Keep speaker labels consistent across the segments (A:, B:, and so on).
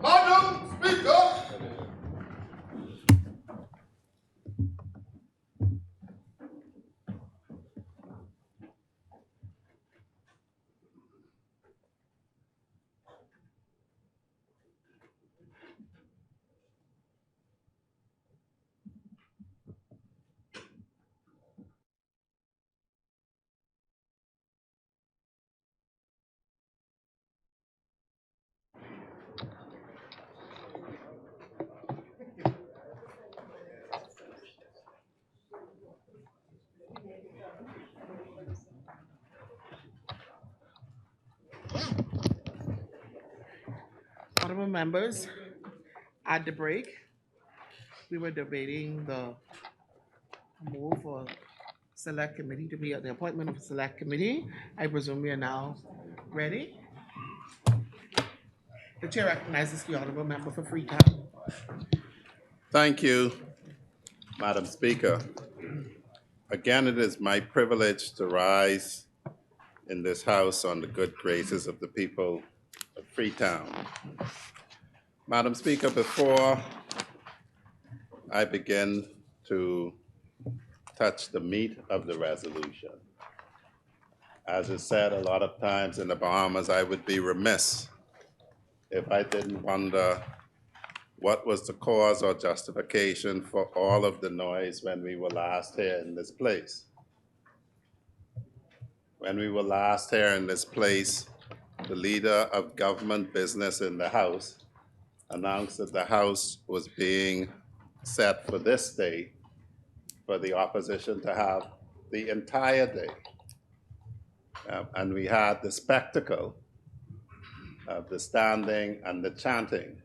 A: Madam Speaker.
B: Honorable members, at the break, we were debating the move for select committee to be at the appointment of a select committee. I presume we are now ready. The chair recognizes the honorable member for Freetown.
C: Thank you, Madam Speaker. Again, it is my privilege to rise in this House on the good graces of the people of Freetown. Madam Speaker, before I begin to touch the meat of the resolution, as is said a lot of times in the Bahamas, I would be remiss if I didn't wonder what was the cause or justification for all of the noise when we were last here in this place. When we were last here in this place, the leader of government business in the House announced that the House was being set for this day for the opposition to have the entire day. And we had the spectacle of the standing and the chanting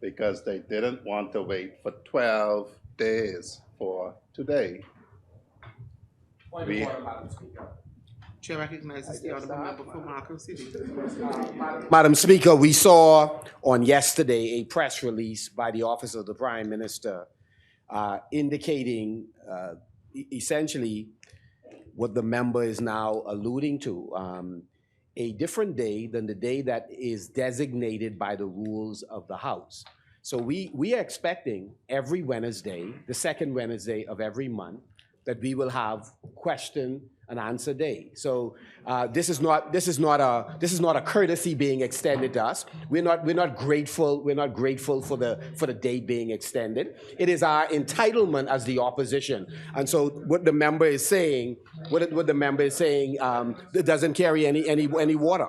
C: because they didn't want to wait for 12 days for today.
B: Chair recognizes the honorable member for Markham City.
D: Madam Speaker, we saw on yesterday a press release by the Office of the Prime Minister indicating essentially what the member is now alluding to, a different day than the day that is designated by the rules of the House. So we are expecting every Wednesday, the second Wednesday of every month, that we will have question and answer day. So this is not a courtesy being extended to us. We're not grateful for the day being extended. It is our entitlement as the opposition. And so what the member is saying, it doesn't carry any water.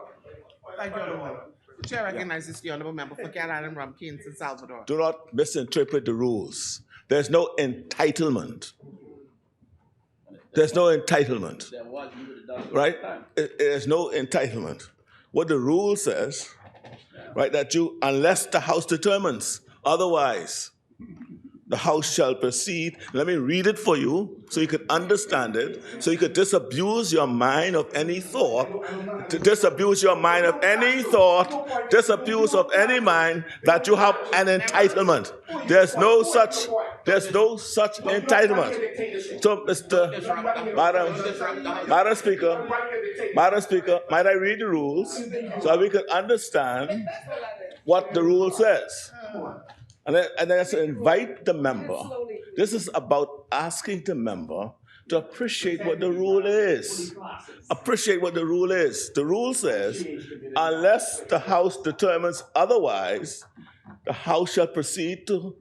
B: Thank you, honorable member. The chair recognizes the honorable member for Cat Island, Rumkins, and Salvador.
E: Do not misinterpret the rules. There's no entitlement. There's no entitlement, right? There's no entitlement. What the rule says, right, that unless the House determines otherwise, the House shall proceed. Let me read it for you so you could understand it, so you could disabuse your mind of any thought, disabuse of any mind that you have an entitlement. There's no such entitlement. So, Madam Speaker, might I read the rules so that we can understand what the rule says? And then I invite the member. This is about asking the member to appreciate what the rule is. Appreciate what the rule is. The rule says, unless the House determines otherwise, the House shall proceed to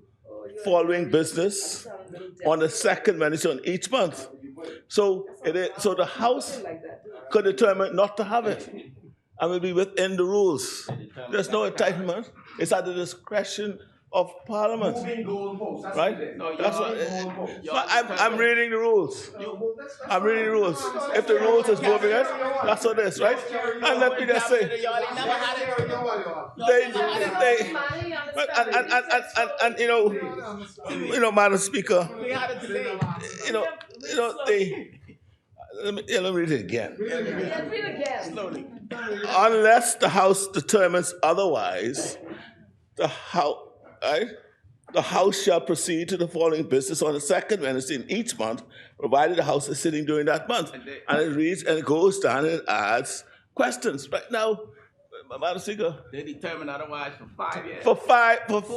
E: following business on the second Wednesday on each month. So the House could determine not to have it, and will be within the rules. There's no entitlement. It's at the discretion of Parliament, right? That's what I'm reading the rules. I'm reading the rules. If the rules is moving it, that's what it is, right? And let me just say, and you know, Madam Speaker, let me read it again.
B: Slowly.
E: Unless the House determines otherwise, the House shall proceed to the following business on the second Wednesday in each month, provided the House is sitting during that month. And it reads and it goes down and it adds questions. Right now, Madam Speaker,
A: They determined otherwise for 5 years.
E: for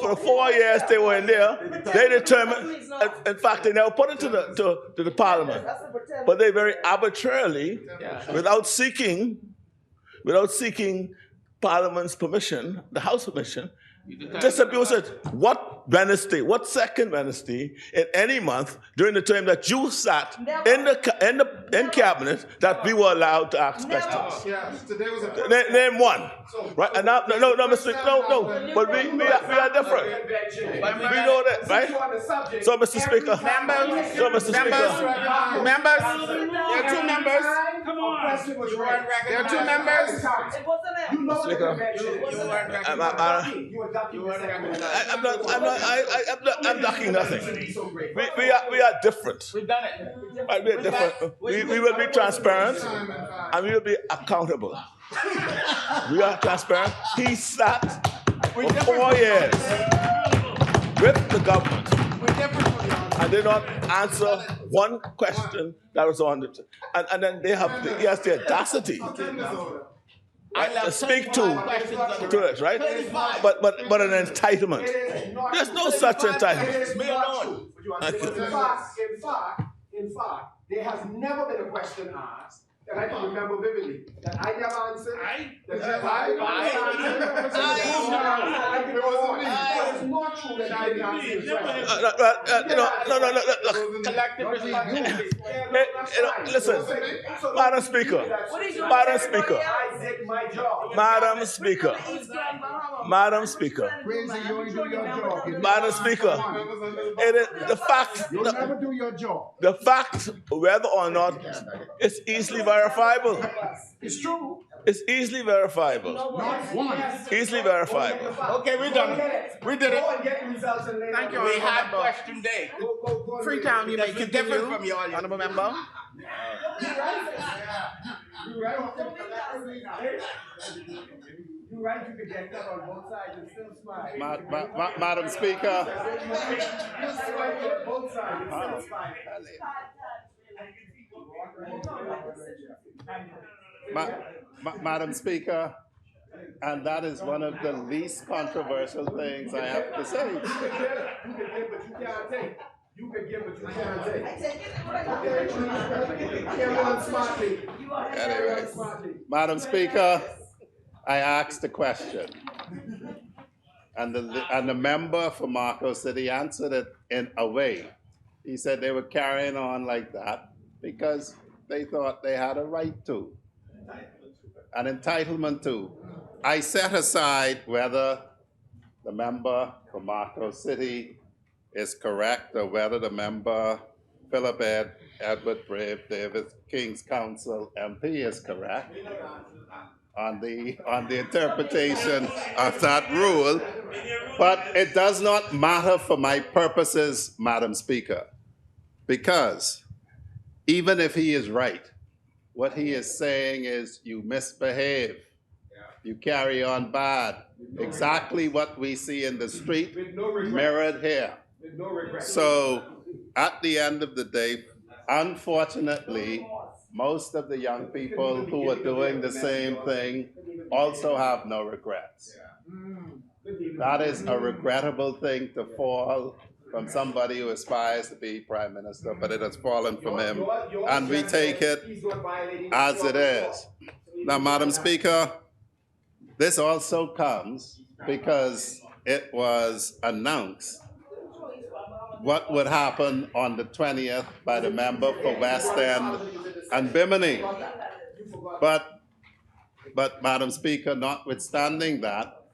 E: the 4 years they were in there, they determined, in fact, they never put it to the Parliament. But they very arbitrarily, without seeking Parliament's permission, the House permission, distributes it. What Wednesday, what second Wednesday in any month during the time that you sat in cabinet that we were allowed to ask questions?
F: Yes, today was a
E: Name one. Right? And now, no, Mr. No. But we are different. We know that, right? So, Mr. Speaker.
B: Members, there are two members.
F: Come on.
B: There are two members.
E: I'm ducking nothing. We are different.
A: We've done it.
E: Right, we are different. We will be transparent and we will be accountable. We are transparent. He sat for 4 years with the government and did not answer one question that was on it. And then he has the audacity to speak to it, right? But an entitlement. There's no such entitlement.
A: Me alone.
G: In fact, there has never been a question asked that I can remember vividly that I never answered. It's not true that I didn't answer the question.
A: Collective responsibility.
E: Listen, Madam Speaker,
G: I did my job.
E: Madam Speaker, it is the fact.
F: You'll never do your job.
E: The fact, whether or not it's easily verifiable.
F: It's true.
E: It's easily verifiable.
F: Not once.
E: Easily verifiable.
A: Okay, we done it. We did it.
G: Go and get results and later.
B: Thank you,
A: We
B: Honorable
A: had
B: Member.
A: question day.
B: Freetown, you may
A: That's different
B: continue.
A: from your
B: Honorable Member.
G: You're right, you could get that on both sides and still smile.
C: Madam Speaker,
G: You're smiling on both sides and still smile.
C: Madam Speaker, and that is one of the least controversial things I have to say.
G: You could give, but you can't take. You could give, but you can't take. Carry on smartly.
C: Anyway, Madam Speaker, I asked a question. And the member for Marco City answered it in a way. He said they were carrying on like that because they thought they had a right to, an entitlement to. I set aside whether the member for Marco City is correct or whether the member Philip Edward Brave Davis King's Council MP is correct on the interpretation of that rule, but it does not matter for my purposes, Madam Speaker, because even if he is right, what he is saying is you misbehave, you carry on bad, exactly what we see in the street mirrored here. So at the end of the day, unfortunately, most of the young people who are doing the same thing also have no regrets. That is a regrettable thing to fall from somebody who aspires to be Prime Minister, but it has fallen from him, and we take it as it is. Now, Madam Speaker, this also comes because it was announced what would happen on the 20th by the member for West End and Bimini. But Madam Speaker, notwithstanding that,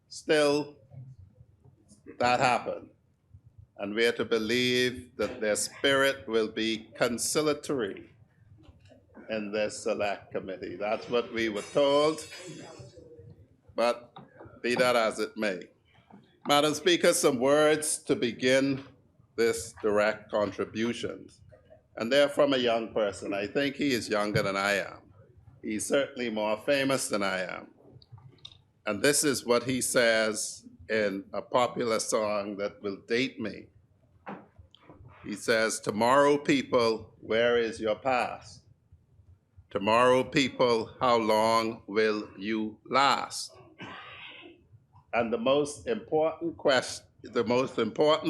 C: still that happened. And we are to believe that their spirit will be conciliatory in this select committee. That's what we were told, but be that as it may. Madam Speaker, some words to begin this direct contribution. And they're from a young person. I think he is younger than I am. He's certainly more famous than I am. And this is what he says in a popular song that will date me. He says, "Tomorrow, people, where is your past? Tomorrow, people, how long will you last? And the most important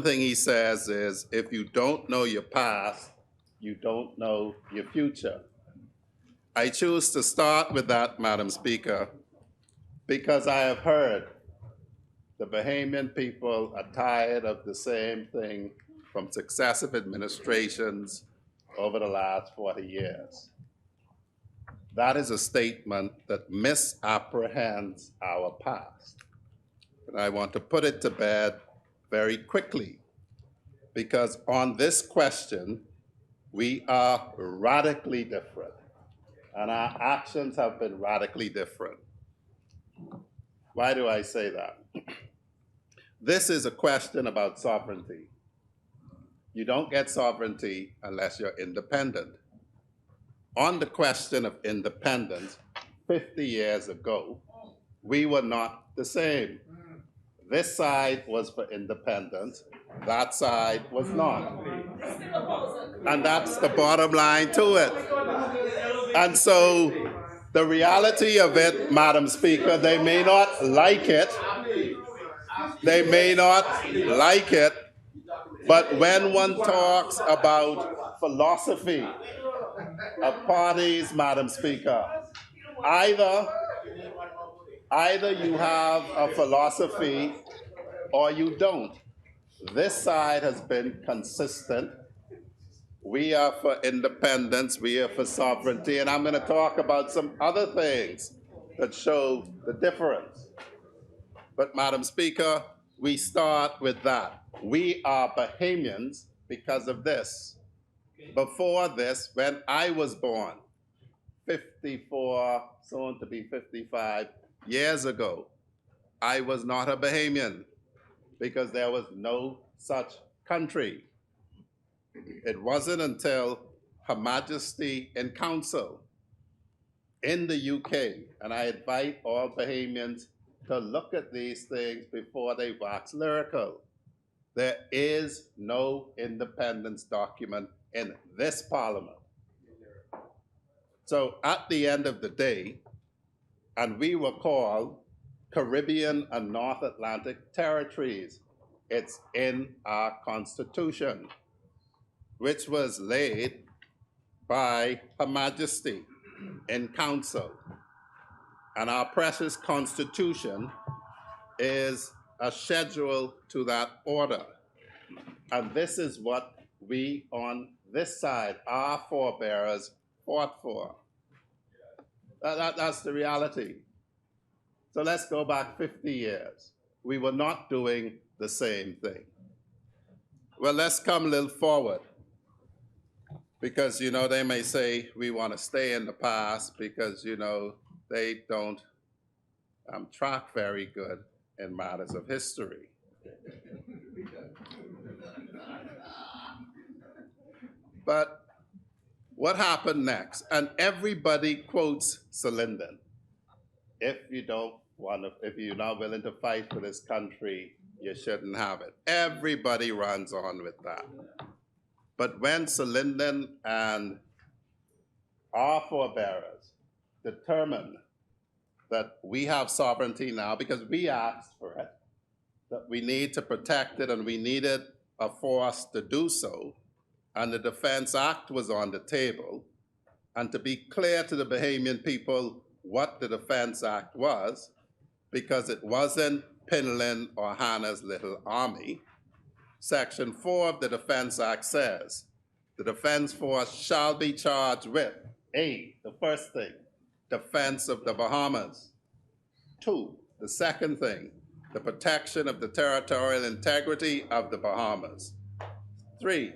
C: thing he says is, if you don't know your past, you don't know your future. I choose to start with that, Madam Speaker, because I have heard the Bahamian people are tired of the same thing from successive administrations over the last 40 years. That is a statement that misapprehends our past. And I want to put it to bed very quickly, because on this question, we are radically different, and our actions have been radically different. Why do I say that? This is a question about sovereignty. You don't get sovereignty unless you're independent. On the question of independence, 50 years ago, we were not the same. This side was for independence, that side was not. And that's the bottom line to it. And so the reality of it, Madam Speaker, they may not like it. They may not like it, but when one talks about philosophy of parties, Madam Speaker, either you have a philosophy or you don't. This side has been consistent. We are for independence, we are for sovereignty, and I'm going to talk about some other things that show the difference. But Madam Speaker, we start with that. We are Bahamians because of this. Before this, when I was born, 54, soon to be 55 years ago, I was not a Bahamian because there was no such country. It wasn't until Her Majesty in Council in the UK, and I invite all Bahamians to look at these things before they wax lyrical. There is no independence document in this Parliament. So at the end of the day, and we were called Caribbean and North Atlantic territories. It's in our Constitution, which was laid by Her Majesty in Council. And our precious Constitution is a schedule to that order. And this is what we on this side, our forebears, fought for. That's the reality. So let's go back 50 years. We were not doing the same thing. Well, let's come a little forward. Because, they may say we want to stay in the past because, they don't track very good in matters of history. But what happened next? And everybody quotes Linden. If you're not willing to fight for this country, you shouldn't have it. Everybody runs on with that. But when Linden and our forebearers determined that we have sovereignty now because we asked for it, that we need to protect it and we needed a force to do so, and the Defense Act was on the table, and to be clear to the Bahamian people what the Defense Act was, because it wasn't Pinlin or Hannah's little army. Section 4 of the Defense Act says, the Defense Force shall be charged with, A, the first thing, defense of the Bahamas. 2, the second thing, the protection of the territorial integrity of the Bahamas. 3,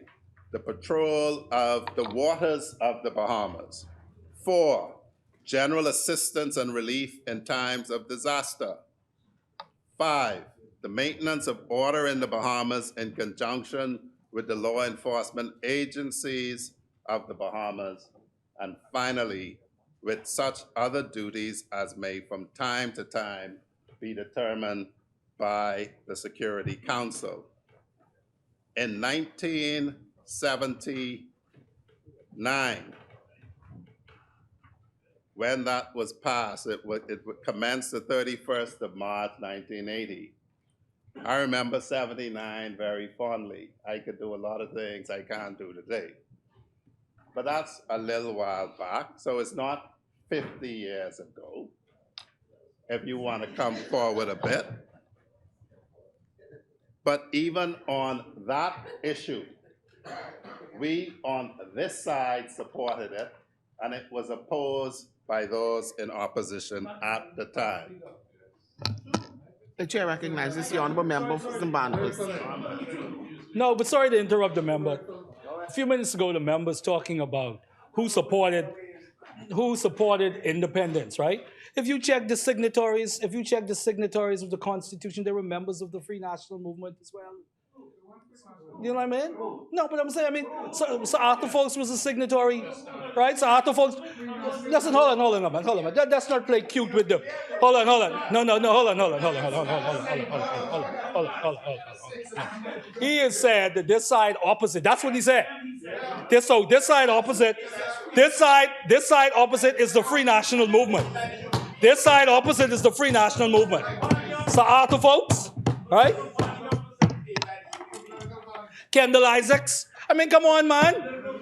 C: the patrol of the waters of the Bahamas. 4, general assistance and relief in times of disaster. 5, the maintenance of order in the Bahamas in conjunction with the law enforcement agencies of the Bahamas. And finally, with such other duties as may from time to time be determined by the Security Council. In 1979, when that was passed, it commenced the 31st of March, 1980. I remember 79 very fondly. I could do a lot of things I can't do today. But that's a little while back, so it's not 50 years ago, if you want to come forward a bit. But even on that issue, we on this side supported it, and it was opposed by those in opposition at the time.
B: The chair recognizes the honorable member from Barnabas.
H: No, but sorry to interrupt the member. A few minutes ago, the member's talking about who supported independence, right? If you check the signatories of the Constitution, they were members of the Free National Movement as well. You know what I mean? No, but I'm saying, so Arthur Folks was a signatory, right? So Arthur Folks, listen, hold on, man. Let's not play cute with them. Hold on. No, hold on. He has said that this side opposite, that's what he said. This side opposite is the Free National Movement. This side opposite is the Free National Movement. So Arthur Folks, right? Kendall Isaacs. Come on, man.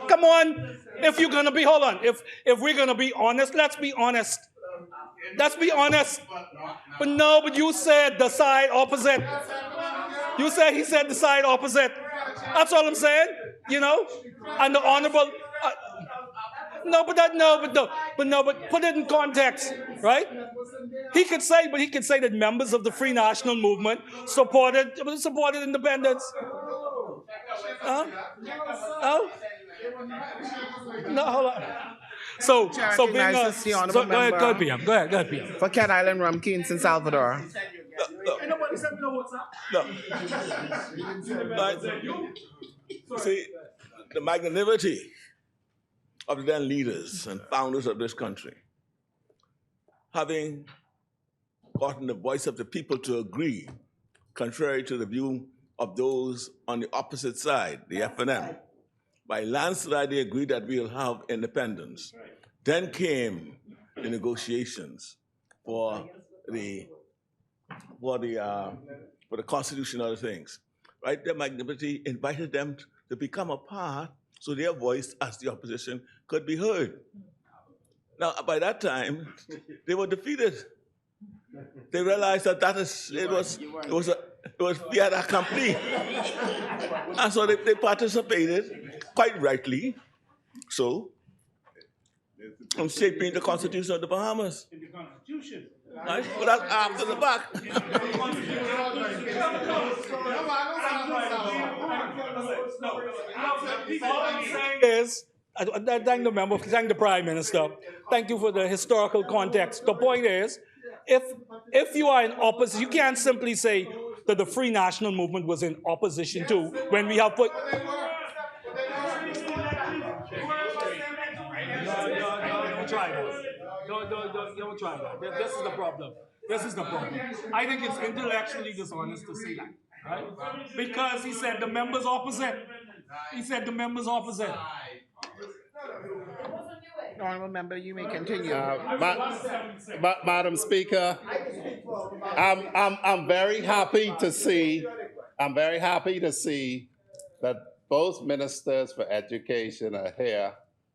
H: Come on. If you're gonna be, hold on. If we're gonna be honest, let's be honest. Let's be honest. But you said the side opposite. He said the side opposite. That's all I'm saying. And the honorable. But put it in context, right? He could say that members of the Free National Movement supported independence. No, hold on. So being go ahead, PM.
B: For Cat Island Rum Kings in Salvador.
E: See, the magnanimity of the then leaders and founders of this country, having gotten the voice of the people to agree, contrary to the view of those on the opposite side, the FNM. By landslide, they agreed that we'll have independence. Then came the negotiations for the Constitution and other things. Right? Their magnanimity invited them to become a part so their voice as the opposition could be heard. Now, by that time, they were defeated. They realized that it was fiat accompli. And so they participated, quite rightly, so, in shaping the Constitution of the Bahamas.
H: In the Constitution.
E: Right? But that's after the fact.
H: All I'm saying is, I thank the member, thank the Prime Minister. Thank you for the historical context. The point is, if you are in opposition, you can't simply say that the Free National Movement was in opposition to when we have put. Don't try that. This is the problem. I think it's intellectually dishonest to say that, right? Because he said the members opposite.
B: Honorable member, you may continue.
C: Madam Speaker, I'm very happy to see that both ministers for education are here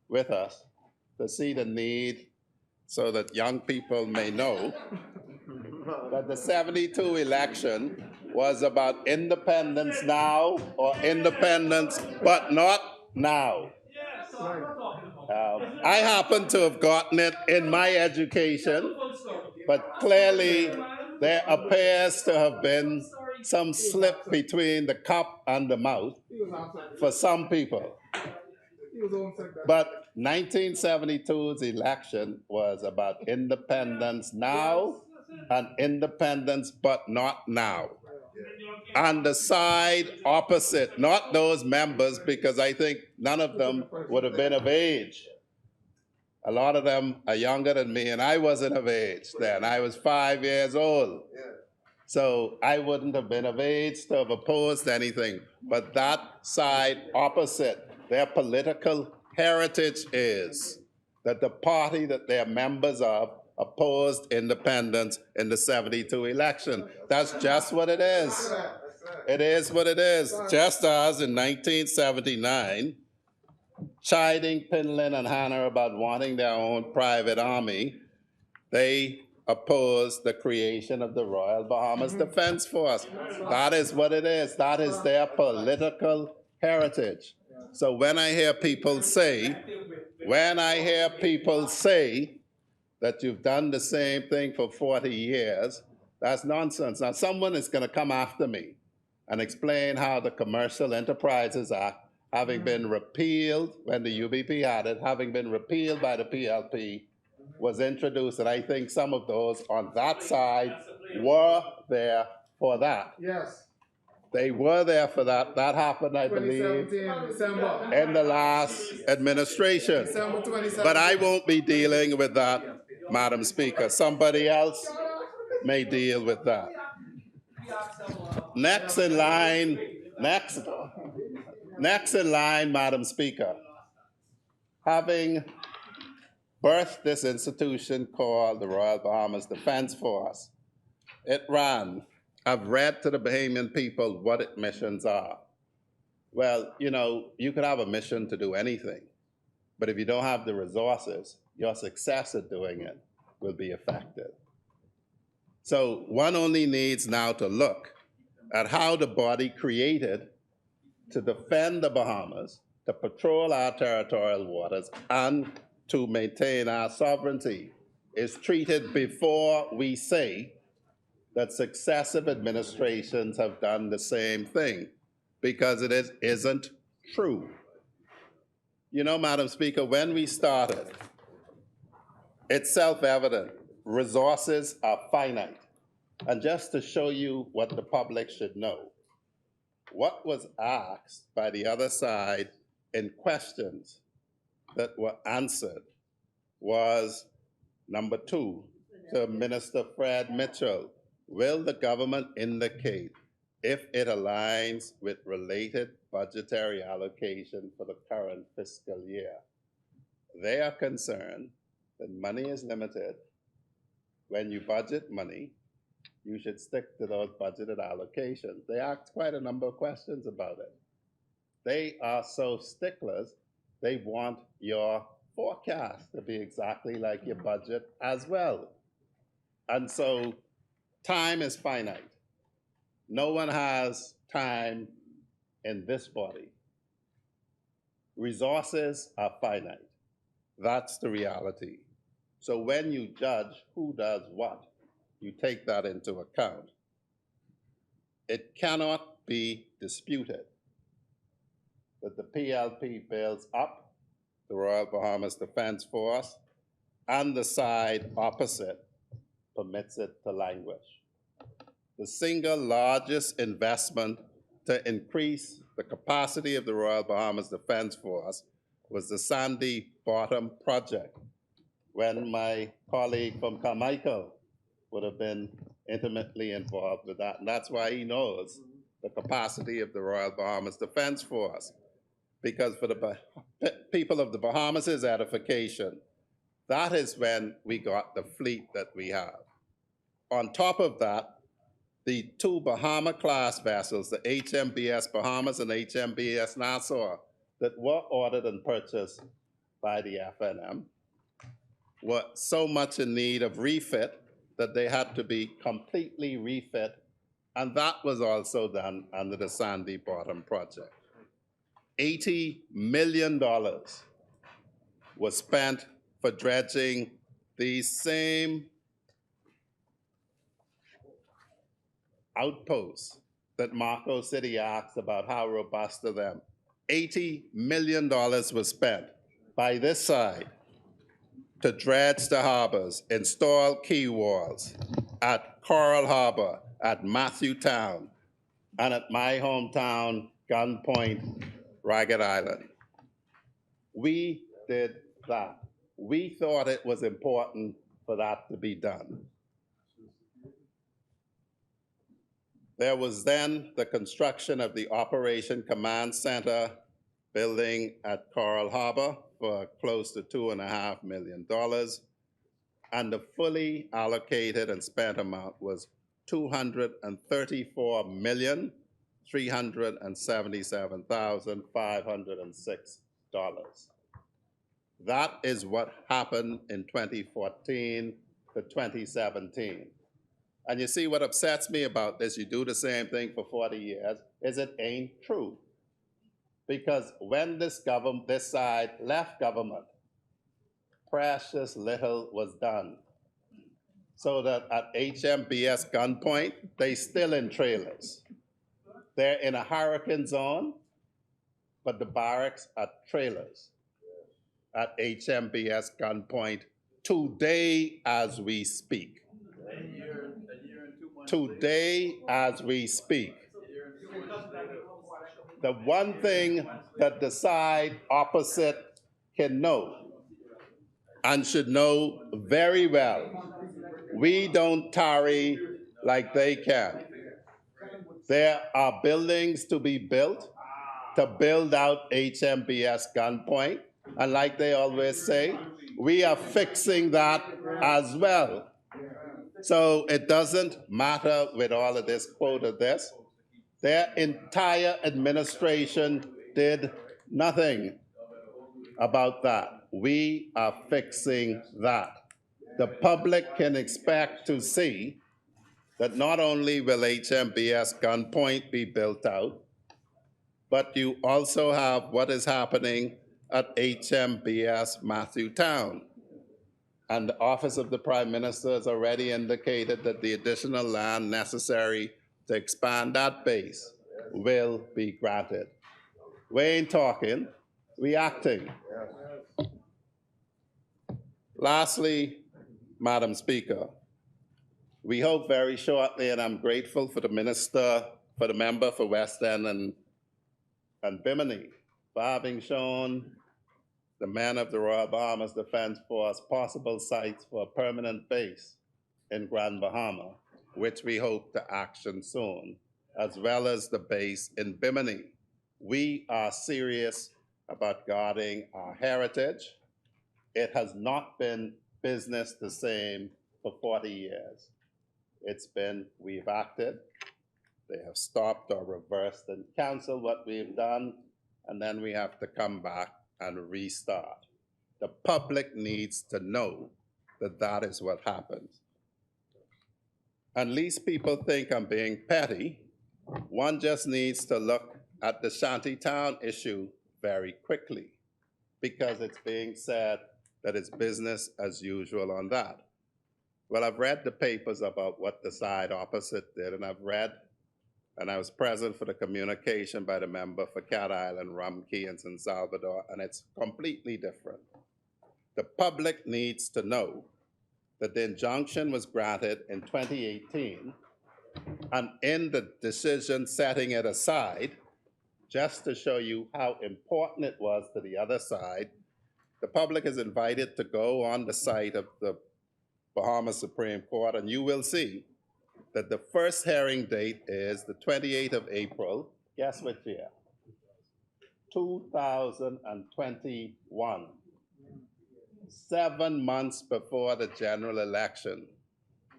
C: with us to see the need so that young people may know that the 72 election was about independence now or independence but not now. I happen to have gotten it in my education, but clearly there appears to have been some slip between the cup and the mouth for some people. But 1972's election was about independence now and independence but not now. And the side opposite, not those members, because I think none of them would have been of age. A lot of them are younger than me, and I wasn't of age then. I was 5 years old. So I wouldn't have been of age to have opposed anything. But that side opposite, their political heritage is that the party that they're members of opposed independence in the 72 election. That's just what it is. It is what it is. Just as in 1979, chiding Pinlin and Hanna about wanting their own private army, they opposed the creation of the Royal Bahamas Defense Force. That is what it is. That is their political heritage. So when I hear people say that you've done the same thing for 40 years, that's nonsense. Now someone is going to come after me and explain how the Commercial Enterprises Act, having been repealed when the UBP had it, having been repealed by the PLP, was introduced, and I think some of those on that side were there for that.
F: Yes.
C: They were there for that. That happened, I believe,
F: 2017, December.
C: in the last administration.
F: December 2017.
C: But I won't be dealing with that, Madam Speaker. Somebody else may deal with that. Next in line, Madam Speaker. Having birthed this institution called the Royal Bahamas Defense Force, it ran. I've read to the Bahamian people what its missions are. Well, you know, you could have a mission to do anything, but if you don't have the resources, your success at doing it will be affected. So one only needs now to look at how the body created to defend the Bahamas, to patrol our territorial waters, and to maintain our sovereignty is treated before we say that successive administrations have done the same thing, because it isn't true. You know, Madam Speaker, when we started, it's self-evident, resources are finite. And just to show you what the public should know, what was asked by the other side in questions that were answered was, number 2, to Minister Fred Mitchell, will the government indicate if it aligns with related budgetary allocation for the current fiscal year? They are concerned that money is limited. When you budget money, you should stick to those budgeted allocations. They asked quite a number of questions about it. They are so sticklers, they want your forecast to be exactly like your budget as well. And so time is finite. No one has time in this body. Resources are finite. That's the reality. So when you judge who does what, you take that into account. It cannot be disputed that the PLP builds up the Royal Bahamas Defense Force and the side opposite permits it to languish. The single largest investment to increase the capacity of the Royal Bahamas Defense Force was the Sandy Bottom project, when my colleague from Carmichael would have been intimately involved with that. And that's why he knows the capacity of the Royal Bahamas Defense Force. Because for the people of the Bahamas' edification, that is when we got the fleet that we have. On top of that, the 2 Bahama-class vessels, the HMBS Bahamas and HMBS Nassau, that were ordered and purchased by the FNM, were so much in need of refit that they had to be completely refit, and that was also done under the Sandy Bottom project. $80 million was spent for dredging these same outposts that Marco City asked about how robust are them. $80 million was spent by this side to dredge the harbors, install quay walls at Coral Harbor, at Matthewtown, and at my hometown, Gun Point, Ragged Island. We did that. We thought it was important for that to be done. There was then the construction of the Operation Command Center building at Coral Harbor for close to $2.5 million. And the fully allocated and spent amount was $234,377,506. That is what happened in 2014 to 2017. And you see what upsets me about this, you do the same thing for 40 years, is it ain't true. Because when this side left government, precious little was done. So that at HMBS gunpoint, they still in trailers. They're in a hurricane zone, but the barracks are trailers at HMBS gunpoint today as we speak. Today as we speak. The one thing that the side opposite can know and should know very well, we don't tarry like they can. There are buildings to be built to build out HMBS gunpoint. And like they always say, we are fixing that as well. So it doesn't matter with all of this quote of this. Their entire administration did nothing about that. We are fixing that. The public can expect to see that not only will HMBS gunpoint be built out, but you also have what is happening at HMBS Matthewtown. And the Office of the Prime Minister has already indicated that the additional land necessary to expand that base will be granted. We ain't talking, we acting. Lastly, Madam Speaker, we hope very shortly, and I'm grateful for the member for West End and Bimini for having shown the men of the Royal Bahamas Defense Force possible sites for a permanent base in Grand Bahama, which we hope to action soon, as well as the base in Bimini. We are serious about guarding our heritage. It has not been business the same for 40 years. It's been, we've acted, they have stopped or reversed and canceled what we've done, and then we have to come back and restart. The public needs to know that that is what happens. At least people think I'm being petty. One just needs to look at the Shantytown issue very quickly, because it's being said that it's business as usual on that. Well, I've read the papers about what the side opposite did, and I've read, and I was present for the communication by the member for Cat Island, Rum Cay, and San Salvador, and it's completely different. The public needs to know that the injunction was granted in 2018, and in the decision setting it aside, just to show you how important it was to the other side, the public is invited to go on the site of the Bahamas Supreme Court, and you will see that the first hearing date is the 28th of April. Guess which year? 2021. 7 months before the general election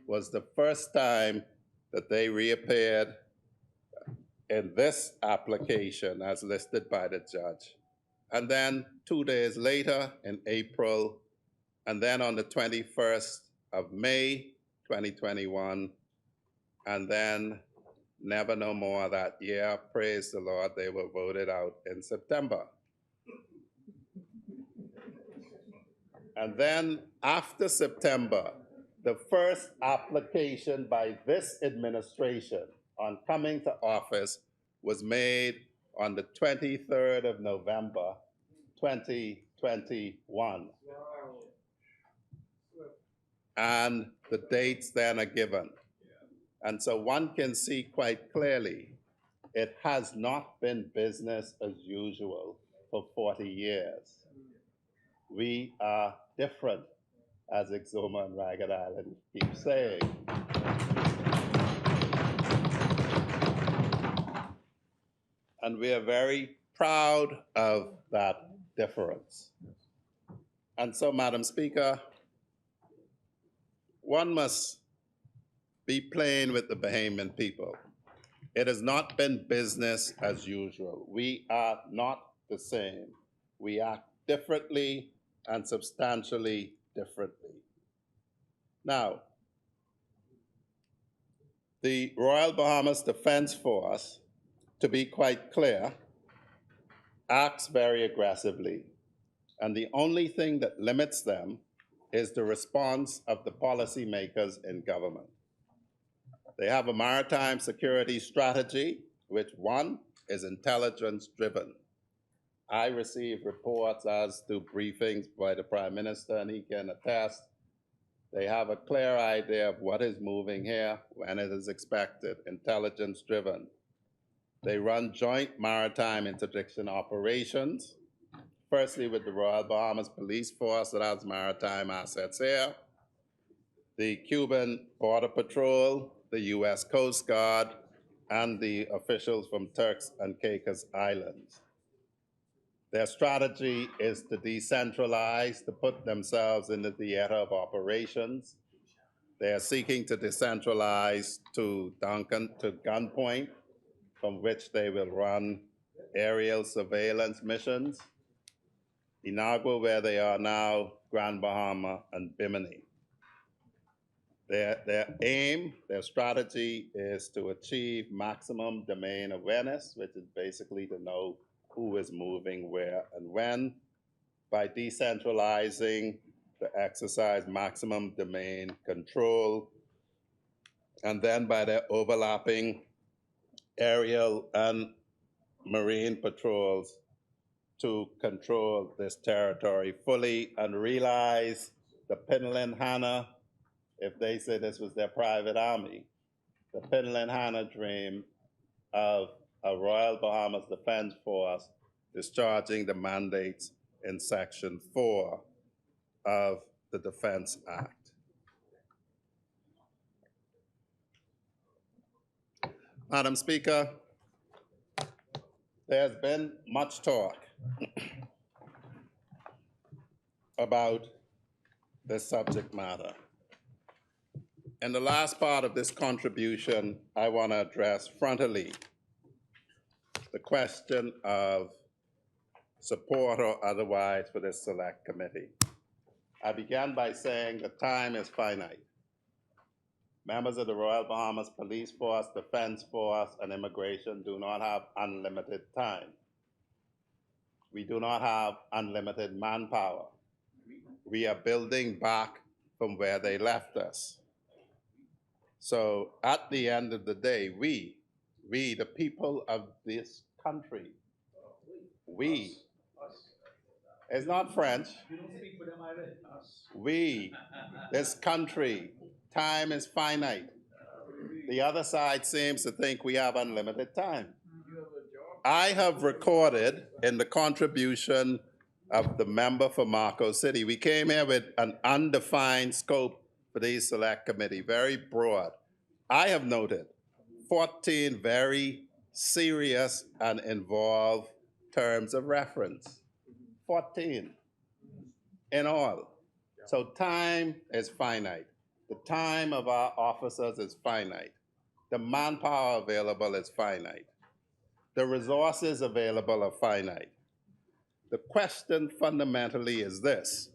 C: was the first time that they reappeared in this application as listed by the judge. And then 2 days later in April, and then on the 21st of May, 2021, and then never no more that year. Praise the Lord, they were voted out in September. And then after September, the first application by this administration on coming to office was made on the 23rd of November, 2021. And the dates then are given. And so one can see quite clearly, it has not been business as usual for 40 years. We are different, as Exuma and Ragged Island keep saying. And we are very proud of that difference. And so, Madam Speaker, one must be plain with the Bahamian people. It has not been business as usual. We are not the same. We act differently and substantially differently. Now, the Royal Bahamas Defense Force, to be quite clear, acts very aggressively. And the only thing that limits them is the response of the policymakers in government. They have a maritime security strategy, which one is intelligence driven. I receive reports as to briefings by the Prime Minister, and he can attest. They have a clear idea of what is moving here, when it is expected, intelligence driven. They run joint maritime interdiction operations, firstly with the Royal Bahamas Police Force that has maritime assets here, the Cuban Border Patrol, the US Coast Guard, and the officials from Turks and Caicos Islands. Their strategy is to decentralize, to put themselves in the theater of operations. They are seeking to decentralize to gunpoint, from which they will run aerial surveillance missions. Inagua, where they are now, Grand Bahama, and Bimini. Their aim, their strategy is to achieve maximum domain awareness, which is basically to know who is moving where and when, by decentralizing to exercise maximum domain control, and then by their overlapping aerial and marine patrols to control this territory fully and realize the Pinlin Hannah, if they say this was their private army, the Pinlin Hannah dream of a Royal Bahamas Defense Force discharging the mandates in Section 4 of the Defense Act. Madam Speaker, there's been much talk about this subject matter. In the last part of this contribution, I want to address frontally the question of support or otherwise for this select committee. I began by saying the time is finite. Members of the Royal Bahamas Police Force, Defense Force, and Immigration do not have unlimited time. We do not have unlimited manpower. We are building back from where they left us. So at the end of the day, we, the people of this country, we, it's not French. We, this country, time is finite. The other side seems to think we have unlimited time. I have recorded in the contribution of the member for Marco City, we came here with an undefined scope for the select committee, very broad. I have noted 14 very serious and involved terms of reference. 14 in all. So time is finite. The time of our officers is finite. The manpower available is finite. The resources available are finite. The question fundamentally is this.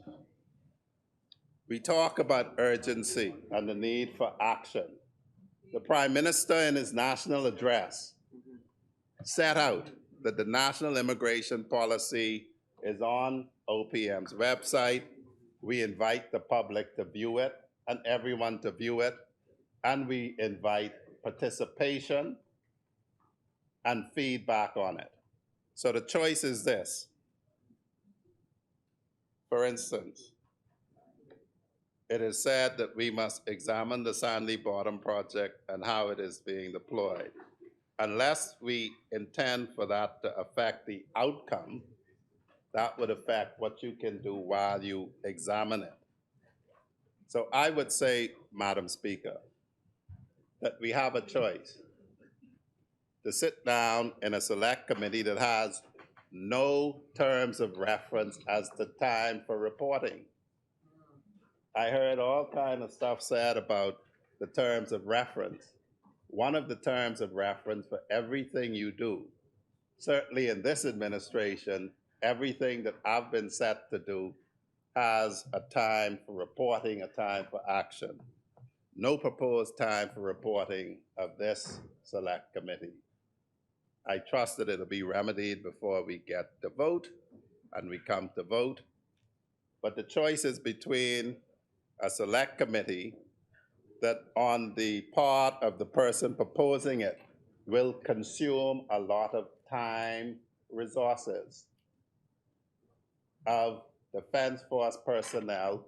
C: We talk about urgency and the need for action. The Prime Minister in his national address set out that the national immigration policy is on OPM's website. We invite the public to view it and everyone to view it, and we invite participation and feedback on it. So the choice is this. For instance, it is said that we must examine the Sandy Bottom project and how it is being deployed. Unless we intend for that to affect the outcome, that would affect what you can do while you examine it. So I would say, Madam Speaker, that we have a choice to sit down in a select committee that has no terms of reference as the time for reporting. I heard all kind of stuff said about the terms of reference. One of the terms of reference for everything you do, certainly in this administration, everything that I've been set to do has a time for reporting, a time for action. No proposed time for reporting of this select committee. I trust that it'll be remedied before we get to vote and we come to vote. But the choice is between a select committee that on the part of the person proposing it will consume a lot of time, resources of Defense Force personnel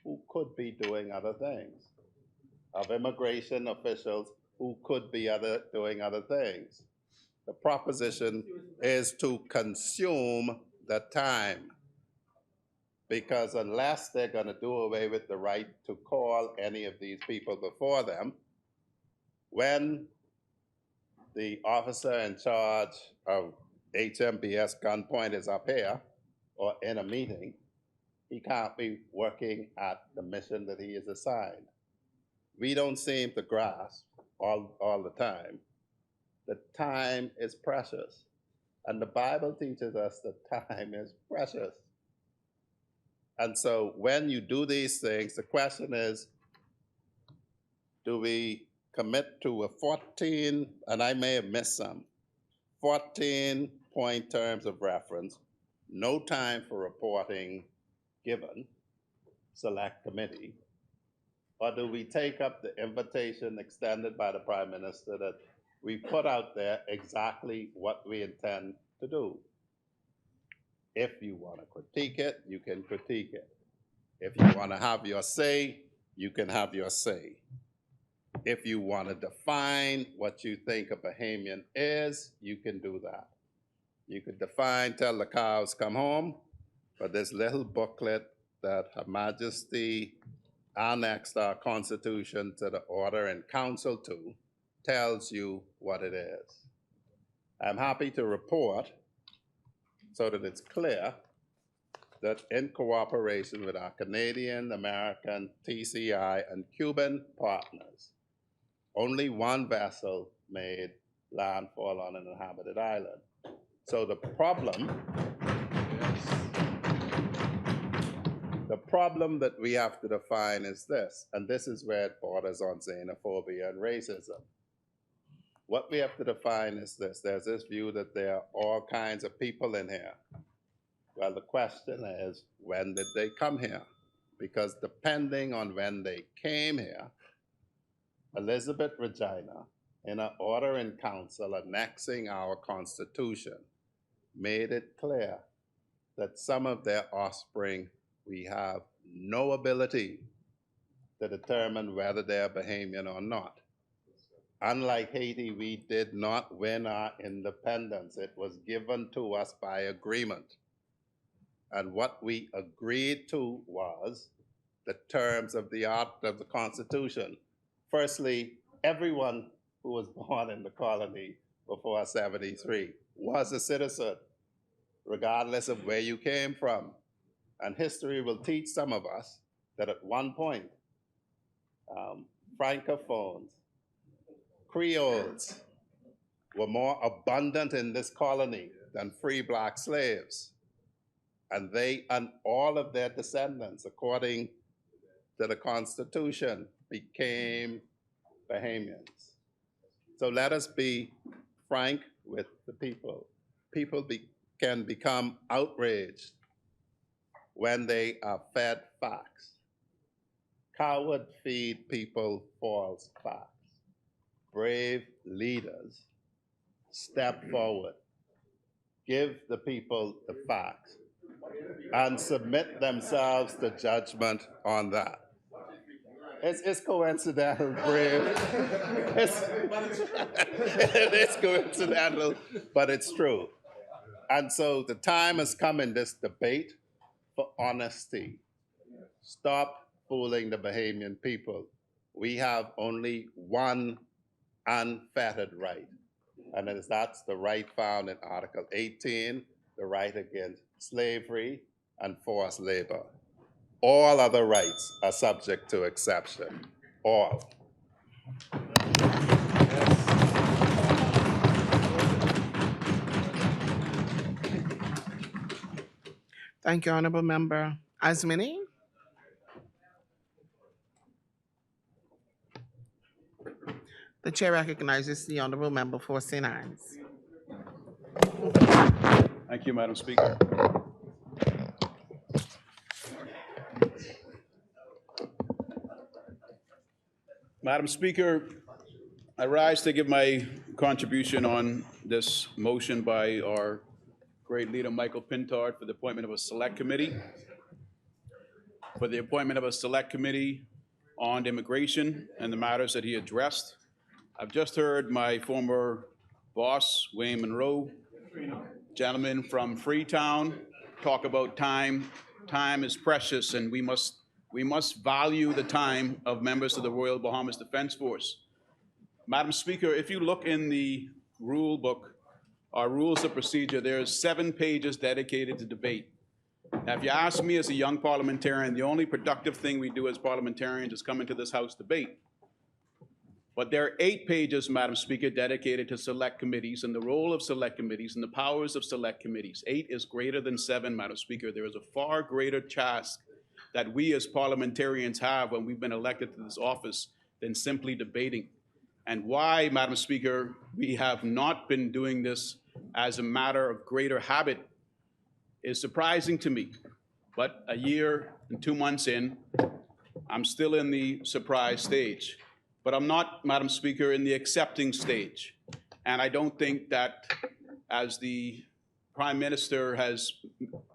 C: who could be doing other things, of immigration officials who could be doing other things. The proposition is to consume the time, because unless they're going to do away with the right to call any of these people before them, when the officer in charge of HMBS gunpoint is up here or in a meeting, he can't be working at the mission that he is assigned. We don't seem to grasp all the time that time is precious. And the Bible teaches us that time is precious. And so when you do these things, the question is, do we commit to a 14, and I may have missed some, 14-point terms of reference, no time for reporting given, select committee, or do we take up the invitation extended by the Prime Minister that we put out there exactly what we intend to do? If you want to critique it, you can critique it. If you want to have your say, you can have your say. If you want to define what you think a Bahamian is, you can do that. You could define, tell the cows come home, but this little booklet that Her Majesty annexed our Constitution to the order and council to tells you what it is. I'm happy to report, so that it's clear, that in cooperation with our Canadian, American, TCI, and Cuban partners, only one vessel made landfall on an inhabited island. So the problem that we have to define is this, and this is where it borders on xenophobia and racism. What we have to define is this. There's this view that there are all kinds of people in here. Well, the question is, when did they come here? Because depending on when they came here, Elizabeth Regina, in an order in council annexing our Constitution, made it clear that some of their offspring, we have no ability to determine whether they're Bahamian or not. Unlike Haiti, we did not win our independence. It was given to us by agreement. And what we agreed to was the terms of the Constitution. Firstly, everyone who was born in the colony before 73 was a citizen, regardless of where you came from. And history will teach some of us that at one point, Francophones, Creoles were more abundant in this colony than free black slaves. And they and all of their descendants, according to the Constitution, became Bahamians. So let us be frank with the people. People can become outraged when they are fed facts. Coward feed people false facts. Brave leaders step forward, give the people the facts, and submit themselves to judgment on that. It's coincidental, Brave. It's coincidental, but it's true. And so the time has come in this debate for honesty. Stop fooling the Bahamian people. We have only one unfettered right, and that's the right found in Article 18 the right against slavery and forced labor. All other rights are subject to exception. All.
B: Thank you, Honorable Member. As many? The chair recognizes the Honorable Member for St. Anne's.
I: Thank you, Madam Speaker. Madam Speaker, I rise to give my contribution on this motion by our great leader, Michael Pintard, for the appointment of a select committee. For the appointment of a select committee on immigration and the matters that he addressed. I've just heard my former boss, Wayne Monroe, gentleman from Freetown, talk about time. Time is precious, and we must value the time of members of the Royal Bahamas Defense Force. Madam Speaker, if you look in the rule book, our rules of procedure, there's 7 pages dedicated to debate. Now, if you ask me as a young parliamentarian, the only productive thing we do as parliamentarians is come into this House debate. But there are 8 pages, Madam Speaker, dedicated to select committees and the role of select committees and the powers of select committees. 8 is greater than 7, Madam Speaker. There is a far greater task that we as parliamentarians have when we've been elected to this office than simply debating. And why, Madam Speaker, we have not been doing this as a matter of greater habit is surprising to me. But a year and 2 months in, I'm still in the surprise stage. But I'm not, Madam Speaker, in the accepting stage. And I don't think that, as the Prime Minister has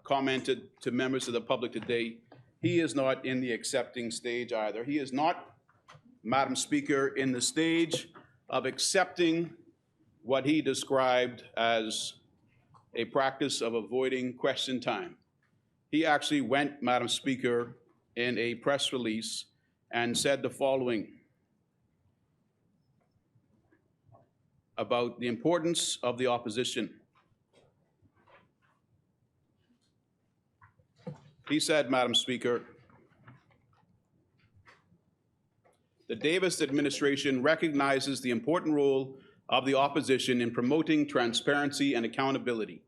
I: commented to members of the public today, he is not in the accepting stage either. He is not, Madam Speaker, in the stage of accepting what he described as a practice of avoiding question time. He actually went, Madam Speaker, in a press release and said the following about the importance of the opposition. He said, Madam Speaker, the Davis administration recognizes the important role of the opposition in promoting transparency and accountability.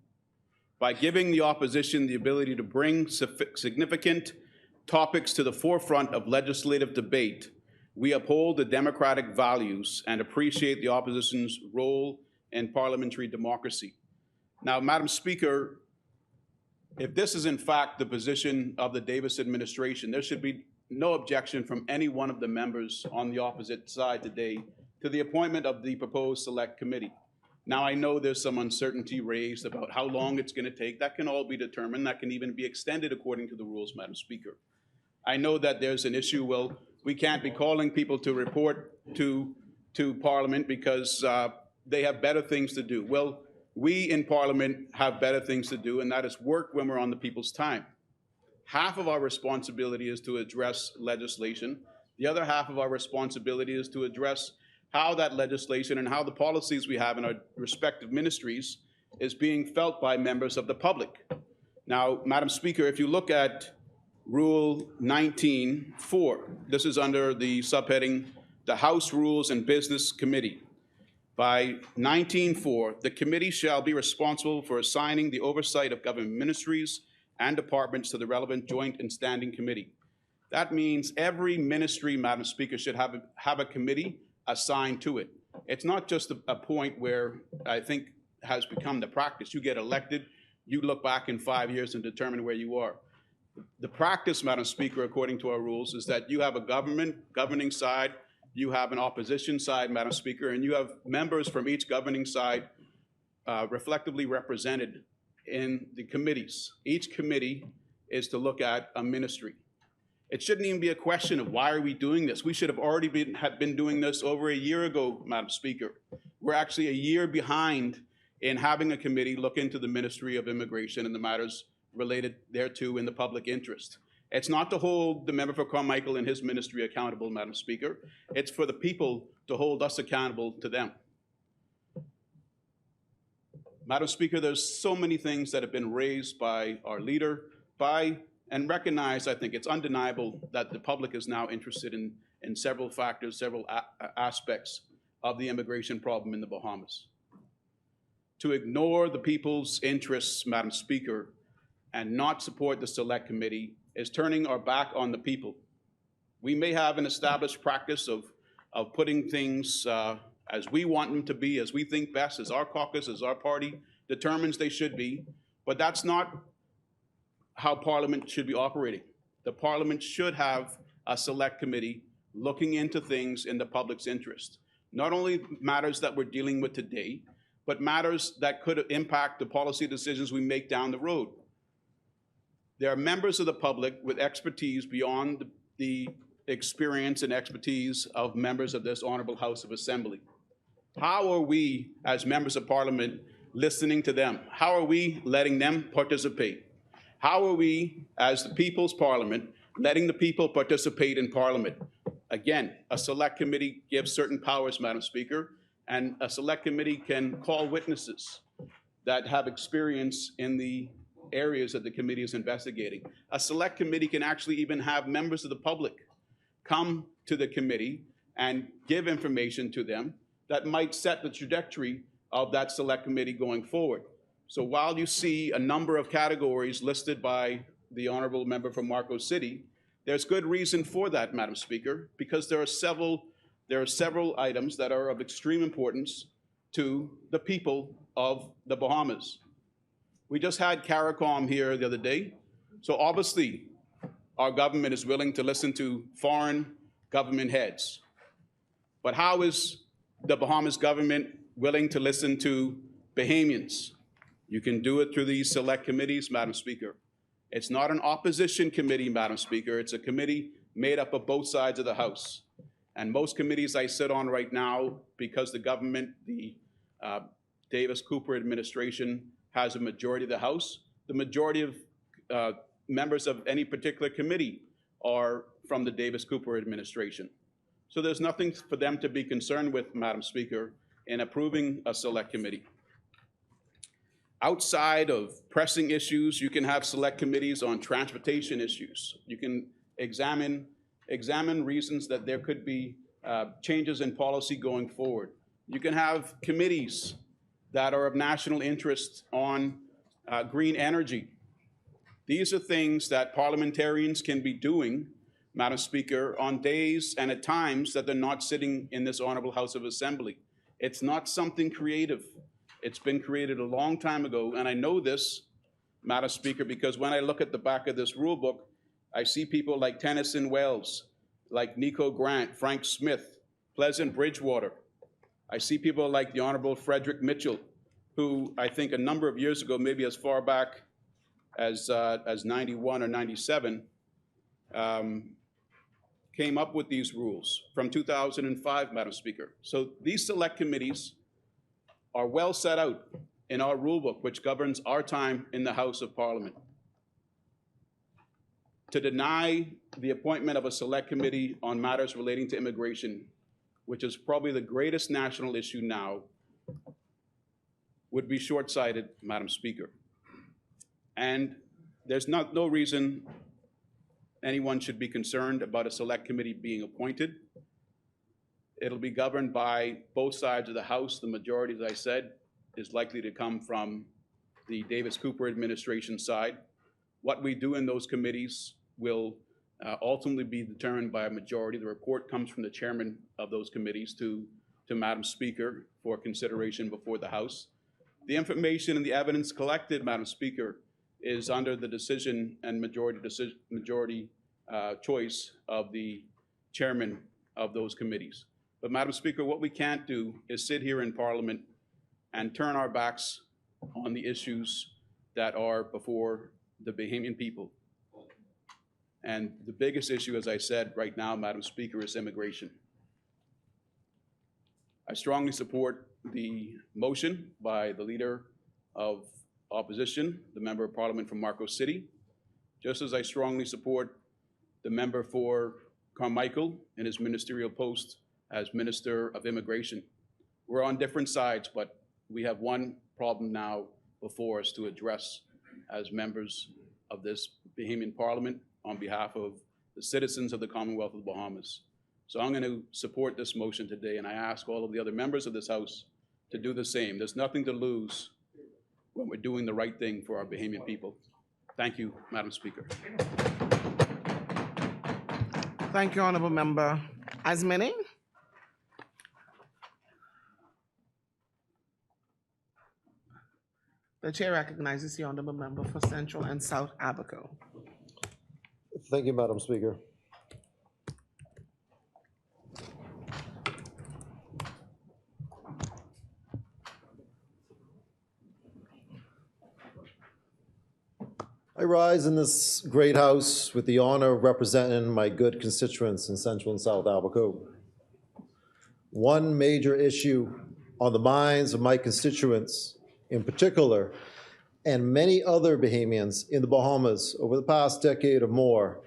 I: By giving the opposition the ability to bring significant topics to the forefront of legislative debate, we uphold the democratic values and appreciate the opposition's role in parliamentary democracy. Now, Madam Speaker, if this is in fact the position of the Davis administration, there should be no objection from any one of the members on the opposite side today to the appointment of the proposed select committee. Now, I know there's some uncertainty raised about how long it's going to take. That can all be determined. That can even be extended according to the rules, Madam Speaker. I know that there's an issue, well, we can't be calling people to report to Parliament because they have better things to do. Well, we in Parliament have better things to do, and that is work when we're on the people's time. Half of our responsibility is to address legislation. The other half of our responsibility is to address how that legislation and how the policies we have in our respective ministries is being felt by members of the public. Now, Madam Speaker, if you look at Rule 19.4, this is under the subheading, the House Rules and Business Committee. By 19.4, the committee shall be responsible for assigning the oversight of government ministries and departments to the relevant joint and standing committee. That means every ministry, Madam Speaker, should have a committee assigned to it. It's not just a point where I think has become the practice. You get elected, you look back in 5 years and determine where you are. The practice, Madam Speaker, according to our rules, is that you have a governing side, you have an opposition side, Madam Speaker, and you have members from each governing side reflectively represented in the committees. Each committee is to look at a ministry. It shouldn't even be a question of why are we doing this. We should have already been doing this over a year ago, Madam Speaker. We're actually a year behind in having a committee look into the Ministry of Immigration and the matters related thereto in the public interest. It's not to hold the member for Carmichael and his ministry accountable, Madam Speaker. It's for the people to hold us accountable to them. Madam Speaker, there's so many things that have been raised by our leader, and recognized. I think it's undeniable that the public is now interested in several factors, several aspects of the immigration problem in the Bahamas. To ignore the people's interests, Madam Speaker, and not support the Select Committee is turning our back on the people. We may have an established practice of putting things as we want them to be, as we think best, as our caucus, as our party determines they should be, but that's not how Parliament should be operating. The Parliament should have a Select Committee looking into things in the public's interest. Not only matters that we're dealing with today, but matters that could impact the policy decisions we make down the road. There are members of the public with expertise beyond the experience and expertise of members of this Honorable House of Assembly. How are we, as members of Parliament, listening to them? How are we letting them participate? How are we, as the People's Parliament, letting the people participate in Parliament? Again, a Select Committee gives certain powers, Madam Speaker, and a Select Committee can call witnesses that have experience in the areas that the committee is investigating. A Select Committee can actually even have members of the public come to the committee and give information to them that might set the trajectory of that Select Committee going forward. So while you see a number of categories listed by the Honorable Member from Marco City, there's good reason for that, Madam Speaker, because there are several items that are of extreme importance to the people of the Bahamas. We just had CARICOM here the other day, so obviously our government is willing to listen to foreign government heads. But how is the Bahamas government willing to listen to Bahamians? You can do it through these select committees, Madam Speaker. It's not an opposition committee, Madam Speaker. It's a committee made up of both sides of the House. And most committees I sit on right now, because the government, the Davis-Cooper administration, has a majority of the House, the majority of members of any particular committee are from the Davis-Cooper administration. So there's nothing for them to be concerned with, Madam Speaker, in approving a select committee. Outside of pressing issues, you can have select committees on transportation issues. You can examine reasons that there could be changes in policy going forward. You can have committees that are of national interest on green energy. These are things that parliamentarians can be doing, Madam Speaker, on days and at times that they're not sitting in this Honorable House of Assembly. It's not something creative. It's been created a long time ago, and I know this, Madam Speaker, because when I look at the back of this rule book, I see people like Tennyson Wells, like Nico Grant, Frank Smith, Pleasant Bridgewater. I see people like the Honorable Frederick Mitchell, who I think a number of years ago, maybe as far back as 91 or 97, came up with these rules from 2005, Madam Speaker. So these select committees are well set out in our rule book, which governs our time in the House of Parliament. To deny the appointment of a select committee on matters relating to immigration, which is probably the greatest national issue now, would be short-sighted, Madam Speaker. And there's no reason anyone should be concerned about a select committee being appointed. It'll be governed by both sides of the House. The majority, as I said, is likely to come from the Davis-Cooper administration side. What we do in those committees will ultimately be determined by a majority. The report comes from the chairman of those committees to Madam Speaker for consideration before the House. The information and the evidence collected, Madam Speaker, is under the decision and majority choice of the chairman of those committees. But Madam Speaker, what we can't do is sit here in Parliament and turn our backs on the issues that are before the Bahamian people. And the biggest issue, as I said right now, Madam Speaker, is immigration. I strongly support the motion by the Leader of Opposition, the Member of Parliament from Marco City, just as I strongly support the member for Carmichael in his ministerial post as Minister of Immigration. We're on different sides, but we have one problem now before us to address as members of this Bahamian Parliament on behalf of the citizens of the Commonwealth of the Bahamas. So I'm going to support this motion today, and I ask all of the other members of this House to do the same. There's nothing to lose when we're doing the right thing for our Bahamian people. Thank you, Madam Speaker.
B: Thank you, Honorable Member Asmani. The chair recognizes the Honorable Member for Central and South Abaco.
J: Thank you, Madam Speaker. I rise in this great house with the honor of representing my good constituents in Central and South Abaco. One major issue on the minds of my constituents in particular, and many other Bahamians in the Bahamas over the past decade or more,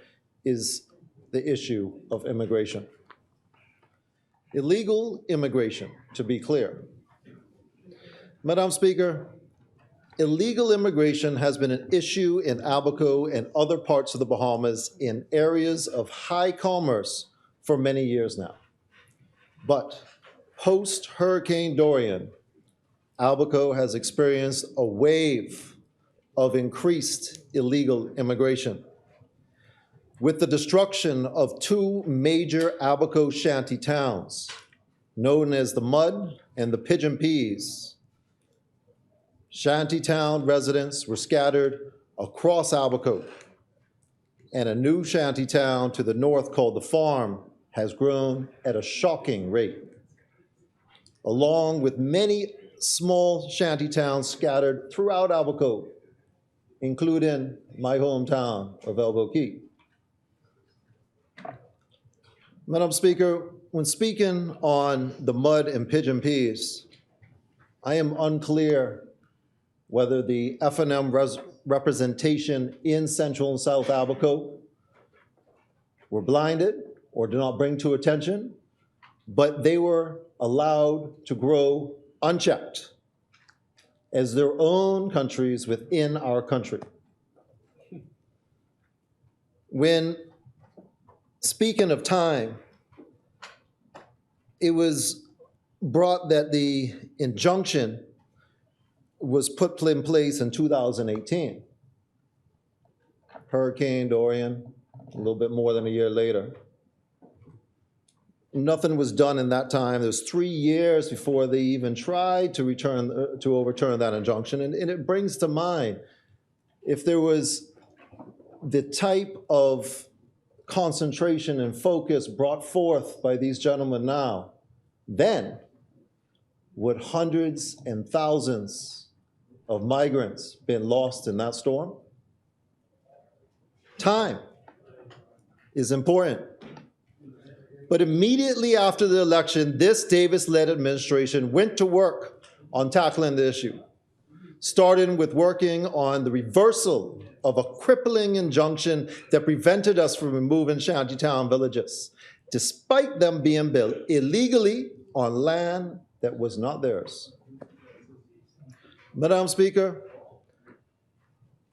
J: is the issue of immigration. Illegal immigration, to be clear. Madam Speaker, illegal immigration has been an issue in Abaco and other parts of the Bahamas in areas of high commerce for many years now. But post-Hurricane Dorian, Abaco has experienced a wave of increased illegal immigration. With the destruction of two major Abaco shanty towns, known as the Mud and the Pigeon Peas, shantytown residents were scattered across Abaco, and a new shantytown to the north called the Farm has grown at a shocking rate, along with many small shantytowns scattered throughout Abaco, including my hometown of Elbow Key. Madam Speaker, when speaking on the Mud and Pigeon Peas, I am unclear whether the F&M representation in Central and South Abaco were blinded or did not bring to attention, but they were allowed to grow unchecked as their own countries within our country. When speaking of time, it was brought that the injunction was put in place in 2018. Hurricane Dorian, a little bit more than a year later. Nothing was done in that time. It was 3 years before they even tried to overturn that injunction. And it brings to mind, if there was the type of concentration and focus brought forth by these gentlemen now, then would hundreds and thousands of migrants been lost in that storm? Time is important. But immediately after the election, this Davis-led administration went to work on tackling the issue, starting with working on the reversal of a crippling injunction that prevented us from removing shantytown villages, despite them being built illegally on land that was not theirs. Madam Speaker,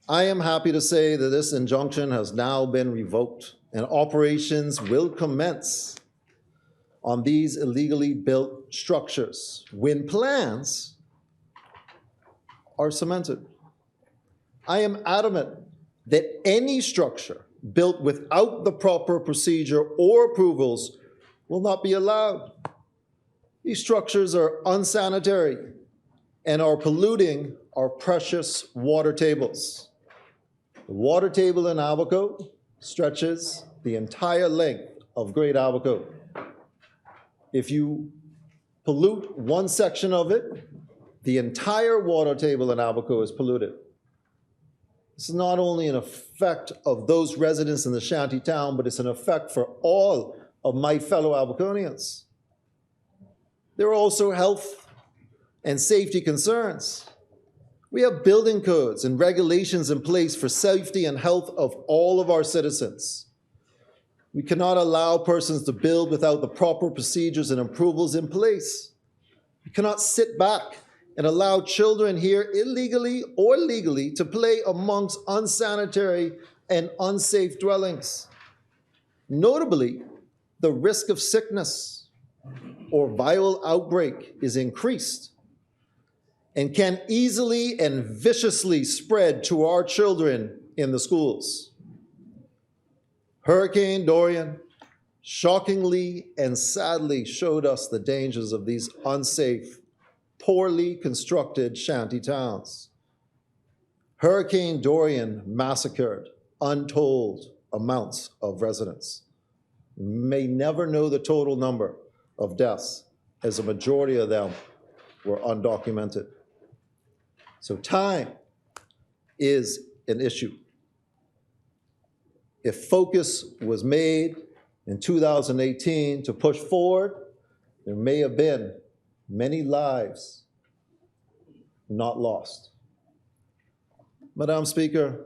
J: I am happy to say that this injunction has now been revoked and operations will commence on these illegally built structures when plans are cemented. I am adamant that any structure built without the proper procedure or approvals will not be allowed. These structures are unsanitary and are polluting our precious water tables. The water table in Abaco stretches the entire length of Great Abaco. If you pollute one section of it, the entire water table in Abaco is polluted. It's not only an effect of those residents in the shanty town, but it's an effect for all of my fellow Abaconians. There are also health and safety concerns. We have building codes and regulations in place for safety and health of all of our citizens. We cannot allow persons to build without the proper procedures and approvals in place. We cannot sit back and allow children here illegally or legally to play amongst unsanitary and unsafe dwellings. Notably, the risk of sickness or viral outbreak is increased and can easily and viciously spread to our children in the schools. Hurricane Dorian shockingly and sadly showed us the dangers of these unsafe, poorly constructed shanty towns. Hurricane Dorian massacred untold amounts of residents. We may never know the total number of deaths, as a majority of them were undocumented. So time is an issue. If focus was made in 2018 to push forward, there may have been many lives not lost. Madam Speaker,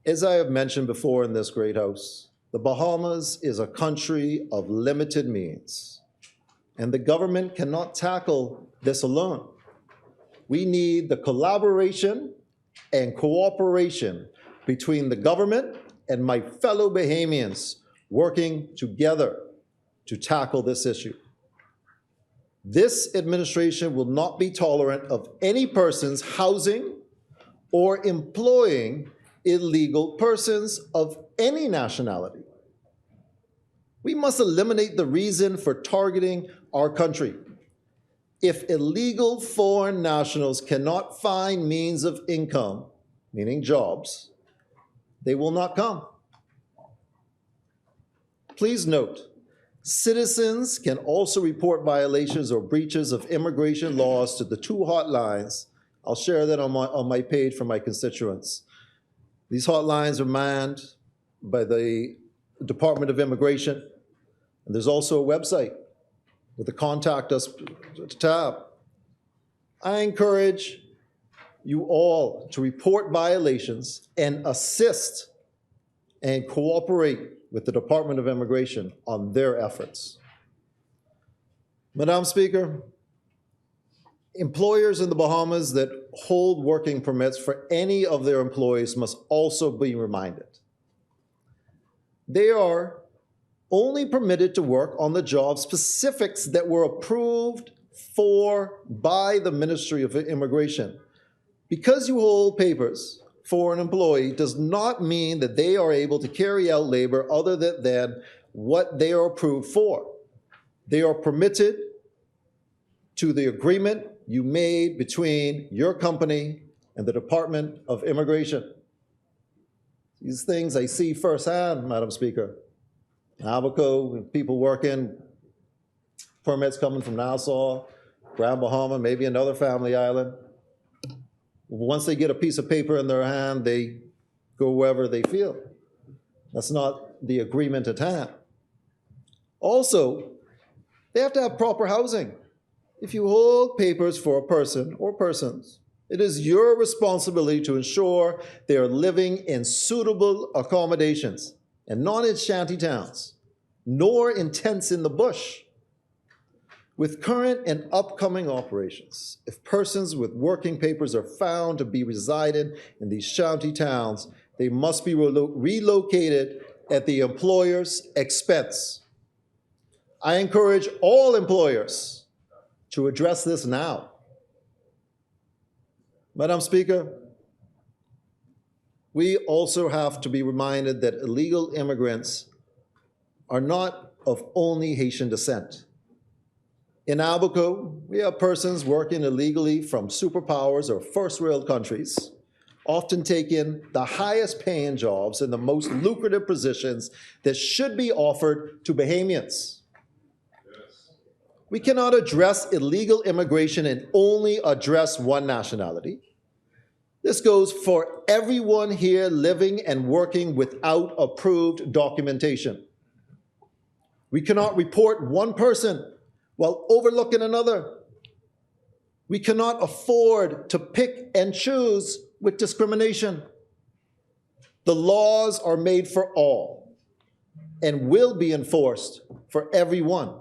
J: as I have mentioned before in this great house, the Bahamas is a country of limited means, and the government cannot tackle this alone. We need the collaboration and cooperation between the government and my fellow Bahamians working together to tackle this issue. This administration will not be tolerant of any persons housing or employing illegal persons of any nationality. We must eliminate the reason for targeting our country. If illegal foreign nationals cannot find means of income, meaning jobs, they will not come. Please note, citizens can also report violations or breaches of immigration laws to the two hotlines. I'll share that on my page for my constituents. These hotlines are manned by the Department of Immigration, and there's also a website with the Contact Us tab. I encourage you all to report violations and assist and cooperate with the Department of Immigration on their efforts. Madam Speaker, employers in the Bahamas that hold working permits for any of their employees must also be reminded. They are only permitted to work on the job specifics that were approved for by the Ministry of Immigration. Because you hold papers for an employee does not mean that they are able to carry out labor other than what they are approved for. They are permitted to the agreement you made between your company and the Department of Immigration. These things I see firsthand, Madam Speaker. Abaco, people working, permits coming from Nassau, Grand Bahama, maybe another family island. Once they get a piece of paper in their hand, they go wherever they feel. That's not the agreement at hand. Also, they have to have proper housing. If you hold papers for a person or persons, it is your responsibility to ensure they are living in suitable accommodations and not in shanty towns, nor in tents in the bush. With current and upcoming operations, if persons with working papers are found to be residing in these shanty towns, they must be relocated at the employer's expense. I encourage all employers to address this now. Madam Speaker, we also have to be reminded that illegal immigrants are not of only Haitian descent. In Abaco, we have persons working illegally from superpowers or first world countries, often taking the highest paying jobs in the most lucrative positions that should be offered to Bahamians. We cannot address illegal immigration and only address one nationality. This goes for everyone here living and working without approved documentation. We cannot report one person while overlooking another. We cannot afford to pick and choose with discrimination. The laws are made for all and will be enforced for everyone.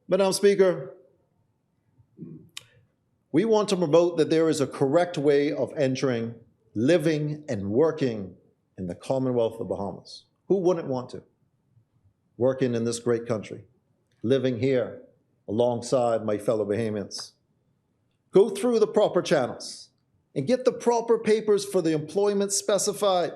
J: Madam Speaker, We want to promote that there is a correct way of entering, living, and working in the Commonwealth of Bahamas. Who wouldn't want to? Working in this great country, living here alongside my fellow Bahamians. Go through the proper channels and get the proper papers for the employment specified.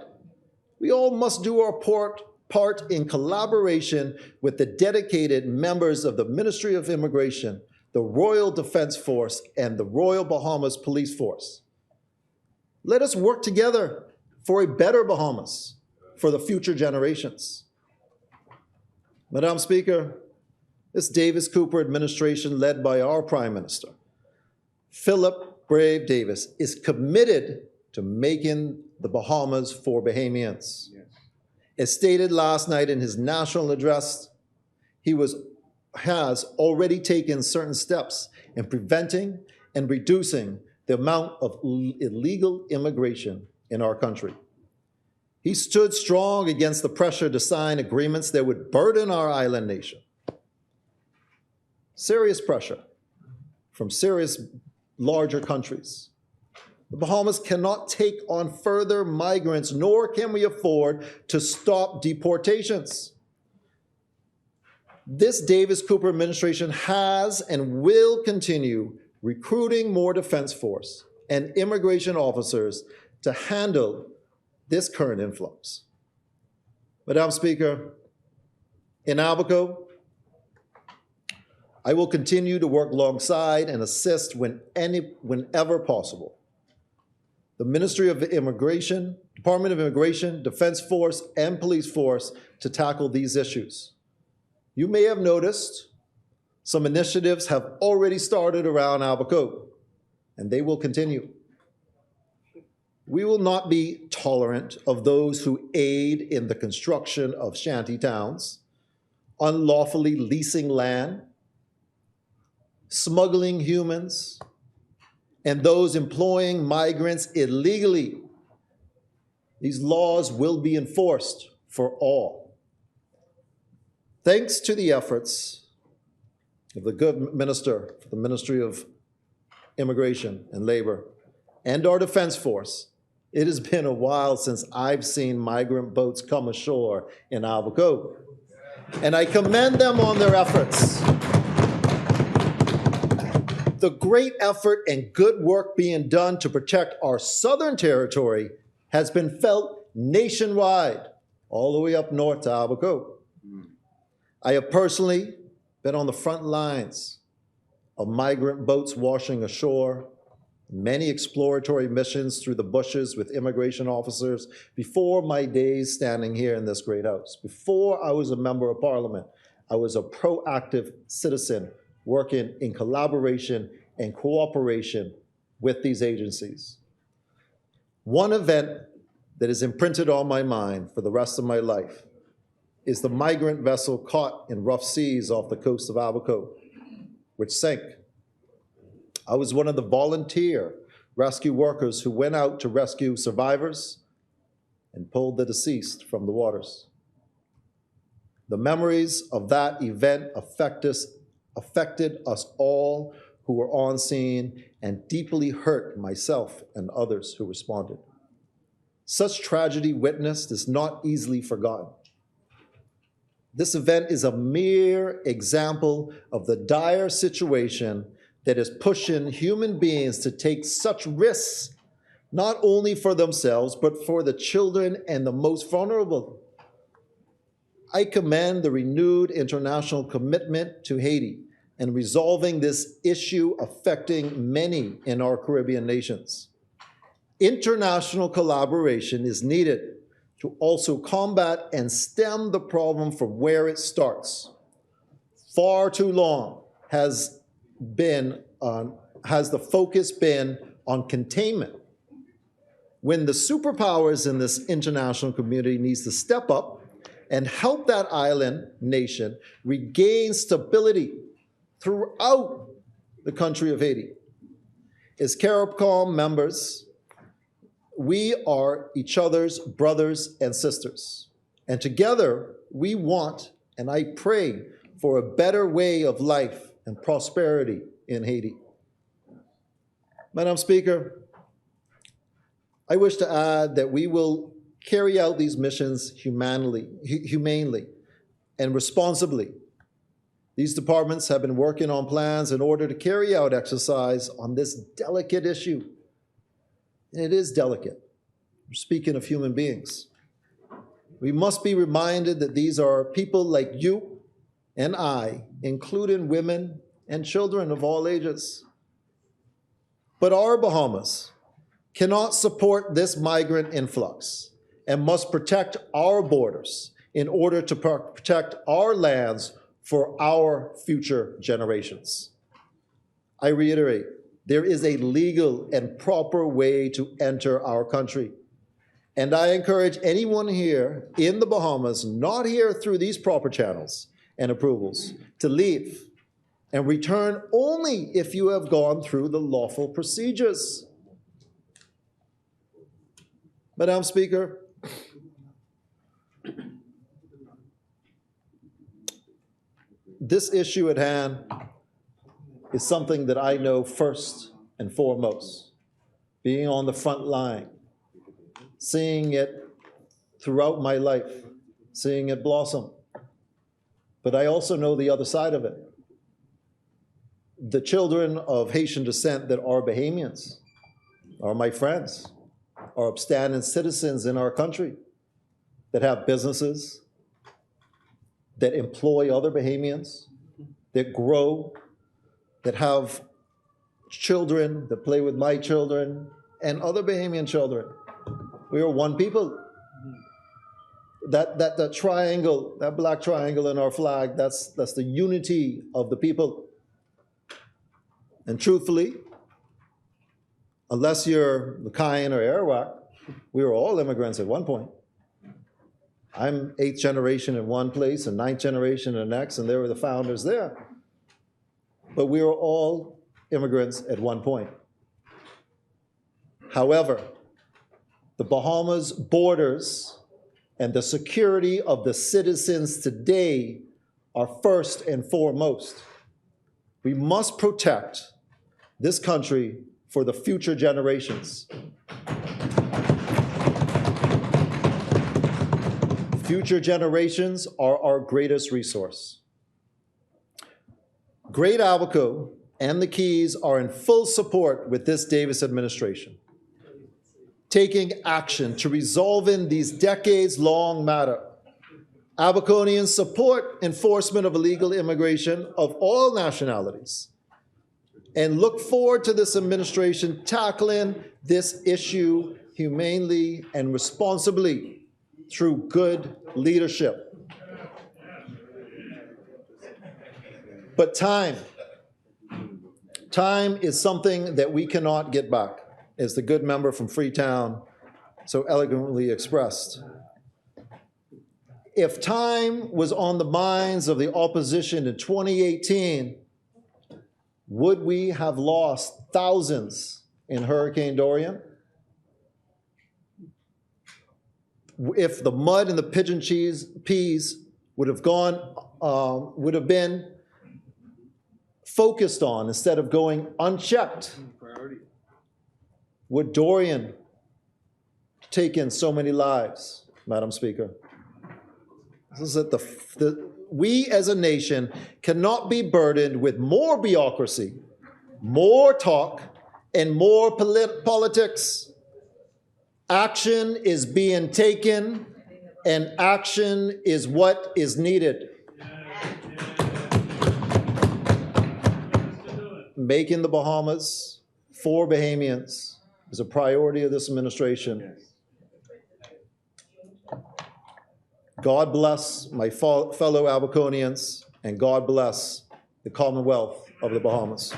J: We all must do our part in collaboration with the dedicated members of the Ministry of Immigration, the Royal Defense Force, and the Royal Bahamas Police Force. Let us work together for a better Bahamas for the future generations. Madam Speaker, this Davis Cooper administration, led by our Prime Minister, Philip Brave Davis, is committed to making the Bahamas for Bahamians. Yes. As stated last night in his national address, he has already taken certain steps in preventing and reducing the amount of illegal immigration in our country. He stood strong against the pressure to sign agreements that would burden our island nation. Serious pressure from serious larger countries. The Bahamas cannot take on further migrants, nor can we afford to stop deportations. This Davis Cooper administration has and will continue recruiting more defense force and immigration officers to handle this current influx. Madam Speaker, in Abaco, I will continue to work alongside and assist whenever possible. The Ministry of Immigration, Department of Immigration, Defense Force, and Police Force to tackle these issues. You may have noticed some initiatives have already started around Abaco, and they will continue. We will not be tolerant of those who aid in the construction of shanty towns, unlawfully leasing land, smuggling humans, and those employing migrants illegally. These laws will be enforced for all. Thanks to the efforts of the good minister for the Ministry of Immigration and Labor and our Defense Force, it has been a while since I've seen migrant boats come ashore in Abaco, and I commend them on their efforts. The great effort and good work being done to protect our southern territory has been felt nationwide, all the way up north to Abaco. I have personally been on the front lines of migrant boats washing ashore, many exploratory missions through the bushes with immigration officers before my days standing here in this great house. Before I was a member of Parliament, I was a proactive citizen working in collaboration and cooperation with these agencies. One event that is imprinted on my mind for the rest of my life is the migrant vessel caught in rough seas off the coast of Abaco, which sank. I was one of the volunteer rescue workers who went out to rescue survivors and pulled the deceased from the waters. The memories of that event affected us all who were on scene and deeply hurt myself and others who responded. Such tragedy witnessed is not easily forgotten. This event is a mere example of the dire situation that is pushing human beings to take such risks, not only for themselves, but for the children and the most vulnerable. I commend the renewed international commitment to Haiti and resolving this issue affecting many in our Caribbean nations. International collaboration is needed to also combat and stem the problem from where it starts. Far too long has the focus been on containment, when the superpowers in this international community needs to step up and help that island nation regain stability throughout the country of Haiti. As CARICOM members, we are each other's brothers and sisters. And together we want, and I pray for a better way of life and prosperity in Haiti. Madam Speaker, I wish to add that we will carry out these missions humanely and responsibly. These departments have been working on plans in order to carry out exercise on this delicate issue. And it is delicate. We're speaking of human beings. We must be reminded that these are people like you and I, including women and children of all ages. But our Bahamas cannot support this migrant influx and must protect our borders in order to protect our lands for our future generations. I reiterate, there is a legal and proper way to enter our country. And I encourage anyone here in the Bahamas, not here through these proper channels and approvals, to leave and return only if you have gone through the lawful procedures. Madam Speaker, this issue at hand is something that I know first and foremost, being on the front line, seeing it throughout my life, seeing it blossom. But I also know the other side of it. The children of Haitian descent that are Bahamians are my friends, are upstanding citizens in our country that have businesses, that employ other Bahamians, that grow, that have children, that play with my children and other Bahamian children. We are one people. That triangle, that black triangle in our flag, that's the unity of the people. And truthfully, unless you're Lucayan or Arawak, we were all immigrants at one point. I'm 8th generation in one place and 9th generation in the next, and they were the founders there. But we were all immigrants at one point. However, the Bahamas borders and the security of the citizens today are first and foremost. We must protect this country for the future generations. Future generations are our greatest resource. Great Abaco and the Keys are in full support with this Davis administration, taking action to resolving these decades-long matter. Abaconians support enforcement of illegal immigration of all nationalities and look forward to this administration tackling this issue humanely and responsibly through good leadership. But time is something that we cannot get back, as the good member from Freetown so elegantly expressed. If time was on the minds of the opposition in 2018, would we have lost thousands in Hurricane Dorian? If the mud and the pigeon peas would have been focused on instead of going unchecked, would Dorian take in so many lives, Madam Speaker? This is that we as a nation cannot be burdened with more bureaucracy, more talk, and more politics. Action is being taken, and action is what is needed. Making the Bahamas for Bahamians is a priority of this administration. God bless my fellow Abaconians, and God bless the Commonwealth of the Bahamas.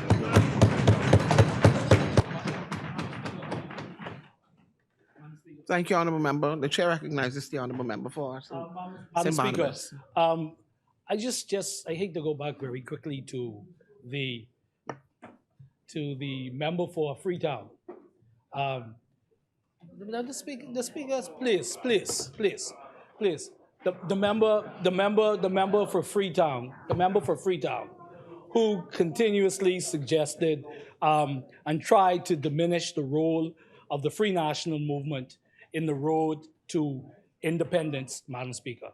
B: Thank you, Honourable Member. The Chair recognizes the Honourable Member for us.
H: Madam Speaker, I hate to go back very quickly to the member for Freetown. The speakers, please. The member for Freetown, who continuously suggested and tried to diminish the role of the Free National Movement in the road to independence, Madam Speaker.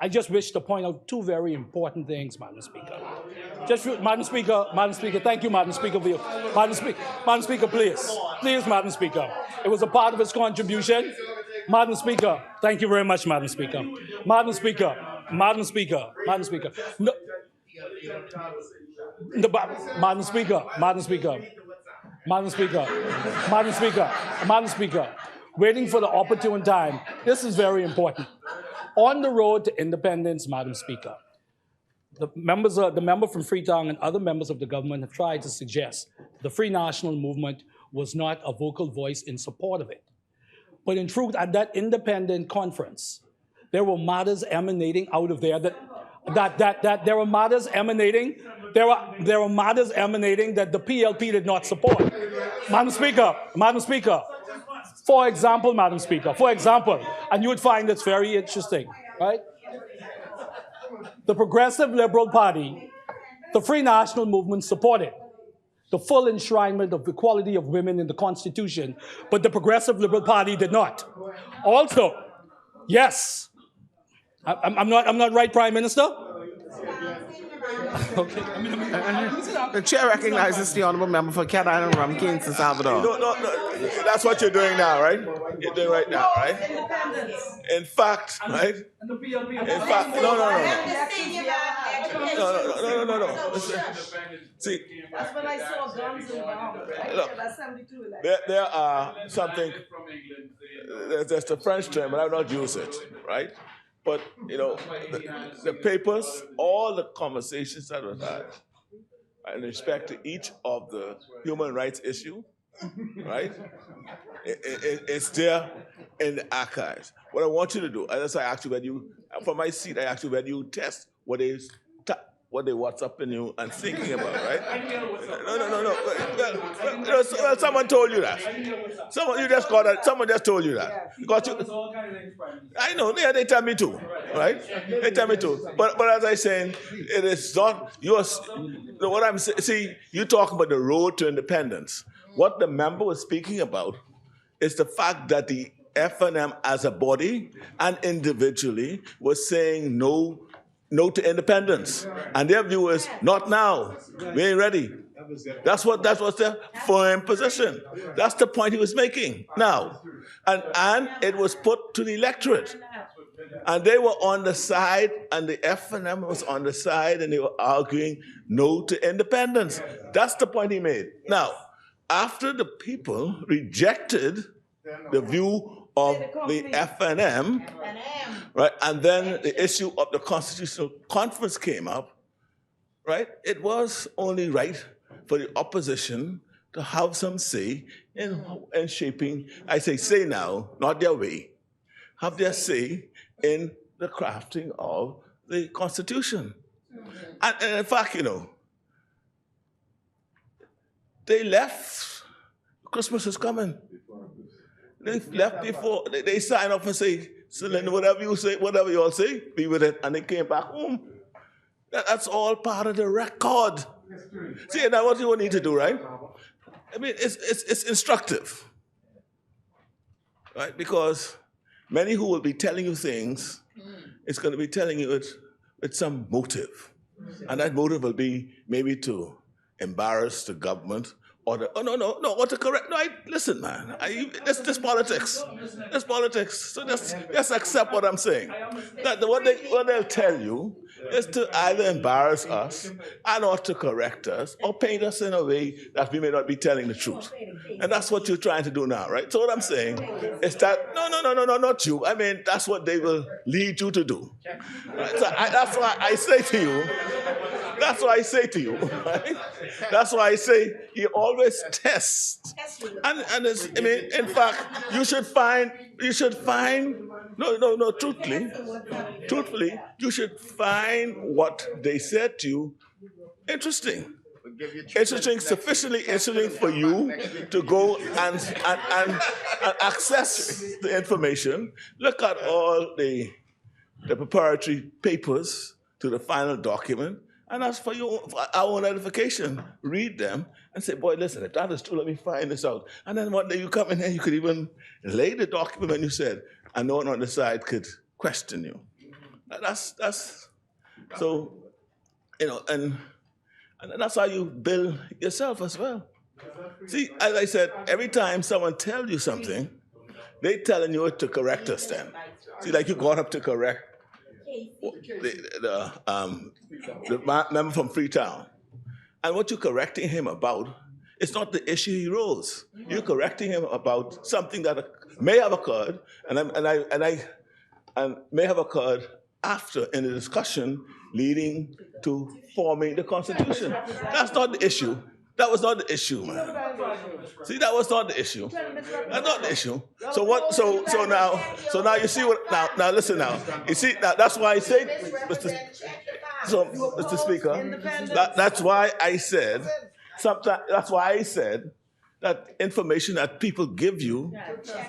H: I just wish to point out two very important things, Madam Speaker. Madam Speaker, thank you, Madam Speaker. Madam Speaker, please, Madam Speaker. It was a part of his contribution. Madam Speaker, thank you very much, Madam Speaker. Madam Speaker. No, Madam Speaker, Madam Speaker, waiting for the opportune time. This is very important. On the road to independence, Madam Speaker, the member from Freetown and other members of the government have tried to suggest the Free National Movement was not a vocal voice in support of it. But in truth, at that independent conference, there were matters emanating out of there that there were matters emanating that the PLP did not support. Madam Speaker, for example, and you would find this very interesting, right? The Progressive Liberal Party, the Free National Movement supported the full enshrinement of equality of women in the Constitution, but the Progressive Liberal Party did not. Also, yes, I'm not right, Prime Minister? Okay.
B: The chair recognizes the honourable member for Cat Island Rum, Kings and Salvador.
E: No, that's what you're doing now, right? You're doing right now, right? In fact, right? In fact, no. Listen. See,
K: that's when I saw guns and bombs.
E: look, there are something, there's the French term, but I will not use it, right? But, you know, the papers, all the conversations that were had in respect to each of the human rights issue, right? It's there in the archives. What I want you to do, as I asked you when you, from my seat, I asked you when you test what they WhatsApping you and thinking about, right? No. Well, someone told you that. Someone just told you that. I know, they tell me too, right? They tell me too. But as I saying, it is not what I'm saying. See, you talk about the road to independence. What the member was speaking about is the fact that the FNM as a body and individually was saying no to independence. And their view is, not now. We ain't ready. That was their firm position. That's the point he was making now. And it was put to the electorate. And they were on the side, and the FNM was on the side, and they were arguing no to independence. That's the point he made. Now, after the people rejected the view of the FNM, right, and then the issue of the Constitutional Conference came up, right, it was only right for the opposition to have some say in shaping, I say now, not their way, have their say in the crafting of the Constitution. And in fact, you know, they left, Christmas is coming. They left before, they signed up and say, Celine, whatever you say, whatever you all say, be with it. And they came back home. That's all part of the record. See, now what you need to do, right? I mean, it's instructive, right? Because many who will be telling you things, it's going to be telling you it with some motive. And that motive will be maybe to embarrass the government, or or to correct. No, listen, man. This politics. This politics. So just accept what I'm saying. That what they'll tell you is to either embarrass us and or to correct us or paint us in a way that we may not be telling the truth. And that's what you're trying to do now, right? So what I'm saying is that no, not you. I mean, that's what they will lead you to do. Right? So that's why I say to you. That's why I say to you, right? That's why I say you always test. And it's, I mean, in fact, you should find, truthfully, you should find what they said to you interesting. Sufficiently interesting for you to go and access the information, look at all the preparatory papers to the final document, And as for our own edification, read them and say, boy, listen, if that is true, let me find this out. And then one day you come in here, you could even lay the document when you said, and no one on the side could question you. That's so, and that's how you build yourself as well. See, as I said, every time someone tells you something, they telling you to correct us then. See, like you got up to correct the member from Freetown. And what you're correcting him about is not the issue he rose. You're correcting him about something that may have occurred, and may have occurred after in the discussion leading to forming the Constitution. That's not the issue. That was not the issue, man. See, that was not the issue. That's not the issue. So what? So now you see what? Now listen now. You see now that's why I say, Mr. Speaker, that's why I said sometimes. That's why I said that information that people give you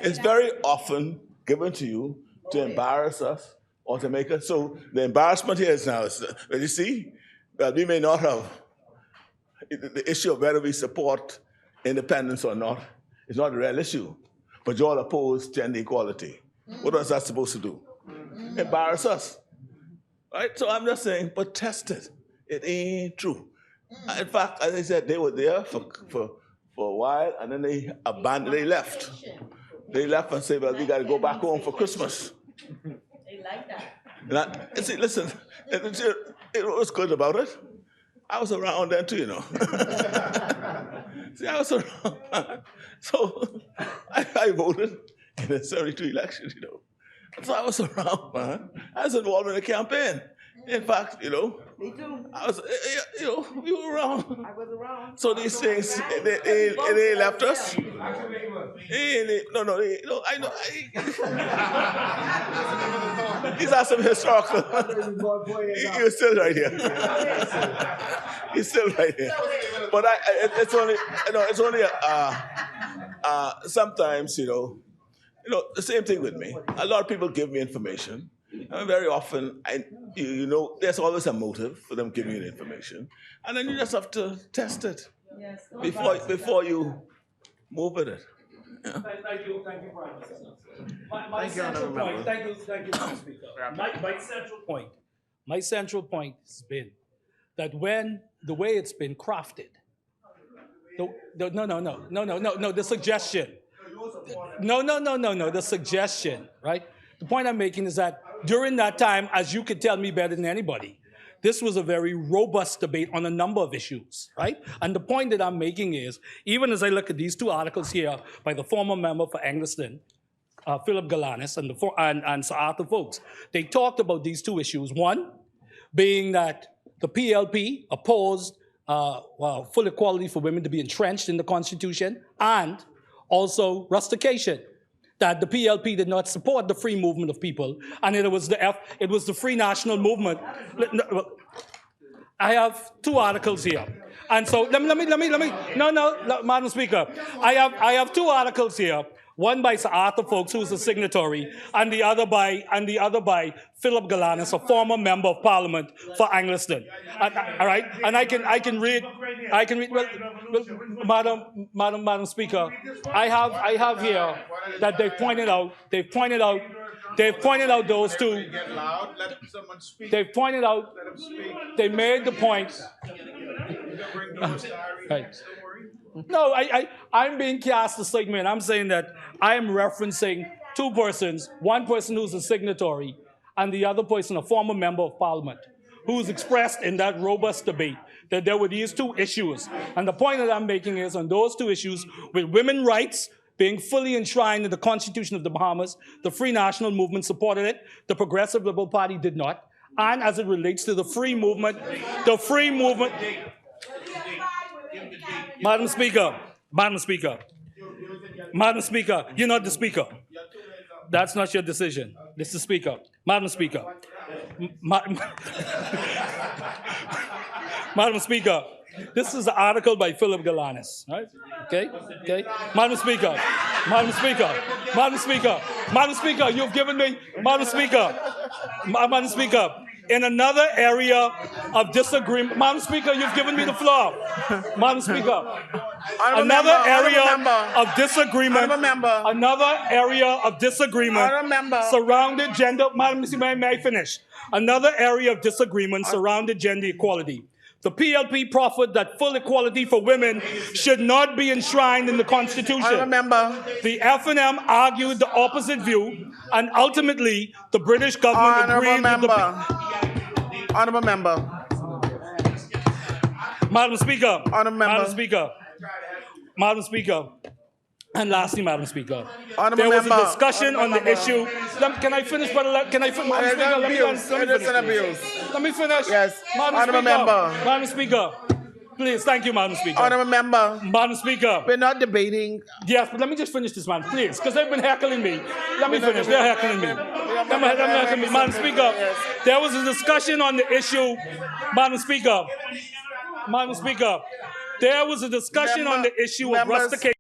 E: is very often given to you to embarrass us or to make us. So the embarrassment here is now. You see, that we may not have. The issue of whether we support independence or not is not the real issue. But you all oppose gender equality. What was that supposed to do? Embarrass us. Right? So I'm just saying, but test it. It ain't true. In fact, as I said, they were there for a while, and then they left. They left and said, well, we got to go back home for Christmas.
K: They like that.
E: See, listen, it was good about it. I was around then too, See, I was around. So I voted in the 72 election, So I was around, man. I was involved in the campaign. In fact,
K: Me too.
E: I was, we were around.
K: I was around.
E: So these things, they left us. No, I know. These are some historical. You're still right here. He's still right here. But it's only sometimes, the same thing with me. A lot of people give me information. And very often, there's always a motive for them giving you the information. And then you just have to test it before you move with it. Yeah.
H: Thank you, Prime Minister. My
B: Thank you,
H: central
B: Honourable
H: point, thank you, Mr. Speaker. My central point has been that when the way it's been crafted, the suggestion. The suggestion, right? The point I'm making is that during that time, as you could tell me better than anybody, this was a very robust debate on a number of issues, right? And the point that I'm making is, even as I look at these two articles here by the former member for Angliston, Philip Galanis, and Sir Arthur Folks, they talked about these two issues. One being that the PLP opposed full equality for women to be entrenched in the Constitution, and also rustication, that the PLP did not support the free movement of people, and it was the Free National Movement. I have two articles here, and so let me. No, Madam Speaker, I have two articles here. One by Sir Arthur Folks, who's a signatory, and the other by Philip Galanis, a former member of Parliament for Angliston. All right, and I can read. Well, Madam Speaker, I have here that they've pointed out those two.
A: Get loud, let someone speak.
H: They've pointed out.
A: Let them speak.
H: They made the point. Right. No, I'm being cast a segment. I'm saying that I am referencing two persons, one person who's a signatory and the other person, a former member of Parliament, who's expressed in that robust debate that there were these two issues. And the point that I'm making is on those two issues, with women's rights being fully enshrined in the Constitution of the Bahamas, the Free National Movement supported it, the Progressive Liberal Party did not. And as it relates to the free movement, Madam Speaker, you're not the Speaker. That's not your decision. This is the Speaker. Madam Speaker. Madam Speaker, this is an article by Philip Galanis, right? Okay? Madam Speaker, you've given me, Madam Speaker, in another area of disagreement. Madam Speaker, you've given me the floor. Madam Speaker, another area of disagreement. Another area of disagreement surrounded gender. Madam Speaker, may I finish? Another area of disagreement surrounded gender equality. The PLP proffered that full equality for women should not be enshrined in the Constitution. The FNM argued the opposite view, and ultimately, the British government agreed with the...
L: Honourable member.
H: Madam Speaker.
L: Honourable member.
H: Madam Speaker. Madam Speaker. And lastly, Madam Speaker,
L: Honourable
H: there was
L: member.
H: a discussion on the
L: Honourable
H: issue. Can I finish, brother? Can I finish? Madam Speaker, let me finish. Let me finish.
L: Yes.
H: Madam
L: Honourable
H: Speaker.
L: member.
H: Madam Speaker. Please, thank you, Madam Speaker.
L: Honourable member.
H: Madam Speaker.
L: We're not debating.
H: Yes, but let me just finish this, man, please, because they've been heckling me. Let me finish. They're heckling me. Let me heckle me. Madam Speaker, there was a discussion on the issue. Madam Speaker. Madam Speaker, there was a discussion on the issue of rustication.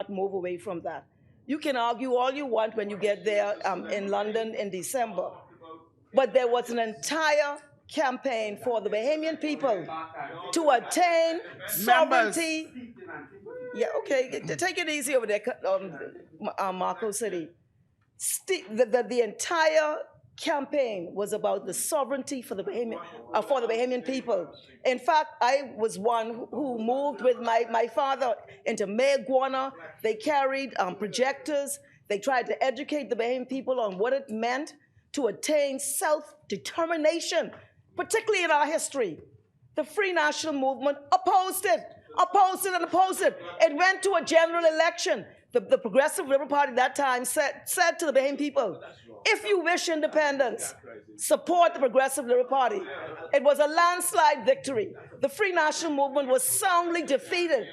K: Move away from that. You can argue all you want when you get there in London in December, but there was an entire campaign for the Bahamian people to attain sovereignty. Yeah, okay, take it easy over there, Marco City. The entire campaign was about the sovereignty for the Bahamian people. In fact, I was one who moved with my father into Mayaguana. They carried projectors. They tried to educate the Bahamian people on what it meant to attain self-determination, particularly in our history. The Free National Movement opposed it, opposed it, and opposed it. It went to a general election. The Progressive Liberal Party at that time said to the Bahamian people, if you wish independence, support the Progressive Liberal Party. It was a landslide victory. The Free National Movement was soundly defeated,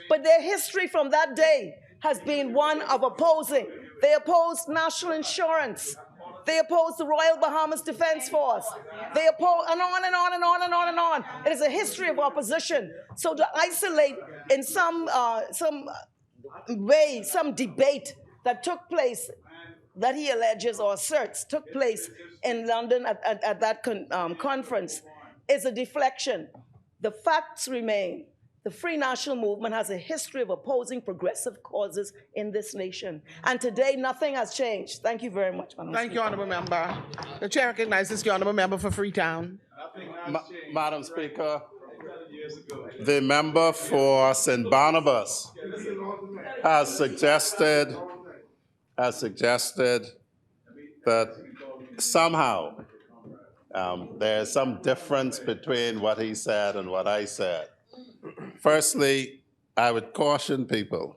K: but their history from that day has been one of opposing. They opposed national insurance. They opposed the Royal Bahamas Defense Force. They opposed, and on and on and on and on and on. It is a history of opposition. So to isolate in some way, some debate that took place, that he alleges or asserts took place in London at that conference, is a deflection. The facts remain. The Free National Movement has a history of opposing progressive causes in this nation. And today, nothing has changed. Thank you very much, Madam
L: Thank you,
K: Speaker.
L: Honourable Member. The Chair recognizes the Honourable Member for Freetown.
C: Madam Speaker, the member for St. Barnabas has suggested that somehow there's some difference between what he said and what I said. Firstly, I would caution people,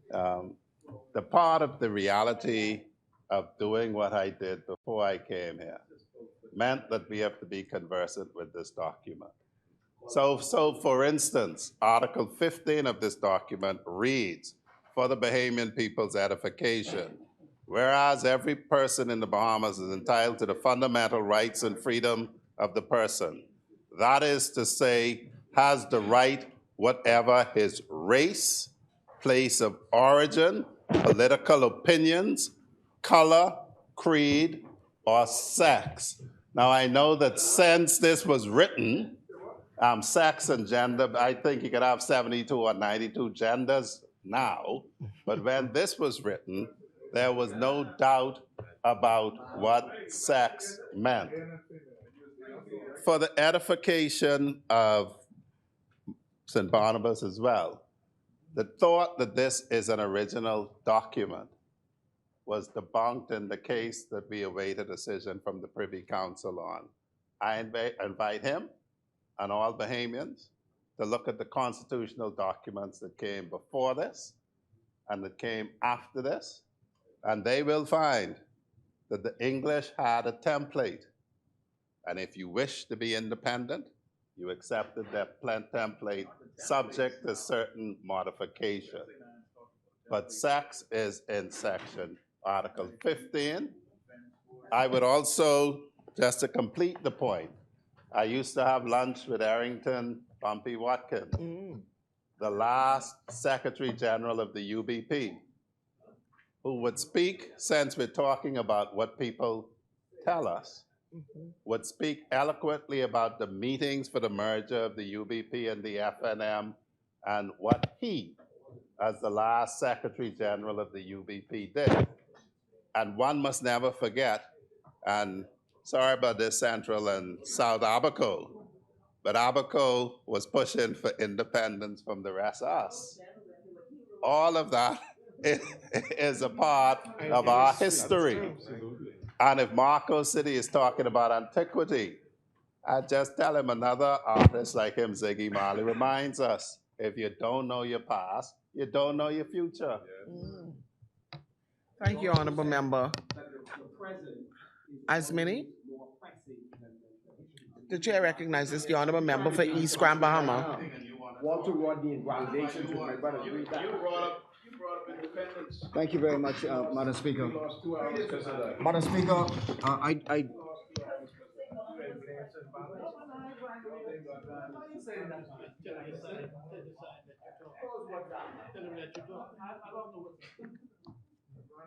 C: the part of the reality of doing what I did before I came here meant that we have to be conversant with this document. So for instance, Article 15 of this document reads, for the Bahamian people's edification, whereas every person in the Bahamas is entitled to the fundamental rights and freedom of the person. That is to say, has the right, whatever his race, place of origin, political opinions, color, creed, or sex. Now I know that since this was written, sex and gender, I think you could have 72 or 92 genders now, but when this was written, there was no doubt about what sex meant. for the edification of St. Barnabas as well, the thought that this is an original document was debunked in the case that we await a decision from the Privy Council on. I invite him and all Bahamians to look at the constitutional documents that came before this and that came after this, and they will find that the English had a template. And if you wish to be independent, you accepted that template subject to certain modification. But sex is in section Article 15. I would also, just to complete the point, I used to have lunch with Arrington Bumpy Watkins, the last Secretary General of the UBP, who would speak, since we're talking about what people tell us, would speak eloquently about the meetings for the merger of the UBP and the FNM and what he, as the last Secretary General of the UBP, did. And one must never forget, and sorry about this, Central and South Abaco, but Abaco was pushing for independence from the rest of us. All of that is a part of our history. And if Marco City is talking about antiquity, I just tell him another artist like him, Ziggy Marley, reminds us, if you don't know your past, you don't know your future.
B: Thank you, Honorable Member. Asmini? The chair recognizes the Honorable Member for East Grand Bahama.
M: Walter Rodney and congratulations with my brother.
A: You brought up independence.
M: Thank you very much, Madam Speaker. Madam Speaker, I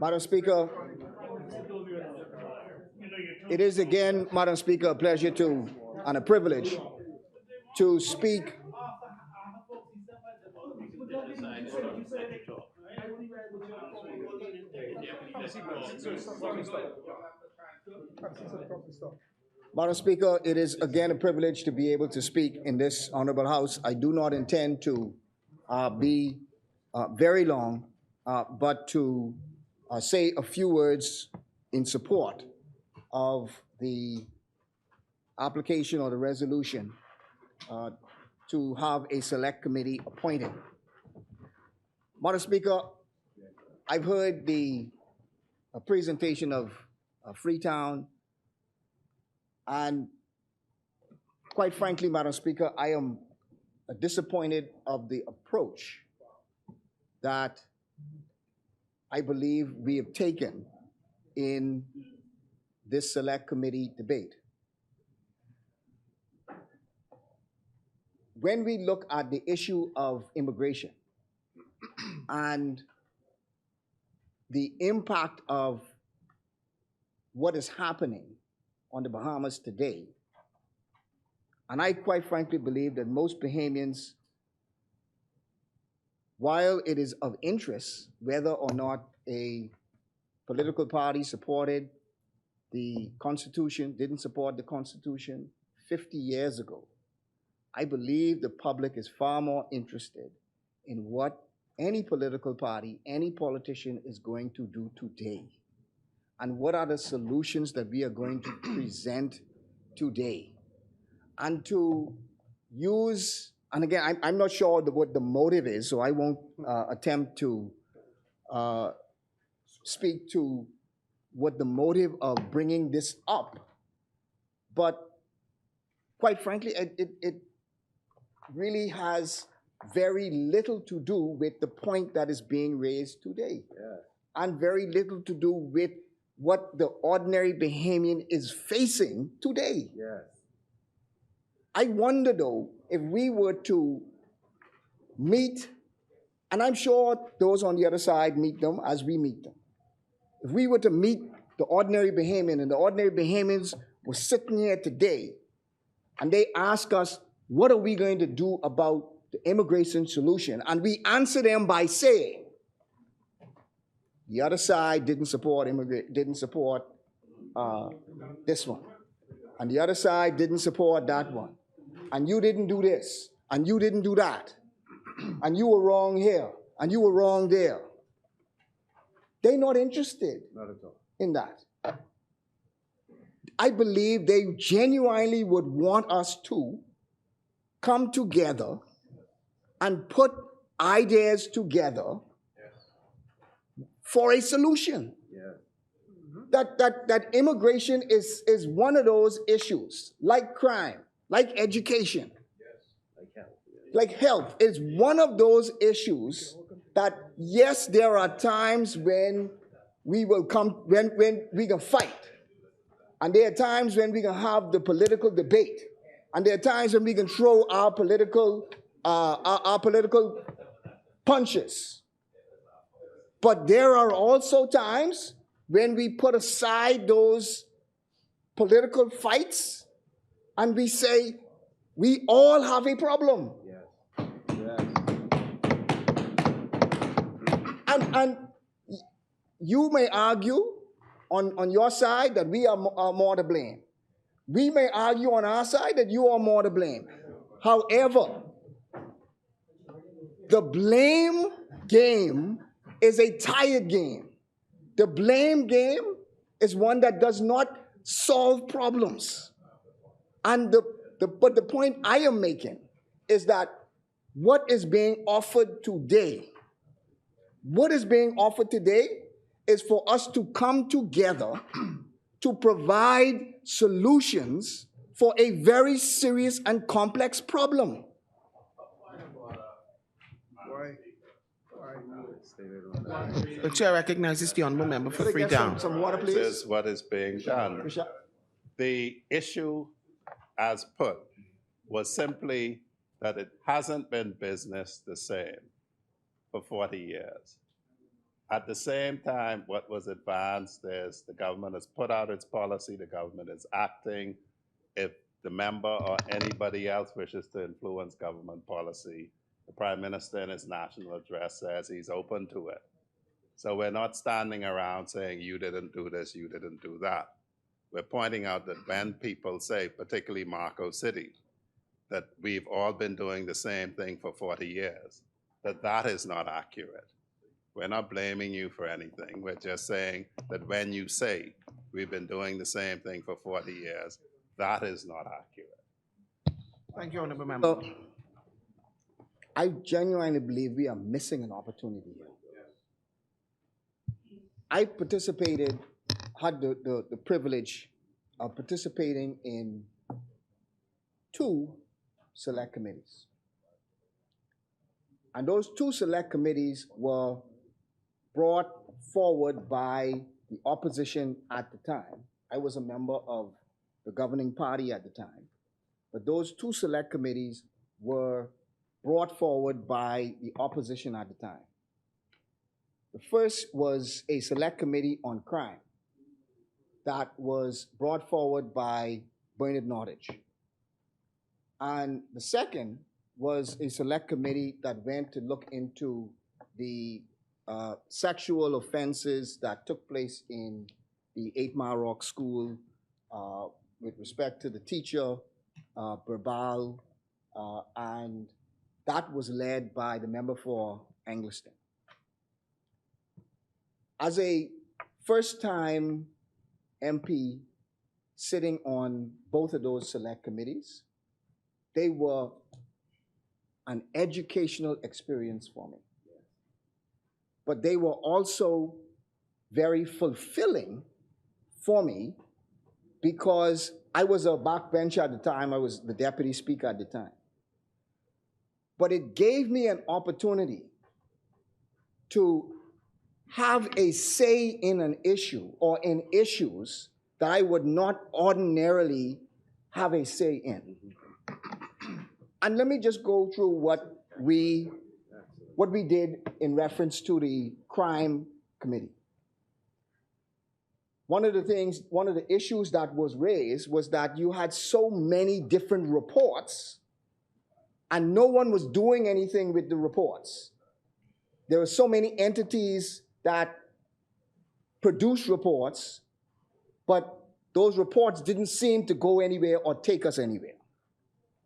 M: Madam Speaker, it is again, Madam Speaker, a pleasure to and a privilege to speak Madam Speaker, it is again a privilege to be able to speak in this honorable House. I do not intend to be very long, but to say a few words in support of the application or the resolution to have a select committee appointed. Madam Speaker, I've heard the presentation of Freetown, and quite frankly, Madam Speaker, I am disappointed of the approach that I believe we have taken in this select committee debate. When we look at the issue of immigration and the impact of what is happening on the Bahamas today, and I quite frankly believe that most Bahamians, while it is of interest whether or not a political party supported the Constitution, didn't support the Constitution 50 years ago, I believe the public is far more interested in what any political party, any politician is going to do today. And what are the solutions that we are going to present today? And to use, and again, I'm not sure what the motive is, so I won't attempt to speak to what the motive of bringing this up. But quite frankly, it really has very little to do with the point that is being raised today. Yeah. And very little to do with what the ordinary Bahamian is facing today. Yes. I wonder though, if we were to meet, and I'm sure those on the other side meet them as we meet them. If we were to meet the ordinary Bahamian and the ordinary Bahamians were sitting here today and they ask us, what are we going to do about the immigration solution? And we answer them by saying, the other side didn't support this one. and the other side didn't support that one. And you didn't do this, and you didn't do that, and you were wrong here, and you were wrong there. They're not interested in that. I believe they genuinely would want us to come together and put ideas together for a solution. That immigration is one of those issues, like crime, like education, like health, is one of those issues that, yes, there are times when we will come, when we can fight. And there are times when we can have the political debate. And there are times when we can throw our political punches. But there are also times when we put aside those political fights and we say, we all have a problem. And you may argue on your side that we are more to blame. We may argue on our side that you are more to blame. However, the blame game is a tired game. The blame game is one that does not solve problems. And but the point I am making is that what is being offered today, is for us to come together to provide solutions for a very serious and complex problem.
B: The chair recognizes the honorable member for
M: Could I get
B: Freetown.
M: some water,
C: This
M: please?
C: is what is being done. The issue as put was simply that it hasn't been business the same for 40 years. At the same time, what was advanced is the government has put out its policy, the government is acting. If the member or anybody else wishes to influence government policy, the Prime Minister in his national address says he's open to it. So we're not standing around saying, you didn't do this, you didn't do that. We're pointing out that when people say, particularly Marco City, that we've all been doing the same thing for 40 years, that is not accurate. We're not blaming you for anything. We're just saying that when you say we've been doing the same thing for 40 years, that is not accurate.
B: Thank you, honorable member.
M: So, I genuinely believe we are missing an opportunity here. I had the privilege of participating in 2 select committees. And those 2 select committees were brought forward by the opposition at the time. I was a member of the governing party at the time. But those 2 select committees were brought forward by the opposition at the time. The first was a select committee on crime that was brought forward by Bernard Nordich. And the second was a select committee that went to look into the sexual offenses that took place in the 8 Mile Rock School with respect to the teacher, Berbal, and that was led by the member for Angliston. As a first-time MP sitting on both of those select committees, they were an educational experience for me. But they were also very fulfilling for me because I was a backbencher at the time. I was the deputy speaker at the time. But it gave me an opportunity to have a say in an issue or in issues that I would not ordinarily have a say in. And let me just go through what we did in reference to the crime committee. One of the issues that was raised was that you had so many different reports and no one was doing anything with the reports. There were so many entities that produce reports, but those reports didn't seem to go anywhere or take us anywhere.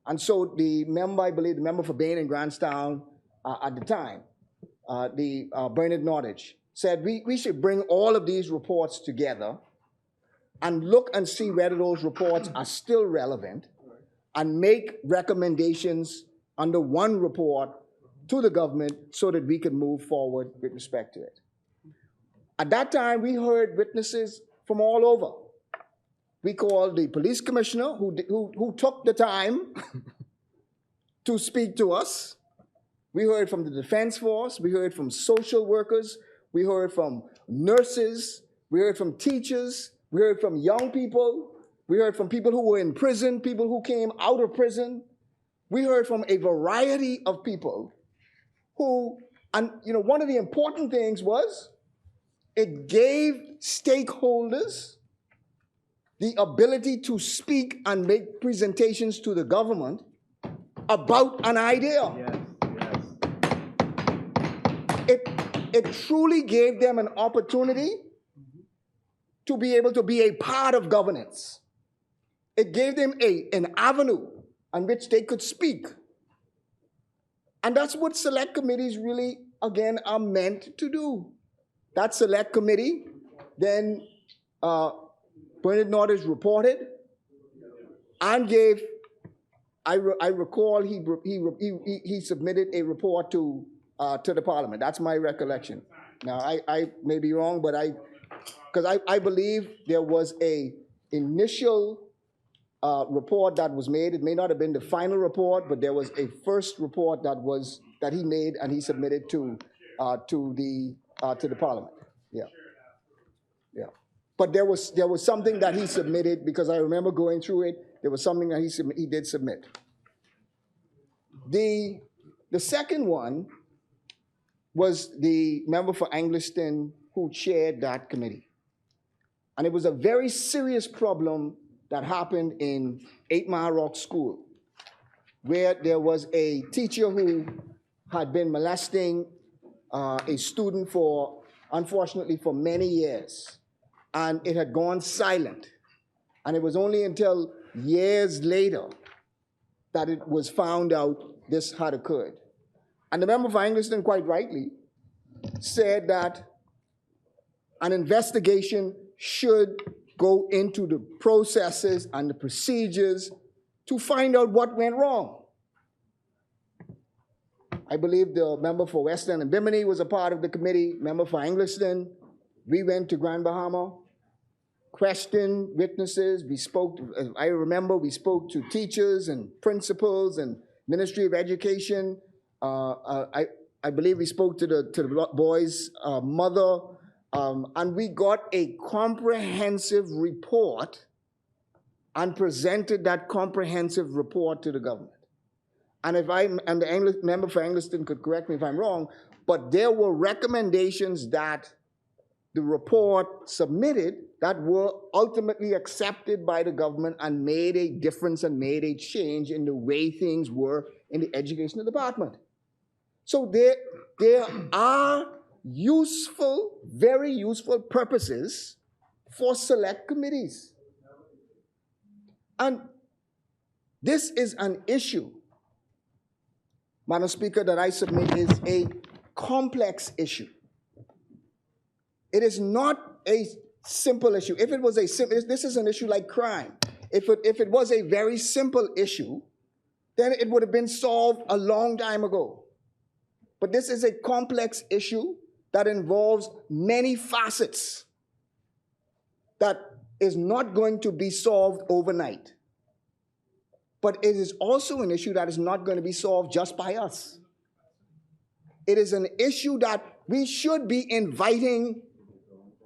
M: And so the member, I believe the member for Bain and Grantstown at the time, Bernard Nordich, said we should bring all of these reports together and look and see whether those reports are still relevant and make recommendations under one report to the government so that we can move forward with respect to it. At that time, we heard witnesses from all over. We called the police commissioner who took the time to speak to us. We heard from the Defense Force, we heard from social workers, we heard from nurses, we heard from teachers, we heard from young people, we heard from people who were in prison, people who came out of prison. We heard from a variety of people who, and one of the important things was it gave stakeholders the ability to speak and make presentations to the government about an idea.
A: Yes.
M: It truly gave them an opportunity to be able to be a part of governance. It gave them an avenue on which they could speak. And that's what select committees really, again, are meant to do. That select committee, then Bernard Nordich reported and gave, I recall he submitted a report to the Parliament. That's my recollection. Now, I may be wrong, but because I believe there was a initial report that was made. It may not have been the final report, but there was a first report that he made and he submitted to the Parliament. Yeah. But there was something that he submitted, because I remember going through it. There was something that he did submit. The second one was the member for Angliston who chaired that committee. And it was a very serious problem that happened in 8 Mile Rock School, where there was a teacher who had been molesting a student unfortunately, for many years. And it had gone silent. And it was only until years later that it was found out this had occurred. And the member for Angliston, quite rightly, said that an investigation should go into the processes and the procedures to find out what went wrong. I believe the member for West End and Bimini was a part of the committee, member for Angliston. We went to Grand Bahama, questioned witnesses. We spoke, I remember we spoke to teachers and principals and Ministry of Education. I believe we spoke to the boy's mother, and we got a comprehensive report and presented that comprehensive report to the government. And the member for Angliston could correct me if I'm wrong, but there were recommendations that the report submitted that were ultimately accepted by the government and made a difference and made a change in the way things were in the education department. So there are useful, very useful purposes for select committees. And this is an issue, Madam Speaker, that I submit is a complex issue. It is not a simple issue. If it was a simple, this is an issue like crime. If it was a very simple issue, then it would have been solved a long time ago. But this is a complex issue that involves many facets that is not going to be solved overnight. But it is also an issue that is not going to be solved just by us. It is an issue that we should be inviting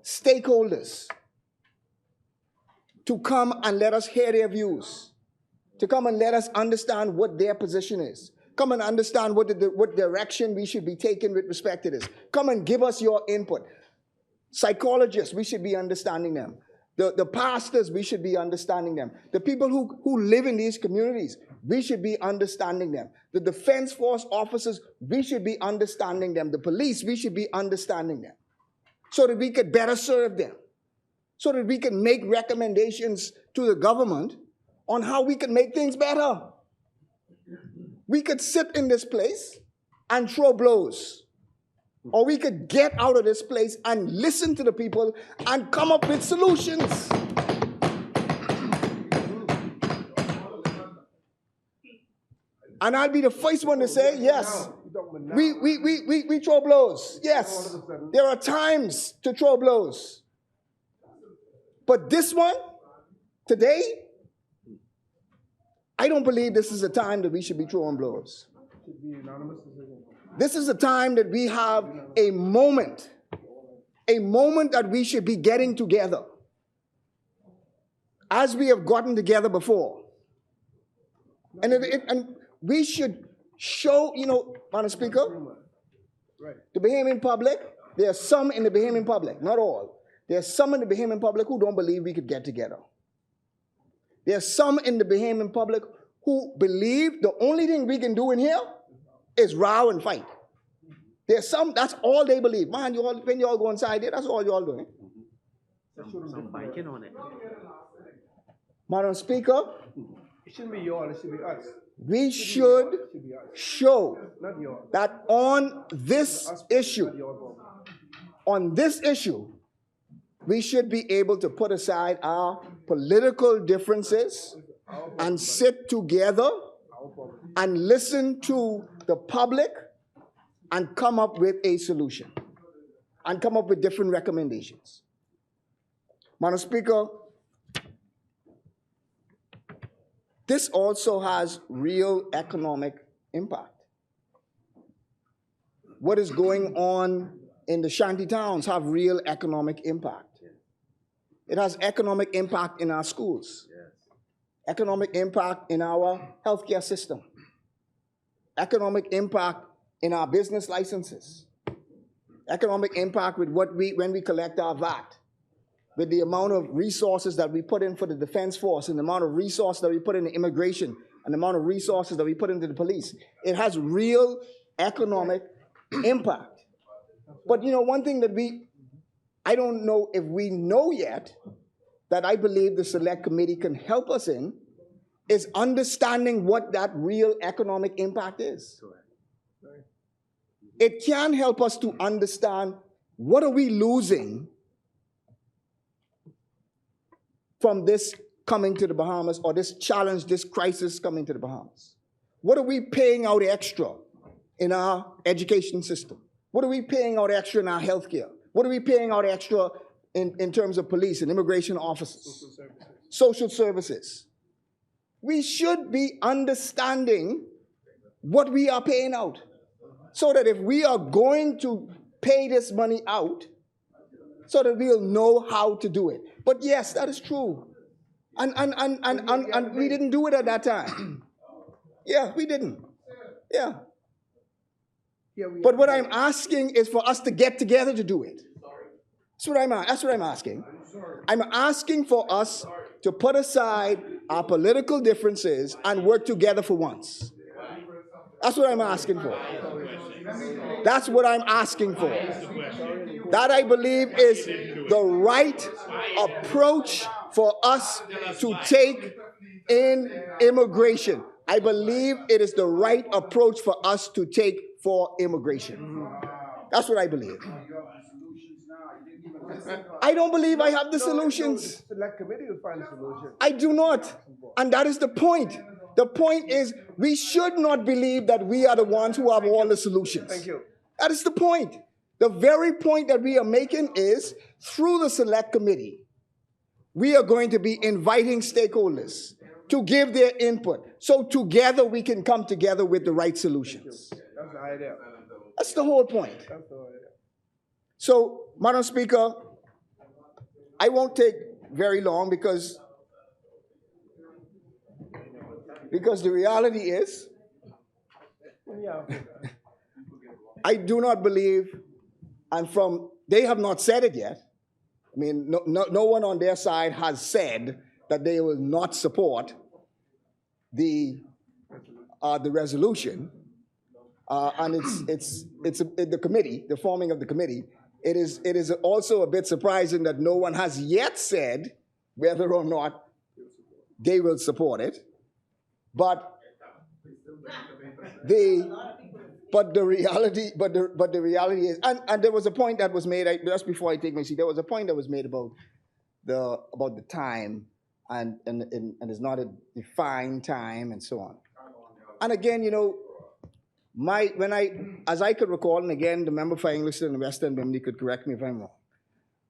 M: stakeholders to come and let us hear their views, to come and let us understand what their position is. Come and understand what direction we should be taking with respect to this. Come and give us your input. Psychologists, we should be understanding them. The pastors, we should be understanding them. The people who live in these communities, we should be understanding them. The Defense Force officers, we should be understanding them. The police, we should be understanding them so that we could better serve them. so that we can make recommendations to the government on how we can make things better. We could sit in this place and throw blows, or we could get out of this place and listen to the people and come up with solutions. And I'll be the first one to say, yes, we throw blows. Yes, there are times to throw blows. But this one, today, I don't believe this is a time that we should be throwing blows. This is a time that we have a moment that we should be getting together, as we have gotten together before. And we should show, Madam Speaker, the Bahamian public, there are some in the Bahamian public, not all. There are some in the Bahamian public who don't believe we could get together. There are some in the Bahamian public who believe the only thing we can do in here is row and fight. There's some, that's all they believe. Man, when you all go inside there, that's all you all doing. Madam Speaker,
F: It shouldn't be y'all, it should be us.
M: we should show that on this issue, we should be able to put aside our political differences and sit together and listen to the public and come up with a solution and come up with different recommendations. Madam Speaker, this also has real economic impact. What is going on in the shanty towns have real economic impact. It has economic impact in our schools, economic impact in our healthcare system, economic impact in our business licenses, economic impact with when we collect our VAT, with the amount of resources that we put in for the defense force and the amount of resources that we put into immigration and the amount of resources that we put into the police. It has real economic impact. But one thing that I don't know if we know yet, that I believe the Select Committee can help us in, is understanding what that real economic impact is. It can help us to understand what are we losing from this coming to the Bahamas, or this challenge, this crisis coming to the Bahamas. What are we paying out extra in our education system? What are we paying out extra in our healthcare? What are we paying out extra in terms of police and immigration officers? Social services. We should be understanding what we are paying out, so that if we are going to pay this money out, so that we'll know how to do it. But yes, that is true. And we didn't do it at that time. Yeah, we didn't. Yeah. But what I'm asking is for us to get together to do it. That's what I'm asking. I'm asking for us to put aside our political differences and work together for once. That's what I'm asking for. That's what I'm asking for. That, I believe, is the right approach for us to take in immigration. I believe it is the right approach for us to take for immigration. That's what I believe. I don't believe I have the solutions.
F: The Select Committee will find a solution.
M: I do not. And that is the point. The point is, we should not believe that we are the ones who have all the solutions.
F: Thank you.
M: That is the point. The very point that we are making is, through the Select Committee, we are going to be inviting stakeholders to give their input, so together we can come together with the right solutions.
F: That's the idea.
M: That's the whole point.
F: That's the idea.
M: So, Madam Speaker, I won't take very long because the reality is, I do not believe, and they have not said it yet. I mean, no one on their side has said that they will not support the resolution, and it's the committee, the forming of the committee it is also a bit surprising that no one has yet said whether or not they will support it. But the reality is, and there was a point that was made just before I take my seat. There was a point that was made about the time, and it's not a defined time, and so on. And again, you know, as I could recall, and again, the member for English and the West End Bimini could correct me if I'm wrong,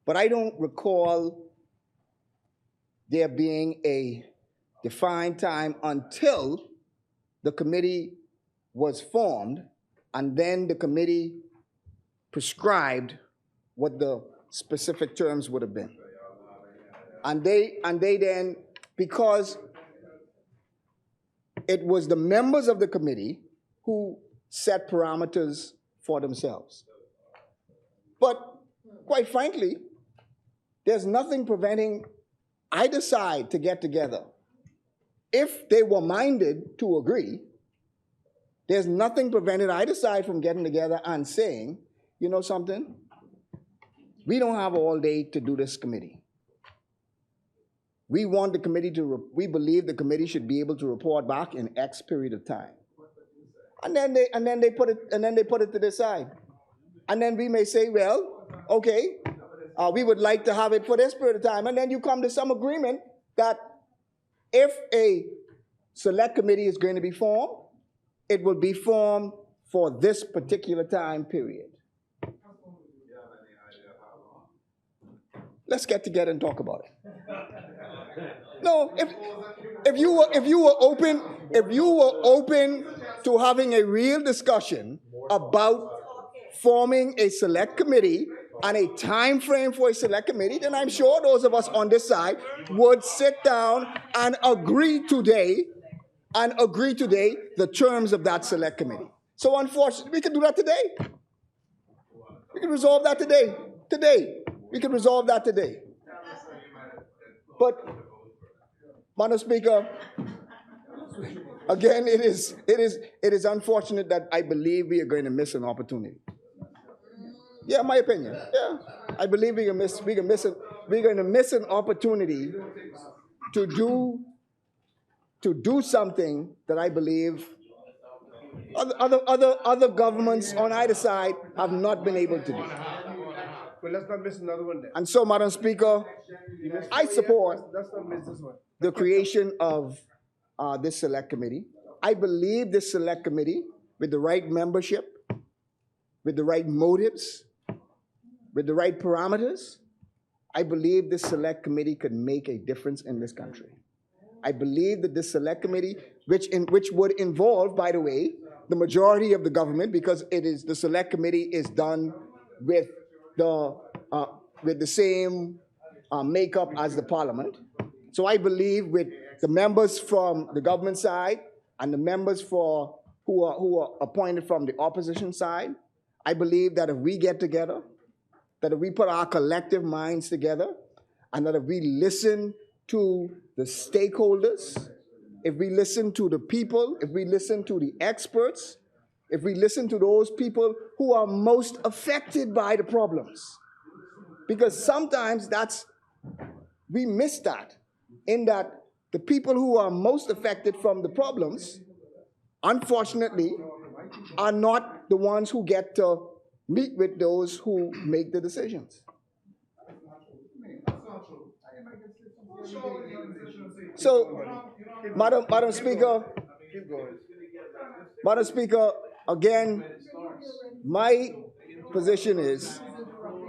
M: but I don't recall there being a defined time until the committee was formed, and then the committee prescribed what the specific terms would have been. And they then, because it was the members of the committee who set parameters for themselves. But quite frankly, there's nothing preventing either side to get together. If they were minded to agree, there's nothing preventing either side from getting together and saying, you know something, we don't have all day to do this committee. We want the committee we believe the committee should be able to report back in X period of time. And then they put it to the side. And then we may say, well, okay, we would like to have it for this period of time. And then you come to some agreement that if a select committee is going to be formed, it will be formed for this particular time period. Let's get together and talk about it. No, if you were open to having a real discussion about forming a select committee and a time frame for a select committee, then I'm sure those of us on this side would sit down and agree today the terms of that select committee. So unfortunately, we can do that today. We can resolve that today. We can resolve that today. But, Madam Speaker, again, it is unfortunate that I believe we are going to miss an opportunity. Yeah, my opinion. Yeah, I believe we're going to miss an opportunity to do something that I believe other governments on either side have not been able to do.
F: But let's not miss another one then.
M: And so, Madam Speaker, I support
F: Let's not miss this one.
M: the creation of this select committee. I believe this select committee, with the right membership, with the right motives, with the right parameters, I believe this select committee could make a difference in this country. I believe that this select committee, which would involve, by the way, the majority of the government, because the select committee is done with the same makeup as the parliament. So I believe with the members from the government side and the members who are appointed from the opposition side, I believe that if we get together, that if we put our collective minds together, and that if we listen to the stakeholders, if we listen to the people, if we listen to the experts, if we listen to those people who are most affected by the problems. Because sometimes we miss that, in that the people who are most affected from the problems, unfortunately, are not the ones who get to meet with those who make the decisions. So, Madam Speaker, again, my position is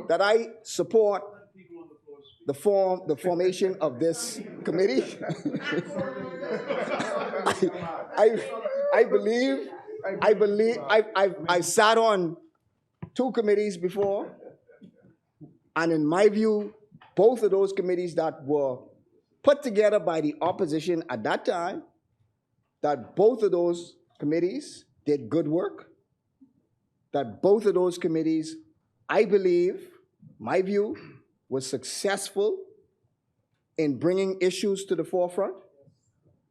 M: that I support the formation of this committee. I sat on 2 committees before, and in my view, both of those committees that were put together by the opposition at that time, that both of those committees did good work, that both of those committees, I believe, my view, was successful in bringing issues to the forefront,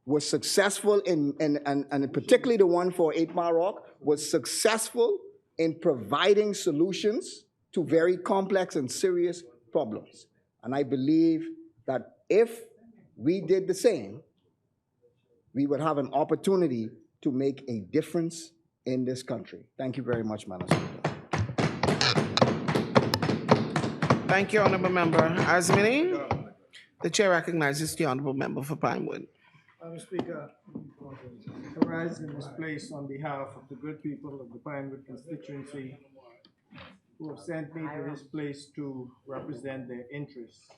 M: was successful and particularly the one for 8 Mile Rock, was successful in providing solutions to very complex and serious problems. And I believe that if we did the same, we would have an opportunity to make a difference in this country. Thank you very much, Madam Speaker.
L: Thank you, Honorable Member Asmini. The chair recognizes the Honorable Member for Pinewood.
F: Madam Speaker, I rise in this place on behalf of the good people of the Pinewood constituency who have sent me to this place to represent their interests.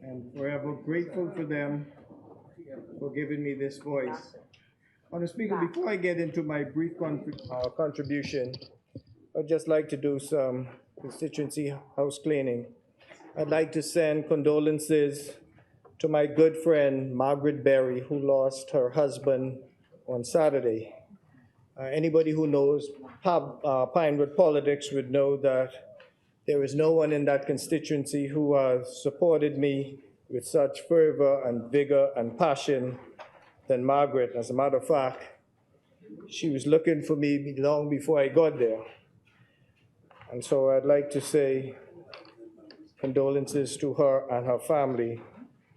F: And forever grateful for them for giving me this voice. Madam Speaker, before I get into my brief contribution, I'd just like to do some constituency house cleaning. I'd like to send condolences to my good friend Margaret Berry, who lost her husband on Saturday. Anybody who knows Pinewood politics would know that there is no one in that constituency who has supported me with such fervor and vigor and passion than Margaret. As a matter of fact, she was looking for me long before I got there. And so I'd like to say condolences to her and her family.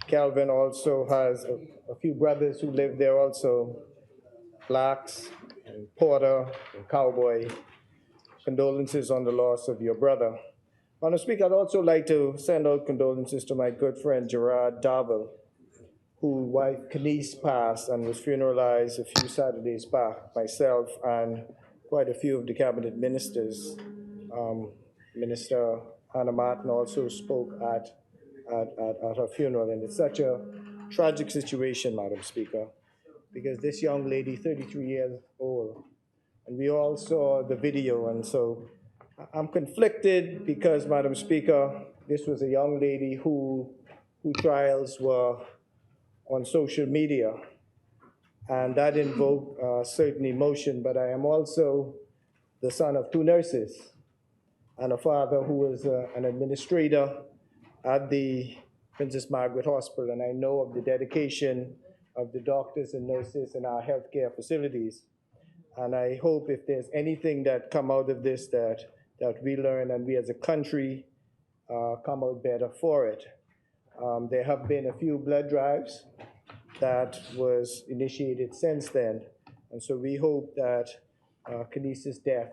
F: Calvin also has a few brothers who live there also, Blacks and Porter and Cowboy. Condolences on the loss of your brother. Madam Speaker, I'd also like to send out condolences to my good friend Gerard Darville, whose wife Kenise passed and was funeralized a few Saturdays back. Myself and quite a few of the cabinet ministers. Minister Hannah Martin also spoke at her funeral, and it's such a tragic situation, Madam Speaker, because this young lady, 33 years old, and we all saw the video, and so I'm conflicted because, Madam Speaker, this was a young lady whose trials were on social media, and that invoked certain emotion, but I am also the son of two nurses and a father who was an administrator at the Princess Margaret Hospital, and I know of the dedication of the doctors and nurses in our healthcare facilities. And I hope if there's anything that come out of this that we learn and we as a country come out better for it. There have been a few blood drives that was initiated since then, and so we hope that Kenise's death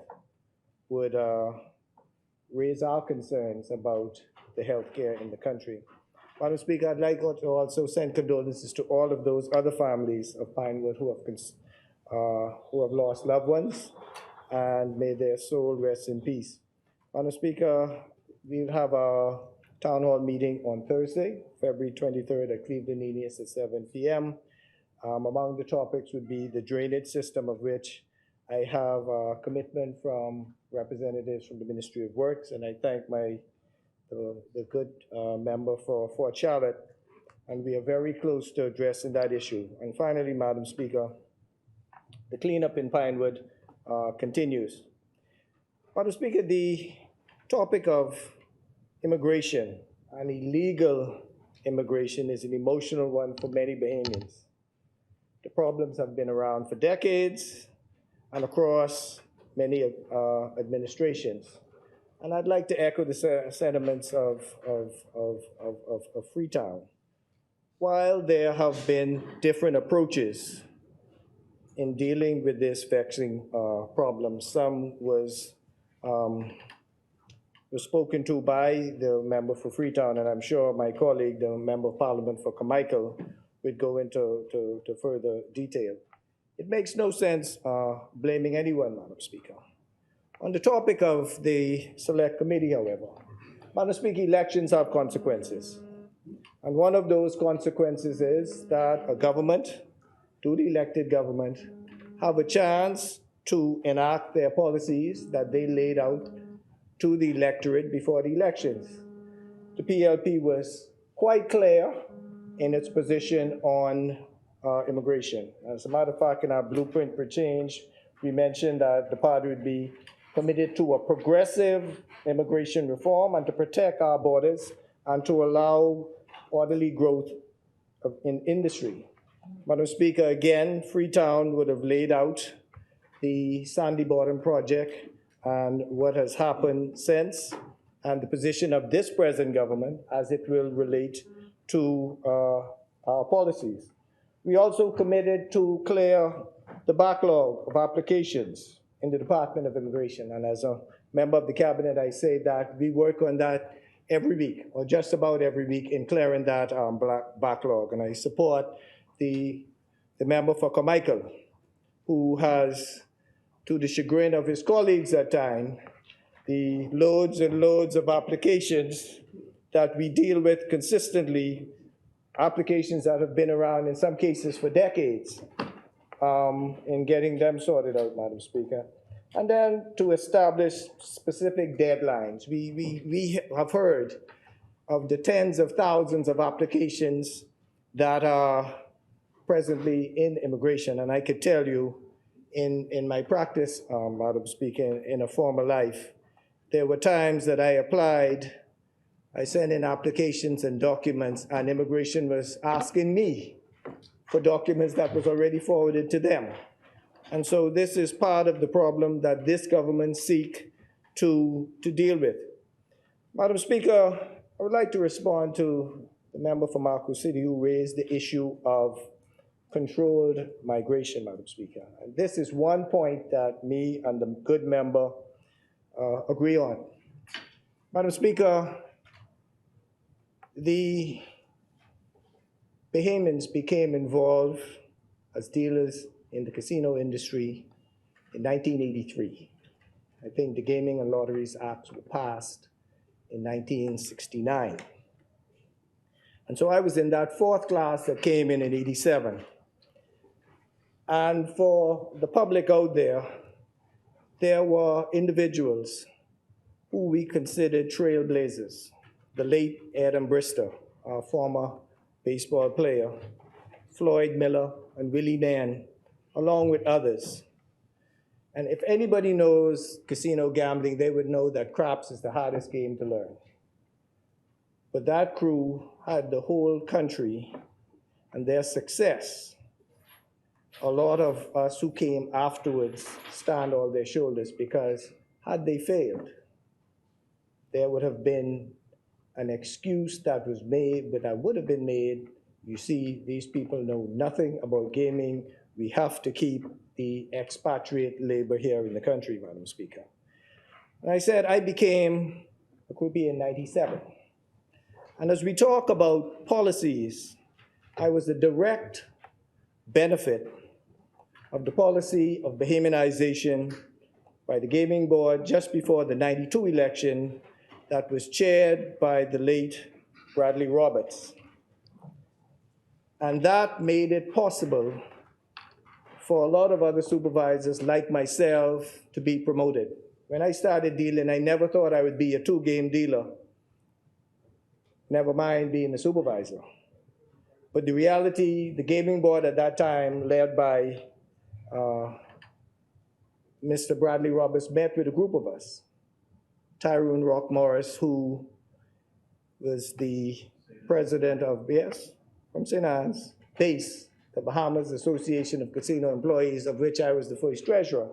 F: would raise our concerns about the healthcare in the country. Madam Speaker, I'd like to also send condolences to all of those other families of Pinewood who have lost loved ones, and may their soul rest in peace. Madam Speaker, we'll have a town hall meeting on Thursday, February 23rd at Cleveland East at 7 p.m. Among the topics would be the drainage system, of which I have a commitment from representatives from the Ministry of Works, and I thank the good member for Fort Charlotte, and we are very close to addressing that issue. And finally, Madam Speaker, the cleanup in Pinewood continues. Madam Speaker, the topic of immigration and illegal immigration is an emotional one for many Bahamians. The problems have been around for decades and across many administrations. And I'd like to echo the sentiments of Freetown. While there have been different approaches in dealing with this vexing problem, some was spoken to by the member for Freetown, and I'm sure my colleague, the member of Parliament for Carmichael, would go into further detail. It makes no sense blaming anyone, Madam Speaker. On the topic of the Select Committee, however, Madam Speaker, elections have consequences. And one of those consequences is that a government, duly elected government, have a chance to enact their policies that they laid out to the electorate before the elections. The PLP was quite clear in its position on immigration. As a matter of fact, in our blueprint for change, we mentioned that the party would be committed to a progressive immigration reform and to protect our borders and to allow orderly growth in industry. Madam Speaker, again, Freetown would have laid out the Sandy Bottom project and what has happened since, and the position of this present government as it will relate to our policies. We also committed to clear the backlog of applications in the Department of Immigration. And as a member of the cabinet, I say that we work on that every week, or just about every week, in clearing that backlog. And I support the member for Carmichael, who has, to the chagrin of his colleagues at times, the loads and loads of applications that we deal with consistently, applications that have been around in some cases for decades, in getting them sorted out, Madam Speaker. And then to establish specific deadlines. We have heard of the tens of thousands of applications that are presently in immigration. And I could tell you, in my practice, Madam Speaker, in a former life, there were times that I applied, I sent in applications and documents, and immigration was asking me for documents that was already forwarded to them. And so this is part of the problem that this government seek to deal with. Madam Speaker, I would like to respond to the member from Marco City who raised the issue of controlled migration, Madam Speaker. And this is one point that me and the good member agree on. Madam Speaker, the Bahamians became involved as dealers in the casino industry in 1983. I think the Gaming and Lotteries Act was passed in 1969. And so I was in that fourth class that came in 87. And for the public out there, there were individuals who we considered trailblazers. The late Adam Brister, our former baseball player, Floyd Miller, and Willie Nann, along with others. And if anybody knows casino gambling, they would know that craps is the hardest game to learn. But that crew had the whole country and their success. A lot of us who came afterwards stand on their shoulders, because had they failed, there would have been an excuse that was made, but that would have been made. You see, these people know nothing about gaming. We have to keep the expatriate labor here in the country, Madam Speaker. And I said I became a groupie in 97. And as we talk about policies, I was the direct benefit of the policy of Bahamianization by the Gaming Board just before the 92 election that was chaired by the late Bradley Roberts. And that made it possible for a lot of other supervisors like myself to be promoted. When I started dealing, I never thought I would be a two-game dealer, never mind being a supervisor. But the reality, the Gaming Board at that time, led by Mr. Bradley Roberts, met with a group of us. Tyrone Rock Morris, who was the president of, from St. Anne's, BASE, the Bahamas Association of Casino Employees, of which I was the first treasurer,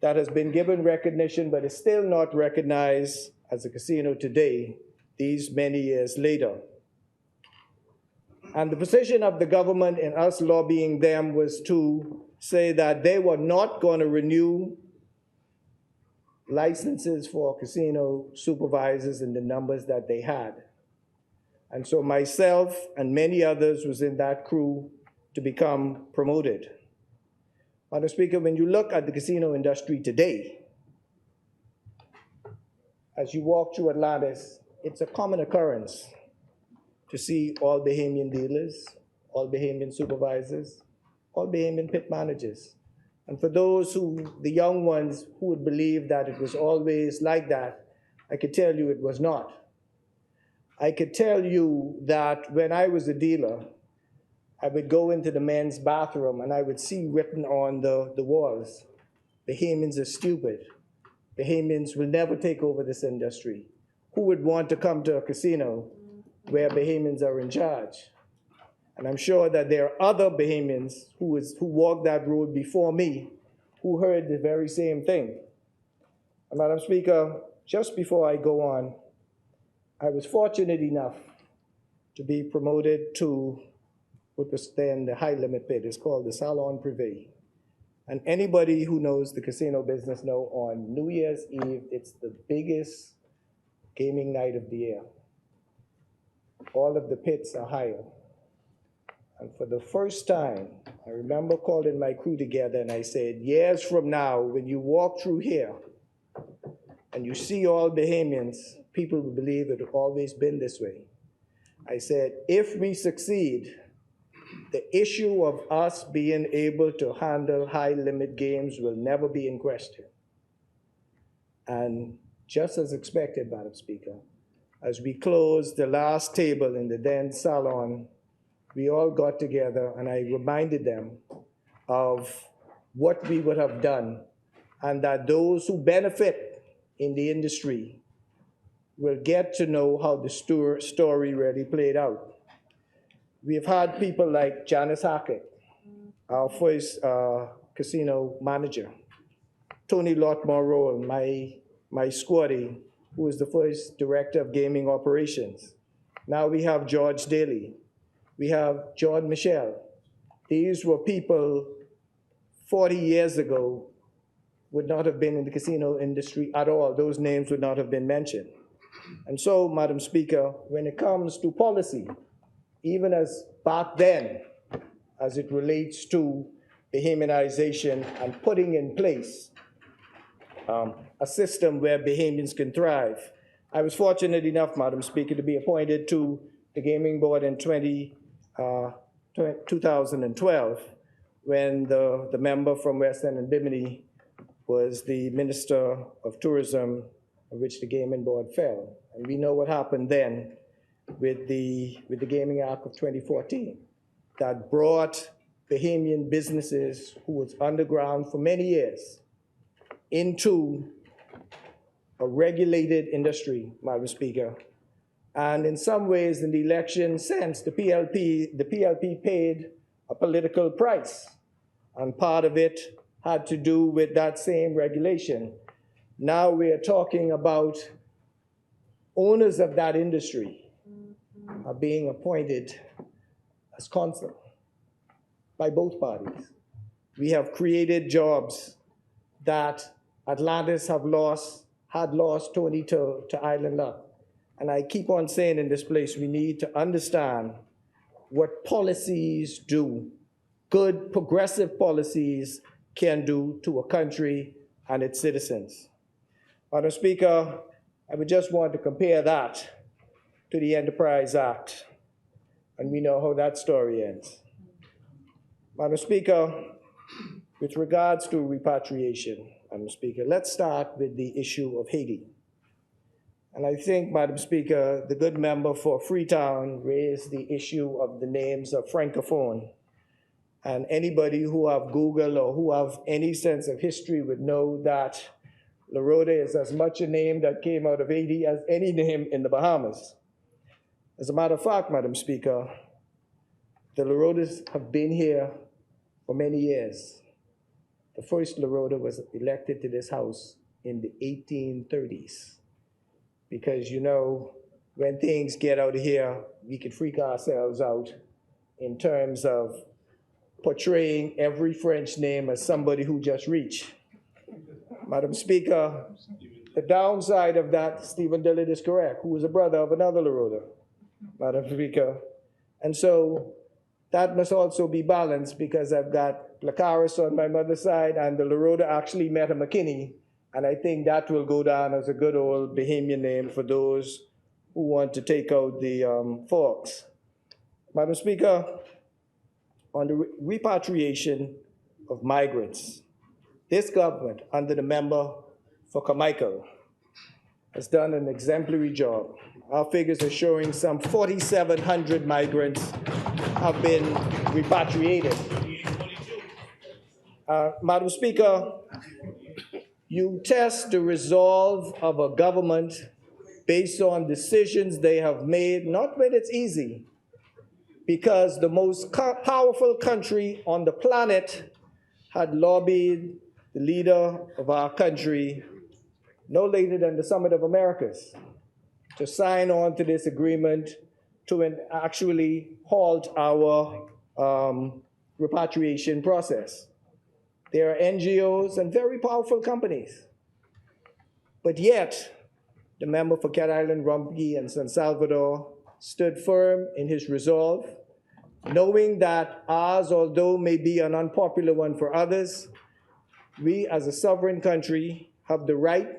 F: that has been given recognition but is still not recognized as a casino today, these many years later. And the position of the government and us lobbying them was to say that they were not going to renew licenses for casino supervisors in the numbers that they had. And so myself and many others was in that crew to become promoted. Madam Speaker, when you look at the casino industry today, as you walk through Atlantis, it's a common occurrence to see all Bahamian dealers, all Bahamian supervisors, all Bahamian pit managers. And for those the young ones who would believe that it was always like that, I could tell you it was not. I could tell you that when I was a dealer, I would go into the men's bathroom and I would see written on the walls, Bahamians are stupid. Bahamians will never take over this industry. Who would want to come to a casino where Bahamians are in charge? And I'm sure that there are other Bahamians who walked that road before me who heard the very same thing. Madam Speaker, just before I go on, I was fortunate enough to be promoted to what was then the high limit bid. It's called the Salon Privé. And anybody who knows the casino business know on New Year's Eve, it's the biggest gaming night of the year. All of the pits are higher. And for the first time, I remember calling my crew together and I said, years from now, when you walk through here and you see all Bahamians, people will believe it has always been this way. I said, if we succeed, the issue of us being able to handle high-limit games will never be in question. And just as expected, Madam Speaker, as we closed the last table in the then salon, we all got together and I reminded them of what we would have done and that those who benefit in the industry will get to know how the story really played out. We've had people like Janice Hackett, our first casino manager, Tony Lotmore, my squaddy, who was the first director of gaming operations. Now we have George Daly. We have John Michel. These were people 40 years ago would not have been in the casino industry at all. Those names would not have been mentioned. And so, Madam Speaker, when it comes to policy, even as back then, as it relates to Bahamianization and putting in place a system where Bahamians can thrive, I was fortunate enough, Madam Speaker, to be appointed to the Gaming Board in 2012, when the member from West End and Bimini was the Minister of Tourism, of which the Gaming Board fell. And we know what happened then with the Gaming Act of 2014 that brought Bahamian businesses who was underground for many years into a regulated industry, Madam Speaker. And in some ways, in the election sense, the PLP paid a political price. And part of it had to do with that same regulation. Now we are talking about owners of that industry are being appointed as consul by both parties. We have created jobs that Atlantis had lost Tony to Island Luck. And I keep on saying in this place, we need to understand what policies do, good progressive policies can do to a country and its citizens. Madam Speaker, I would just want to compare that to the Enterprise Act, and we know how that story ends. Madam Speaker, with regards to repatriation, Madam Speaker, let's start with the issue of Haiti. And I think, Madam Speaker, the good member for Freetown raised the issue of the names of Francophone. And anybody who have Google or who have any sense of history would know that LaRoda is as much a name that came out of Haiti as any name in the Bahamas. As a matter of fact, Madam Speaker, the LaRodas have been here for many years. The first LaRoda was elected to this house in the 1830s. Because, you know, when things get out of here, we can freak ourselves out in terms of portraying every French name as somebody who just reached. Madam Speaker, the downside of that, Stephen Dillard is correct, who was a brother of another LaRoda, Madam Speaker. And so that must also be balanced because I've got Placaris on my mother's side and the LaRoda actually met a McKinney. And I think that will go down as a good old Bahamian name for those who want to take out the forks. Madam Speaker, on the repatriation of migrants, this government, under the member for Carmichael, has done an exemplary job. Our figures are showing some 4,700 migrants have been repatriated. Madam Speaker, you test the resolve of a government based on decisions they have made, not when it's easy, because the most powerful country on the planet had lobbied the leader of our country no later than the Summit of Americas, to sign on to this agreement to actually halt our repatriation process. There are NGOs and very powerful companies. But yet, the member for Cat Island, Rumpke, and San Salvador stood firm in his resolve, knowing that ours, although may be an unpopular one for others, we as a sovereign country have the right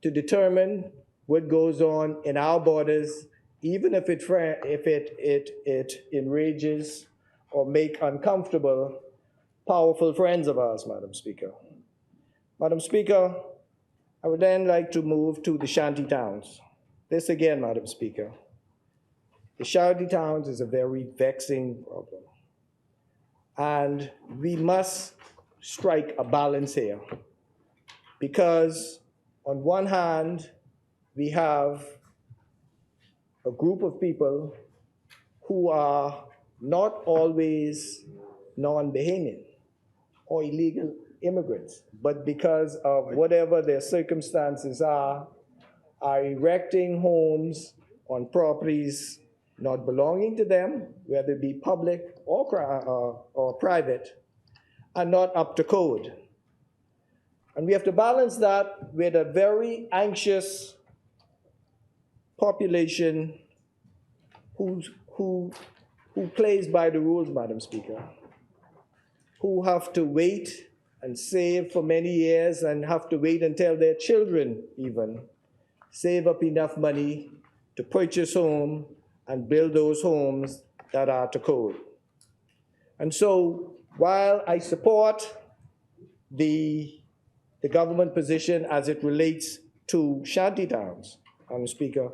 F: to determine what goes on in our borders, even if it enrages or make uncomfortable powerful friends of ours, Madam Speaker. Madam Speaker, I would then like to move to the shanty towns. This again, Madam Speaker. The shanty towns is a very vexing problem. And we must strike a balance here, because on one hand, we have a group of people who are not always non-Bahamian or illegal immigrants, but because of whatever their circumstances are erecting homes on properties not belonging to them, whether it be public or private, and not up to code. And we have to balance that with a very anxious population who plays by the rules, Madam Speaker, who have to wait and save for many years and have to wait until their children even save up enough money to purchase home and build those homes that are to code. And so while I support the government position as it relates to shanty towns, Madam Speaker,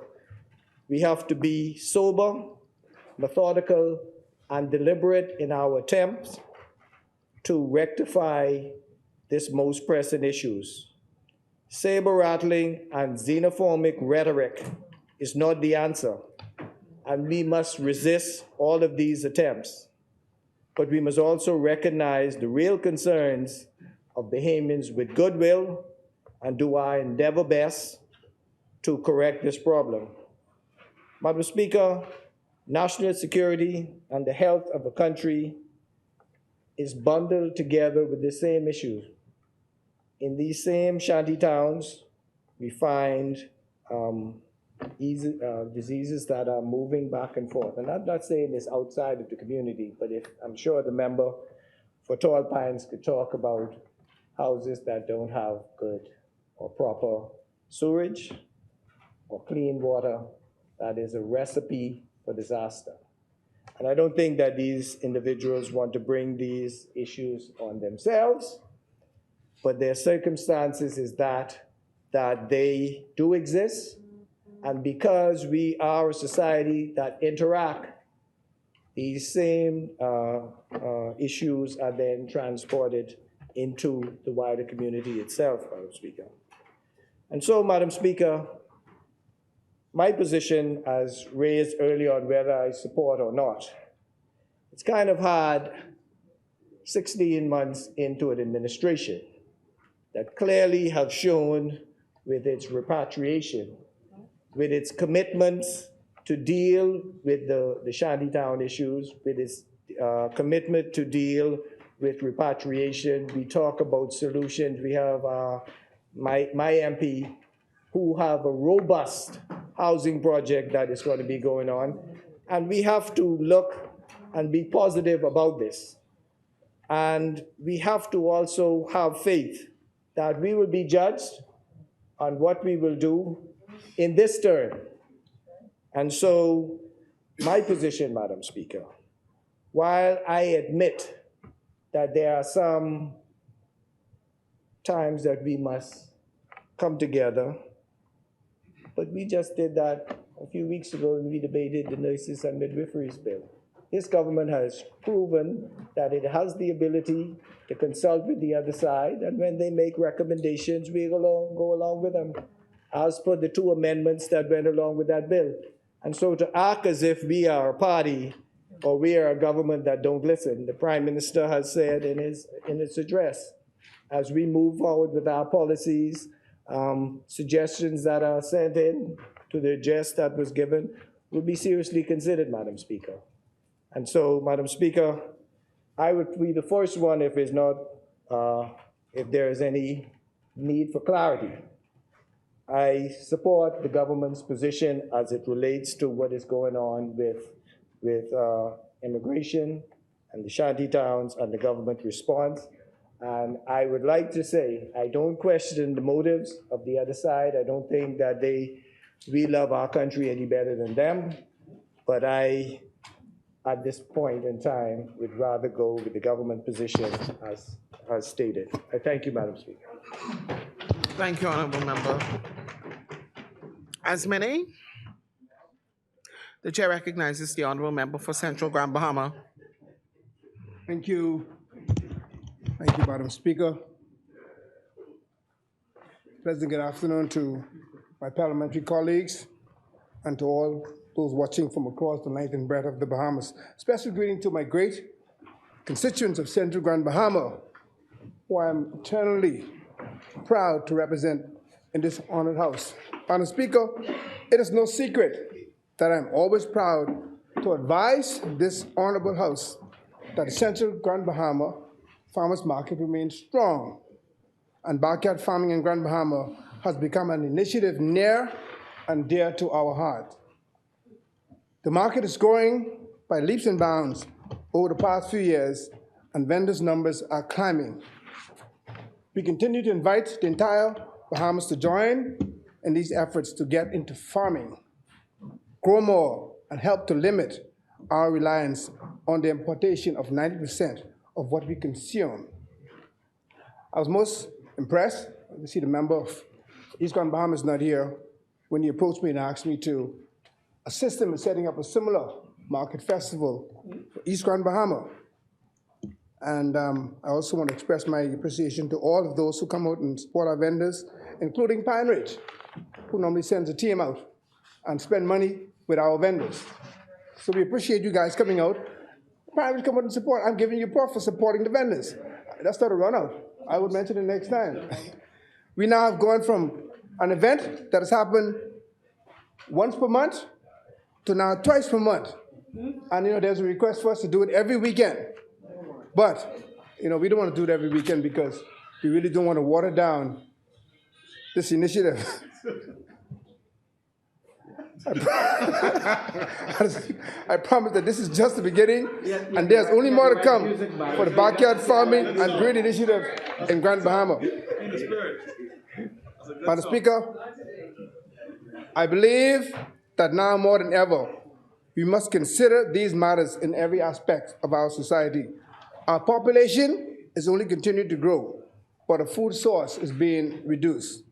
F: we have to be sober, methodical, and deliberate in our attempts to rectify this most pressing issues. Saber-rattling and xenophobic rhetoric is not the answer, and we must resist all of these attempts. But we must also recognize the real concerns of Bahamians with goodwill and do our endeavor best to correct this problem. Madam Speaker, national security and the health of a country is bundled together with the same issue. In these same shanty towns, we find diseases that are moving back and forth. And I'm not saying this outside of the community, but I'm sure the member for Tall Pines could talk about houses that don't have good or proper sewage or clean water. That is a recipe for disaster. And I don't think that these individuals want to bring these issues on themselves, but their circumstances is that they do exist. And because we are a society that interact, these same issues are then transported into the wider community itself, Madam Speaker. And so, Madam Speaker, my position, as raised earlier on whether I support or not, it's kind of hard 16 months into an administration that clearly have shown with its repatriation, with its commitments to deal with the shantytown issues, with its commitment to deal with repatriation. We talk about solutions. We have my MP who have a robust housing project that is going to be going on. And we have to look and be positive about this. And we have to also have faith that we will be judged on what we will do in this term. And so my position, Madam Speaker, while I admit that there are some times that we must come together, but we just did that a few weeks ago when we debated the nurses and midwifery's bill. This government has proven that it has the ability to consult with the other side, and when they make recommendations, we go along with them, as per the 2 amendments that went along with that bill. And so to act as if we are a party or we are a government that don't listen, the Prime Minister has said in his address, as we move forward with our policies suggestions that are sent in to the address that was given will be seriously considered, Madam Speaker. And so, Madam Speaker, I would be the first one if it's not, if there is any need for clarity. I support the government's position as it relates to what is going on with immigration and the shanty towns and the government response. And I would like to say, I don't question the motives of the other side. I don't think that we love our country any better than them. But I, at this point in time, would rather go with the government position as stated. I thank you, Madam Speaker.
B: Thank you, Honorable Member. As many, the chair recognizes the Honorable Member for Central Grand Bahama.
N: Thank you. Thank you, Madam Speaker. Pleasant good afternoon to my parliamentary colleagues and to all those watching from across the length and breadth of the Bahamas. Special greeting to my great constituents of Central Grand Bahama, who I am eternally proud to represent in this honored house. Madam Speaker, it is no secret that I'm always proud to advise this honorable house that the Central Grand Bahama farmers market remains strong, and backyard farming in Grand Bahama has become an initiative near and dear to our heart. The market is growing by leaps and bounds over the past few years, and vendors' numbers are climbing. We continue to invite the entire Bahamas to join in these efforts to get into farming, grow more, and help to limit our reliance on the importation of 90% of what we consume. I was most impressed to see the member of East Grand Bahamas not here when he approached me and asked me to assist him in setting up a similar market festival for East Grand Bahama. And I also want to express my appreciation to all of those who come out and support our vendors, including Pine Ridge, who normally sends a team out and spend money with our vendors. So we appreciate you guys coming out. Pine Ridge, come out and support. I'm giving you props for supporting the vendors. That's not a run out. I would mention it next time. We now have gone from an event that has happened once per month to now twice per month. And there's a request for us to do it every weekend. But we don't want to do it every weekend because we really don't want to water down this initiative. I promise that this is just the beginning, and there's only more to come for the backyard farming and green initiative in Grand Bahama. Madam Speaker, I believe that now more than ever, we must consider these matters in every aspect of our society. Our population is only continuing to grow, but the food source is being reduced.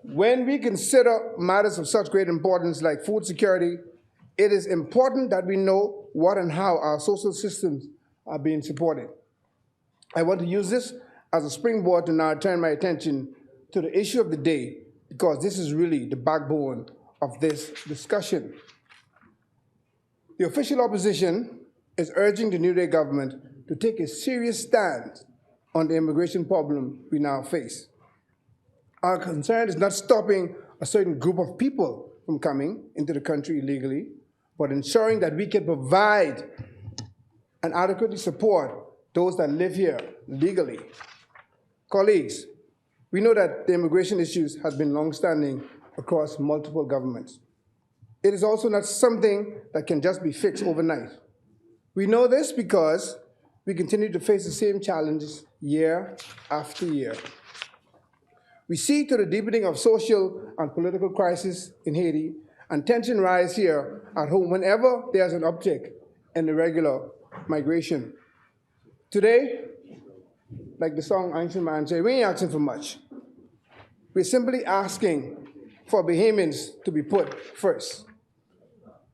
N: When we consider matters of such great importance like food security, it is important that we know what and how our social systems are being supported. I want to use this as a springboard to now turn my attention to the issue of the day, because this is really the backbone of this discussion. The official opposition is urging the New Day government to take a serious stand on the immigration problem we now face. Our concern is not stopping a certain group of people from coming into the country illegally, but ensuring that we can provide and adequately support those that live here legally. Colleagues, we know that the immigration issues have been long-standing across multiple governments. It is also not something that can just be fixed overnight. We know this because we continue to face the same challenges year after year. We see to the deepening of social and political crisis in Haiti, and tension rise here at home whenever there's an uptick in irregular migration. Today, like the song Ancient Man say, we ain't asking for much. We're simply asking for Bahamians to be put first.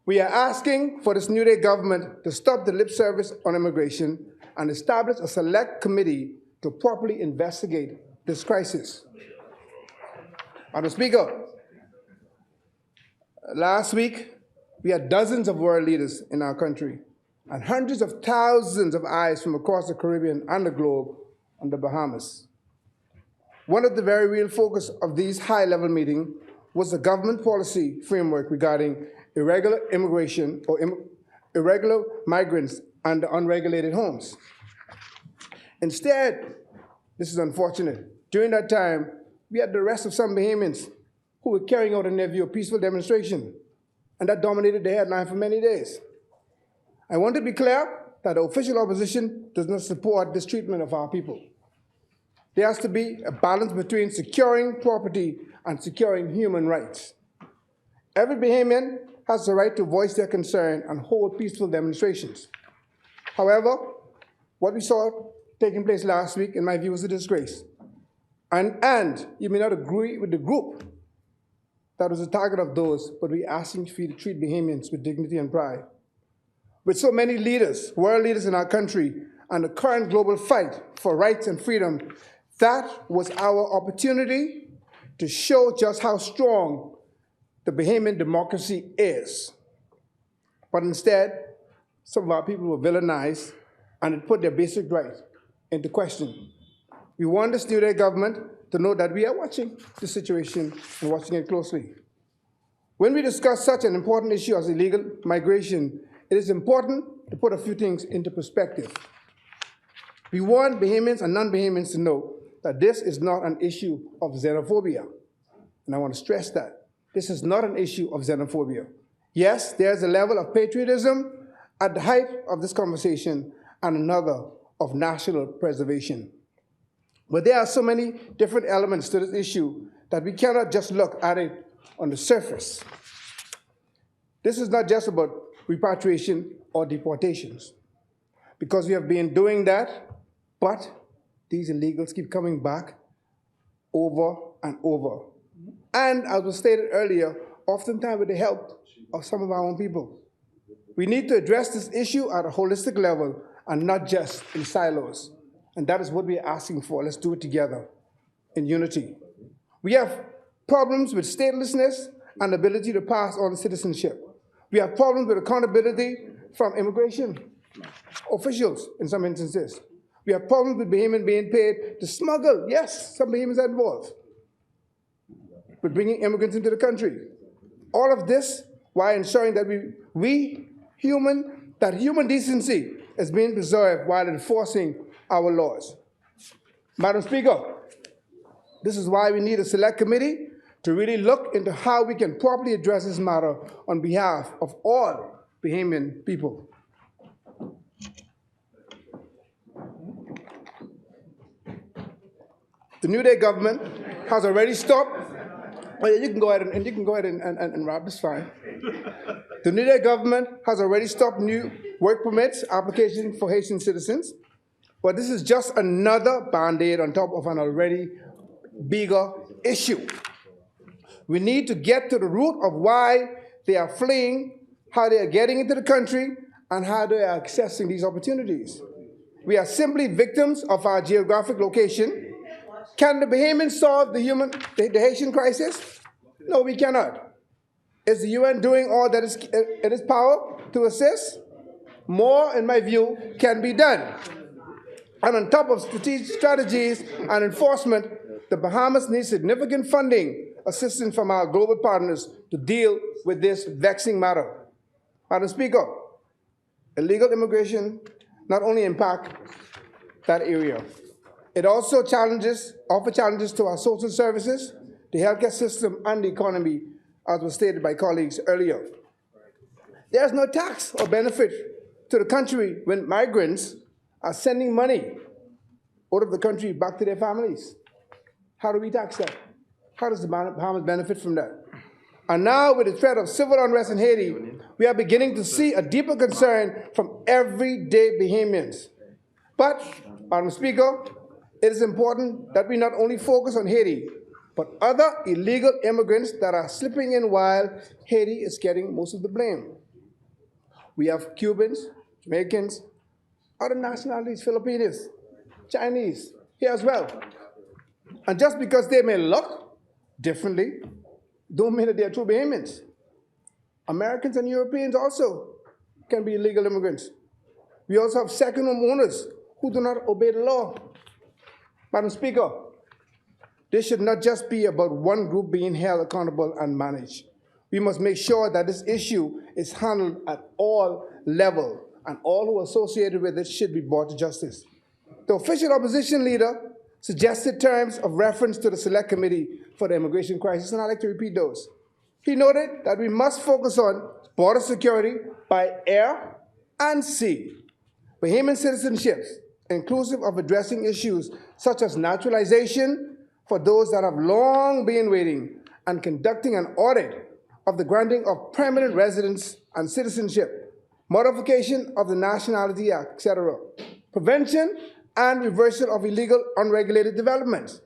N: We are asking for this New Day government to stop the lip service on immigration and establish a select committee to properly investigate this crisis. Madam Speaker, last week, we had dozens of world leaders in our country and hundreds of thousands of eyes from across the Caribbean and the globe on the Bahamas. one of the very real focus of these high-level meetings was the government policy framework regarding irregular immigration or irregular migrants and unregulated homes. Instead, this is unfortunate, during that time, we had the arrest of some Bahamians who were carrying out, in their view, a peaceful demonstration, and that dominated the headline for many days. I want to be clear that the official opposition does not support this treatment of our people. There has to be a balance between securing property and securing human rights. Every Bahamian has the right to voice their concern and hold peaceful demonstrations. However, what we saw taking place last week, in my view, was a disgrace. And you may not agree with the group that was the target of those, but we're asking for you to treat Bahamians with dignity and pride. With so many leaders, world leaders in our country, and the current global fight for rights and freedom, that was our opportunity to show just how strong the Bahamian democracy is. But instead, some of our people were villainized and it put their basic rights into question. We want the New Day government to know that we are watching the situation and watching it closely. When we discuss such an important issue as illegal migration, it is important to put a few things into perspective. We want Bahamians and non-Bahamians to know that this is not an issue of xenophobia. And I want to stress that. This is not an issue of xenophobia. Yes, there's a level of patriotism at the height of this conversation and another of national preservation. But there are so many different elements to this issue that we cannot just look at it on the surface. This is not just about repatriation or deportations, because we have been doing that, but these illegals keep coming back over and over. And as was stated earlier, oftentimes with the help of some of our own people. We need to address this issue at a holistic level and not just in silos. And that is what we are asking for. Let's do it together in unity. We have problems with statelessness and ability to pass on citizenship. We have problems with accountability from immigration officials in some instances. We have problems with Bahamians being paid to smuggle. Yes, some Bahamians are involved with bringing immigrants into the country. All of this while ensuring that human decency is being preserved while enforcing our laws. Madam Speaker, this is why we need a select committee to really look into how we can properly address this matter on behalf of all Bahamian people. The New Day government has already stopped. Well, you can go ahead and wrap this fine. The New Day government has already stopped new work permits applications for Haitian citizens, but this is just another Band-Aid on top of an already bigger issue. We need to get to the root of why they are fleeing, how they are getting into the country, and how they are accessing these opportunities. We are simply victims of our geographic location. Can the Bahamians solve the Haitian crisis? No, we cannot. Is the UN doing all that is in its power to assist? More, in my view, can be done. And on top of strategies and enforcement, the Bahamas need significant funding assistance from our global partners to deal with this vexing matter. Madam Speaker, illegal immigration not only impacts that area, it also offers challenges to our social services, the healthcare system, and the economy, as was stated by colleagues earlier. There's no tax or benefit to the country when migrants are sending money out of the country back to their families. How do we tax that? How does the Bahamas benefit from that? And now, with the threat of civil unrest in Haiti, we are beginning to see a deeper concern from everyday Bahamians. But, Madam Speaker, it is important that we not only focus on Haiti, but other illegal immigrants that are slipping in while Haiti is getting most of the blame. We have Cubans, Jamaicans, other nationalities, Filipinos, Chinese, here as well. And just because they may look differently, don't mean that they're true Bahamians. Americans and Europeans also can be illegal immigrants. We also have second home owners who do not obey the law. Madam Speaker, This should not just be about one group being held accountable and managed. We must make sure that this issue is handled at all levels, and all who are associated with it should be brought to justice. The official opposition leader suggested terms of reference to the Select Committee for the Immigration Crisis, and I'd like to repeat those. He noted that we must focus on border security by air and sea, Bahamian citizenships, inclusive of addressing issues such as naturalization for those that have long been waiting, and conducting an audit of the granting of permanent residence and citizenship, modification of the Nationality Act, etc., prevention and reversal of illegal unregulated developments,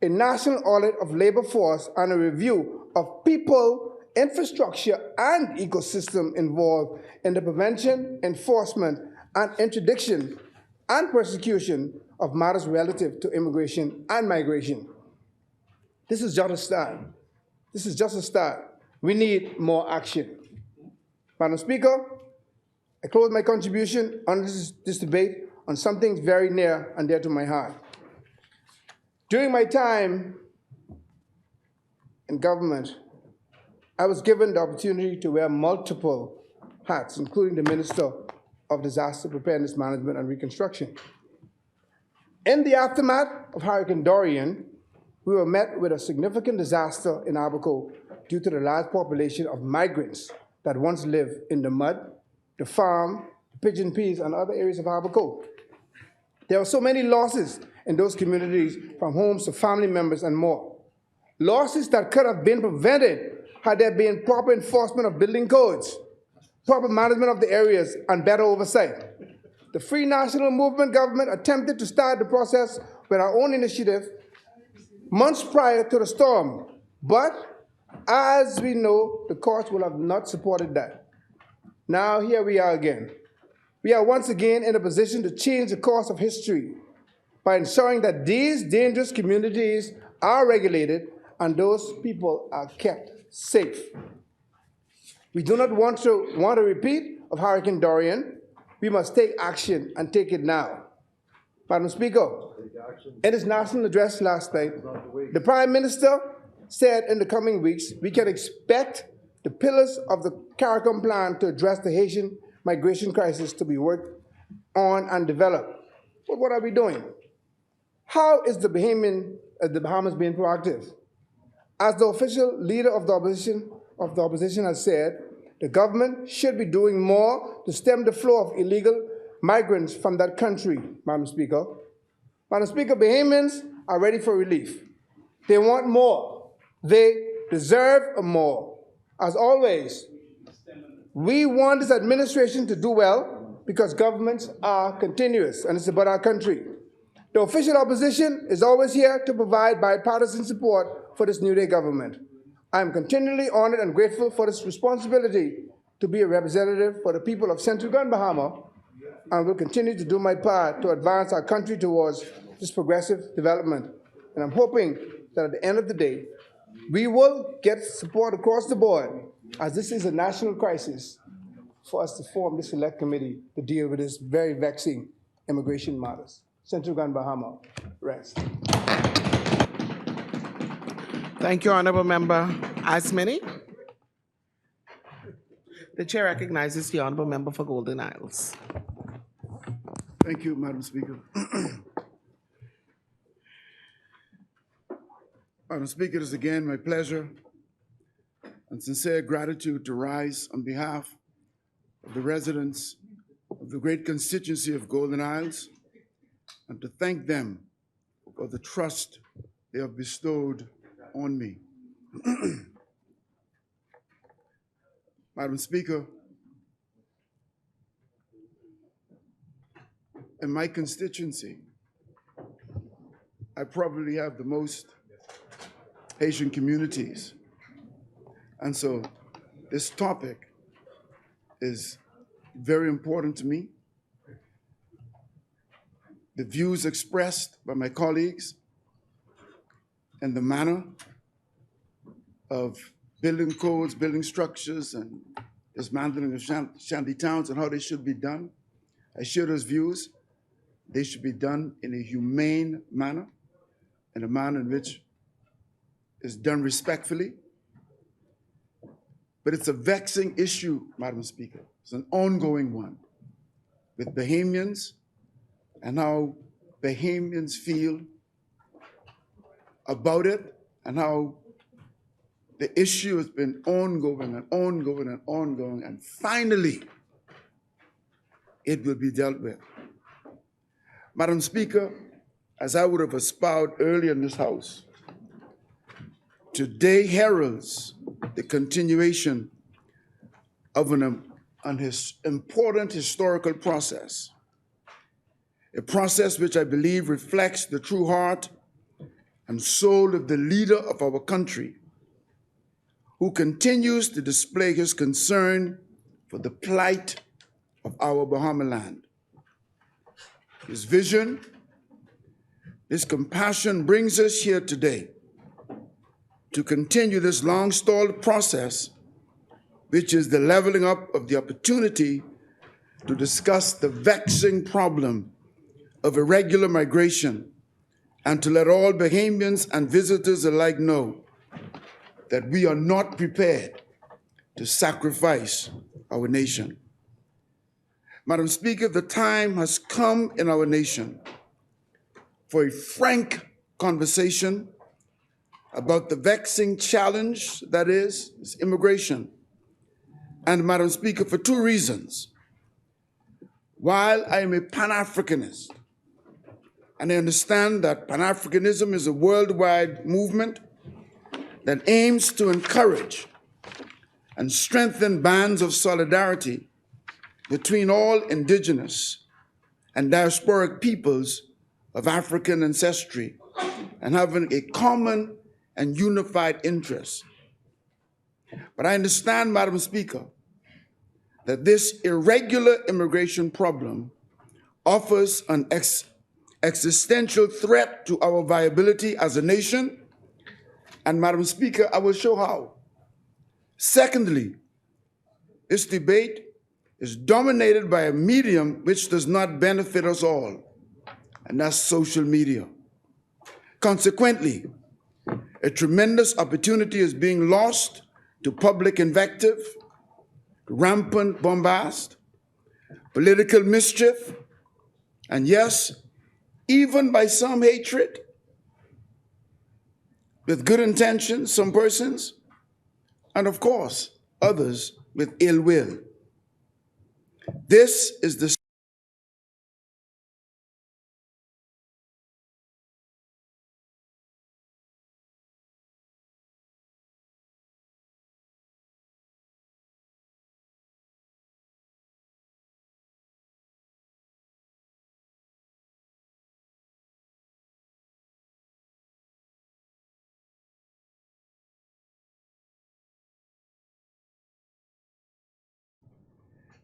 N: a national audit of labor force, and a review of people, infrastructure, and ecosystem involved in the prevention, enforcement, and interdiction and persecution of matters relative to immigration and migration. This is just a start. This is just a start. We need more action. Madam Speaker, I close my contribution on this debate on something very near and dear to my heart. During my time in government, I was given the opportunity to wear multiple hats, including the Minister of Disaster Preparedness Management and Reconstruction. In the aftermath of Hurricane Dorian, we were met with a significant disaster in Abaco due to the large population of migrants that once lived in the mud, the farm, the pigeon peas, and other areas of Abaco. There were so many losses in those communities, from homes to family members and more. Losses that could have been prevented had there been proper enforcement of building codes, proper management of the areas, and better oversight. The Free National Movement government attempted to start the process with our own initiative months prior to the storm, but as we know, the courts will have not supported that. Now here we are again. We are once again in a position to change the course of history by ensuring that these dangerous communities are regulated and those people are kept safe. We do not want a repeat of Hurricane Dorian. We must take action and take it now. Madam Speaker, in his national address last night, the Prime Minister said in the coming weeks we can expect the pillars of the CARICOM plan to address the Haitian migration crisis to be worked on and developed. But what are we doing? How is the Bahamas being proactive? As the official leader of the opposition has said, the government should be doing more to stem the flow of illegal migrants from that country, Madam Speaker. Madam Speaker, Bahamians are ready for relief. They want more. They deserve more. As always, we want this administration to do well because governments are continuous, and it's about our country. The official opposition is always here to provide bipartisan support for this New Day government. I am continually honored and grateful for this responsibility to be a representative for the people of Central Grand Bahama, and will continue to do my part to advance our country towards this progressive development. And I'm hoping that at the end of the day, we will get support across the board, as this is a national crisis, for us to form this select committee to deal with this very vexing immigration matters. Central Grand Bahama, rest.
B: Thank you, Honorable Member Asmini. The chair recognizes the Honorable Member for Golden Isles.
O: Thank you, Madam Speaker. Madam Speaker, it is again my pleasure and sincere gratitude to rise on behalf of the residents of the great constituency of Golden Isles and to thank them for the trust they have bestowed on me. Madam Speaker, in my constituency, I probably have the most Haitian communities. And so this topic is very important to me. The views expressed by my colleagues and the manner of building codes, building structures, and dismantling of shanty towns and how they should be done, I share those views. They should be done in a humane manner. in a manner in which is done respectfully. But it's a vexing issue, Madam Speaker. It's an ongoing one with Bahamians and how Bahamians feel about it and how the issue has been ongoing and ongoing and ongoing, and finally it will be dealt with. Madam Speaker, as I would have espoused earlier in this House, today heralds the continuation of an important historical process, a process which I believe reflects the true heart and soul of the leader of our country, who continues to display his concern for the plight of our Bahama land. His vision, his compassion brings us here today to continue this long-stalled process, which is the leveling up of the opportunity to discuss the vexing problem of irregular migration and to let all Bahamians and visitors alike know that we are not prepared to sacrifice our nation. Madam Speaker, the time has come in our nation for a frank conversation about the vexing challenge that is immigration. And Madam Speaker, for two reasons. While I am a Pan-Africanist, and I understand that Pan-Africanism is a worldwide movement that aims to encourage and strengthen bands of solidarity between all indigenous and diasporic peoples of African ancestry and having a common and unified interest. But I understand, Madam Speaker, that this irregular immigration problem offers an existential threat to our viability as a nation, and Madam Speaker, I will show how. Secondly, this debate is dominated by a medium which does not benefit us all, and that's social media. Consequently, a tremendous opportunity is being lost to public invective, rampant bombast, political mischief, and yes, even by some hatred, with good intentions, some persons, and of course, others with ill will. This is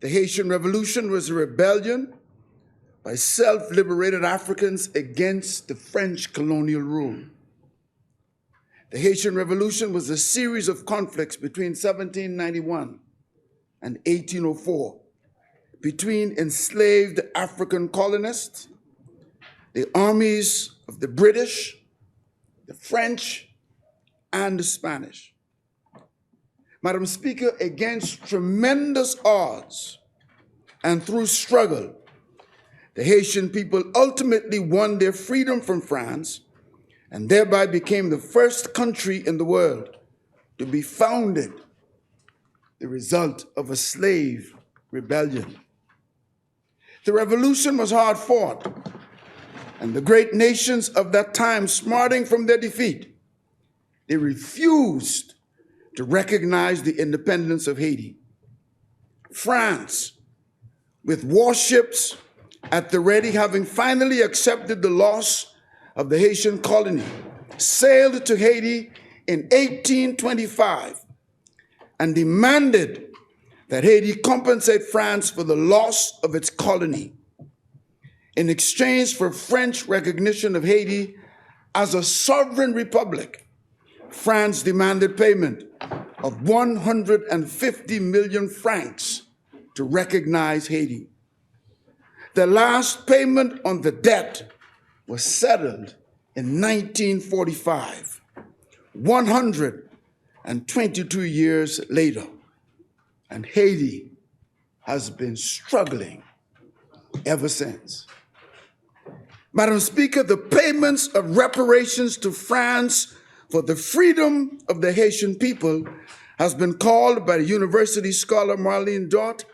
O: the Haitian Revolution was a rebellion by self-liberated Africans against the French colonial rule. The Haitian Revolution was a series of conflicts between 1791 and 1804 between enslaved African colonists, the armies of the British, the French, and the Spanish. Madam Speaker, against tremendous odds and through struggle, the Haitian people ultimately won their freedom from France and thereby became the first country in the world to be founded, the result of a slave rebellion. The revolution was hard fought, and the great nations of that time, smarting from their defeat, they refused to recognize the independence of Haiti. France, with warships at the ready, having finally accepted the loss of the Haitian colony, sailed to Haiti in 1825 and demanded that Haiti compensate France for the loss of its colony. In exchange for French recognition of Haiti as a sovereign republic, France demanded payment of 150 million francs to recognize Haiti. The last payment on the debt was settled in 1945, 122 years later, and Haiti has been struggling ever since. Madam Speaker, the payments of reparations to France for the freedom of the Haitian people has been called by the university scholar Marlene Dott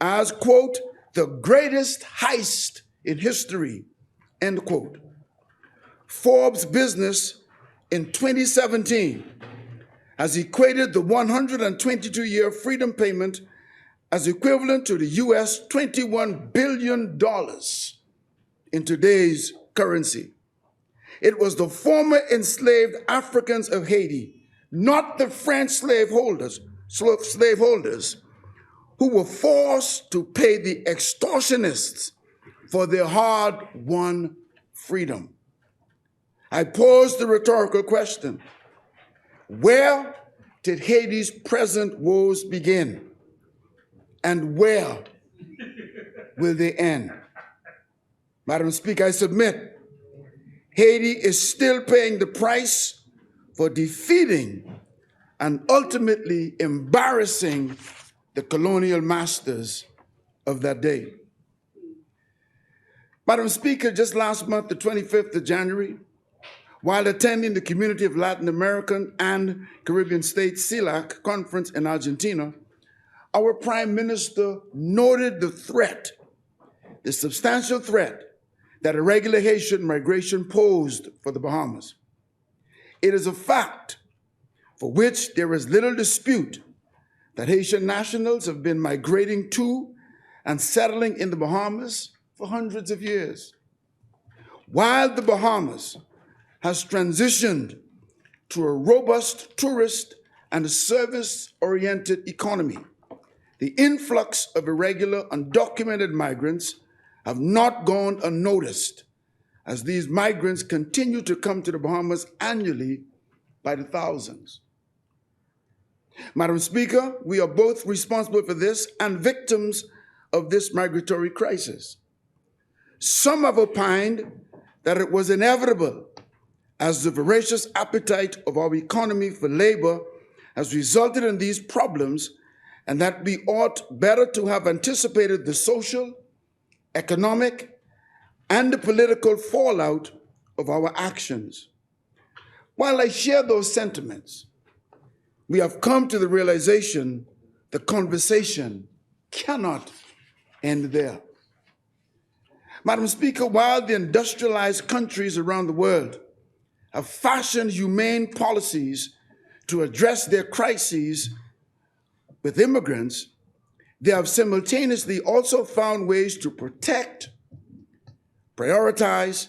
O: as, quote, the greatest heist in history, end quote. Forbes Business in 2017 has equated the 122-year freedom payment as equivalent to the US $21 billion in today's currency. It was the former enslaved Africans of Haiti, not the French slaveholders, who were forced to pay the extortionists for their hard-won freedom. I pose the rhetorical question: where did Haiti's present woes begin? And where will they end? Madam Speaker, I submit Haiti is still paying the price for defeating and ultimately embarrassing the colonial masters of that day. Madam Speaker, just last month, the 25th of January, while attending the Community of Latin American and Caribbean States CELAC conference in Argentina, our Prime Minister noted the threat, the substantial threat, that irregular Haitian migration posed for the Bahamas. It is a fact for which there is little dispute that Haitian nationals have been migrating to and settling in the Bahamas for hundreds of years. While the Bahamas has transitioned to a robust tourist and service-oriented economy, the influx of irregular, undocumented migrants have not gone unnoticed, as these migrants continue to come to the Bahamas annually by the thousands. Madam Speaker, we are both responsible for this and victims of this migratory crisis. Some have opined that it was inevitable, as the voracious appetite of our economy for labor has resulted in these problems, and that we ought better to have anticipated the social, economic, and the political fallout of our actions. While I share those sentiments, we have come to the realization the conversation cannot end there. Madam Speaker, while the industrialized countries around the world have fashioned humane policies to address their crises with immigrants, they have simultaneously also found ways to protect, prioritize,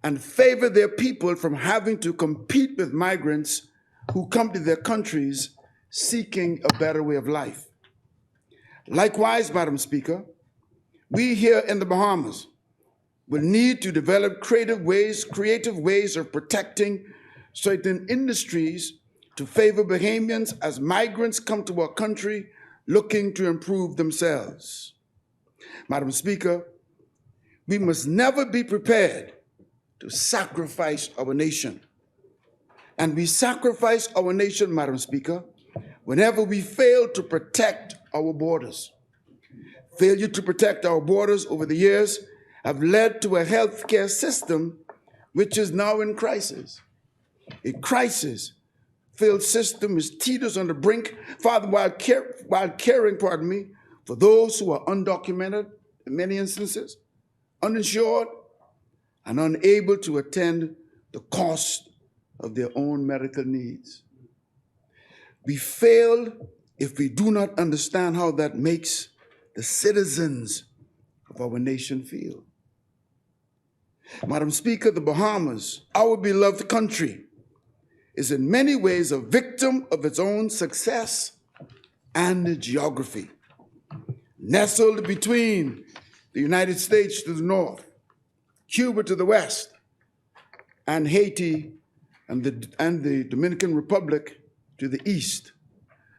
O: and favor their people from having to compete with migrants who come to their countries seeking a better way of life. Likewise, Madam Speaker, we here in the Bahamas will need to develop creative ways of protecting certain industries to favor Bahamians as migrants come to our country looking to improve themselves. Madam Speaker, we must never be prepared to sacrifice our nation. And we sacrifice our nation, Madam Speaker, whenever we fail to protect our borders. Failure to protect our borders over the years have led to a healthcare system which is now in crisis. A crisis-filled system is teeters on the brink, Father, while caring, for those who are undocumented in many instances, uninsured, and unable to attend the cost of their own medical needs. We fail if we do not understand how that makes the citizens of our nation feel. Madam Speaker, the Bahamas, our beloved country, is in many ways a victim of its own success and geography. Nestled between the United States to the north, Cuba to the west, and Haiti and the Dominican Republic to the east,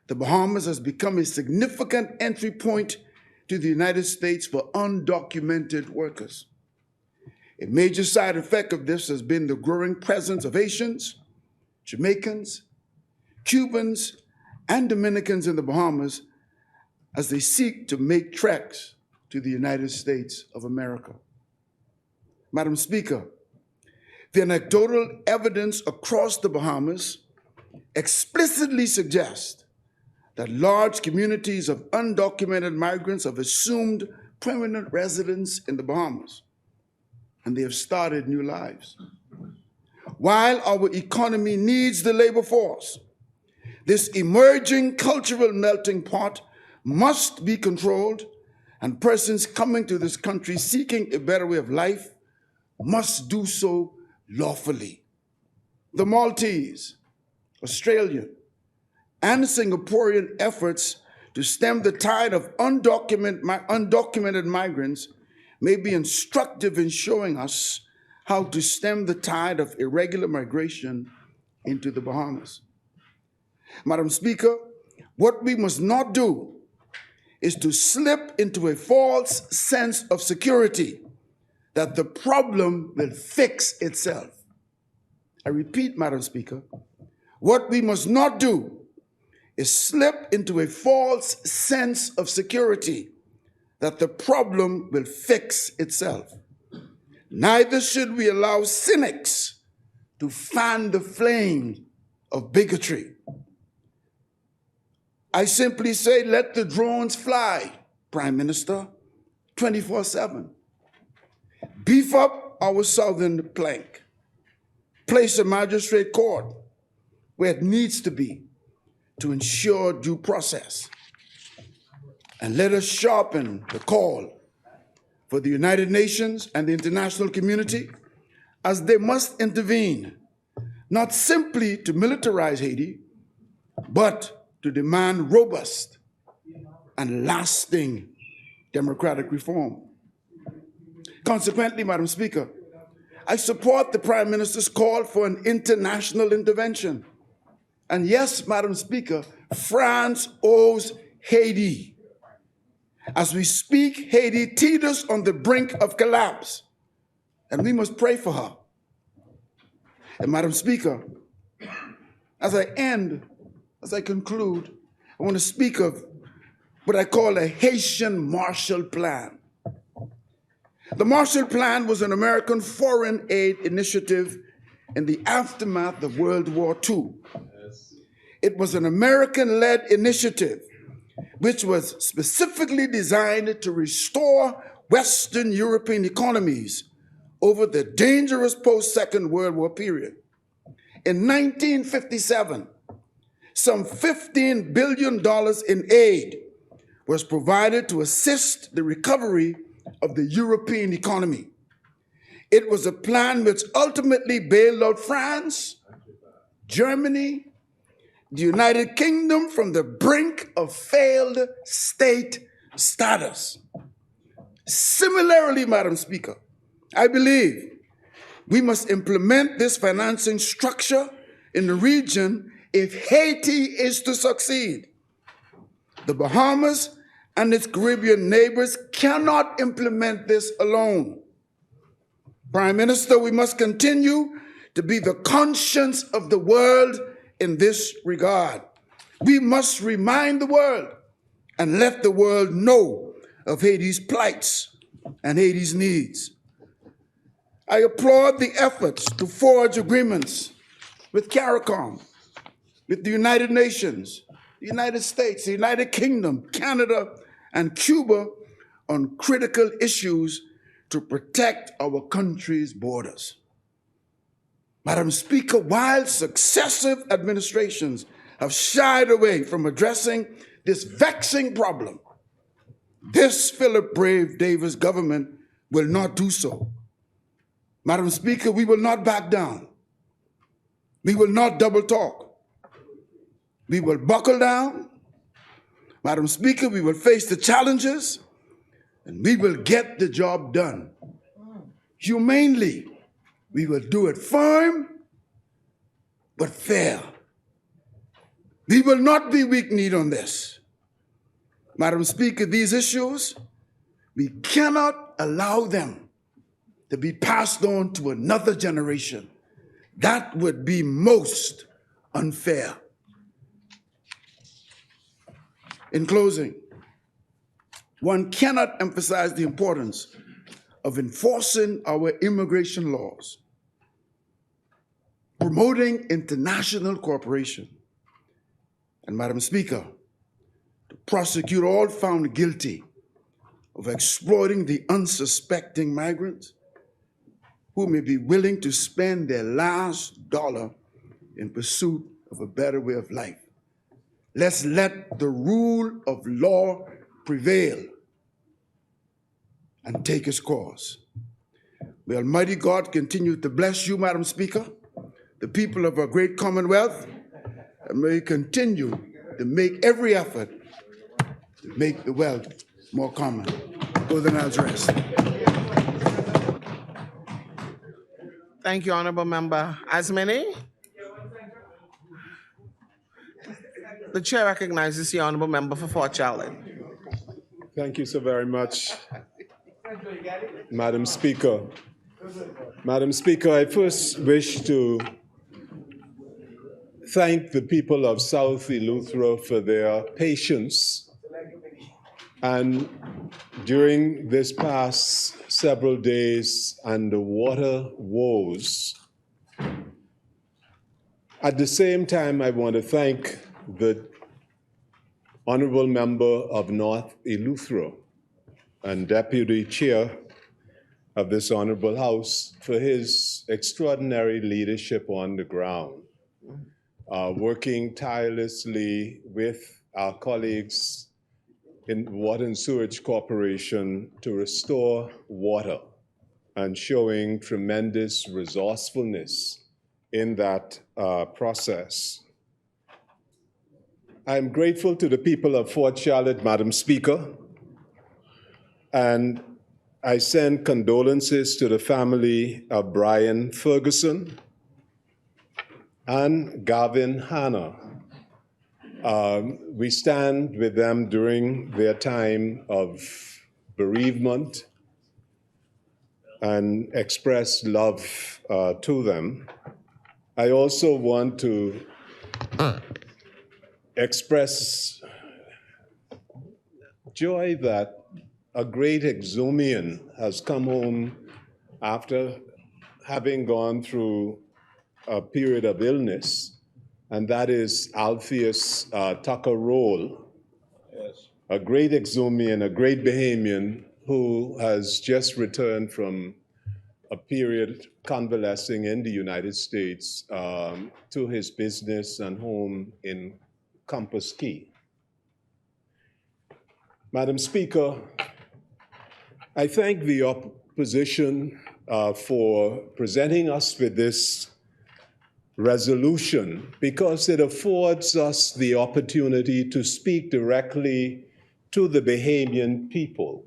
O: the Bahamas has become a significant entry point to the United States for undocumented workers. A major side effect of this has been the growing presence of Haitians, Jamaicans, Cubans, and Dominicans in the Bahamas as they seek to make treks to the United States of America. Madam Speaker, the anecdotal evidence across the Bahamas explicitly suggests that large communities of undocumented migrants have assumed permanent residence in the Bahamas, and they have started new lives. While our economy needs the labor force, this emerging cultural melting pot must be controlled, and persons coming to this country seeking a better way of life must do so lawfully. The Maltese, Australian, and Singaporean efforts to stem the tide of undocumented migrants may be instructive in showing us how to stem the tide of irregular migration into the Bahamas. Madam Speaker, what we must not do is to slip into a false sense of security that the problem will fix itself. I repeat, Madam Speaker, what we must not do is slip into a false sense of security that the problem will fix itself. Neither should we allow cynics to fan the flame of bigotry. I simply say, let the drones fly, Prime Minister, 24/7. Beef up our southern flank. Place a magistrate court where it needs to be to ensure due process. And let us sharpen the call for the United Nations and the international community as they must intervene, not simply to militarize Haiti, but to demand robust and lasting democratic reform. Consequently, Madam Speaker, I support the Prime Minister's call for an international intervention. And yes, Madam Speaker, France owes Haiti. As we speak, Haiti teeters on the brink of collapse, and we must pray for her. And Madam Speaker, as I conclude, I want to speak of what I call a Haitian Marshall Plan. The Marshall Plan was an American foreign aid initiative in the aftermath of World War II. It was an American-led initiative which was specifically designed to restore Western European economies over the dangerous post-Second World War period. In 1957, some $15 billion in aid was provided to assist the recovery of the European economy. It was a plan which ultimately bailed out France, Germany, the United Kingdom from the brink of failed state status. Similarly, Madam Speaker, I believe we must implement this financing structure in the region if Haiti is to succeed. The Bahamas and its Caribbean neighbors cannot implement this alone. Prime Minister, we must continue to be the conscience of the world in this regard. We must remind the world and let the world know of Haiti's plights and Haiti's needs. I applaud the efforts to forge agreements with CARICOM, with the United Nations, the United States, the United Kingdom, Canada, and Cuba on critical issues to protect our country's borders. Madam Speaker, while successive administrations have shied away from addressing this vexing problem, this Philip Brave Davis government will not do so. Madam Speaker, we will not back down. We will not double talk. We will buckle down. Madam Speaker, we will face the challenges and we will get the job done. Humanely, we will do it firm but fair. We will not be weak-kneed on this. Madam Speaker, these issues, we cannot allow them to be passed on to another generation. That would be most unfair. In closing, one cannot emphasize the importance of enforcing our immigration laws, promoting international cooperation, and, Madam Speaker, to prosecute all found guilty of exploiting the unsuspecting migrants who may be willing to spend their last dollar in pursuit of a better way of life. Let's let the rule of law prevail and take its course. May Almighty God continue to bless you, Madam Speaker, the people of our great Commonwealth, and may He continue to make every effort to make the wealth more common. Golden Isles rest.
L: Thank you, Honorable Member. As many? The chair recognizes the Honorable Member for Fort Charlotte.
P: Thank you so very much, Madam Speaker. Madam Speaker, I first wish to thank the people of South Eleuthera for their patience. And during this past several days and the water woes, at the same time, I want to thank the Honorable Member of North Eleuthera and Deputy Chair of this Honorable House for his extraordinary leadership on the ground, working tirelessly with our colleagues in Water and Sewage Corporation to restore water and showing tremendous resourcefulness in that process. I'm grateful to the people of Fort Charlotte, Madam Speaker, and I send condolences to the family of Brian Ferguson and Gavin Hanna. We stand with them during their time of bereavement and express love to them. I also want to express joy that a great exhumian has come home after having gone through a period of illness, and that is Alpheus Tucker Roll, a great exhumian, a great Bahamian who has just returned from a period convalescing in the United States to his business and home in Compass Key. Madam Speaker, I thank the opposition for presenting us with this resolution because it affords us the opportunity to speak directly to the Bahamian people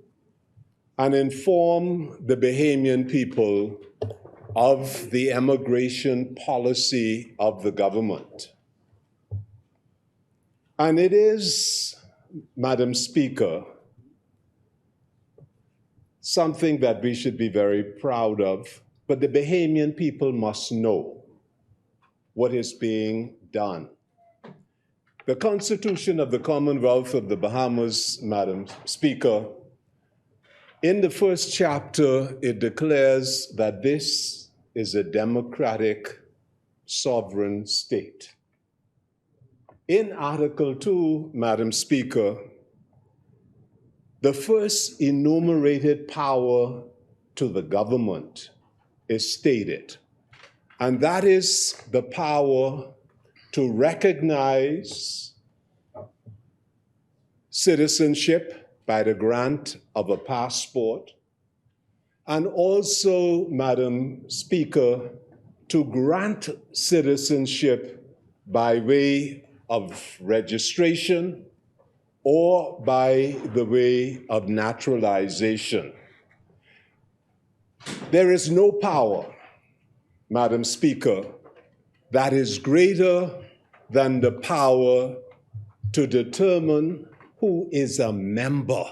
P: and inform the Bahamian people of the immigration policy of the government. And it is, Madam Speaker, something that we should be very proud of, but the Bahamian people must know what is being done. The Constitution of the Commonwealth of the Bahamas, Madam Speaker, in the first chapter, it declares that this is a democratic, sovereign state. In Article 2, Madam Speaker, the first enumerated power to the government is stated, and that is the power to recognize citizenship by the grant of a passport, and also, Madam Speaker, to grant citizenship by way of registration or by the way of naturalization. There is no power, Madam Speaker, that is greater than the power to determine who is a member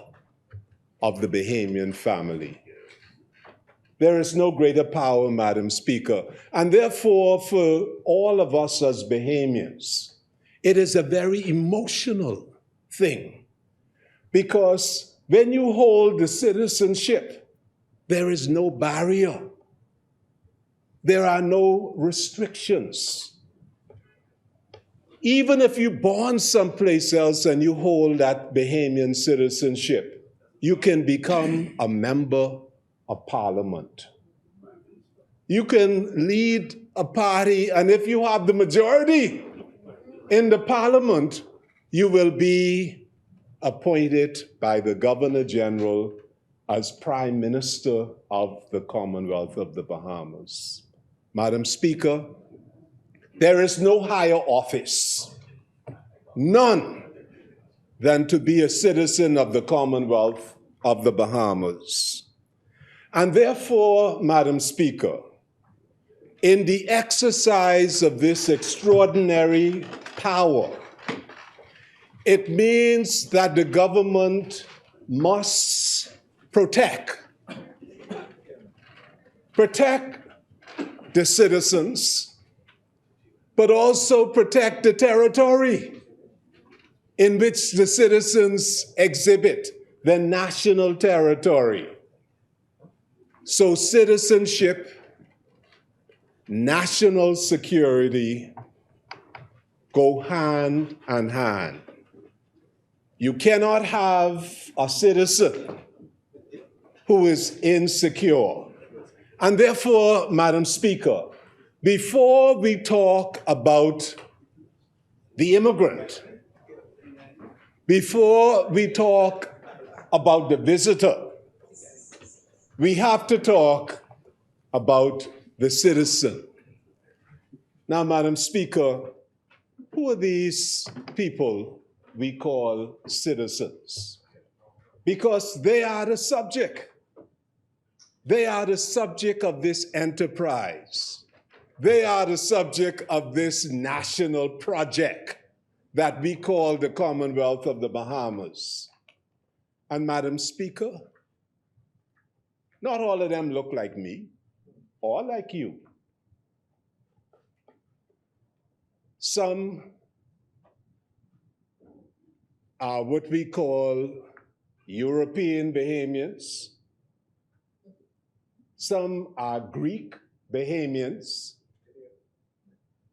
P: of the Bahamian family. There is no greater power, Madam Speaker. And therefore, for all of us as Bahamians, it is a very emotional thing. Because when you hold the citizenship, there is no barrier. There are no restrictions. Even if you're born someplace else and you hold that Bahamian citizenship, you can become a member of Parliament. You can lead a party, and if you have the majority in the Parliament, you will be appointed by the Governor General as Prime Minister of the Commonwealth of the Bahamas. Madam Speaker, there is no higher office, none, than to be a citizen of the Commonwealth of the Bahamas. And therefore, Madam Speaker, in the exercise of this extraordinary power, it means that the government must protect the citizens, but also protect the territory in which the citizens exhibit their national territory. So citizenship, national security go hand in hand. You cannot have a citizen who is insecure. And therefore, Madam Speaker, before we talk about the immigrant, before we talk about the visitor, we have to talk about the citizen. Now, Madam Speaker, who are these people we call citizens? Because they are the subject. They are the subject of this enterprise. They are the subject of this national project that we call the Commonwealth of the Bahamas. And Madam Speaker, not all of them look like me or like you. Some are what we call European Bahamians. Some are Greek Bahamians.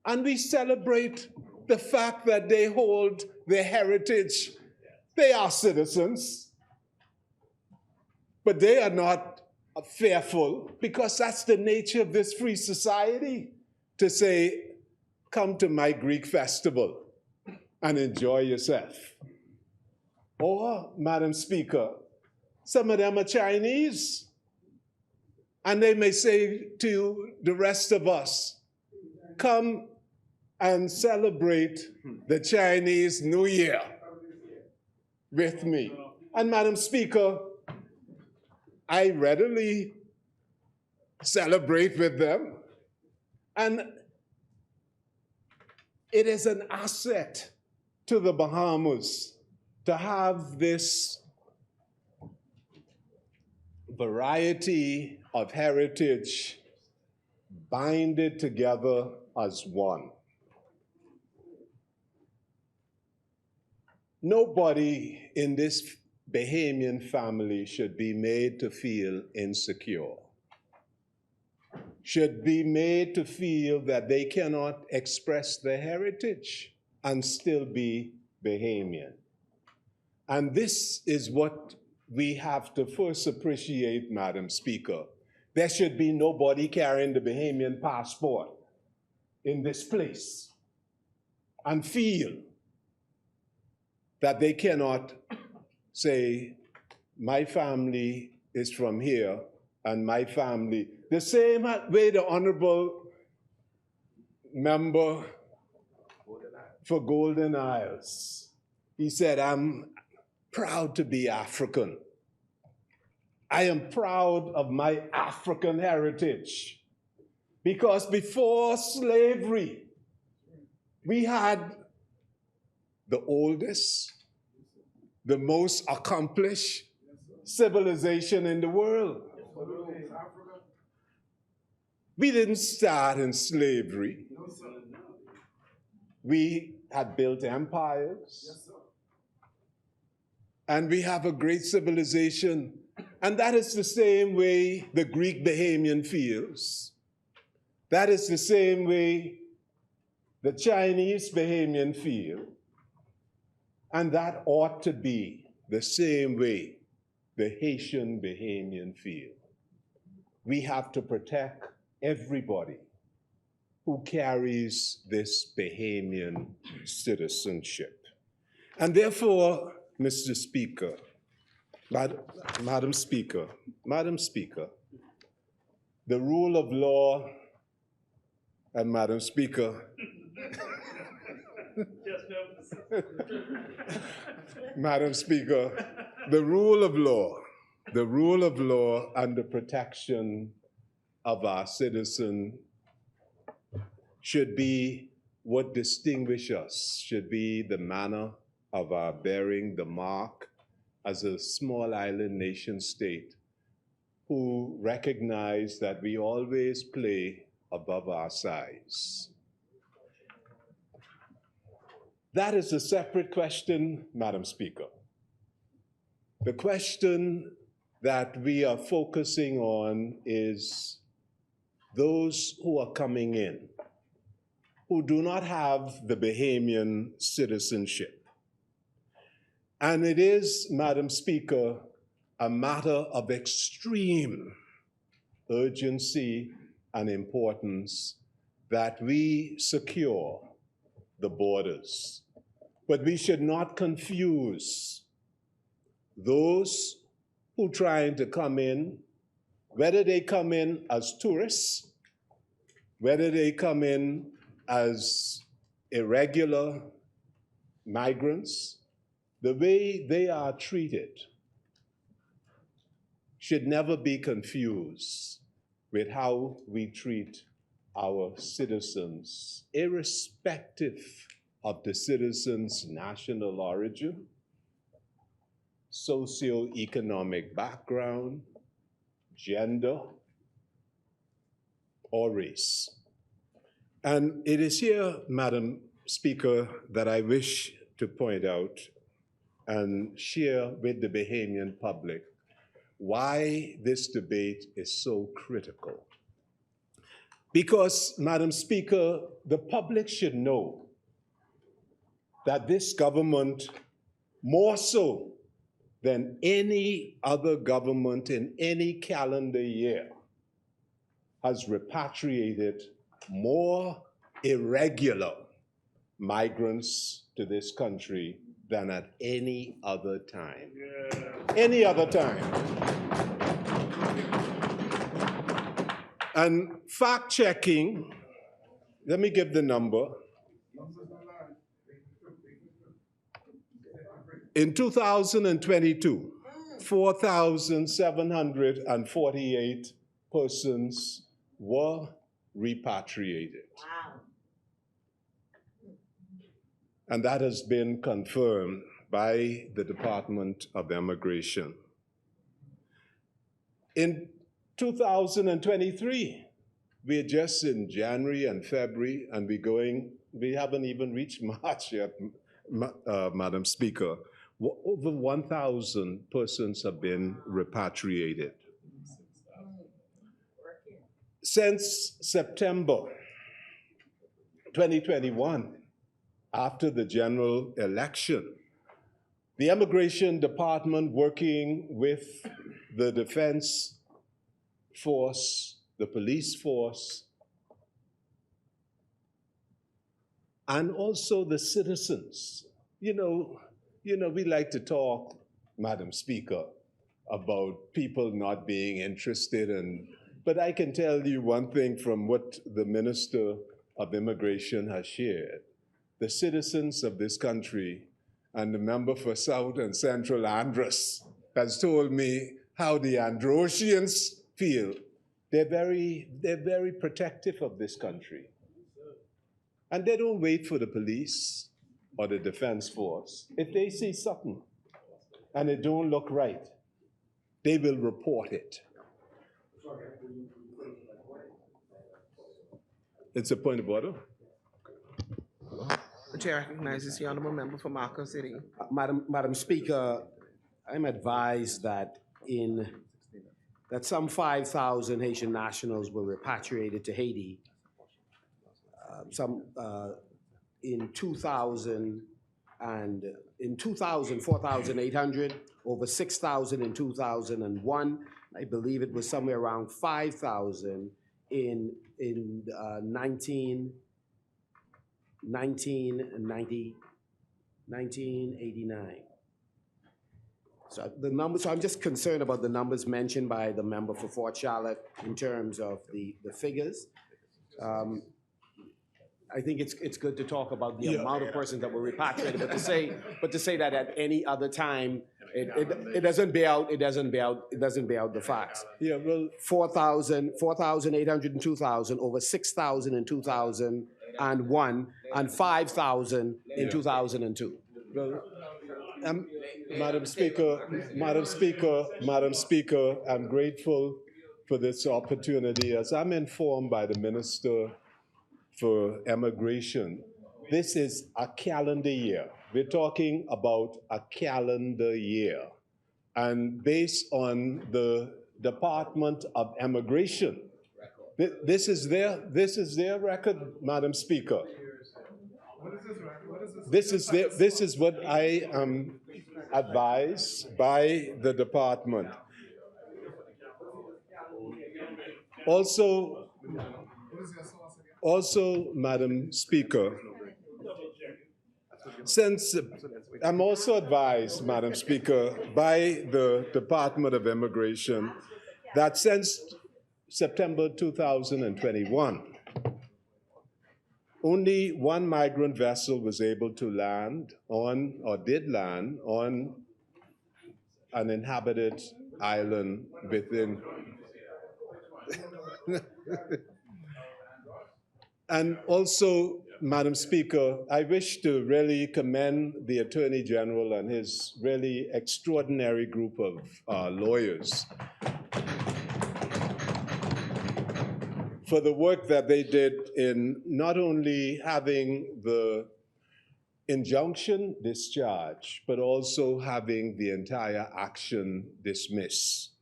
P: And we celebrate the fact that they hold their heritage. They are citizens, but they are not fearful, because that's the nature of this free society, to say, come to my Greek festival and enjoy yourself. Or, Madam Speaker, some of them are Chinese, and they may say to the rest of us, come and celebrate the Chinese New Year with me. And Madam Speaker, I readily celebrate with them. And it is an asset to the Bahamas to have this variety of heritage binded together as one. Nobody in this Bahamian family should be made to feel insecure, should be made to feel that they cannot express their heritage and still be Bahamian. And this is what we have to first appreciate, Madam Speaker. There should be nobody carrying the Bahamian passport in this place and feel that they cannot say, my family is from here and my family. The same way the Honorable Member for Golden Isles, he said, I'm proud to be African. I am proud of my African heritage, because before slavery, we had the oldest, the most accomplished civilization in the world. We didn't start in slavery. We had built empires. And we have a great civilization. And that is the same way the Greek Bahamian feels. That is the same way the Chinese Bahamian feel. And that ought to be the same way the Haitian Bahamian feel. We have to protect everybody who carries this Bahamian citizenship. And therefore, Mr. Speaker, Madam Speaker, the rule of law, and Madam Speaker, Madam Speaker, the rule of law and the protection of our citizen should be what distinguishes us, should be the manner of our bearing the mark as a small island nation state who recognize that we always play above our size. That is a separate question, Madam Speaker. The question that we are focusing on is those who are coming in, who do not have the Bahamian citizenship. And it is, Madam Speaker, a matter of extreme urgency and importance that we secure the borders. But we should not confuse those who are trying to come in, whether they come in as tourists, whether they come in as irregular migrants, the way they are treated should never be confused with how we treat our citizens, irrespective of the citizen's national origin, socioeconomic background, gender, or race. And it is here, Madam Speaker, that I wish to point out and share with the Bahamian public why this debate is so critical. Because, Madam Speaker, the public should know that this government, more so than any other government in any calendar year, has repatriated more irregular migrants to this country than at any other time. Any other time. And fact checking, let me give the number. In 2022, 4,748 persons were repatriated. Wow. And that has been confirmed by the Department of Immigration. In 2023, we're just in January and February, and we haven't even reached March yet, Madam Speaker. Over 1,000 persons have been repatriated. Since September 2021, after the general election, the Immigration Department, working with the Defense Force, the police force, and also the citizens. You know, we like to talk, Madam Speaker, about people not being interested but I can tell you one thing from what the Minister of Immigration has shared. The citizens of this country and the member for South and Central Andros has told me how the Androsians feel. They're very protective of this country. And they don't wait for the police or the defense force. If they see something and it don't look right, they will report it. It's a point of order.
L: The chair recognizes the honorable member for Marco City.
D: Madam Speaker, I'm advised that some 5,000 Haitian nationals were repatriated to Haiti. In 2000, 4,800, over 6,000 in 2001. I believe it was somewhere around 5,000 in 1989. So I'm just concerned about the numbers mentioned by the member for Fort Charlotte in terms of the figures. I think it's good to talk about the amount of persons that were repatriated, but to say that at any other time, it doesn't bear out the facts.
P: Yeah, well,
D: 4,800 in 2000, over 6,000 in 2001, and 5,000 in 2002.
P: Well, Madam Speaker, I'm grateful for this opportunity. As I'm informed by the Minister for Immigration, this is a calendar year. We're talking about a calendar year. And based on the Department of Immigration, this is their record, Madam Speaker. This is what I am advised by the department. Also, Madam Speaker, since I'm also advised, Madam Speaker, by the Department of Immigration that since September 2021, only one migrant vessel was able to land on, or did land on, an inhabited island within. And also, Madam Speaker, I wish to really commend the Attorney General and his really extraordinary group of lawyers for the work that they did in not only having the injunction discharged, but also having the entire action dismissed.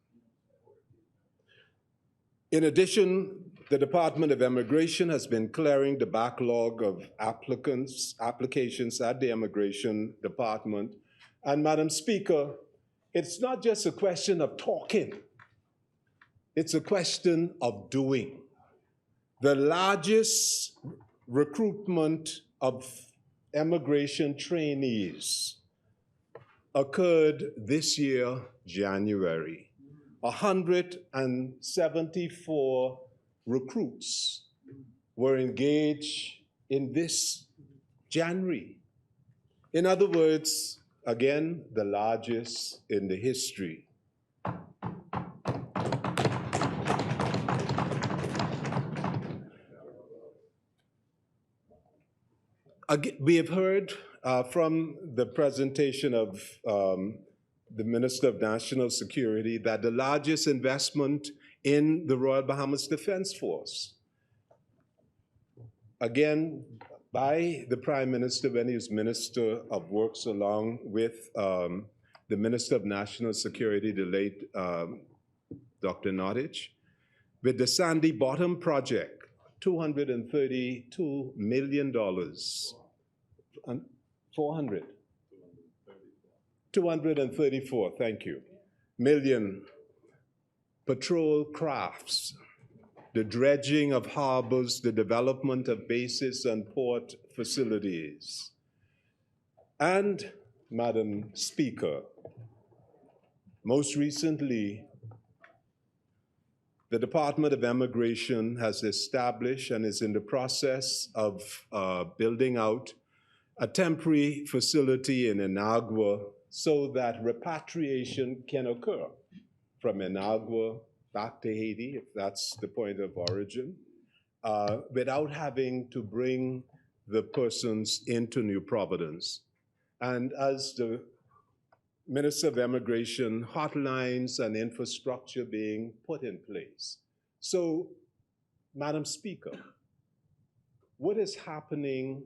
P: In addition, the Department of Immigration has been clearing the backlog of applications at the Immigration Department. And Madam Speaker, it's not just a question of talking, it's a question of doing. The largest recruitment of immigration trainees occurred this year, January. 174 recruits were engaged in this January. In other words, again, the largest in the history. We have heard from the presentation of the Minister of National Security that the largest investment in the Royal Bahamas Defense Force, again, by the Prime Minister when he was Minister of Works, along with the Minister of National Security, the late Dr. Nottage, with the Sandy Bottom Project, $232 million. 234, thank you, million. Patrol crafts, the dredging of harbors, the development of bases and port facilities. And, Madam Speaker, most recently, the Department of Immigration has established and is in the process of building out a temporary facility in Inagua so that repatriation can occur from Inagua back to Haiti, if that's the point of origin, without having to bring the persons into New Providence. And as the Minister of Immigration, hotlines and infrastructure being put in place. So, Madam Speaker, what is happening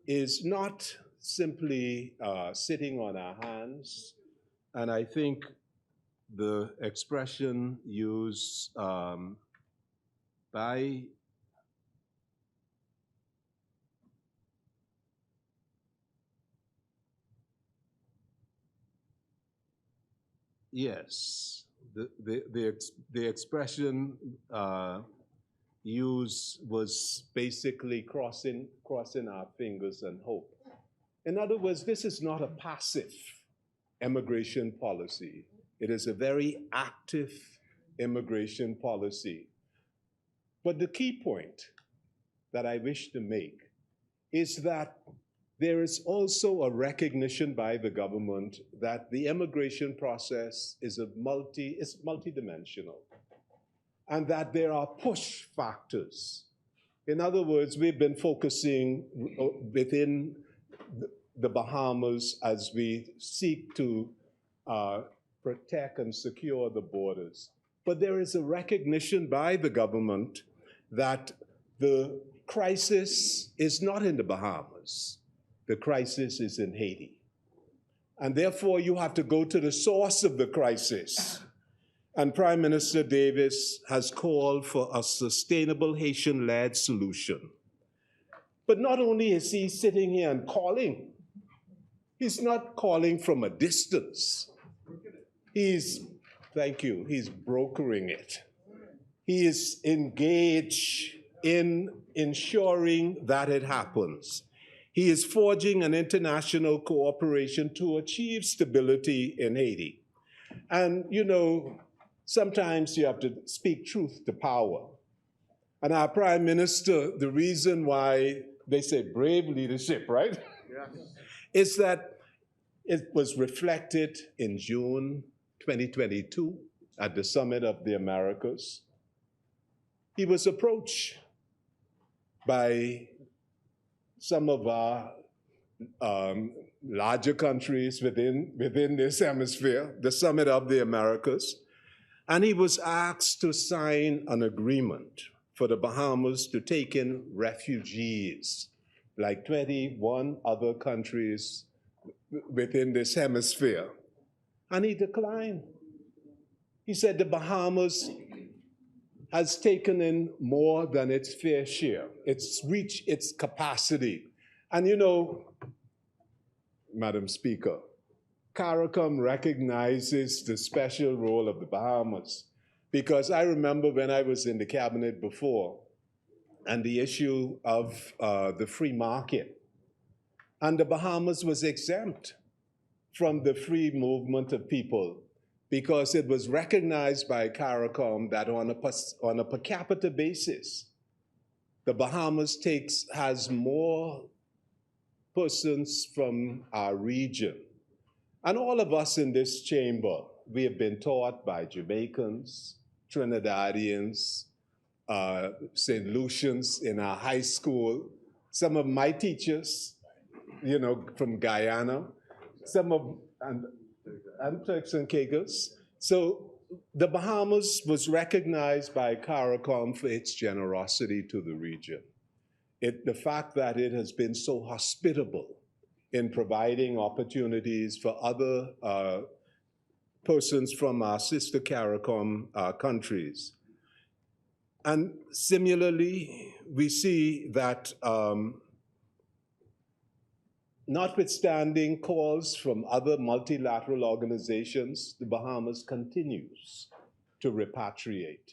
P: is not simply sitting on our hands. And I think the expression used by yes, the expression used was basically crossing our fingers and hope. In other words, this is not a passive immigration policy. It is a very active immigration policy. But the key point that I wish to make is that there is also a recognition by the government that the immigration process is multidimensional, and that there are push factors. In other words, we've been focusing within the Bahamas as we seek to protect and secure the borders. But there is a recognition by the government that the crisis is not in the Bahamas. The crisis is in Haiti. And therefore, you have to go to the source of the crisis. And Prime Minister Davis has called for a sustainable Haitian-led solution. But not only is he sitting here and calling, he's not calling from a distance. He's brokering it. He is engaged in ensuring that it happens. He is forging an international cooperation to achieve stability in Haiti. And, you know, sometimes you have to speak truth to power. And our Prime Minister, the reason why they say brave leadership, right? Yes. Is that it was reflected in June 2022 at the Summit of the Americas. He was approached by some of our larger countries within this hemisphere, the Summit of the Americas, and he was asked to sign an agreement for the Bahamas to take in refugees, like 21 other countries within this hemisphere. And he declined. He said the Bahamas has taken in more than its fair share. It's reached its capacity. And you know, Madam Speaker, CARICOM recognizes the special role of the Bahamas, because I remember when I was in the cabinet before, and the issue of the free market, and the Bahamas was exempt from the free movement of people, because it was recognized by CARICOM that on a per capita basis, the Bahamas has more persons from our region. And all of us in this chamber, we have been taught by Jamaicans, Trinidadians, St. Lucians in our high school, some of my teachers, you know, from Guyana, and Turks and Caicos. So the Bahamas was recognized by CARICOM for its generosity to the region. The fact that it has been so hospitable in providing opportunities for other persons from our sister CARICOM countries. And similarly, we see that notwithstanding calls from other multilateral organizations, the Bahamas continues to repatriate.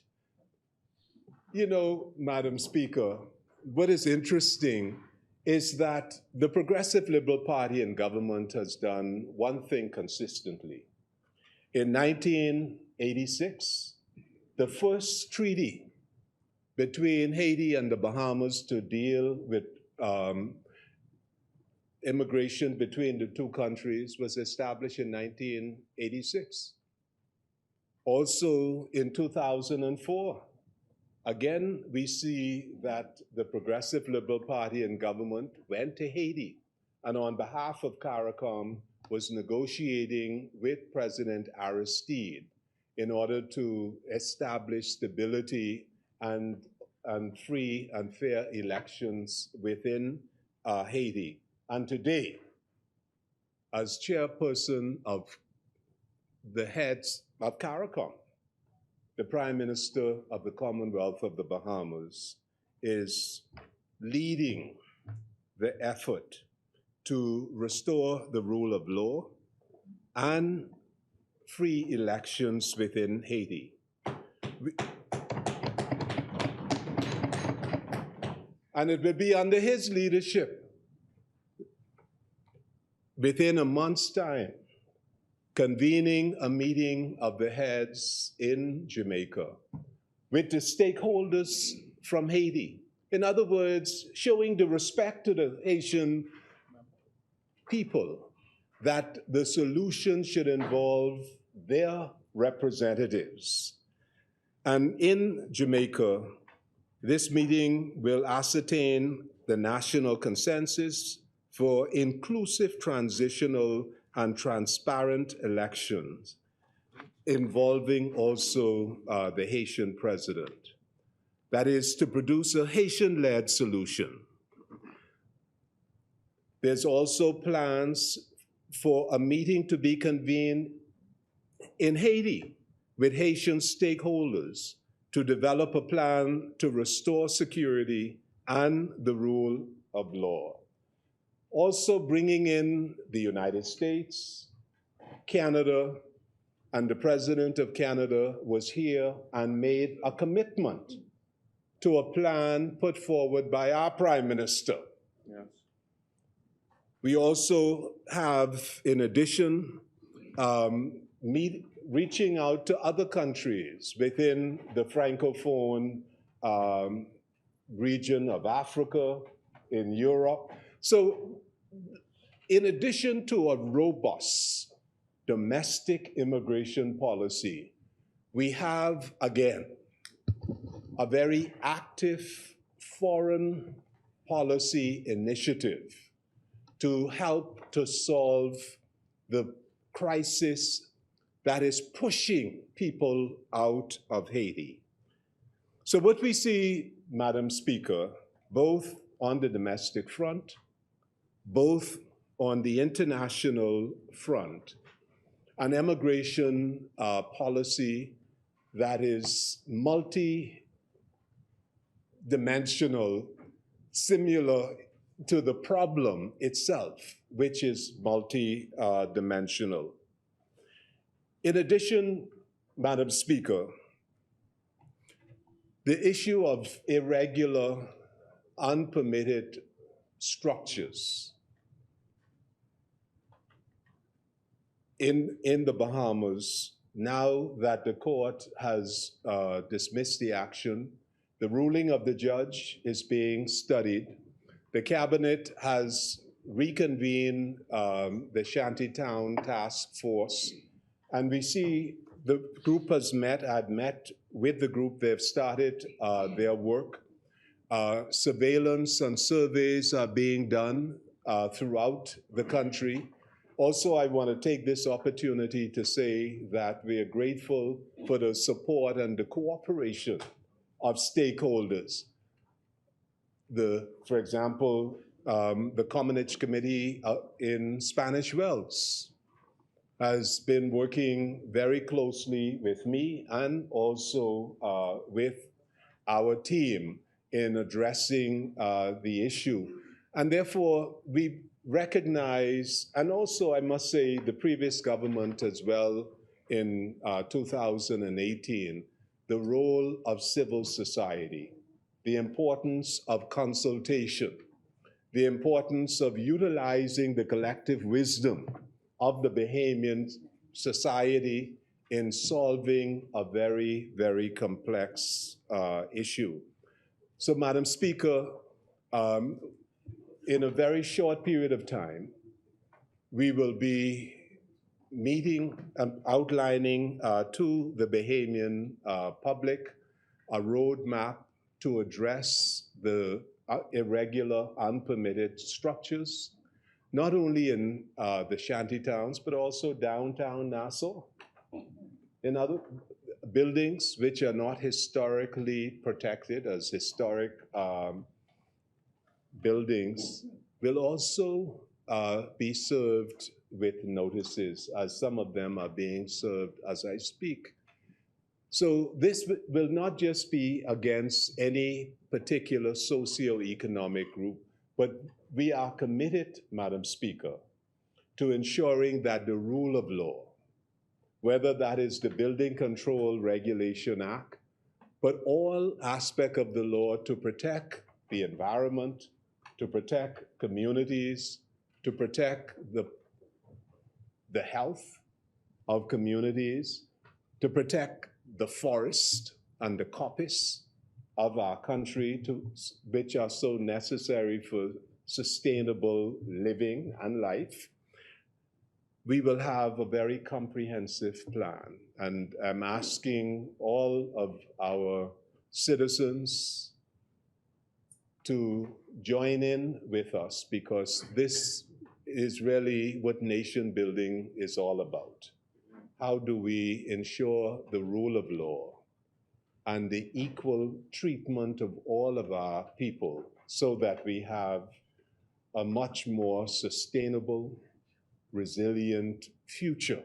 P: You know, Madam Speaker, what is interesting is that the Progressive Liberal Party in government has done one thing consistently. In 1986, the first treaty between Haiti and the Bahamas to deal with immigration between the two countries was established in 1986. Also in 2004, again, we see that the Progressive Liberal Party in government went to Haiti and on behalf of CARICOM was negotiating with President Aristide in order to establish stability and and free and fair elections within Haiti. And today, as chairperson of the heads of CARICOM, the Prime Minister of the Commonwealth of the Bahamas is leading the effort to restore the rule of law and free elections within Haiti. And it will be under his leadership, within a month's time, convening a meeting of the heads in Jamaica with the stakeholders from Haiti. In other words, showing the respect to the Haitian people that the solution should involve their representatives. And in Jamaica, this meeting will ascertain the national consensus for inclusive, transitional, and transparent elections, involving also the Haitian president. That is, to produce a Haitian-led solution. There's also plans for a meeting to be convened in Haiti with Haitian stakeholders to develop a plan to restore security and the rule of law. Also bringing in the United States, Canada, and the President of Canada was here and made a commitment to a plan put forward by our Prime Minister. Yes. We also have, in addition, reaching out to other countries within the Francophone region of Africa, in Europe. So in addition to a robust domestic immigration policy, we have, again, a very active foreign policy initiative to help to solve the crisis that is pushing people out of Haiti. So what we see, Madam Speaker, both on the domestic front, both on the international front, an immigration policy that is multi-dimensional, similar to the problem itself, which is multi-dimensional. In addition, Madam Speaker, the issue of irregular, unpermitted structures in the Bahamas, now that the court has dismissed the action, the ruling of the judge is being studied. The cabinet has reconvened the Shantytown Task Force, and we see the group has met. I've met with the group. They've started their work. Surveillance and surveys are being done throughout the country. Also, I want to take this opportunity to say that we are grateful for the support and the cooperation of stakeholders. For example, the Communist Committee in Spanish Wells has been working very closely with me and also with our team in addressing the issue. And therefore, we recognize, and also I must say the previous government as well in 2018, the role of civil society, the importance of consultation, the importance of utilizing the collective wisdom of the Bahamian society in solving a very, very complex issue. So, Madam Speaker, in a very short period of time, we will be meeting and outlining to the Bahamian public a roadmap to address the irregular, unpermitted structures, not only in the shanty towns, but also downtown Nassau. buildings which are not historically protected as historic buildings will also be served with notices, as some of them are being served as I speak. So this will not just be against any particular socio-economic group, but we are committed, Madam Speaker, to ensuring that the rule of law, whether that is the Building Control Regulation Act, but all aspects of the law to protect the environment, to protect communities, to protect the health of communities, to protect the forest and the coppice of our country, which are so necessary for sustainable living and life. We will have a very comprehensive plan, and I'm asking all of our citizens to join in with us, because this is really what nation building is all about. How do we ensure the rule of law and the equal treatment of all of our people so that we have a much more sustainable, resilient future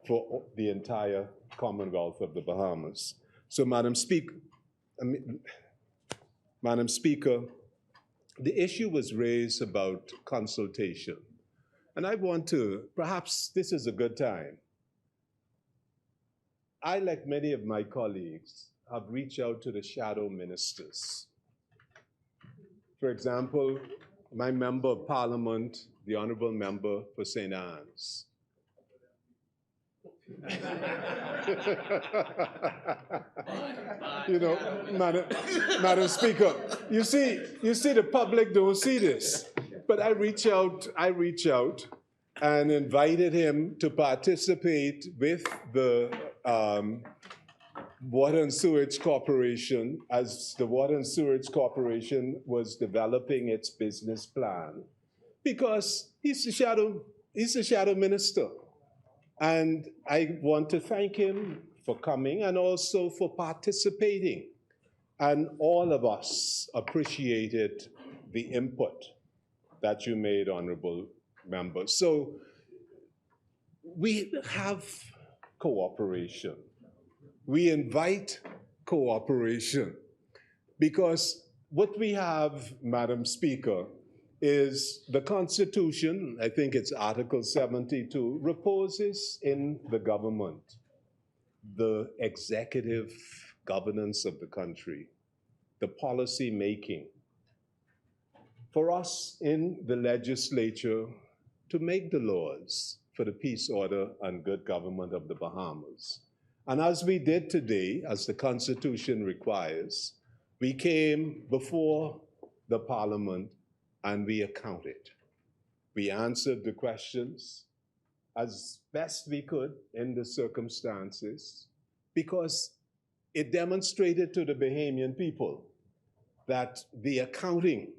P: for the entire Commonwealth of the Bahamas? So, Madam Speaker, the issue was raised about consultation. And I want to, perhaps this is a good time. I, like many of my colleagues, have reached out to the shadow ministers. For example, my member of Parliament, the honorable member for St. Anne's. You know, Madam Speaker, you see the public don't see this, but I reach out and invited him to participate with the Water and Sewerage Corporation as the Water and Sewerage Corporation was developing its business plan, because he's the shadow minister. And I want to thank him for coming and also for participating. And all of us appreciated the input that you made, honorable members. So we have cooperation. We invite cooperation, because what we have, Madam Speaker, is the Constitution, I think it's Article 72, reposes in the government the executive governance of the country, the policy making. For us in the legislature to make the laws for the peace, order, and good government of the Bahamas. And as we did today, as the Constitution requires, we came before the Parliament and we accounted. We answered the questions as best we could in the circumstances, because it demonstrated to the Bahamian people that the accounting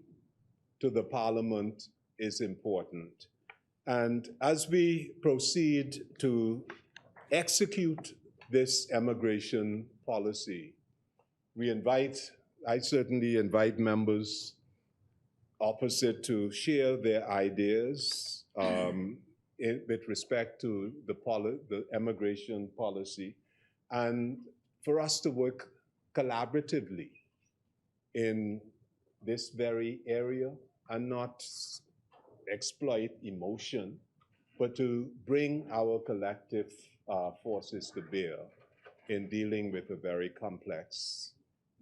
P: to the Parliament is important. And as we proceed to execute this immigration policy, I certainly invite members opposite to share their ideas with respect to the immigration policy, and for us to work collaboratively in this very area and not exploit emotion, but to bring our collective forces to bear in dealing with a very complex,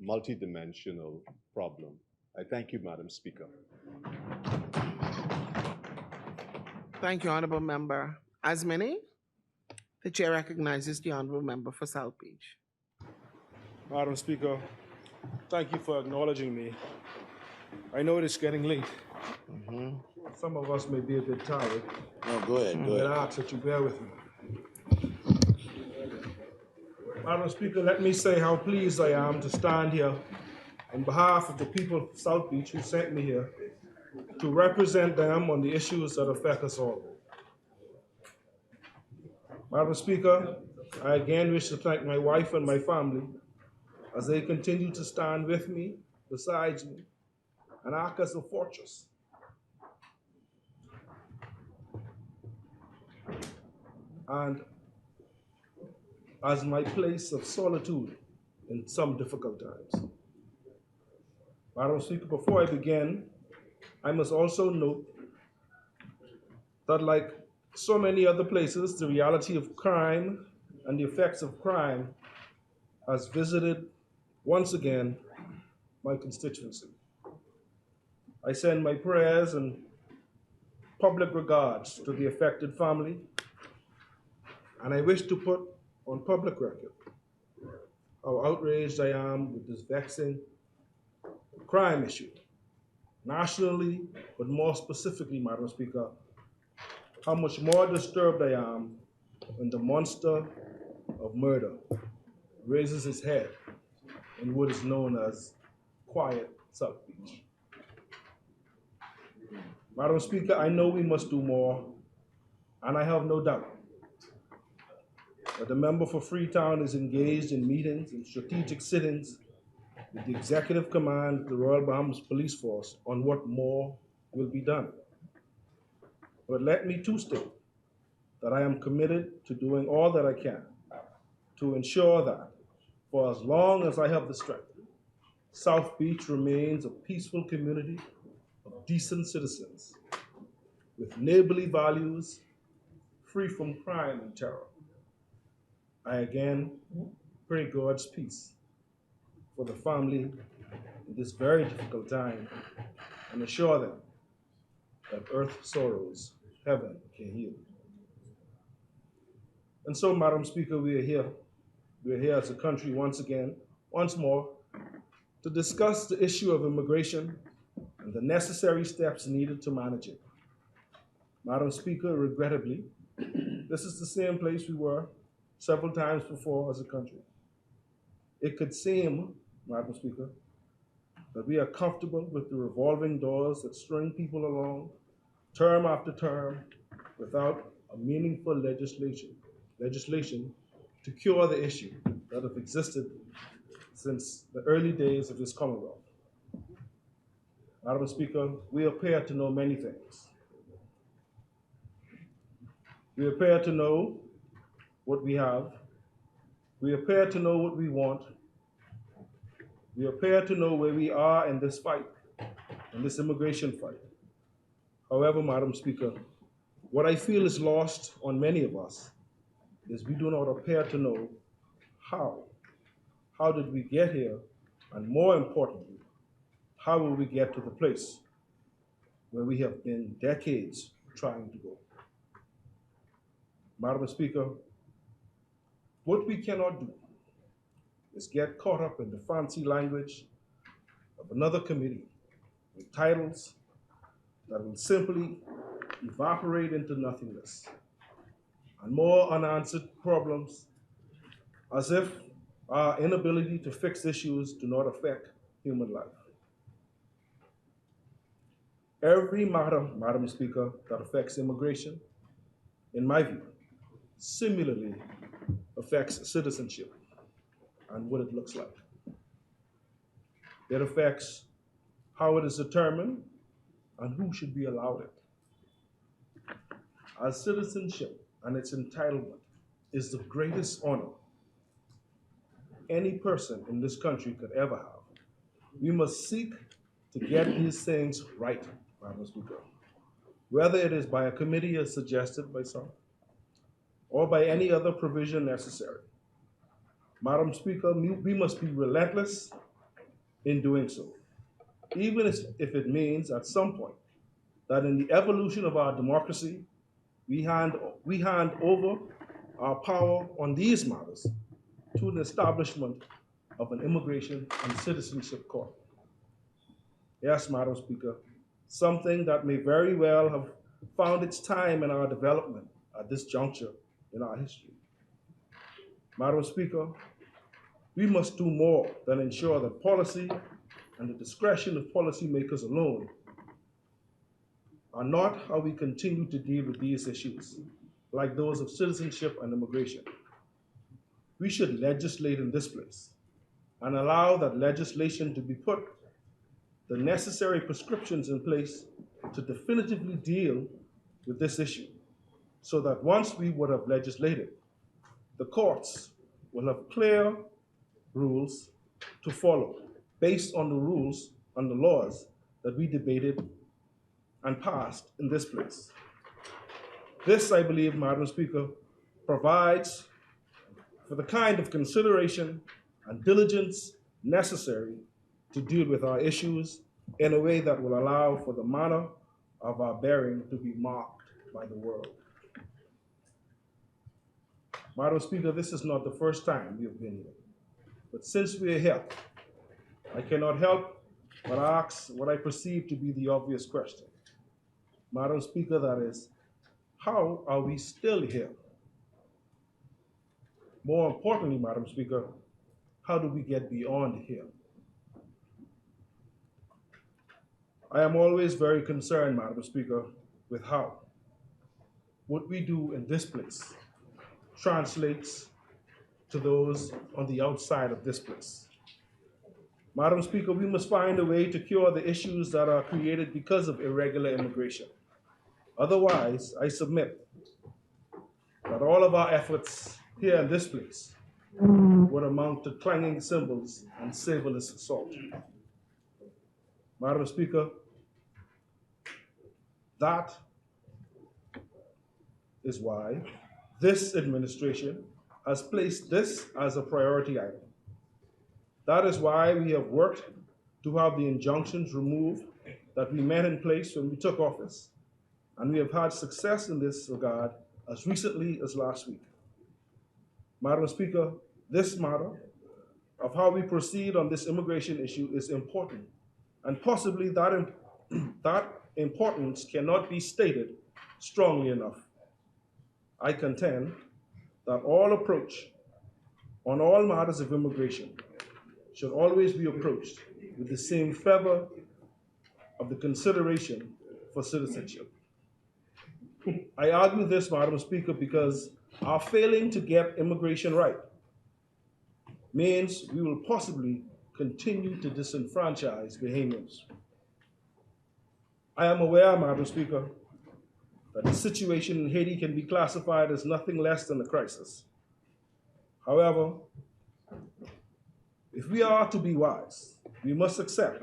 P: multidimensional problem. I thank you, Madam Speaker.
L: Thank you, Honorable Member. As many, the chair recognizes the Honorable Member for South Beach.
F: Madam Speaker, thank you for acknowledging me. I know it is getting late. Some of us may be a bit tired.
L: No, go ahead,
F: But I ask that you bear with me. Madam Speaker, let me say how pleased I am to stand here on behalf of the people of South Beach who sent me here to represent them on the issues that affect us all. Madam Speaker, I again wish to thank my wife and my family as they continue to stand with me, beside me, and act as a fortress. And as my place of solitude in some difficult times. Madam Speaker, before I begin, I must also note that like so many other places, the reality of crime and the effects of crime has visited, once again, my constituency. I send my prayers and public regards to the affected family, and I wish to put on public record how outraged I am with this vexing crime issue, nationally, but more specifically, Madam Speaker, how much more disturbed I am when the monster of murder raises its head in what is known as quiet South Beach. Madam Speaker, I know we must do more, and I have no doubt that the member for Freetown is engaged in meetings and strategic sittings with the executive command of the Royal Bahamas Police Force on what more will be done. But let me too state that I am committed to doing all that I can to ensure that for as long as I have the strength, South Beach remains a peaceful community of decent citizens with neighborly values, free from crime and terror. I again pray God's peace for the family in this very difficult time and assure them that earth's sorrows, heaven can heal. And so, Madam Speaker, we are here. We are here as a country once again, once more, to discuss the issue of immigration and the necessary steps needed to manage it. Madam Speaker, regrettably, this is the same place we were several times before as a country. It could seem, Madam Speaker, that we are comfortable with the revolving doors that string people along term after term without a meaningful legislation to cure the issue that have existed since the early days of this Commonwealth. Madam Speaker, we appear to know many things. We appear to know what we have. We appear to know what we want. We appear to know where we are in this fight, in this immigration fight. However, Madam Speaker, what I feel is lost on many of us is we do not appear to know how. How did we get here? And more importantly, how will we get to the place where we have been decades trying to go? Madam Speaker, what we cannot do is get caught up in the fancy language of another committee with titles that will simply evaporate into nothingness and more unanswered problems as if our inability to fix issues do not affect human life. Every matter, Madam Speaker, that affects immigration, in my view, similarly affects citizenship and what it looks like. It affects how it is determined and who should be allowed it. As citizenship and its entitlement is the greatest honor any person in this country could ever have, we must seek to get these things right, Madam Speaker. Whether it is by a committee as suggested by some, or by any other provision necessary. Madam Speaker, we must be relentless in doing so, even if it means at some point that in the evolution of our democracy, we hand over our power on these matters to the establishment of an immigration and citizenship court. Yes, Madam Speaker, something that may very well have found its time in our development at this juncture in our history. Madam Speaker, we must do more than ensure that policy and the discretion of policymakers alone are not how we continue to deal with these issues, like those of citizenship and immigration.
Q: we should legislate in this place and allow that legislation to be put the necessary prescriptions in place to definitively deal with this issue, so that once we would have legislated, the courts will have clear rules to follow based on the rules and the laws that we debated and passed in this place. This, I believe, Madam Speaker, provides for the kind of consideration and diligence necessary to deal with our issues in a way that will allow for the manner of our bearing to be marked by the world. Madam Speaker, this is not the first time we have been here. But since we are here, I cannot help but ask what I perceive to be the obvious question. Madam Speaker, that is, how are we still here? More importantly, Madam Speaker, how do we get beyond here? I am always very concerned, Madam Speaker, with how what we do in this place translates to those on the outside of this place. Madam Speaker, we must find a way to cure the issues that are created because of irregular immigration. Otherwise, I submit that all of our efforts here in this place would amount to clanging cymbals and savorless assault. Madam Speaker, that is why this administration has placed this as a priority item. That is why we have worked to have the injunctions removed that we met in place when we took office, and we have had success in this regard as recently as last week. Madam Speaker, this matter of how we proceed on this immigration issue is important, and possibly that importance cannot be stated strongly enough. I contend that all approach on all matters of immigration should always be approached with the same fervor of the consideration for citizenship. I argue this, Madam Speaker, because our failing to get immigration right means we will possibly continue to disenfranchise Bahamians. I am aware, Madam Speaker, that the situation in Haiti can be classified as nothing less than a crisis. However, if we are to be wise, we must accept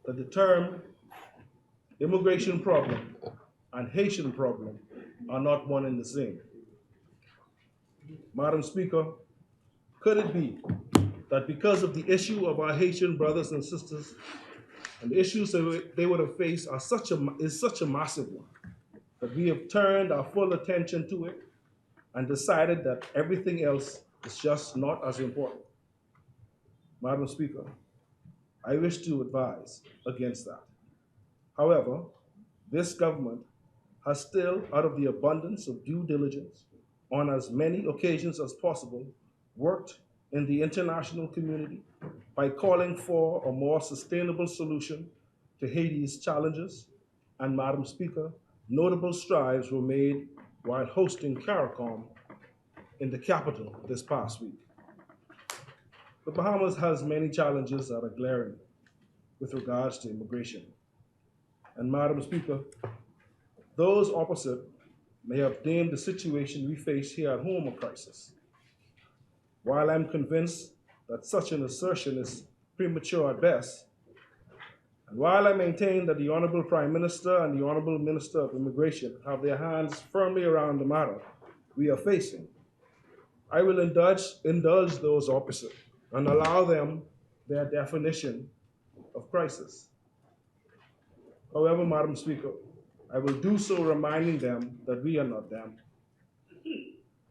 Q: that the term immigration problem and Haitian problem are not one and the same. Madam Speaker, could it be that because of the issue of our Haitian brothers and sisters and the issues that they would have faced is such a massive one, that we have turned our full attention to it and decided that everything else is just not as important? Madam Speaker, I wish to advise against that. However, this government has still, out of the abundance of due diligence, on as many occasions as possible, worked in the international community by calling for a more sustainable solution to Haiti's challenges. And Madam Speaker, notable strides were made while hosting CARICOM in the capital this past week. The Bahamas has many challenges that are glaring with regards to immigration. And Madam Speaker, those opposite may have deemed the situation we face here at home a crisis. While I'm convinced that such an assertion is premature at best, and while I maintain that the Honorable Prime Minister and the Honorable Minister of Immigration have their hands firmly around the matter we are facing, I will indulge those opposite and allow them their definition of crisis. However, Madam Speaker, I will do so reminding them that we are not them.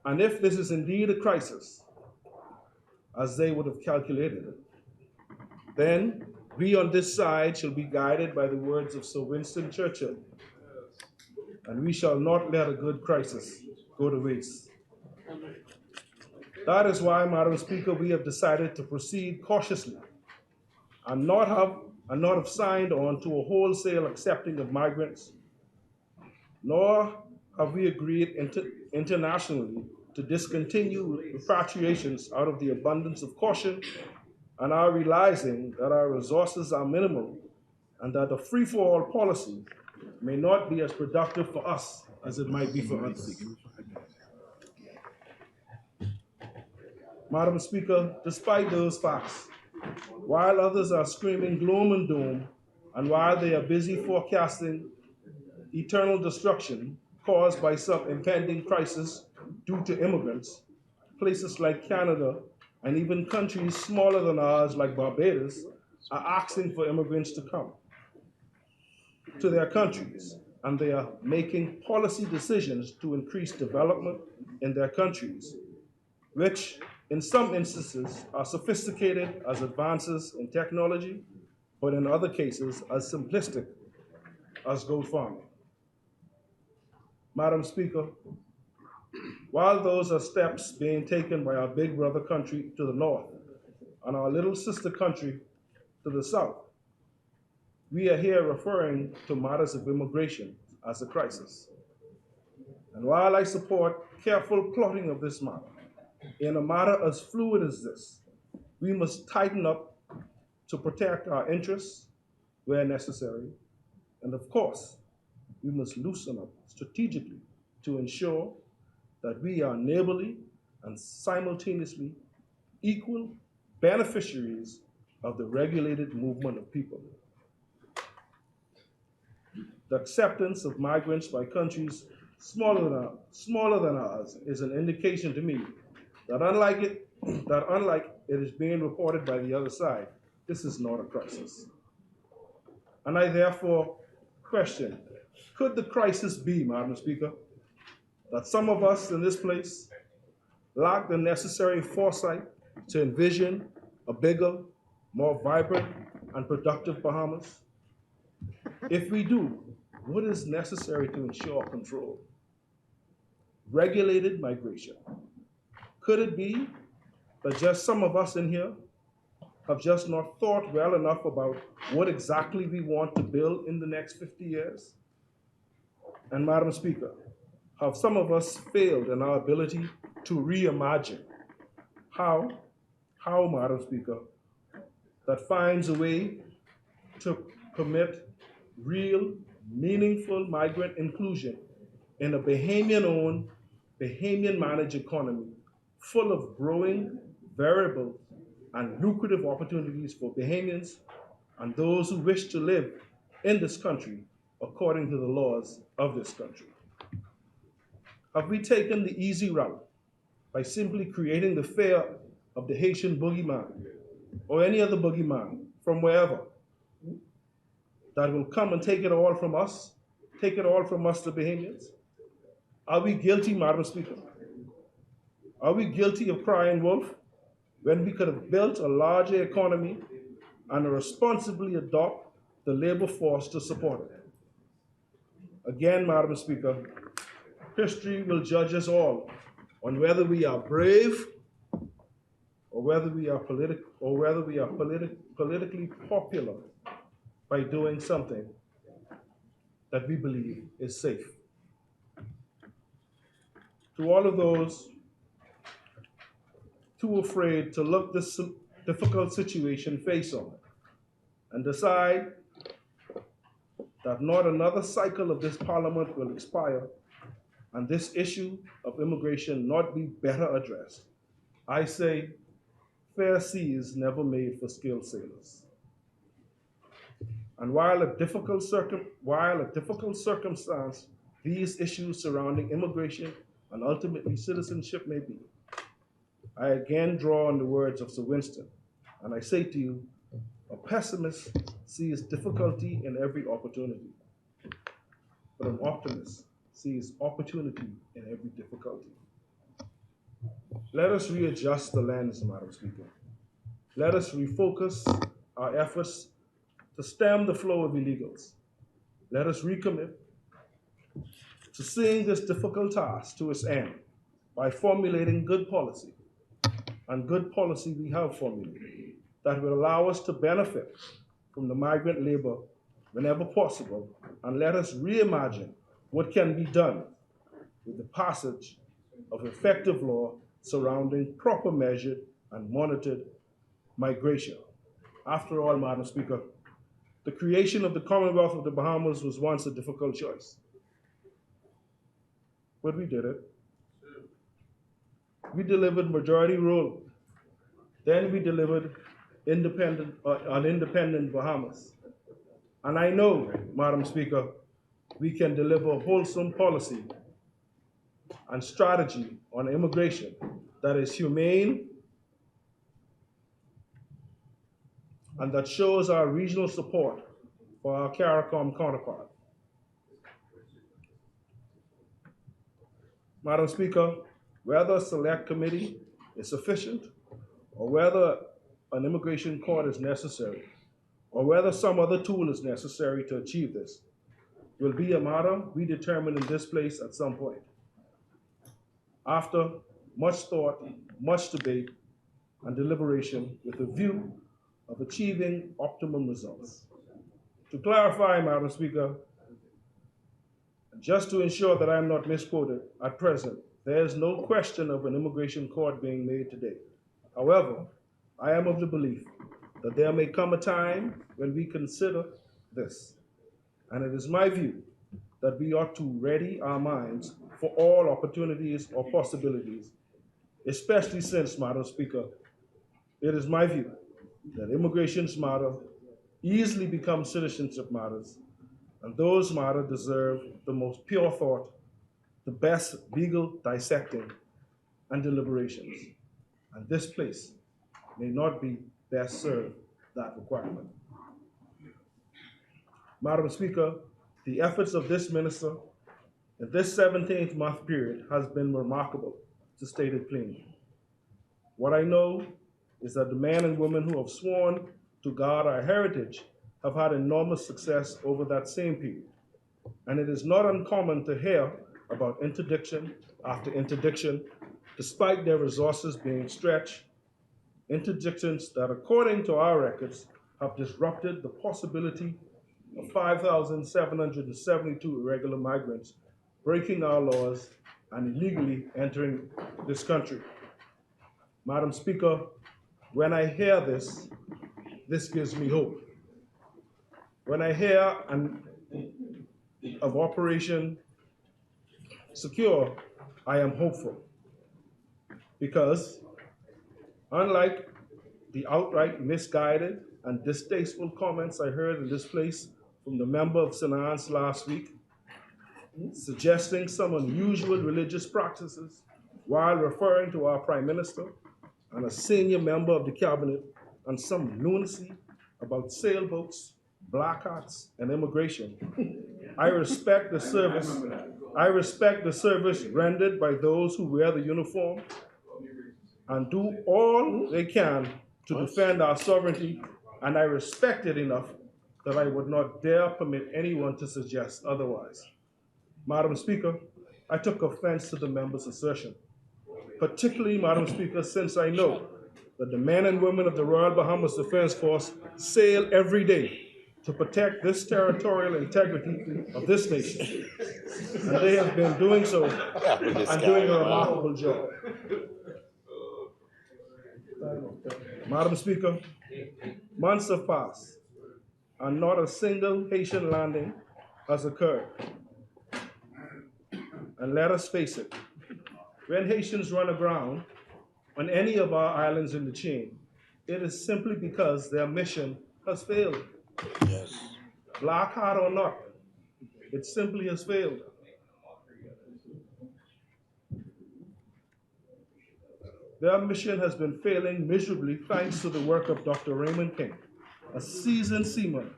Q: And if this is indeed a crisis, as they would have calculated it, then we on this side shall be guided by the words of Sir Winston Churchill, and we shall not let a good crisis go to waste. That is why, Madam Speaker, we have decided to proceed cautiously and not have signed on to a wholesale accepting of migrants, nor have we agreed internationally to discontinue repatriations out of the abundance of caution and are realizing that our resources are minimal and that a free-for-all policy may not be as productive for us as it might be for others. Madam Speaker, despite those facts, while others are screaming gloom and doom, and while they are busy forecasting eternal destruction caused by some impending crisis due to immigrants, places like Canada and even countries smaller than ours like Barbados are asking for immigrants to come to their countries, and they are making policy decisions to increase development in their countries, which in some instances are sophisticated as advances in technology, but in other cases as simplistic as goat farming. Madam Speaker, while those are steps being taken by our big brother country to the north and our little sister country to the south, we are here referring to matters of immigration as a crisis. And while I support careful plotting of this matter, in a matter as fluid as this, we must tighten up to protect our interests where necessary, and of course, we must loosen up strategically to ensure that we are neighborly and simultaneously equal beneficiaries of the regulated movement of people. The acceptance of migrants by countries smaller than ours is an indication to me that unlike it is being reported by the other side, this is not a crisis. And I therefore question, could the crisis be, Madam Speaker, that some of us in this place lack the necessary foresight to envision a bigger, more vibrant, and productive Bahamas? If we do, what is necessary to ensure control? Regulated migration. Could it be that just some of us in here have just not thought well enough about what exactly we want to build in the next 50 years? And Madam Speaker, have some of us failed in our ability to reimagine how, Madam Speaker, that finds a way to permit real, meaningful migrant inclusion in a Bahamian-owned, Bahamian-managed economy full of growing, variable, and lucrative opportunities for Bahamians and those who wish to live in this country according to the laws of this country. Have we taken the easy route by simply creating the fear of the Haitian boogeyman or any other boogeyman from wherever that will come and take it all from us, the Bahamians? Are we guilty, Madam Speaker? Are we guilty of crying wolf when we could have built a larger economy and responsibly adopt the labor force to support it? Again, Madam Speaker, history will judge us all on whether we are brave or whether we are politically popular by doing something that we believe is safe. To all of those too afraid to look this difficult situation face on and decide that not another cycle of this parliament will expire and this issue of immigration not be better addressed, I say, fair seas never made for skilled sailors. And while a difficult circumstance these issues surrounding immigration and ultimately citizenship may be, I again draw on the words of Sir Winston, and I say to you, a pessimist sees difficulty in every opportunity, but an optimist sees opportunity in every difficulty. Let us readjust the lens, Madam Speaker. Let us refocus our efforts to stem the flow of illegals. Let us recommit to seeing this difficult task to its end by formulating good policy, and good policy we have formulated, that will allow us to benefit from the migrant labor whenever possible, and let us reimagine what can be done with the passage of effective law surrounding proper measured and monitored migration. After all, Madam Speaker, the creation of the Commonwealth of the Bahamas was once a difficult choice. But we did it. We delivered majority rule. Then we delivered an independent Bahamas. And I know, Madam Speaker, we can deliver wholesome policy and strategy on immigration that is humane and that shows our regional support for our CARICOM counterpart. Madam Speaker, whether a select committee is sufficient or whether an immigration court is necessary or whether some other tool is necessary to achieve this will be a matter we determine in this place at some point. After much thought, much debate, and deliberation with a view of achieving optimum results. To clarify, Madam Speaker, just to ensure that I am not misquoted, at present, there is no question of an immigration court being made today. However, I am of the belief that there may come a time when we consider this, and it is my view that we ought to ready our minds for all opportunities or possibilities, especially since, Madam Speaker, it is my view that immigration matters easily become citizenship matters, and those matters deserve the most pure thought, the best legal dissecting and deliberations. And this place may not be best served that requirement. Madam Speaker, the efforts of this minister in this 17th month period has been remarkable, to state it plainly. What I know is that the men and women who have sworn to guard our heritage have had enormous success over that same period. And it is not uncommon to hear about interdiction after interdiction, despite their resources being stretched, interdictions that, according to our records, have disrupted the possibility of 5,772 irregular migrants breaking our laws and illegally entering this country. Madam Speaker, when I hear this, this gives me hope. When I hear of Operation Secure, I am hopeful. Because unlike the outright misguided and distasteful comments I heard in this place from the member of St. Anne's last week, suggesting some unusual religious practices while referring to our Prime Minister and a senior member of the cabinet, and some lunacy about sailboats, black hats, and immigration. I respect the service rendered by those who wear the uniform and do all they can to defend our sovereignty, and I respect it enough that I would not dare permit anyone to suggest otherwise. Madam Speaker, I took offense to the member's assertion, particularly, Madam Speaker, since I know that the men and women of the Royal Bahamas Defense Force sail every day to protect this territorial integrity of this nation. And they have been doing so and doing a remarkable job. Madam Speaker, months have passed and not a single Haitian landing has occurred. And let us face it, when Haitians run aground on any of our islands in the chain, it is simply because their mission has failed. Yes. Black hat or not, it simply has failed. Their mission has been failing miserably thanks to the work of Dr. Raymond King, a seasoned seaman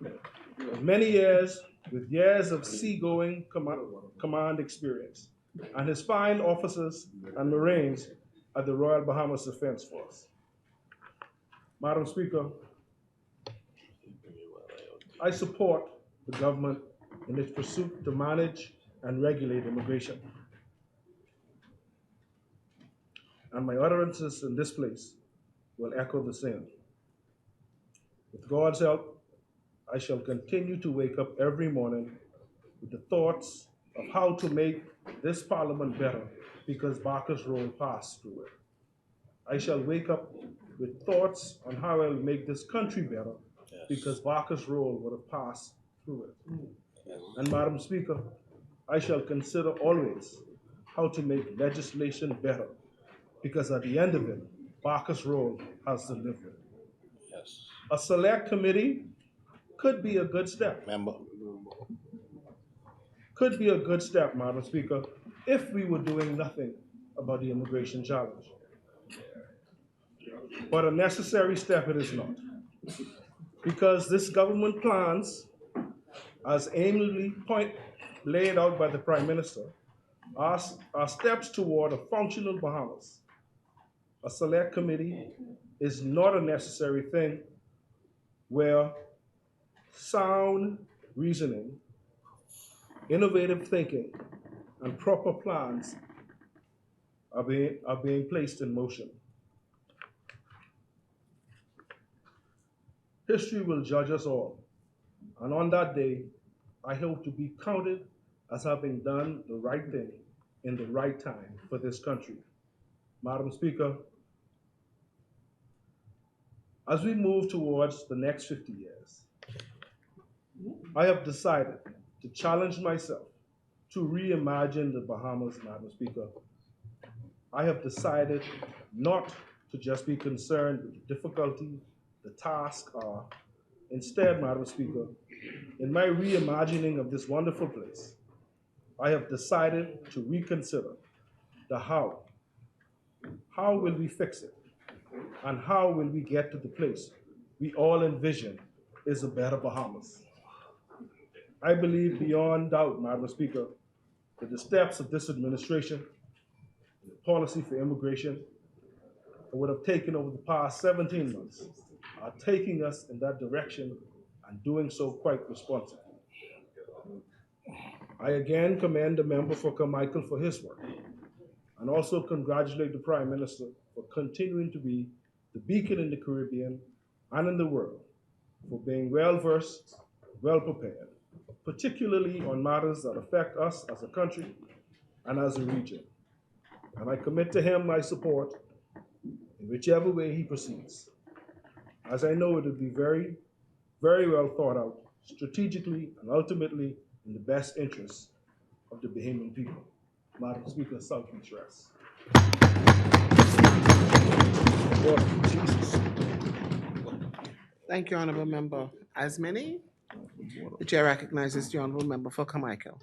Q: of many years with years of seagoing command experience, and his fine officers and Marines at the Royal Bahamas Defense Force. Madam Speaker, I support the government in its pursuit to manage and regulate immigration. And my utterances in this place will echo the same. With God's help, I shall continue to wake up every morning with the thoughts of how to make this Parliament better because Barker's role passed through it. I shall wake up with thoughts on how I'll make this country better because Barker's role would have passed through it. And Madam Speaker, I shall consider always how to make legislation better because at the end of it, Barker's role has delivered.
E: Yes.
Q: A select committee could be a good step.
E: Member.
Q: Could be a good step, Madam Speaker, if we were doing nothing about the immigration challenge. But a necessary step it is not. Because this government plans, as aimlessly laid out by the Prime Minister, are steps toward a functional Bahamas. A select committee is not a necessary thing where sound reasoning, innovative thinking, and proper plans are being placed in motion. History will judge us all, and on that day, I hope to be counted as having done the right thing in the right time for this country. Madam Speaker, as we move towards the next 50 years, I have decided to challenge myself to reimagine the Bahamas, Madam Speaker. I have decided not to just be concerned with the difficulty, the task are. Instead, Madam Speaker, in my reimagining of this wonderful place, I have decided to reconsider the how. How will we fix it? And how will we get to the place we all envision is a better Bahamas? I believe beyond doubt, Madam Speaker, that the steps of this administration, the policy for immigration, that would have taken over the past 17 months, are taking us in that direction and doing so quite responsibly. I again commend the member for Carmichael for his work, and also congratulate the Prime Minister for continuing to be the beacon in the Caribbean and in the world, for being well-versed, well-prepared, particularly on matters that affect us as a country and as a region. And I commit to him my support in whichever way he proceeds, as I know it will be very, very well thought out, strategically and ultimately in the best interests of the Bahamian people. Madam Speaker, South Beach rests.
B: Thank you, Honorable Member Asmini. The chair recognizes the Honorable Member for Carmichael.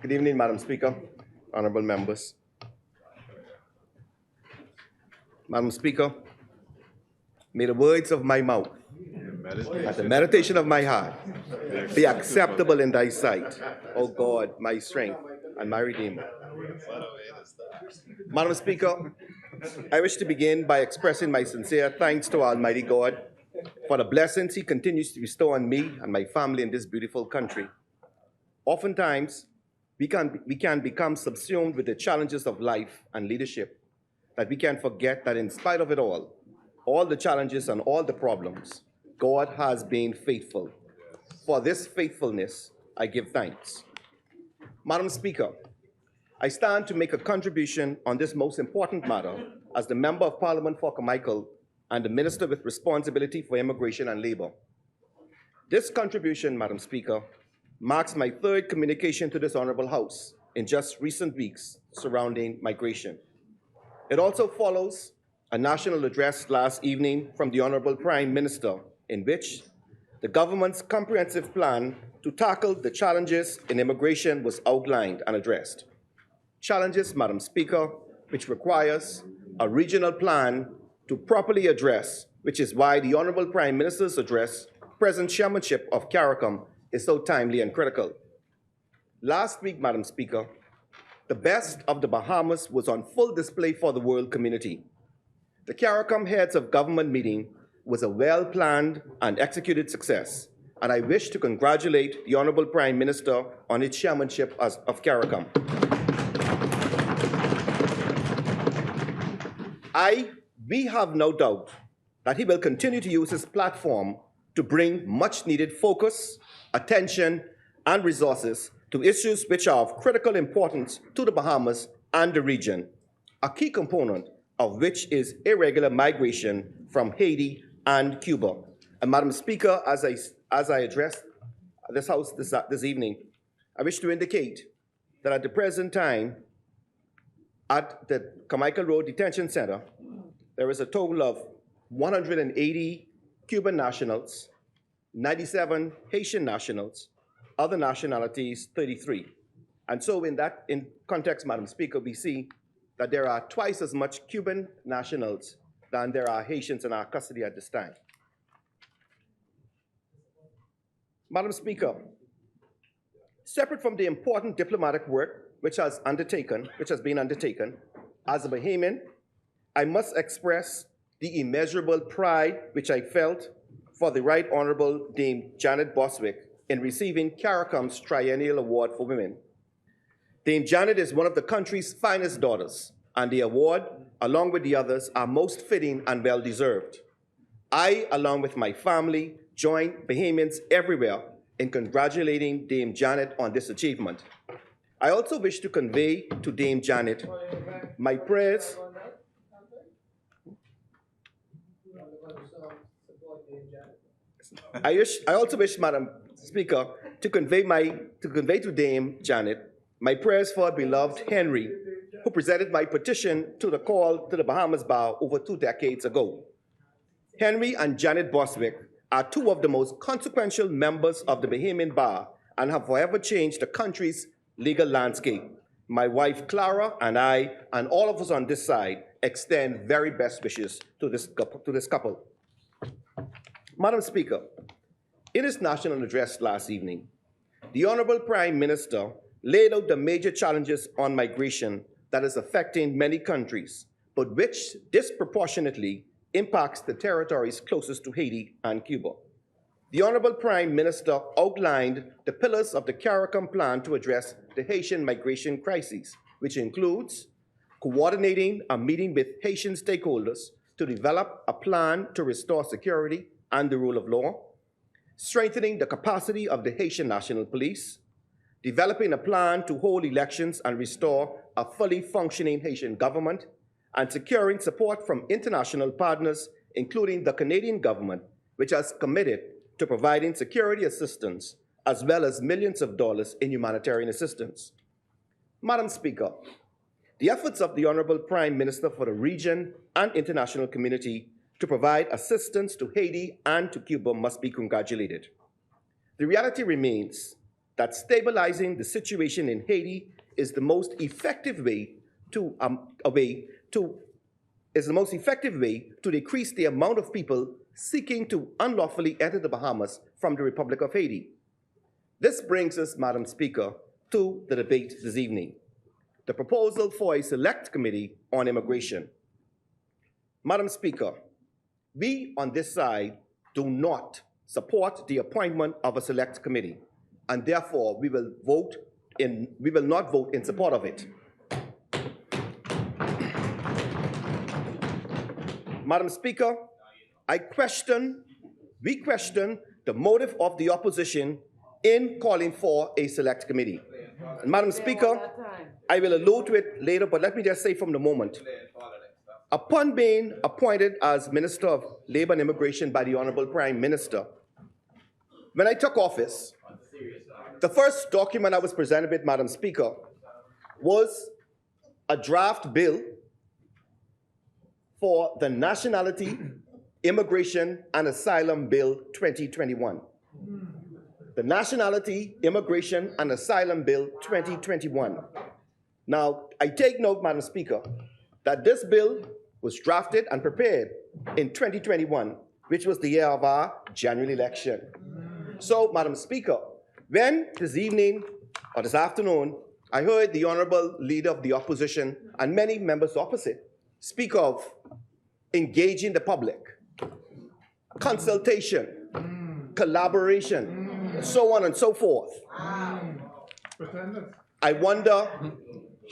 R: Good evening, Madam Speaker, honorable members. Madam Speaker, may the words of my mouth and the meditation of my heart be acceptable in thy sight, O God, my strength and my Redeemer. Madam Speaker, I wish to begin by expressing my sincere thanks to Almighty God for the blessings He continues to bestow on me and my family in this beautiful country. Oftentimes, we can become subsumed with the challenges of life and leadership, that we can forget that in spite of it all the challenges and all the problems, God has been faithful. For this faithfulness, I give thanks. Madam Speaker, I stand to make a contribution on this most important matter as the Member of Parliament for Carmichael and the Minister with responsibility for immigration and labor. This contribution, Madam Speaker, marks my third communication to this Honorable House in just recent weeks surrounding migration. It also follows a national address last evening from the Honorable Prime Minister, in which the government's comprehensive plan to tackle the challenges in immigration was outlined and addressed. Challenges, Madam Speaker, which requires a regional plan to properly address, which is why the Honorable Prime Minister's address, present chairmanship of CARICOM, is so timely and critical. Last week, Madam Speaker, the best of the Bahamas was on full display for the world community. The CARICOM Heads of Government meeting was a well-planned and executed success, and I wish to congratulate the Honorable Prime Minister on his chairmanship of CARICOM. We have no doubt that he will continue to use his platform to bring much-needed focus, attention, and resources to issues which are of critical importance to the Bahamas and the region, a key component of which is irregular migration from Haiti and Cuba. And Madam Speaker, as I address this House this evening, I wish to indicate that at the present time, at the Carmichael Road Detention Center, there is a total of 180 Cuban nationals, 97 Haitian nationals, other nationalities 33. And so in context, Madam Speaker, we see that there are twice as much Cuban nationals than there are Haitians in our custody at this time. Madam Speaker, separate from the important diplomatic work which has been undertaken, as a Bahamian, I must express the immeasurable pride which I felt for the Right Honorable Dame Janet Boswick in receiving CARICOM's Triennial Award for Women. Dame Janet is one of the country's finest daughters, and the award, along with the others, are most fitting and well-deserved. I, along with my family, join Bahamians everywhere in congratulating Dame Janet on this achievement. I also wish to convey to Dame Janet my prayers. I also wish, Madam Speaker, to convey to Dame Janet my prayers for her beloved Henry, who presented my petition to the call to the Bahamas Bar over 2 decades ago. Henry and Janet Boswick are two of the most consequential members of the Bahamian Bar and have forever changed the country's legal landscape. My wife Clara and I, and all of us on this side, extend very best wishes to this couple. Madam Speaker, in his national address last evening, the Honorable Prime Minister laid out the major challenges on migration that is affecting many countries, but which disproportionately impacts the territories closest to Haiti and Cuba. The Honorable Prime Minister outlined the pillars of the CARICOM plan to address the Haitian migration crisis, which includes coordinating a meeting with Haitian stakeholders to develop a plan to restore security and the rule of law, strengthening the capacity of the Haitian National Police, developing a plan to hold elections and restore a fully functioning Haitian government, and securing support from international partners, including the Canadian government, which has committed to providing security assistance as well as millions of dollars in humanitarian assistance. Madam Speaker, the efforts of the Honorable Prime Minister for the region and international community to provide assistance to Haiti and to Cuba must be congratulated. The reality remains that stabilizing the situation in Haiti is the most effective way to decrease the amount of people seeking to unlawfully enter the Bahamas from the Republic of Haiti. This brings us, Madam Speaker, to the debate this evening, the proposal for a select committee on immigration. Madam Speaker, we on this side do not support the appointment of a select committee, and therefore we will not vote in support of it. Madam Speaker, we question the motive of the opposition in calling for a select committee. And Madam Speaker, I will allude to it later, but let me just say from the moment, upon being appointed as Minister of Labor and Immigration by the Honorable Prime Minister, when I took office, the first document I was presented with, Madam Speaker, was a draft bill for the Nationality, Immigration and Asylum Bill 2021. The Nationality, Immigration and Asylum Bill 2021. Now, I take note, Madam Speaker, that this bill was drafted and prepared in 2021, which was the year of our general election. So, Madam Speaker, when this evening or this afternoon, I heard the Honorable Leader of the Opposition and many members opposite speak of engaging the public, consultation, collaboration, so on and so forth. I wonder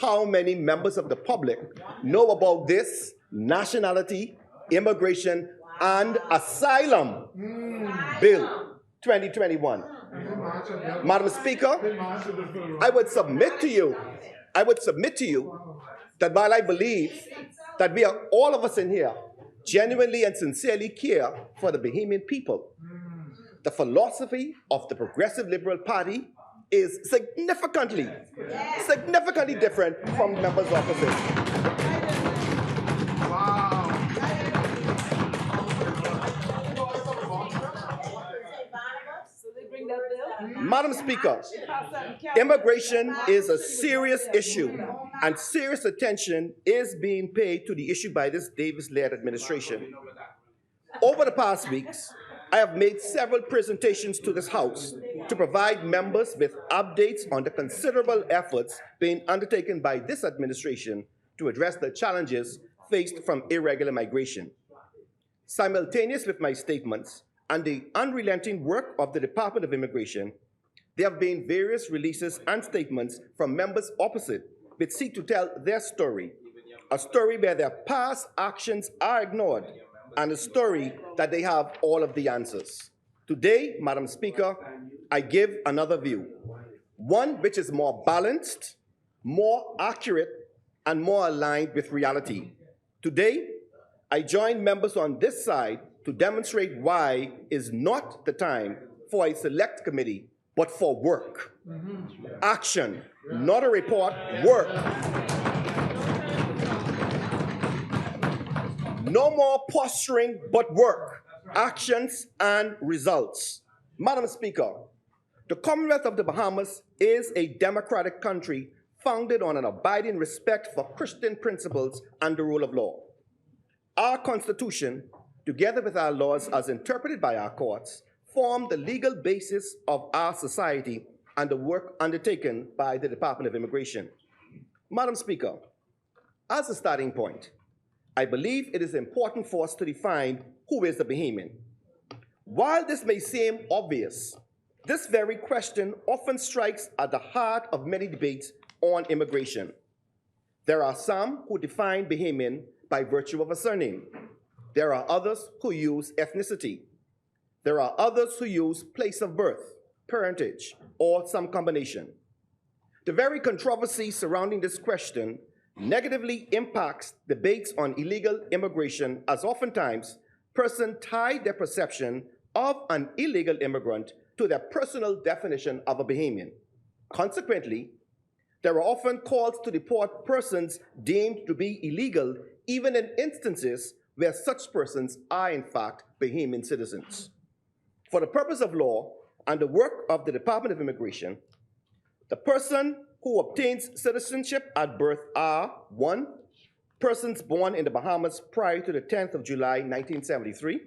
R: how many members of the public know about this Nationality, Immigration and Asylum Bill 2021. Madam Speaker, I would submit to you that while I believe that we are, all of us in here, genuinely and sincerely care for the Bahamian people, the philosophy of the Progressive Liberal Party is significantly different from members opposite. Madam Speaker, immigration is a serious issue, and serious attention is being paid to the issue by this Davis-led administration. Over the past weeks, I have made several presentations to this House to provide members with updates on the considerable efforts being undertaken by this administration to address the challenges faced from irregular migration. Simultaneous with my statements and the unrelenting work of the Department of Immigration, there have been various releases and statements from members opposite which seek to tell their story, a story where their past actions are ignored, and a story that they have all of the answers. Today, Madam Speaker, I give another view, one which is more balanced, more accurate, and more aligned with reality. Today, I join members on this side to demonstrate why is not the time for a select committee, but for work. Action, not a report, work. No more posturing, but work, actions, and results. Madam Speaker, the Commonwealth of the Bahamas is a democratic country founded on an abiding respect for Christian principles and the rule of law. Our Constitution, together with our laws as interpreted by our courts, form the legal basis of our society and the work undertaken by the Department of Immigration. Madam Speaker, as a starting point, I believe it is important for us to define who is the Bahamian. While this may seem obvious, this very question often strikes at the heart of many debates on immigration. There are some who define Bahamian by virtue of a surname. There are others who use ethnicity. There are others who use place of birth, parentage, or some combination. The very controversy surrounding this question negatively impacts debates on illegal immigration, as oftentimes persons tie their perception of an illegal immigrant to their personal definition of a Bahamian. Consequently, there are often calls to deport persons deemed to be illegal, even in instances where such persons are in fact Bahamian citizens. For the purpose of law and the work of the Department of Immigration, the person who obtains citizenship at birth are 1. Persons born in the Bahamas prior to the 10th of July, 1973.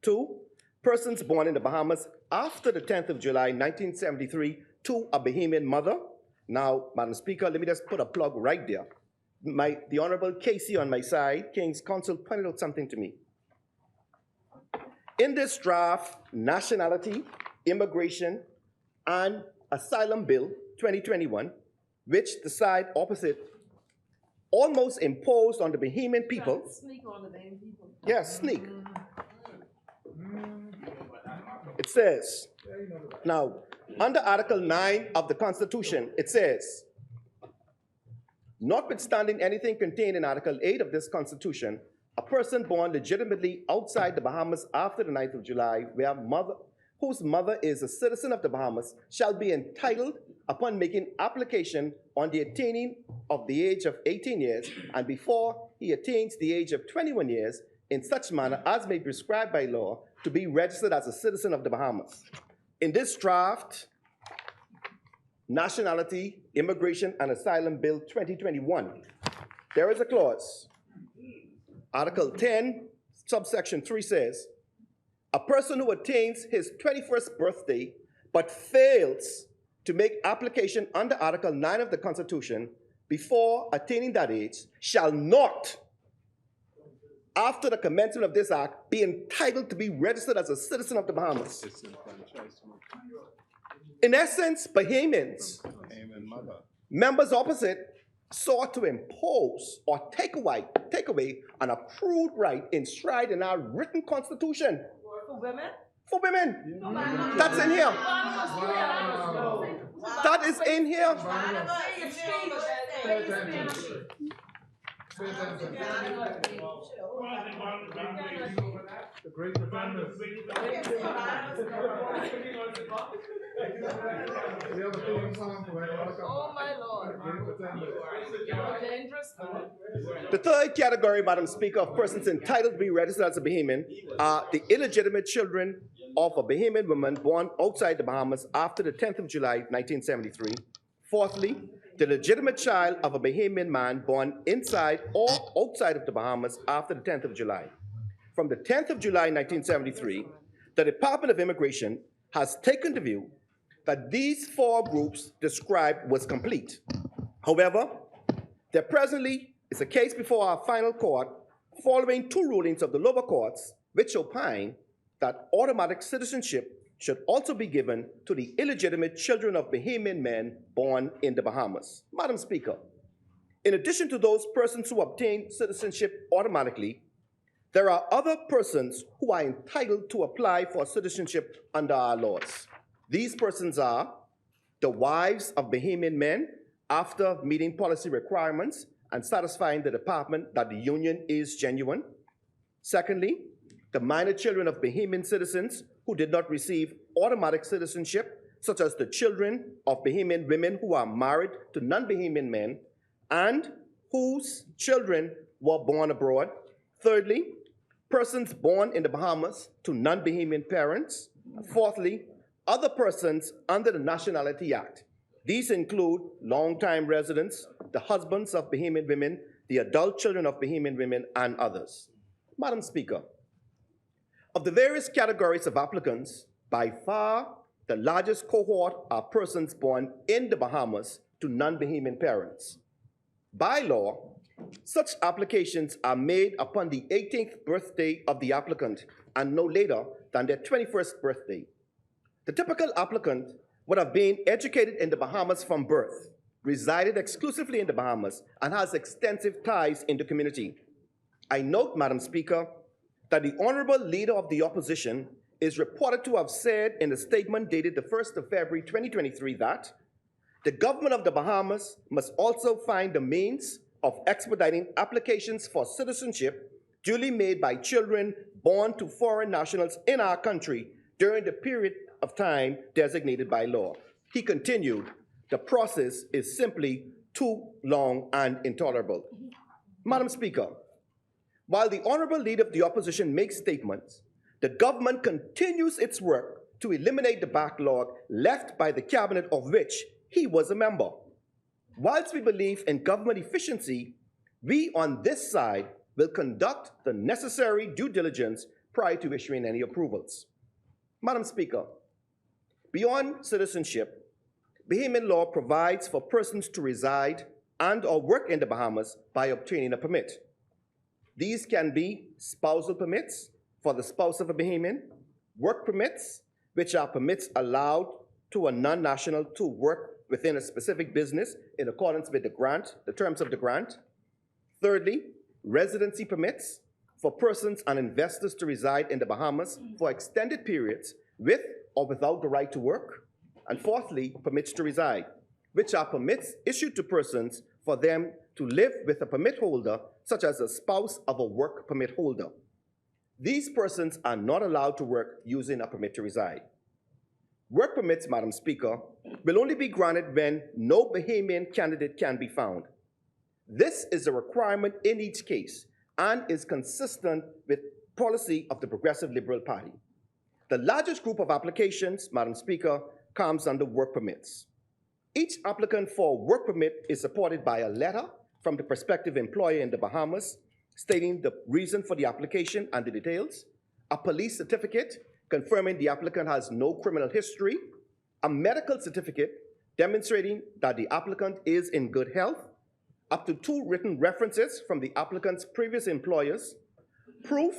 R: 2. Persons born in the Bahamas after the 10th of July, 1973 to a Bahamian mother. Now, Madam Speaker, let me just put a plug right there. The Honorable Casey on my side, King's Counsel, pointed out something to me. In this draft Nationality, Immigration, and Asylum Bill 2021, which the side opposite almost imposed on the Bahamian people.
K: Sneak on the Bahamian people.
R: Yes, sneak. It says, now, under Article 9 of the Constitution, it says, notwithstanding anything contained in Article 8 of this Constitution, a person born legitimately outside the Bahamas after the 9th of July, whose mother is a citizen of the Bahamas, shall be entitled, upon making application on the attaining of the age of 18 years and before he attains the age of 21 years, in such manner as may be prescribed by law, to be registered as a citizen of the Bahamas. In this draft, Nationality, Immigration, and Asylum Bill 2021, there is a clause. Article 10, subsection 3 says, a person who attains his 21st birthday but fails to make application under Article 9 of the Constitution before attaining that age shall not, after the commencement of this act, be entitled to be registered as a citizen of the Bahamas. In essence, Bahamians, members opposite, sought to impose or take away an accrued right enshrined in our written Constitution.
K: For women?
R: for women. That's in here. That is in here.
F: The great defenders.
K: Oh, my Lord.
R: The third category, Madam Speaker, of persons entitled to be registered as a Bahamian are the illegitimate children of a Bahamian woman born outside the Bahamas after the 10th of July, 1973. Fourthly, the legitimate child of a Bahamian man born inside or outside of the Bahamas after the 10th of July. From the 10th of July, 1973, the Department of Immigration has taken the view that these four groups described was complete. However, there presently is a case before our final court following two rulings of the lower courts which opine that automatic citizenship should also be given to the illegitimate children of Bahamian men born in the Bahamas. Madam Speaker, in addition to those persons who obtain citizenship automatically, there are other persons who are entitled to apply for citizenship under our laws. These persons are the wives of Bahamian men after meeting policy requirements and satisfying the department that the union is genuine. Secondly, the minor children of Bahamian citizens who did not receive automatic citizenship, such as the children of Bahamian women who are married to non-Bahamian men and whose children were born abroad. Thirdly, persons born in the Bahamas to non-Bahamian parents. Fourthly, other persons under the Nationality Act. These include longtime residents, the husbands of Bahamian women, the adult children of Bahamian women, and others. Madam Speaker, of the various categories of applicants, by far the largest cohort are persons born in the Bahamas to non-Bahamian parents. By law, such applications are made upon the 18th birthday of the applicant and no later than their 21st birthday. The typical applicant would have been educated in the Bahamas from birth, resided exclusively in the Bahamas, and has extensive ties in the community. I note, Madam Speaker, that the Honorable Leader of the Opposition is reported to have said in a statement dated the 1st of February 2023 that the government of the Bahamas must also find the means of expediting applications for citizenship duly made by children born to foreign nationals in our country during the period of time designated by law. He continued, the process is simply too long and intolerable. Madam Speaker, while the Honorable Leader of the Opposition makes statements, the government continues its work to eliminate the backlog left by the cabinet of which he was a member. Whilst we believe in government efficiency, we on this side will conduct the necessary due diligence prior to issuing any approvals. Madam Speaker, beyond citizenship, Bahamian law provides for persons to reside and or work in the Bahamas by obtaining a permit. These can be spousal permits for the spouse of a Bahamian, work permits, which are permits allowed to a non-national to work within a specific business in accordance with the grant, the terms of the grant. Thirdly, residency permits for persons and investors to reside in the Bahamas for extended periods with or without the right to work. And fourthly, permits to reside, which are permits issued to persons for them to live with a permit holder, such as a spouse of a work permit holder. These persons are not allowed to work using a permit to reside. Work permits, Madam Speaker, will only be granted when no Bahamian candidate can be found. This is a requirement in each case and is consistent with policy of the Progressive Liberal Party. The largest group of applications, Madam Speaker, comes under work permits. Each applicant for a work permit is supported by a letter from the prospective employer in the Bahamas stating the reason for the application and the details, a police certificate confirming the applicant has no criminal history, a medical certificate demonstrating that the applicant is in good health, up to 2 written references from the applicant's previous employers, proof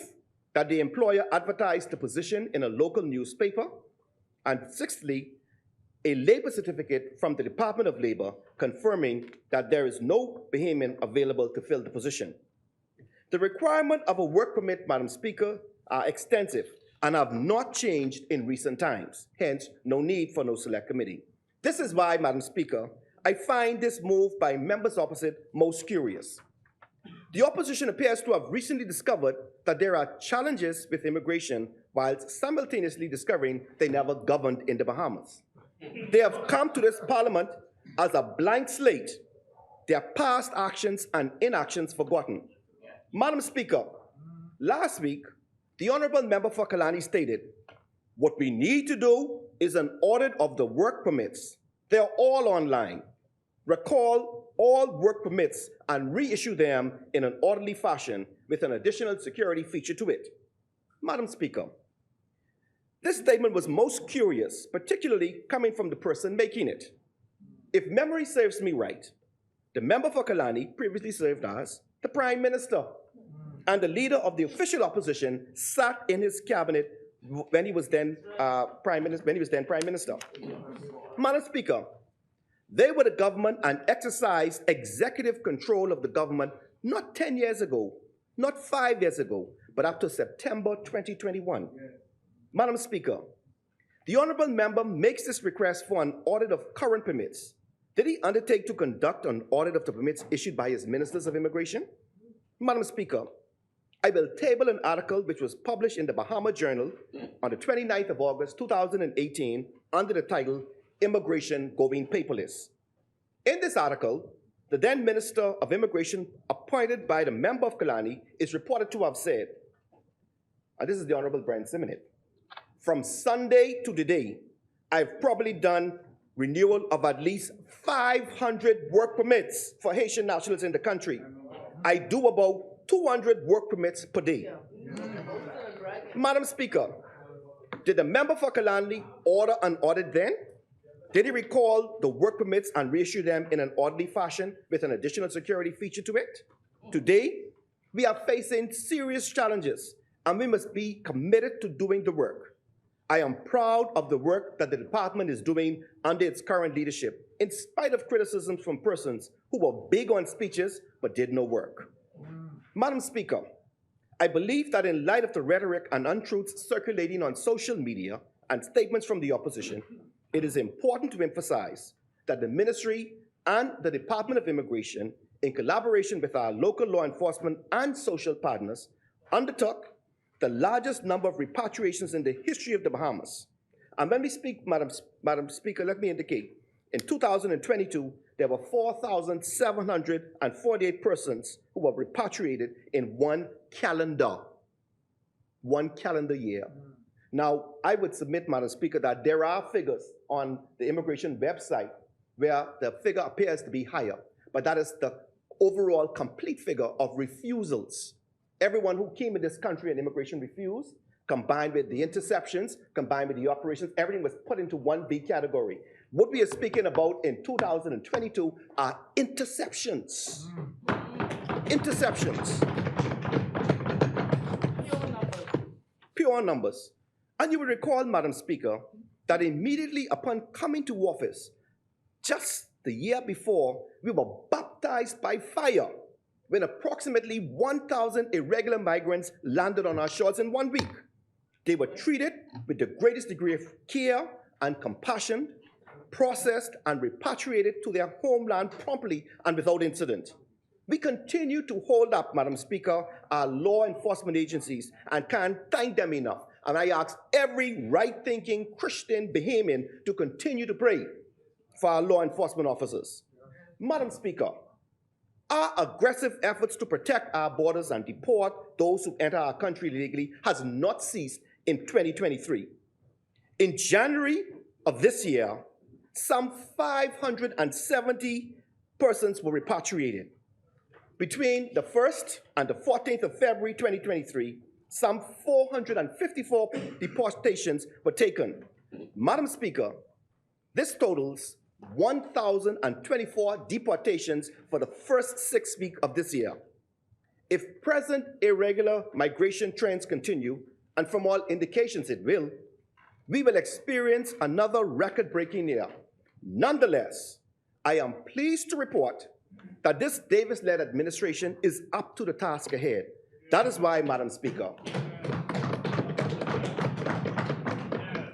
R: that the employer advertised the position in a local newspaper, and sixthly, a labor certificate from the Department of Labor confirming that there is no Bahamian available to fill the position. The requirement of a work permit, Madam Speaker, are extensive and have not changed in recent times. Hence, no need for no select committee. This is why, Madam Speaker, I find this move by members opposite most curious. The opposition appears to have recently discovered that there are challenges with immigration whilst simultaneously discovering they never governed in the Bahamas. They have come to this parliament as a blank slate, their past actions and inactions forgotten. Madam Speaker, last week, the Honorable Member for Kalani stated, what we need to do is an audit of the work permits. They're all online. Recall all work permits and reissue them in an orderly fashion with an additional security feature to it. Madam Speaker, this statement was most curious, particularly coming from the person making it. If memory serves me right, the member for Kalani previously served as the Prime Minister, and the leader of the official opposition sat in his cabinet when he was then Prime Minister. Madam Speaker, they were the government and exercised executive control of the government not 10 years ago, not 5 years ago, but up to September 2021. Madam Speaker, the honorable member makes this request for an audit of current permits. Did he undertake to conduct an audit of the permits issued by his ministers of immigration? Madam Speaker, I will table an article which was published in the Bahama Journal on the 29th of August, 2018, under the title, Immigration Going Paperless. In this article, the then Minister of Immigration, appointed by the member of Kalani, is reported to have said, and this is the Honorable Brian Simonet, from Sunday to today, I've probably done renewal of at least 500 work permits for Haitian nationals in the country. I do about 200 work permits per day. Madam Speaker, did the member for Kalani order an audit then? Did he recall the work permits and reissue them in an orderly fashion with an additional security feature to it? Today, we are facing serious challenges and we must be committed to doing the work. I am proud of the work that the department is doing under its current leadership, in spite of criticisms from persons who were big on speeches but did no work. Madam Speaker, I believe that in light of the rhetoric and untruths circulating on social media and statements from the opposition, it is important to emphasize that the Ministry and the Department of Immigration, in collaboration with our local law enforcement and social partners, undertook the largest number of repatriations in the history of the Bahamas. And when we speak, Madam Speaker, let me indicate, in 2022, there were 4,748 persons who were repatriated in one calendar year. Now, I would submit, Madam Speaker, that there are figures on the immigration website where the figure appears to be higher, but that is the overall complete figure of refusals. Everyone who came in this country and immigration refused, combined with the interceptions, combined with the operations, everything was put into one big category. What we are speaking about in 2022 are interceptions. Interceptions. Pure numbers. And you will recall, Madam Speaker, that immediately upon coming to office, just the year before, we were baptized by fire when approximately 1,000 irregular migrants landed on our shores in 1 week. They were treated with the greatest degree of care and compassion, processed and repatriated to their homeland promptly and without incident. We continue to hold up, Madam Speaker, our law enforcement agencies and can't thank them enough. And I ask every right-thinking Christian Bahamian to continue to pray for our law enforcement officers. Madam Speaker, our aggressive efforts to protect our borders and deport those who enter our country illegally has not ceased in 2023. In January of this year, some 570 persons were repatriated. Between the 1st and the 14th of February 2023, some 454 deportations were taken. Madam Speaker, this totals 1,024 deportations for the first 6 weeks of this year. If present irregular migration trends continue, and from all indications it will, we will experience another record-breaking year. Nonetheless, I am pleased to report that this Davis-led administration is up to the task ahead. That is why, Madam Speaker,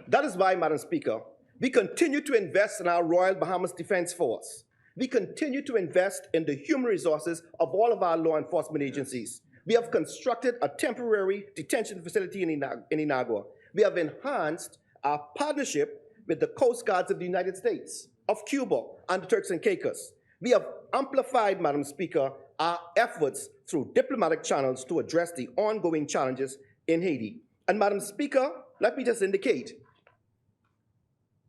R: That is why, Madam Speaker, we continue to invest in our Royal Bahamas Defense Force. We continue to invest in the human resources of all of our law enforcement agencies. We have constructed a temporary detention facility in Inagua. We have enhanced our partnership with the Coast Guards of the United States, of Cuba, and the Turks and Caicos. We have amplified, Madam Speaker, our efforts through diplomatic channels to address the ongoing challenges in Haiti. And Madam Speaker, let me just indicate,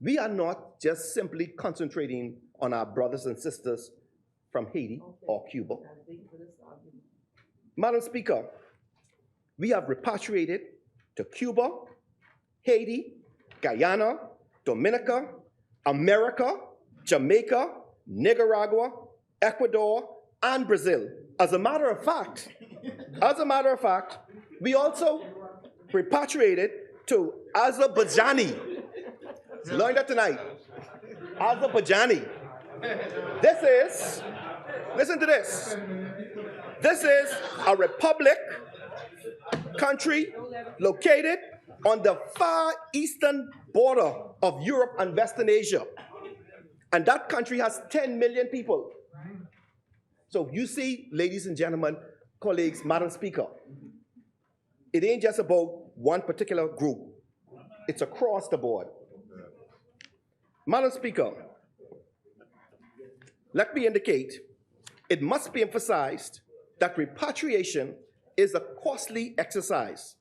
R: we are not just simply concentrating on our brothers and sisters from Haiti or Cuba. Madam Speaker, we have repatriated to Cuba, Haiti, Guyana, Dominica, America, Jamaica, Nicaragua, Ecuador, and Brazil. As a matter of fact, we also repatriated to Azerbaijani. Learned that tonight. Azerbaijani. This is, listen to this. This is a republic country located on the far eastern border of Europe and Western Asia. And that country has 10 million people. So you see, ladies and gentlemen, colleagues, Madam Speaker, it ain't just about one particular group. It's across the board. Madam Speaker, let me indicate, it must be emphasized that repatriation is a costly exercise.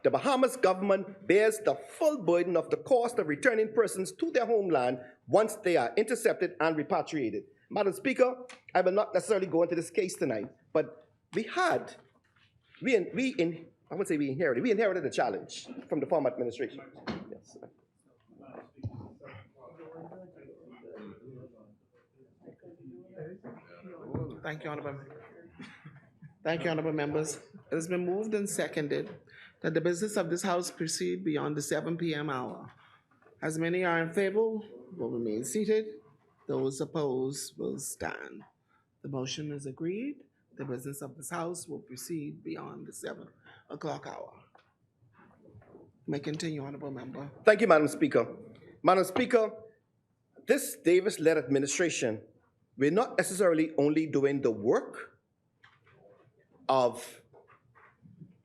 R: The Bahamas government bears the full burden of the cost of returning persons to their homeland once they are intercepted and repatriated. Madam Speaker, I will not necessarily go into this case tonight, but we inherited a challenge from the former administration. Yes.
B: Thank you, Honorable. Thank you, Honorable Members. It has been moved and seconded that the business of this House proceed beyond the 7 p.m. hour. As many are in favor, will remain seated. Those opposed will stand. The motion is agreed. The business of this House will proceed beyond the 7 o'clock hour. May continue, Honorable Member.
R: Thank you, Madam Speaker. Madam Speaker, this Davis-led administration, we're not necessarily only doing the work of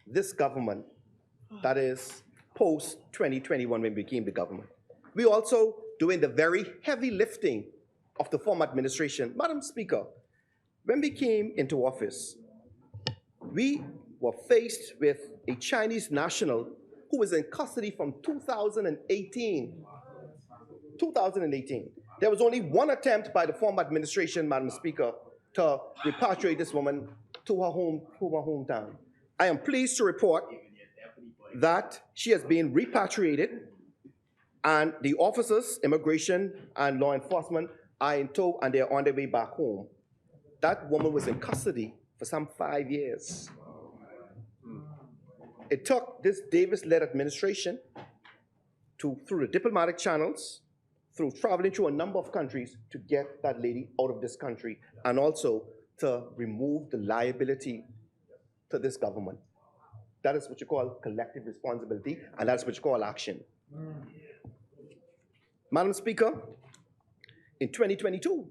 R: this government, that is post-2021 when we became the government. We're also doing the very heavy lifting of the former administration. Madam Speaker, when we came into office, we were faced with a Chinese national who was in custody from 2018. 2018. There was only one attempt by the former administration, Madam Speaker, to repatriate this woman to her hometown. I am pleased to report that she has been repatriated and the officers, immigration and law enforcement, are in tow and they're on their way back home. That woman was in custody for some 5 years. It took this Davis-led administration through the diplomatic channels, through traveling through a number of countries to get that lady out of this country and also to remove the liability to this government. That is what you call collective responsibility, and that's what you call action. Madam Speaker, in 2022,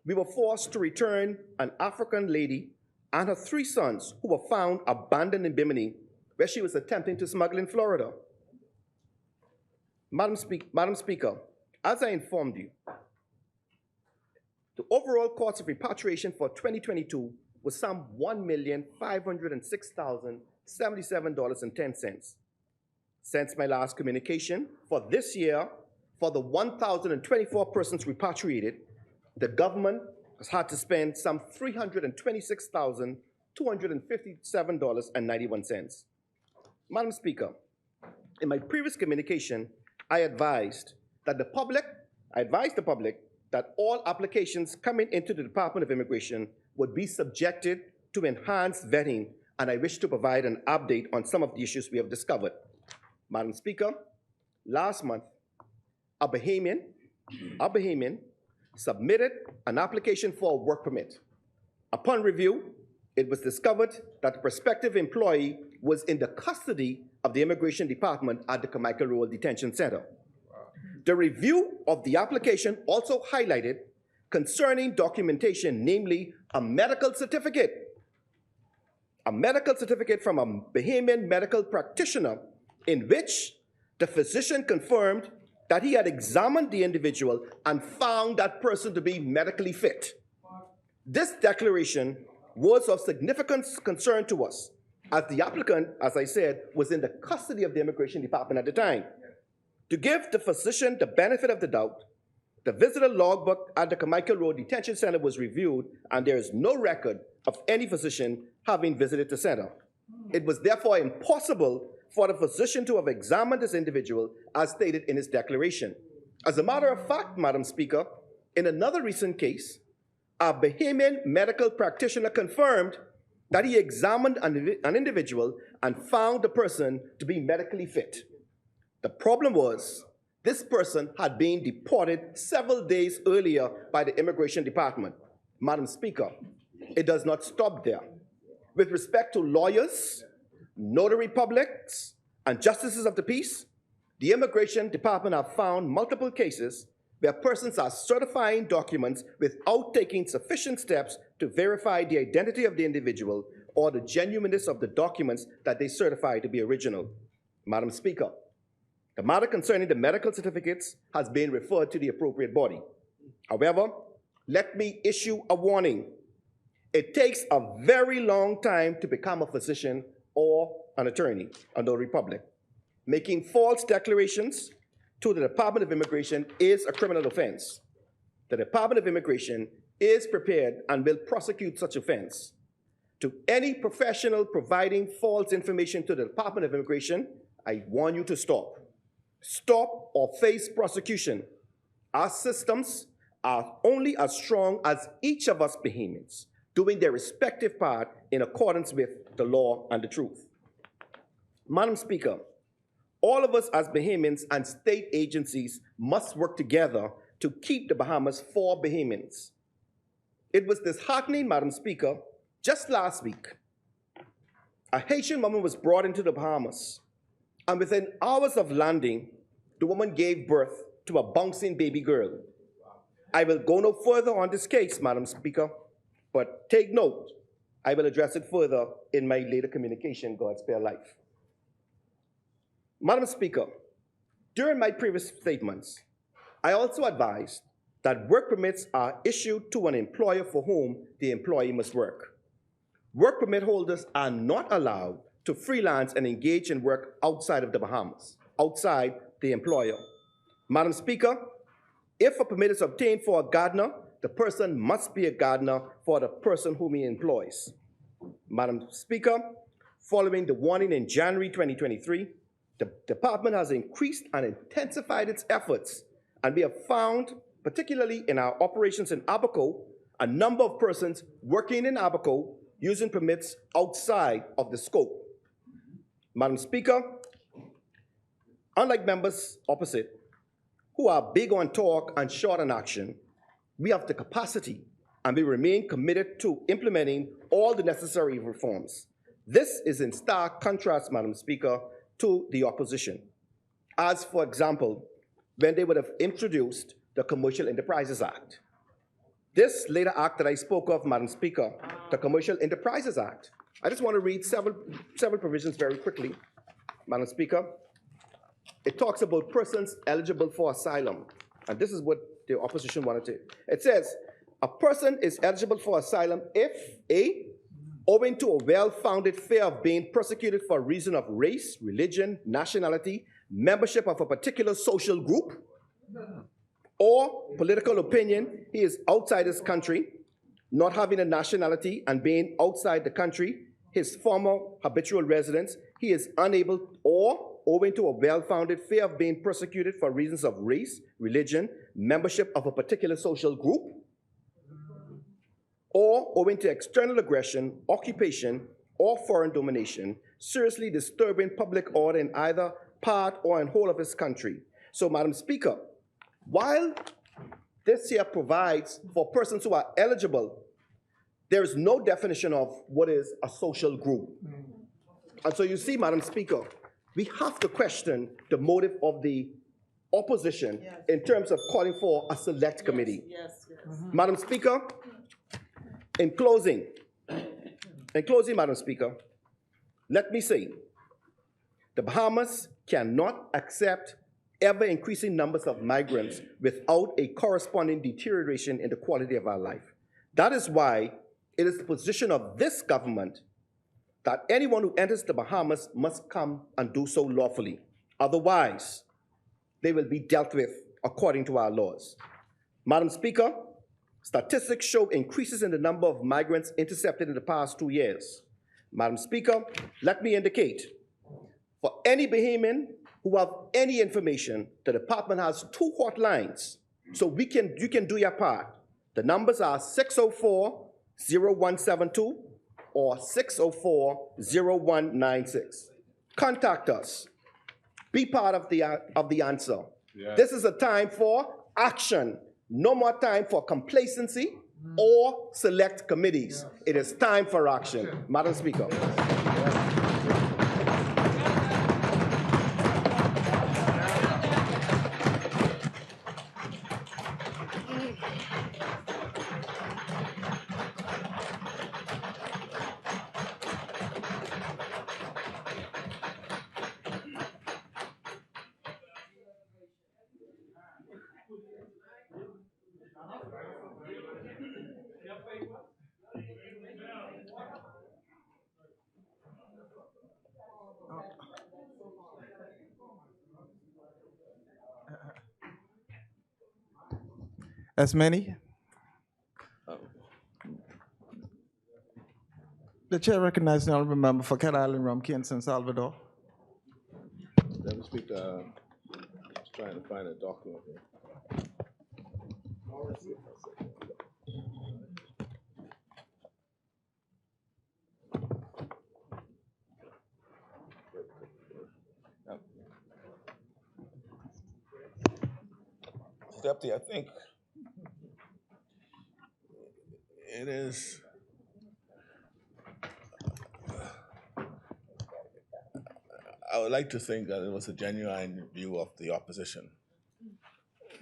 R: we were forced to return an African lady and her 3 sons who were found abandoned in Bimini, where she was attempting to smuggle in Florida. Madam Speaker, as I informed you, the overall cost of repatriation for 2022 was some $1,506,077.10. Since my last communication, for this year, for the 1,024 persons repatriated, the government has had to spend some $326,257.91. Madam Speaker, in my previous communication, I advised the public that all applications coming into the Department of Immigration would be subjected to enhanced vetting, and I wish to provide an update on some of the issues we have discovered. Madam Speaker, last month, a Bahamian submitted an application for a work permit. Upon review, it was discovered that the prospective employee was in the custody of the Immigration Department at the Carmichael Road Detention Center. The review of the application also highlighted concerning documentation, namely a medical certificate from a Bahamian medical practitioner in which the physician confirmed that he had examined the individual and found that person to be medically fit. This declaration was of significant concern to us, as the applicant, as I said, was in the custody of the Immigration Department at the time. To give the physician the benefit of the doubt, the visitor logbook at the Carmichael Road Detention Center was reviewed, and there is no record of any physician having visited the center. It was therefore impossible for the physician to have examined this individual as stated in his declaration. As a matter of fact, Madam Speaker, in another recent case, a Bahamian medical practitioner confirmed that he examined an individual and found the person to be medically fit. The problem was this person had been deported several days earlier by the Immigration Department. Madam Speaker, it does not stop there. With respect to lawyers, notary publics, and justices of the peace, the Immigration Department have found multiple cases where persons are certifying documents without taking sufficient steps to verify the identity of the individual or the genuineness of the documents that they certify to be original. Madam Speaker, the matter concerning the medical certificates has been referred to the appropriate body. However, let me issue a warning. It takes a very long time to become a physician or an attorney under the Republic. Making false declarations to the Department of Immigration is a criminal offense. The Department of Immigration is prepared and will prosecute such offense. To any professional providing false information to the Department of Immigration, I warn you to stop. Stop or face prosecution. Our systems are only as strong as each of us Bahamians doing their respective part in accordance with the law and the truth. Madam Speaker, all of us as Bahamians and state agencies must work together to keep the Bahamas for Bahamians. It was disheartening, Madam Speaker, just last week, a Haitian woman was brought into the Bahamas, and within hours of landing, the woman gave birth to a bouncing baby girl. I will go no further on this case, Madam Speaker, but take note, I will address it further in my later communication, God spare life. Madam Speaker, during my previous statements, I also advised that work permits are issued to an employer for whom the employee must work. Work permit holders are not allowed to freelance and engage in work outside of the Bahamas, outside the employer. Madam Speaker, if a permit is obtained for a gardener, the person must be a gardener for the person whom he employs. Madam Speaker, following the warning in January 2023, the department has increased and intensified its efforts, and we have found, particularly in our operations in Abaco, a number of persons working in Abaco using permits outside of the scope. Madam Speaker, unlike members opposite, who are big on talk and short on action, we have the capacity and we remain committed to implementing all the necessary reforms. This is in stark contrast, Madam Speaker, to the opposition. As, for example, when they would have introduced the Commercial Enterprises Act. This later act that I spoke of, Madam Speaker, the Commercial Enterprises Act, I just want to read several provisions very quickly, Madam Speaker. It talks about persons eligible for asylum, and this is what the opposition wanted to. It says, a person is eligible for asylum if, A, owing to a well-founded fear of being persecuted for reason of race, religion, nationality, membership of a particular social group, or political opinion, he is outside his country, not having a nationality and being outside the country, his former habitual residence, he is unable, or owing to a well-founded fear of being persecuted for reasons of race, religion, membership of a particular social group, or owing to external aggression, occupation, or foreign domination, seriously disturbing public order in either part or in whole of his country. So, Madam Speaker, while this here provides for persons who are eligible, there is no definition of what is a social group. And so you see, Madam Speaker, we have to question the motive of the opposition in terms of calling for a select committee. Madam Speaker, in closing, Madam Speaker, let me say, the Bahamas cannot accept ever-increasing numbers of migrants without a corresponding deterioration in the quality of our life. That is why it is the position of this government that anyone who enters the Bahamas must come and do so lawfully. Otherwise, they will be dealt with according to our laws. Madam Speaker, statistics show increases in the number of migrants intercepted in the past 2 years. Madam Speaker, let me indicate, for any Bahamian who have any information, the department has 2 hotlines, so you can do your part. The numbers are 604-0172 or 604-0196. Contact us. Be part of the answer. Yes. This is a time for action. No more time for complacency or select committees. Yes. It is time for action. Madam Speaker.
F: As many? The chair recognizes the honorable member for Cat Island, Rumkey, and San Salvador.
E: Madam Speaker, just trying to find a document here. Deputy, I think it is I would like to think that it was a genuine view of the opposition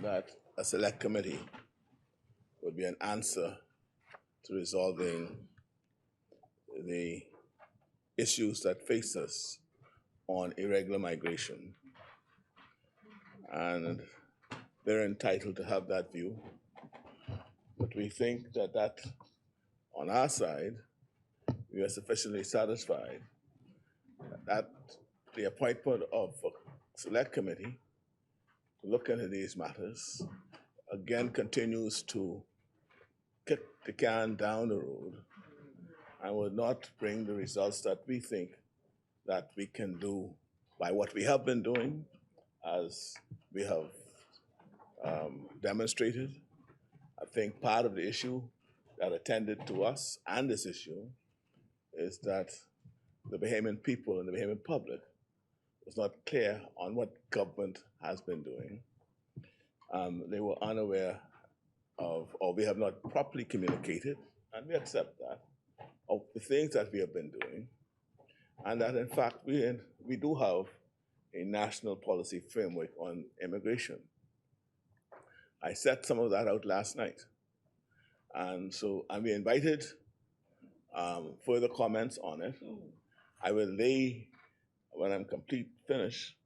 E: that a select committee would be an answer to resolving the issues that face us on irregular migration. And they're entitled to have that view. But we think that on our side, we are sufficiently satisfied that the appointment of a select committee to look into these matters again continues to kick the can down the road and will not bring the results that we think that we can do by what we have been doing, as we have demonstrated. I think part of the issue that attended to us and this issue is that the Bahamian people and the Bahamian public was not clear on what government has been doing. They were unaware of, or we have not properly communicated, and we accept that, of the things that we have been doing, and that in fact we do have a national policy framework on immigration. I set some of that out last night. And we invited further comments on it. I will lay, when I'm finished,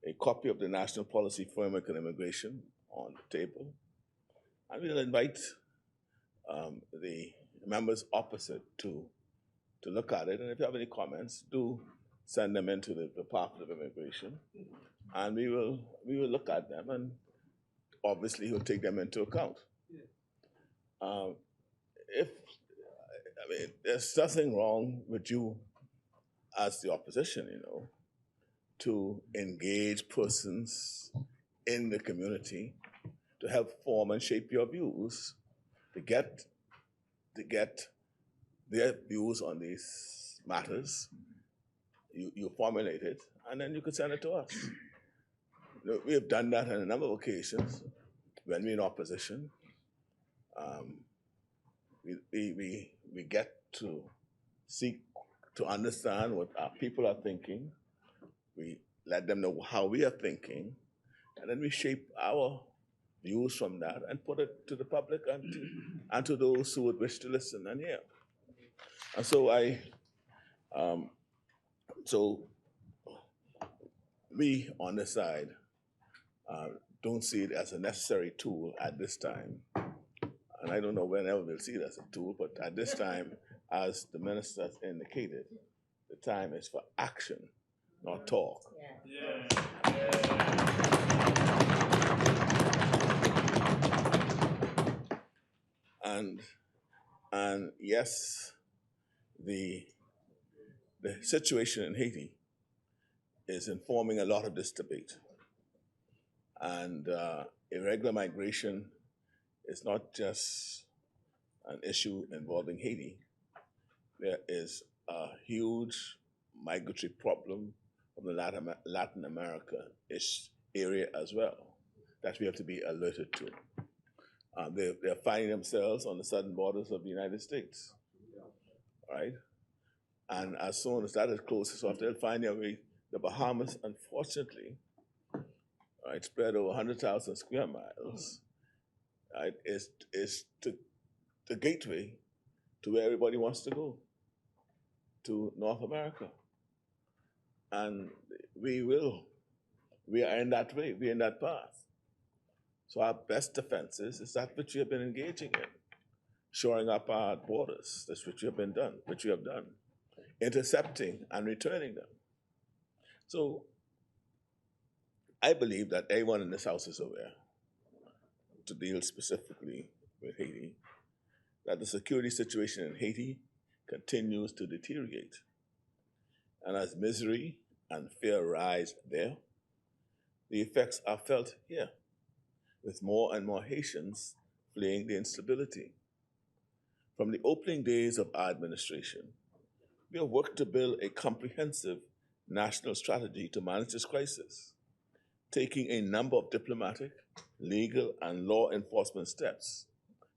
E: a copy of the National Policy Framework on Immigration on the table. And we'll invite the members opposite to look at it. And if you have any comments, do send them into the Department of Immigration. And we will look at them, and obviously we'll take them into account. There's nothing wrong with you as the opposition, to engage persons in the community to help form and shape your views, to get their views on these matters. You formulate it, and then you could send it to us. We have done that on a number of occasions when we're in opposition. We get to seek to understand what our people are thinking, we let them know how we are thinking, and then we shape our views from that and put it to the public and to those who would wish to listen and hear. And so so we on this side don't see it as a necessary tool at this time. And I don't know whenever we'll see it as a tool, but at this time, as the minister has indicated, the time is for action, not talk. And yes, the situation in Haiti is informing a lot of this debate. And irregular migration is not just an issue involving Haiti. There is a huge migratory problem from the Latin America-ish area as well that we have to be alerted to. They're finding themselves on the southern borders of the United States, right? And as soon as that is closed off, they'll find their way. The Bahamas, unfortunately, right, spread over 100,000 square miles, right, is the gateway to where everybody wants to go, to North America. And we are in that way, we're in that path. So our best defenses is that which we have been engaging in, shoring up our borders, that's which we have done, intercepting and returning them. So I believe that everyone in this house is aware, to deal specifically with Haiti, that the security situation in Haiti continues to deteriorate. And as misery and fear rise there, the effects are felt here, with more and more Haitians fleeing the instability. From the opening days of our administration, we have worked to build a comprehensive national strategy to manage this crisis, taking a number of diplomatic, legal, and law enforcement steps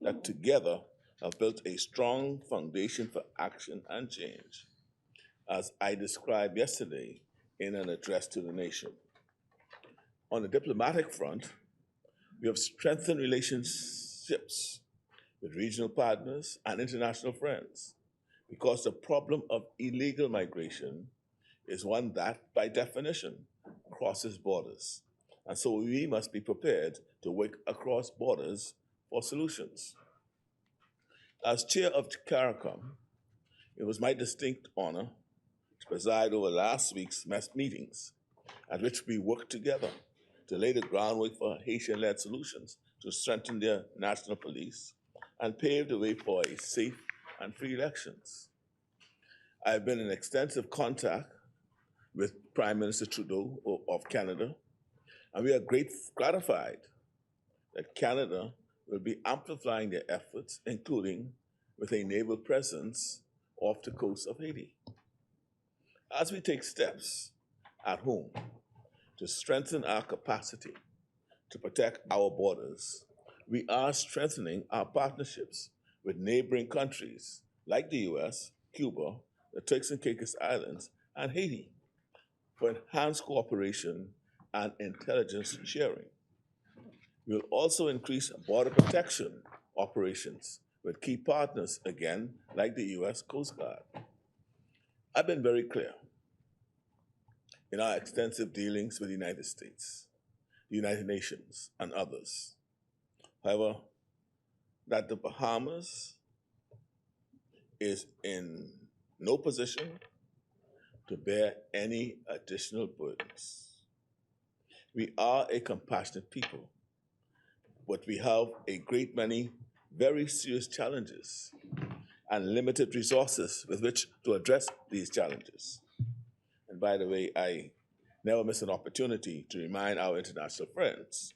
E: that together have built a strong foundation for action and change, as I described yesterday in an address to the nation. On the diplomatic front, we have strengthened relationships with regional partners and international friends, because the problem of illegal migration is one that, by definition, crosses borders. And so we must be prepared to work across borders for solutions. As chair of CARICOM, it was my distinct honor to preside over last week's meetings, at which we worked together to lay the groundwork for Haitian-led solutions to strengthen their national police and pave the way for a safe and free elections. I have been in extensive contact with Prime Minister Trudeau of Canada, and we are gratified that Canada will be amplifying their efforts, including with a naval presence off the coast of Haiti. As we take steps at home to strengthen our capacity to protect our borders, we are strengthening our partnerships with neighboring countries like the US, Cuba, the Turks and Caicos Islands, and Haiti for enhanced cooperation and intelligence sharing. We will also increase border protection operations with key partners, again, like the US Coast Guard. I've been very clear in our extensive dealings with the United States, the United Nations, and others. However, that the Bahamas is in no position to bear any additional burdens. We are a compassionate people, but we have a great many very serious challenges and limited resources with which to address these challenges. And by the way, I never miss an opportunity to remind our international friends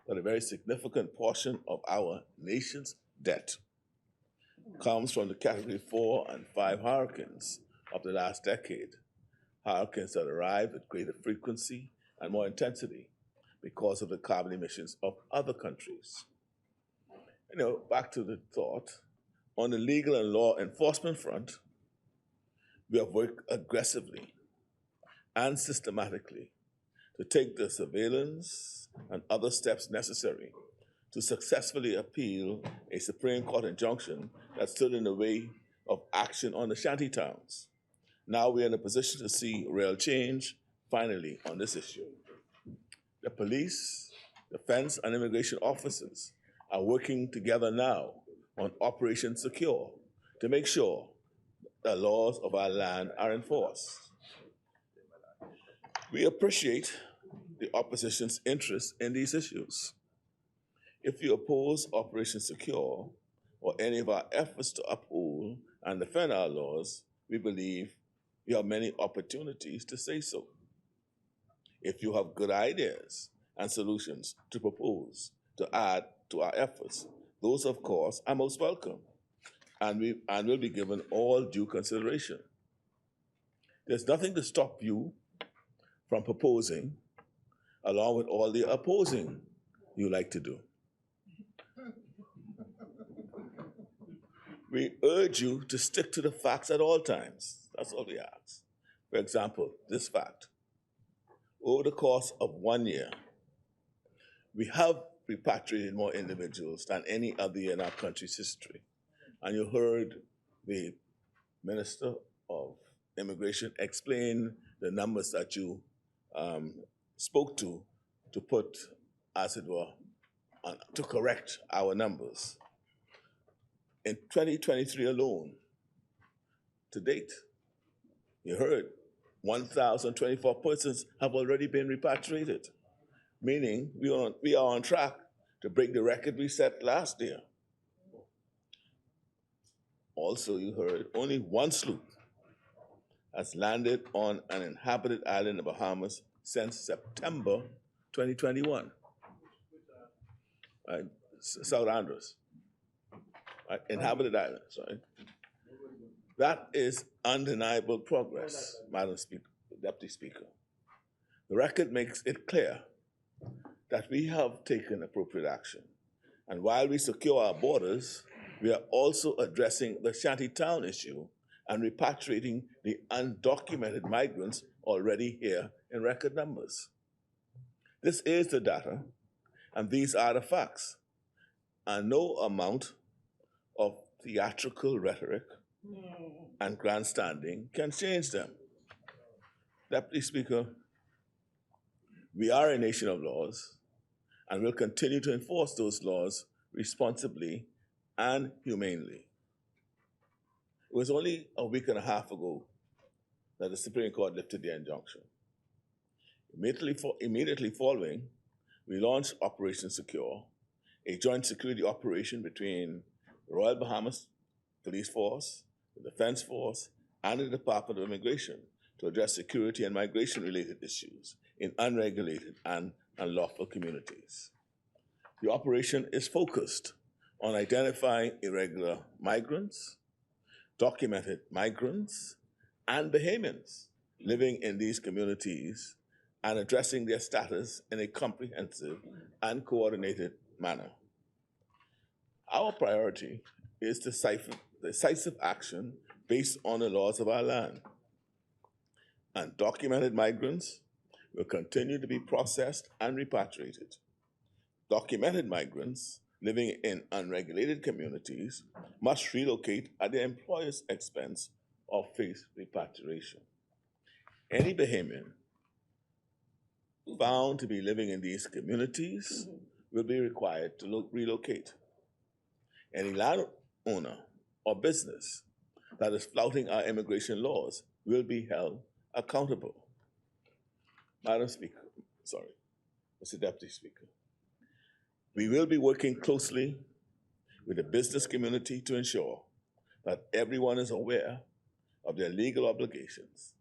E: that a very significant portion of our nation's debt comes from the Category 4 and 5 hurricanes of the last decade, hurricanes that arrive with greater frequency and more intensity because of the carbon emissions of other countries. Back to the thought, on the legal and law enforcement front, we have worked aggressively and systematically to take the surveillance and other steps necessary to successfully appeal a Supreme Court injunction that stood in the way of action on the shanty towns. Now we are in a position to see real change, finally, on this issue. The police, defense, and immigration officers are working together now on Operation Secure to make sure the laws of our land are enforced. We appreciate the opposition's interest in these issues. If you oppose Operation Secure or any of our efforts to uphold and defend our laws, we believe you have many opportunities to say so. If you have good ideas and solutions to propose to add to our efforts, those, of course, are most welcome and will be given all due consideration. There's nothing to stop you from proposing, along with all the opposing you like to do. We urge you to stick to the facts at all times. That's all we ask. For example, this fact. Over the course of 1 year, we have repatriated more individuals than any other year in our country's history. And you heard the Minister of Immigration explain the numbers that you spoke to put, as it were, to correct our numbers. In 2023 alone, to date, you heard 1,024 persons have already been repatriated, meaning we are on track to break the record we set last year. Also, you heard only one sloop has landed on an inhabited island in the Bahamas since September 2021. Right? South Andros. Right? Inhabited islands, right? That is undeniable progress, Madam Speaker, Deputy Speaker. The record makes it clear that we have taken appropriate action. And while we secure our borders, we are also addressing the shantytown issue and repatriating the undocumented migrants already here in record numbers. This is the data, and these are the facts, and no amount of theatrical rhetoric and grandstanding can change them. Deputy Speaker, we are a nation of laws and will continue to enforce those laws responsibly and humanely. It was only a week and a half ago that the Supreme Court lifted the injunction. Immediately following, we launched Operation Secure, a joint security operation between the Royal Bahamas Police Force, the Defense Force, and the Department of Immigration to address security and migration-related issues in unregulated and unlawful communities. The operation is focused on identifying irregular migrants, documented migrants, and Bahamians living in these communities and addressing their status in a comprehensive and coordinated manner. Our priority is decisive action based on the laws of our land. Undocumented migrants will continue to be processed and repatriated. Documented migrants living in unregulated communities must relocate at their employer's expense or face repatriation. Any Bahamian found to be living in these communities will be required to relocate. Any landowner or business that is flouting our immigration laws will be held accountable. Madam Speaker, Mr. Deputy Speaker, we will be working closely with the business community to ensure that everyone is aware of their legal obligations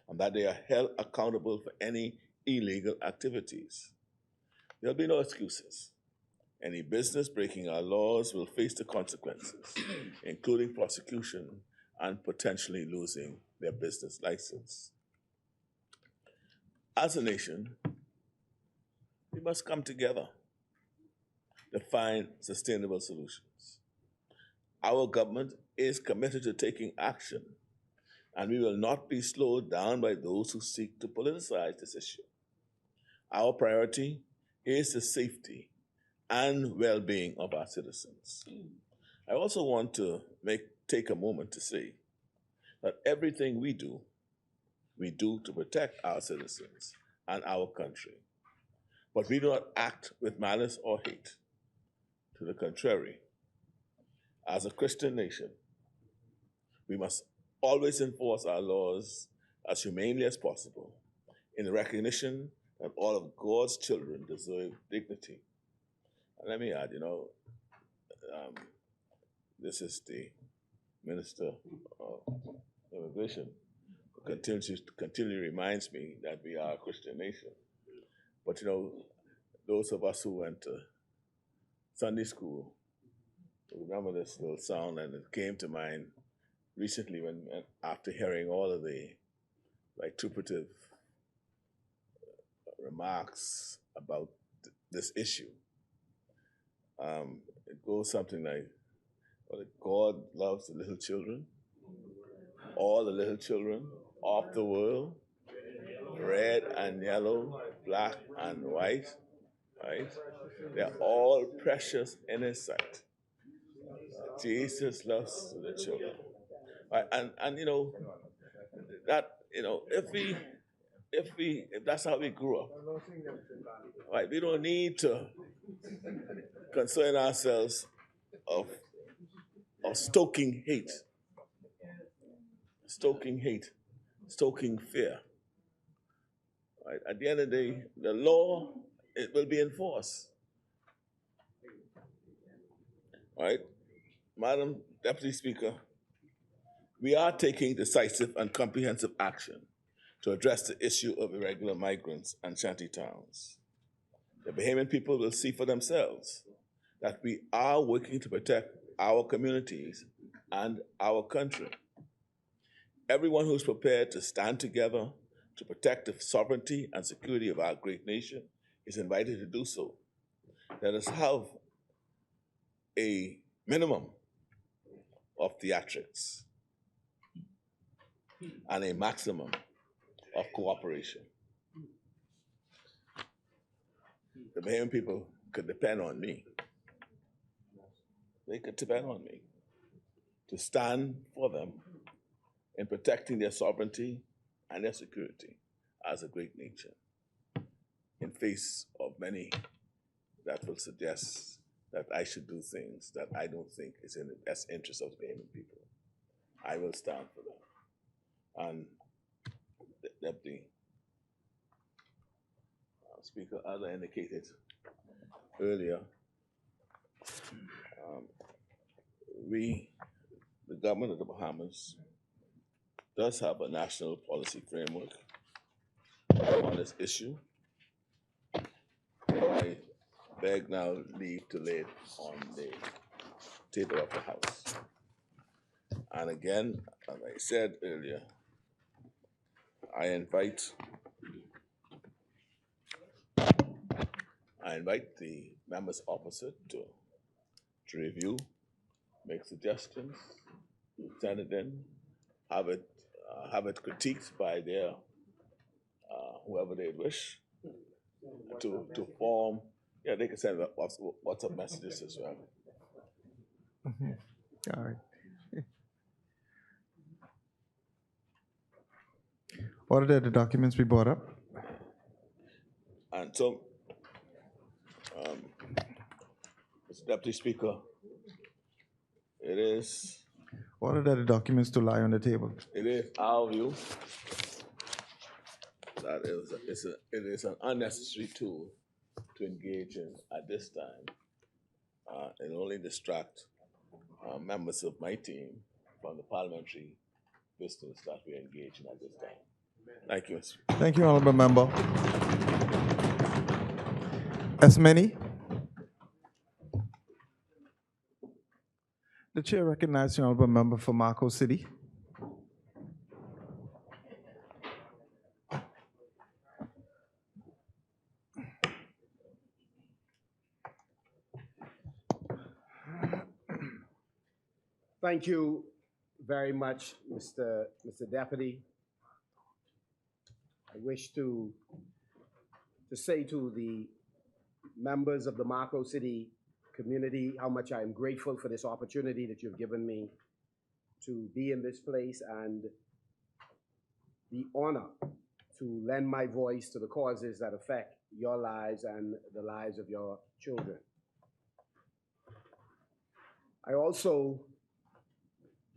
E: and that they are held accountable for any illegal activities. There'll be no excuses. Any business breaking our laws will face the consequences, including prosecution and potentially losing their business license. As a nation, we must come together to find sustainable solutions. Our government is committed to taking action and we will not be slowed down by those who seek to politicize this issue. Our priority is the safety and well-being of our citizens. I also want to take a moment to say that everything we do to protect our citizens and our country. But we do not act with malice or hate. To the contrary, as a Christian nation, we must always enforce our laws as humanely as possible in the recognition that all of God's children deserve dignity. And let me add, this is the Minister of Immigration who continually reminds me that we are a Christian nation. But those of us who went to Sunday school remember this little sound, and it came to mind recently when after hearing all of the vituperative remarks about this issue. It goes something like, God loves the little children, all the little children of the world, red and yellow, black and white, right? They're all precious in His sight. Jesus loves the children. Right? And that, if that's how we grew up, right? We don't need to concern ourselves of stoking hate, stoking fear. Right? At the end of the day, the law, it will be enforced. Right? Madam Deputy Speaker, we are taking decisive and comprehensive action to address the issue of irregular migrants and shanty towns. The Bahamian people will see for themselves that we are working to protect our communities and our country. Everyone who is prepared to stand together to protect the sovereignty and security of our great nation is invited to do so. Let us have a minimum of theatrics and a maximum of cooperation. The Bahamian people could depend on me. They could depend on me to stand for them in protecting their sovereignty and their security as a great nation in face of many that will suggest that I should do things that I don't think is in the best interest of the Bahamian people. I will stand for them. And the Deputy Speaker, as I indicated earlier, the government of the Bahamas, does have a national policy framework on this issue. I beg now leave to lay it on the table of the House. And again, as I said earlier, I invite the members opposite to review, make suggestions, send it in, have it critiqued by their whoever they wish to form. Yeah, they can send WhatsApp messages as well.
F: All right. Order that the documents be brought up.
E: And so, Mr. Deputy Speaker, it is.
F: Order that the documents to lie on the table.
E: It is our view that it is an unnecessary tool to engage in at this time. It only distract members of my team from the parliamentary business that we engage in at this time. Thank you, Mr. Speaker.
F: Thank you, Honorable Member. As many. The chair recognizes the Honorable Member for Marco City.
D: Thank you very much, Mr. Deputy. I wish to say to the members of the Marco City community how much I am grateful for this opportunity that you've given me to be in this place and the honor to lend my voice to the causes that affect your lives and the lives of your children. I also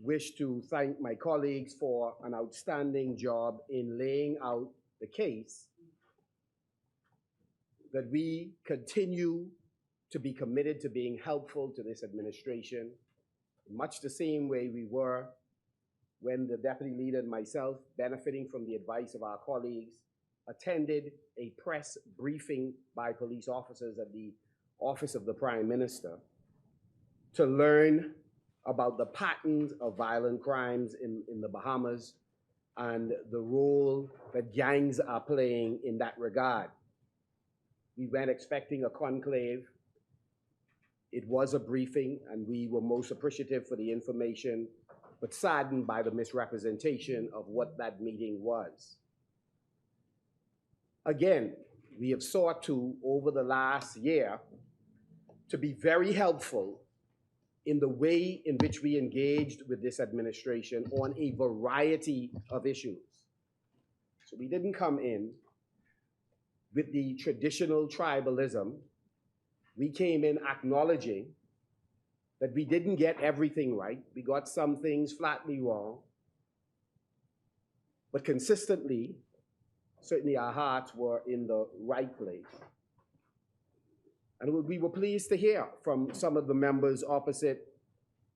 D: wish to thank my colleagues for an outstanding job in laying out the case that we continue to be committed to being helpful to this administration, in much the same way we were when the deputy leader and myself, benefiting from the advice of our colleagues, attended a press briefing by police officers at the office of the Prime Minister to learn about the patterns of violent crimes in the Bahamas and the role that gangs are playing in that regard. We went expecting a conclave. It was a briefing, and we were most appreciative for the information, but saddened by the misrepresentation of what that meeting was. Again, we have sought to, over the last year, to be very helpful in the way in which we engaged with this administration on a variety of issues. So we didn't come in with the traditional tribalism. We came in acknowledging that we didn't get everything right. We got some things flatly wrong. But consistently, certainly our hearts were in the right place. And we were pleased to hear from some of the members opposite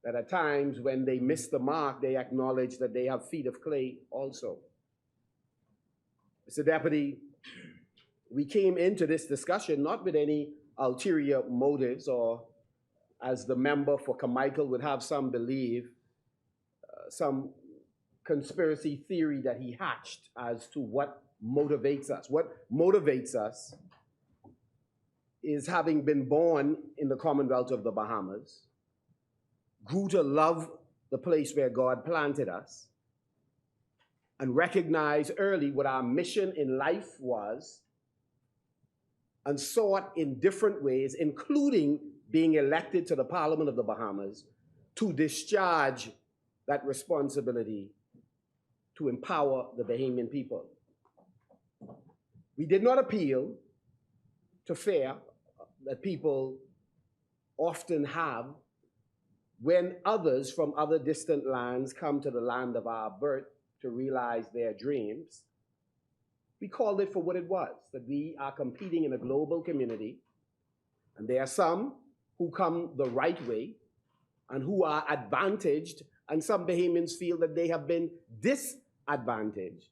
D: that at times when they missed the mark, they acknowledge that they have feet of clay also. Mr. Deputy, we came into this discussion not with any ulterior motives, or as the member for Carmichael would have some believe, some conspiracy theory that he hatched as to what motivates us. What motivates us is having been born in the Commonwealth of the Bahamas, grew to love the place where God planted us, and recognized early what our mission in life was, and sought in different ways, including being elected to the Parliament of the Bahamas, to discharge that responsibility to empower the Bahamian people. We did not appeal to fear that people often have when others from other distant lands come to the land of our birth to realize their dreams. We called it for what it was, that we are competing in a global community, and there are some who come the right way and who are advantaged, and some Bahamians feel that they have been disadvantaged.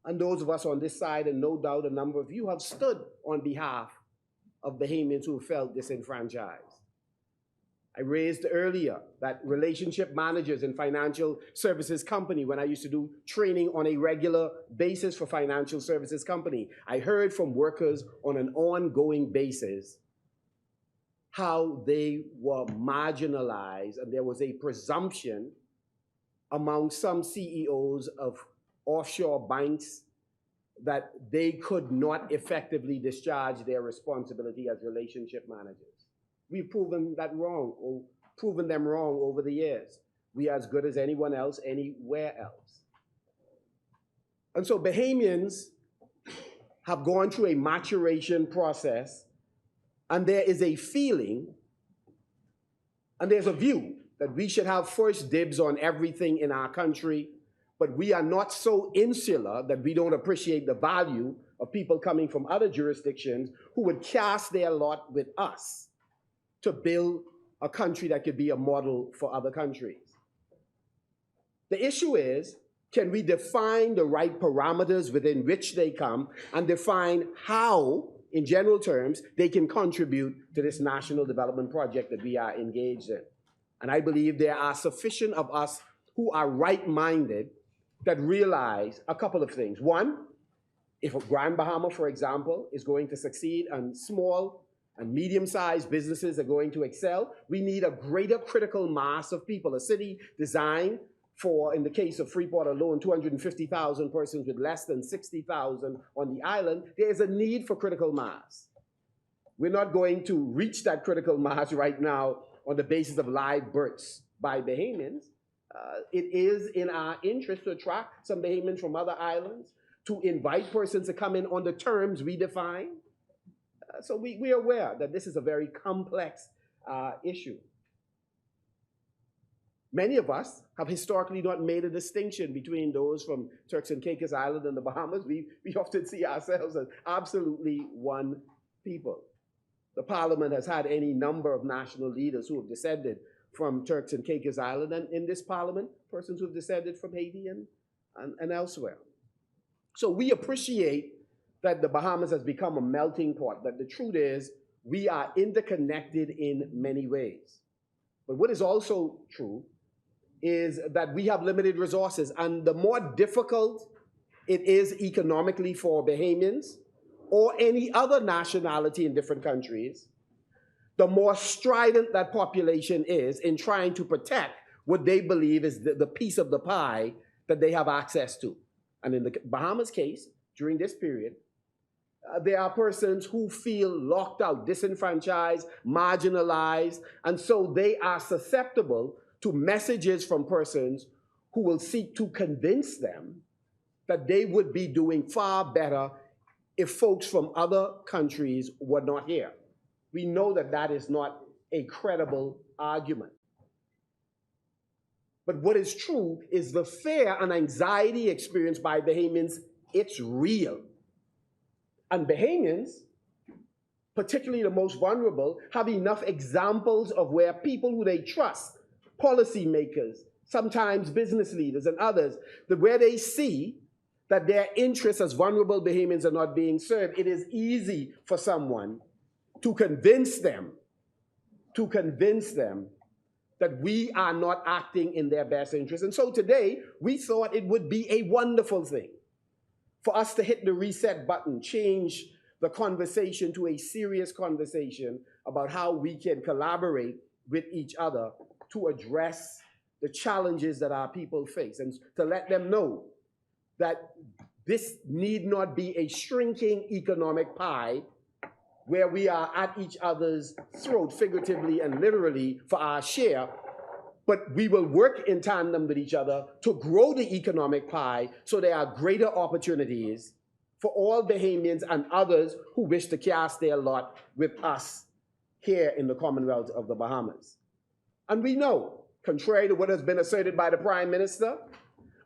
D: And those of us on this side, and no doubt a number of you, have stood on behalf of Bahamians who felt disenfranchised. I raised earlier that relationship managers in financial services company, when I used to do training on a regular basis for financial services company, I heard from workers on an ongoing basis how they were marginalized, and there was a presumption among some CEOs of offshore banks that they could not effectively discharge their responsibility as relationship managers. We've proven that wrong, or proven them wrong over the years. We are as good as anyone else, anywhere else. And so Bahamians have gone through a maturation process, and there is a feeling, and there's a view that we should have first dibs on everything in our country, but we are not so insular that we don't appreciate the value of people coming from other jurisdictions who would cast their lot with us to build a country that could be a model for other countries. The issue is, can we define the right parameters within which they come and define how, in general terms, they can contribute to this national development project that we are engaged in? And I believe there are sufficient of us who are right-minded that realize a couple of things. One, if Grand Bahama, for example, is going to succeed, and small and medium-sized businesses are going to excel. We need a greater critical mass of people. A city designed for, in the case of Freeport alone, 250,000 persons with less than 60,000 on the island. There is a need for critical mass. We're not going to reach that critical mass right now on the basis of live births by Bahamians. It is in our interest to attract some Bahamians from other islands, to invite persons to come in on the terms we define. So we are aware that this is a very complex issue. Many of us have historically not made a distinction between those from Turks and Caicos Island and the Bahamas. We often see ourselves as absolutely one people. The Parliament has had any number of national leaders who have descended from Turks and Caicos Island, and in this Parliament, persons who have descended from Haiti and elsewhere. So we appreciate that the Bahamas has become a melting pot, but the truth is we are interconnected in many ways. But what is also true is that we have limited resources, and the more difficult it is economically for Bahamians or any other nationality in different countries, the more strident that population is in trying to protect what they believe is the piece of the pie that they have access to. And in the Bahamas case, during this period, there are persons who feel locked out, disenfranchised, marginalized, and so they are susceptible to messages from persons who will seek to convince them that they would be doing far better if folks from other countries were not here. We know that that is not a credible argument. But what is true is the fear and anxiety experienced by Bahamians, it's real. And Bahamians, particularly the most vulnerable, have enough examples of where people who they trust, policymakers, sometimes business leaders and others, that where they see that their interests as vulnerable Bahamians are not being served, it is easy for someone to convince them that we are not acting in their best interest. And so today, we thought it would be a wonderful thing for us to hit the reset button, change the conversation to a serious conversation about how we can collaborate with each other to address the challenges that our people face, and to let them know that this need not be a shrinking economic pie where we are at each other's throat, figuratively and literally, for our share, but we will work in tandem with each other to grow the economic pie so there are greater opportunities for all Bahamians and others who wish to cast their lot with us here in the Commonwealth of the Bahamas. And we know, contrary to what has been asserted by the Prime Minister,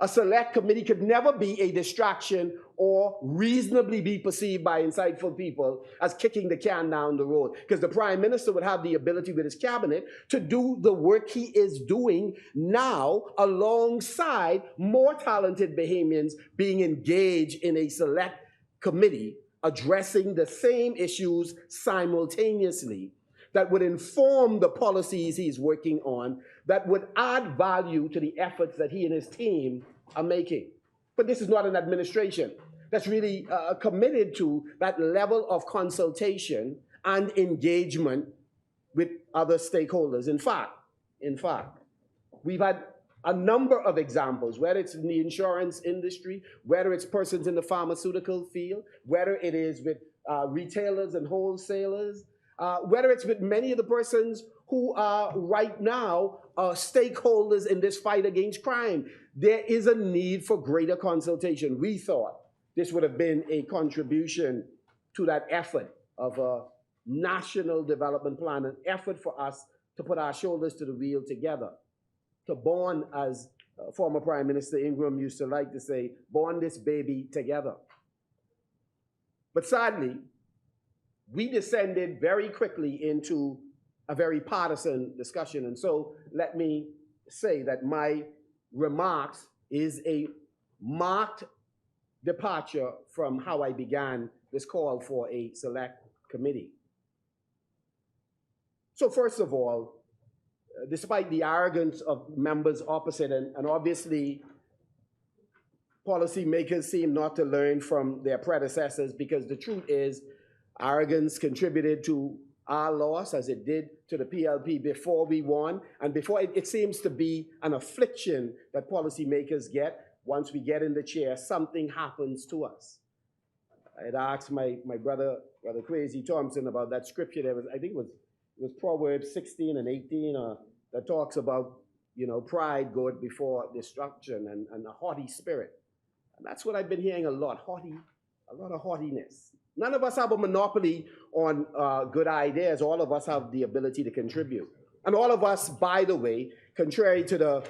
D: a select committee could never be a distraction or reasonably be perceived by insightful people as kicking the can down the road, because the Prime Minister would have the ability with his cabinet to do the work he is doing now alongside more talented Bahamians being engaged in a select committee addressing the same issues simultaneously that would inform the policies he's working on, that would add value to the efforts that he and his team are making. But this is not an administration that's really committed to that level of consultation and engagement with other stakeholders. In fact, we've had a number of examples, whether it's in the insurance industry, whether it's persons in the pharmaceutical field, whether it is with retailers and wholesalers, whether it's with many of the persons who are right now stakeholders in this fight against crime. There is a need for greater consultation. We thought this would have been a contribution to that effort of a national development plan, an effort for us to put our shoulders to the wheel together, to bond, as former Prime Minister Ingram used to like to say, bond this baby together. But sadly, we descended very quickly into a very partisan discussion. And so let me say that my remarks is a marked departure from how I began this call for a select committee. So first of all, despite the arrogance of members opposite, and obviously policymakers seem not to learn from their predecessors, because the truth is arrogance contributed to our loss as it did to the PLP before we won, and before it seems to be an affliction that policymakers get. Once we get in the chair, something happens to us. I had asked my brother Crazy Thompson about that scripture. There was, I think it was Proverbs 16 and 18 that talks about, pride goeth before destruction and a haughty spirit. And that's what I've been hearing a lot of haughtiness. None of us have a monopoly on good ideas. All of us have the ability to contribute. And all of us, by the way, contrary to the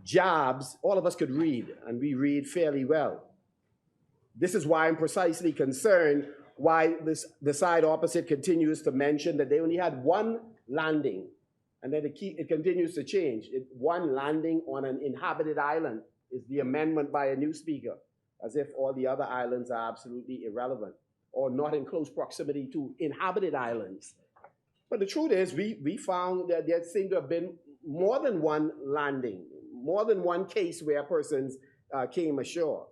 D: jobs, all of us could read, and we read fairly well. This is why I'm precisely concerned why the side opposite continues to mention that they only had one landing, and then it continues to change. One landing on an inhabited island is the amendment by a new speaker, as if all the other islands are absolutely irrelevant or not in close proximity to inhabited islands. But the truth is, we found that there seemed to have been more than one landing, more than one case where persons came ashore.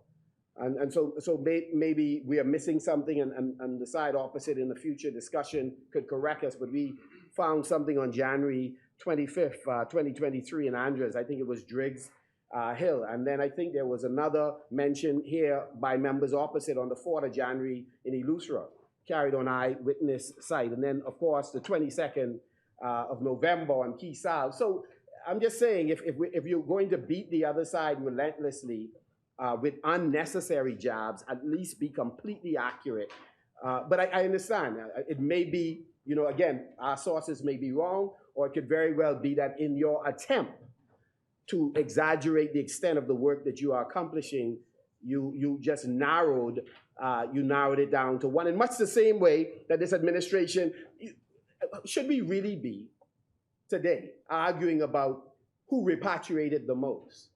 D: And so maybe we are missing something, and the side opposite in the future discussion could correct us, but we found something on January 25th, 2023 in Andres. I think it was Driggs Hill. And then I think there was another mention here by members opposite on the 4th of January in Elusra, carried on eyewitness site. And then, of course, the 22nd of November on Key Sal. So I'm just saying, if you're going to beat the other side relentlessly, with unnecessary jabs, at least be completely accurate. But I understand. It may be, again, our sources may be wrong, or it could very well be that in your attempt to exaggerate the extent of the work that you are accomplishing, you just narrowed it down to one. In much the same way that this administration, should we really be today arguing about who repatriated the most?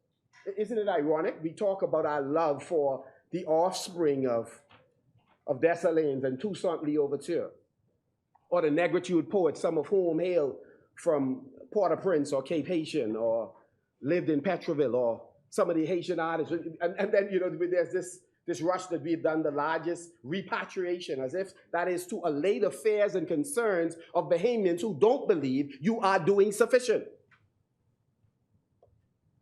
D: Isn't it ironic? We talk about our love for the offspring of Dessalines and Toussaint Louverture, or the Negritude poets, some of whom hail from Port-au-Prince or Cape Haitian, or lived in Petroville, or some of the Haitian artists. And then, there's this rush that we've done the largest repatriation, as if that is to allay the affairs and concerns of Bahamians who don't believe you are doing sufficient.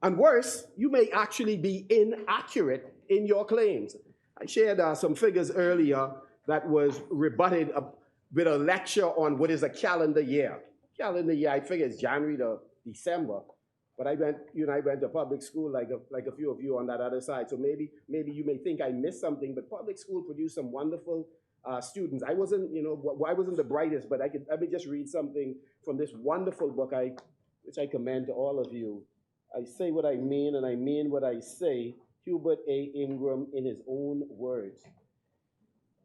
D: And worse, you may actually be inaccurate in your claims. I shared some figures earlier that was rebutted with a lecture on what is a calendar year. Calendar year, I figure, is January to December. But I went to public school like a few of you on that other side. So maybe you may think I missed something, but public school produced some wonderful students. I wasn't the brightest, but let me just read something from this wonderful book, which I commend to all of you. I say what I mean, and I mean what I say. Hubert A. Ingram in his own words.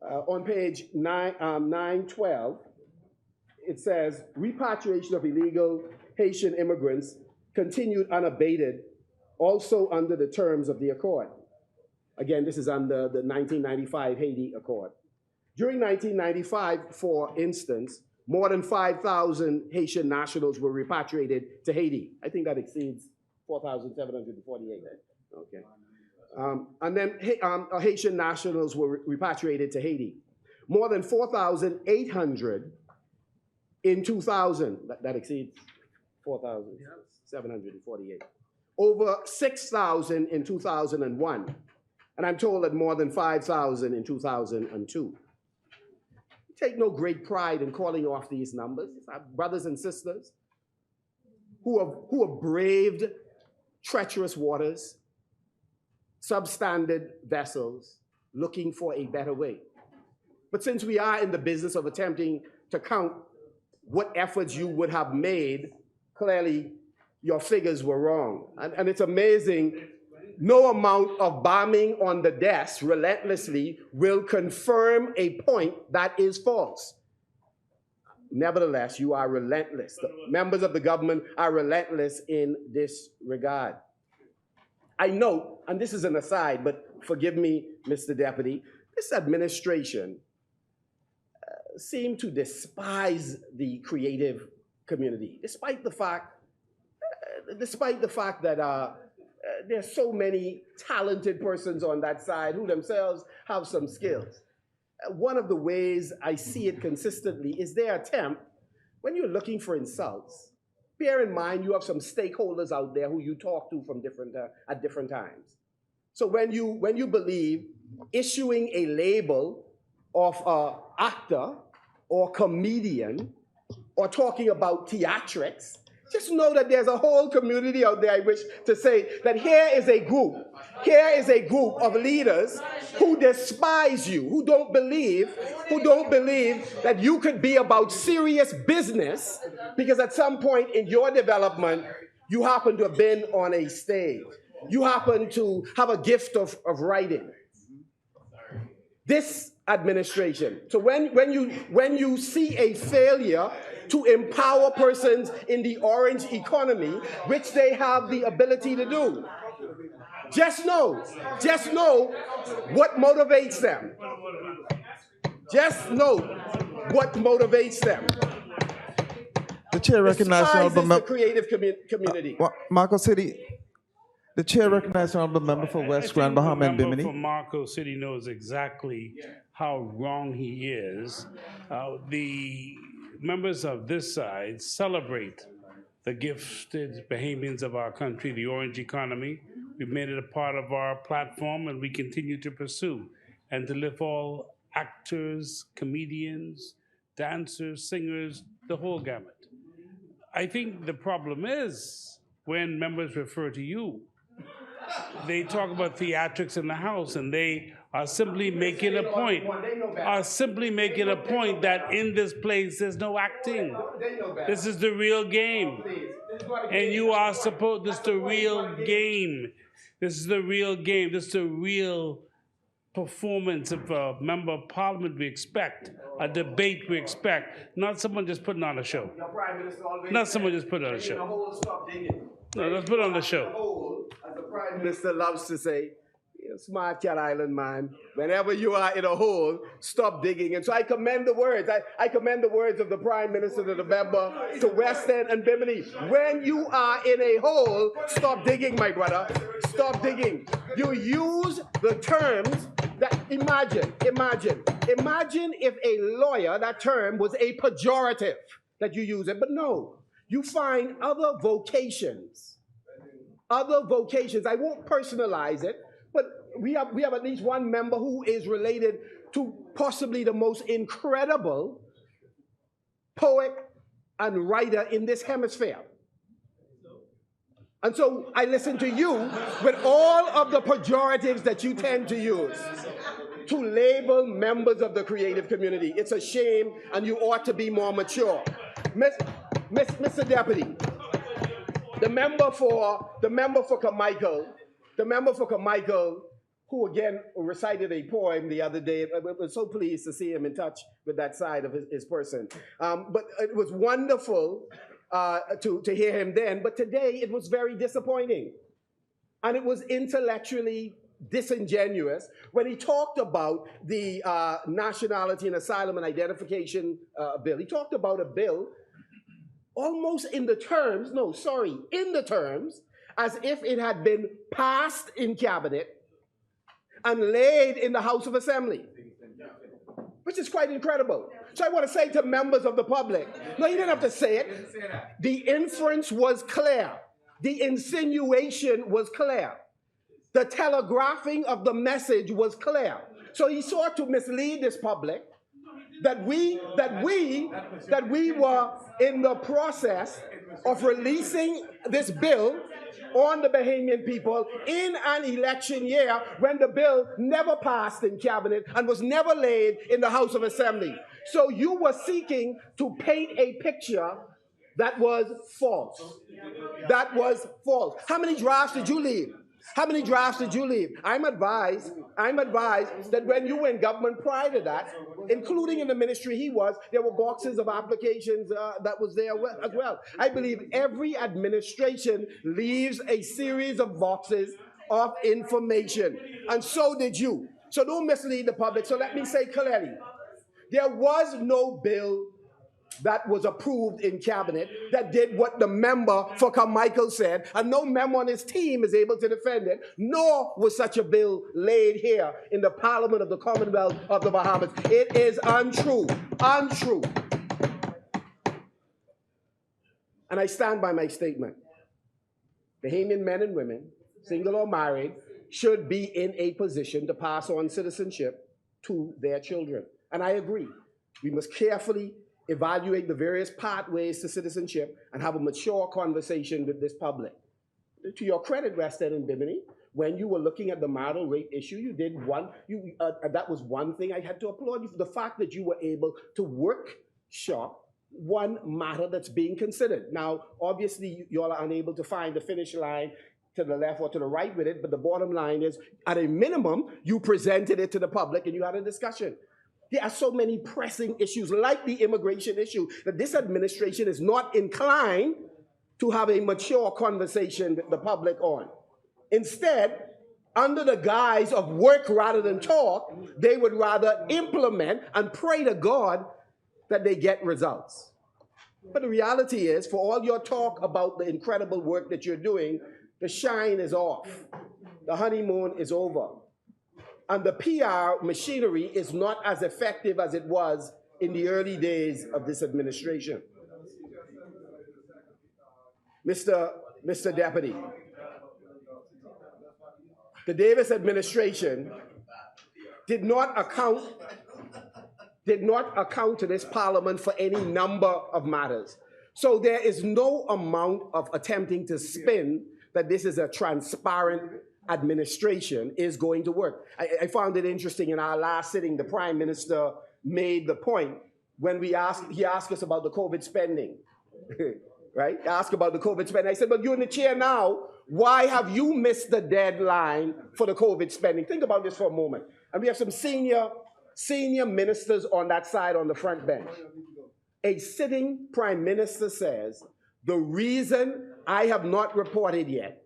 D: On page 912, it says, repatriation of illegal Haitian immigrants continued unabated, also under the terms of the accord. Again, this is under the 1995 Haiti Accord. During 1995, for instance, more than 5,000 Haitian nationals were repatriated to Haiti. I think that exceeds 4,748. Okay. And then Haitian nationals were repatriated to Haiti. More than 4,800 in 2000. That exceeds 4,748. Over 6,000 in 2001. And I'm told that more than 5,000 in 2002. We take no great pride in calling off these numbers. Our brothers and sisters who have braved treacherous waters, substandard vessels, looking for a better way. But since we are in the business of attempting to count what efforts you would have made, clearly your figures were wrong. And it's amazing, no amount of bombing on the desk relentlessly will confirm a point that is false. Nevertheless, you are relentless. The members of the government are relentless in this regard. I note, and this is an aside, but forgive me, Mr. Deputy, this administration seemed to despise the creative community, despite the fact that there's so many talented persons on that side who themselves have some skills. One of the ways I see it consistently is their attempt when you're looking for insults, bear in mind you have some stakeholders out there who you talk to from at different times. So when you believe issuing a label of an actor or comedian or talking about theatrics, just know that there's a whole community out there, I wish to say, that here is a group of leaders who despise you, who don't believe that you could be about serious business because at some point in your development, you happen to have been on a stage. You happen to have a gift of writing. This administration, so when you see a failure to empower persons in the orange economy, which they have the ability to do, just know what motivates them. Just know what motivates them.
S: The chair recognizes
D: the creative community.
S: Marco City. The chair recognizes the honorable member for West Grand Bahama and Bimini.
T: For Marco City knows exactly how wrong he is. The members of this side celebrate the gifted Bahamians of our country, the orange economy. We've made it a part of our platform and we continue to pursue and to lift all actors, comedians, dancers, singers, the whole gamut. I think the problem is when members refer to you, they talk about theatrics in the House and they are simply making a point, that in this place there's no acting. This is the real game. And you are supposed, this is the real game. This is the real game. This is the real performance of a member of parliament we expect, a debate we expect, not someone just putting on a show. Not someone just putting on a show. No, let's put on the show.
D: As the Prime Minister loves to say, smart cat island man, whenever you are in a hole, stop digging. And so I commend the words. I commend the words of the Prime Minister to the member, to West End and Bimini. When you are in a hole, stop digging, my brother. Stop digging. You use the terms that, imagine if a lawyer, that term was a pejorative, that you use it, but no. You find other vocations. I won't personalize it, but we have at least one member who is related to possibly the most incredible poet and writer in this hemisphere. And so I listen to you with all of the pejoratives that you tend to use to label members of the creative community. It's a shame, and you ought to be more mature. Mr. Deputy, the member for Carmichael, who again recited a poem the other day. I was so pleased to see him in touch with that side of his person. But it was wonderful to hear him then, but today it was very disappointing. And it was intellectually disingenuous when he talked about the Nationality and Asylum and Identification Bill. He talked about a bill almost in the terms as if it had been passed in cabinet and laid in the House of Assembly, which is quite incredible. So I want to say to members of the public, no, you didn't have to say it. The inference was clear. The insinuation was clear. The telegraphing of the message was clear. So he sought to mislead this public that we were in the process of releasing this bill on the Bahamian people in an election year when the bill never passed in cabinet and was never laid in the House of Assembly. So you were seeking to paint a picture that was false. That was false. How many drafts did you leave? How many drafts did you leave? I'm advised that when you were in government prior to that, including in the ministry he was, there were boxes of applications that was there as well. I believe every administration leaves a series of boxes of information, and so did you. So don't mislead the public. So let me say clearly, there was no bill that was approved in cabinet that did what the member for Carmichael said, and no member on his team is able to defend it, nor was such a bill laid here in the Parliament of the Commonwealth of the Bahamas. It is untrue. Untrue. and I stand by my statement. Bahamian men and women, single or married, should be in a position to pass on citizenship to their children. And I agree. We must carefully evaluate the various pathways to citizenship and have a mature conversation with this public. To your credit, Rested and Bimini, when you were looking at the marital rate issue, you did that was one thing I had to applaud you for, the fact that you were able to workshop one matter that's being considered. Now, obviously, you all are unable to find the finish line to the left or to the right with it, but the bottom line is, at a minimum, you presented it to the public and you had a discussion. There are so many pressing issues, like the immigration issue, that this administration is not inclined to have a mature conversation with the public on. Instead, under the guise of work rather than talk, they would rather implement and pray to God that they get results. But the reality is, for all your talk about the incredible work that you're doing, the shine is off. The honeymoon is over. And the PR machinery is not as effective as it was in the early days of this administration. Mr. Deputy, the Davis administration did not account to this Parliament for any number of matters. So there is no amount of attempting to spin that this is a transparent administration is going to work. I found it interesting in our last sitting, the Prime Minister made the point when he asked us about the COVID spending, right? He asked about the COVID spending. I said, well, you're in the chair now. Why have you missed the deadline for the COVID spending? Think about this for a moment. And we have some senior ministers on that side on the front bench. A sitting Prime Minister says, the reason I have not reported yet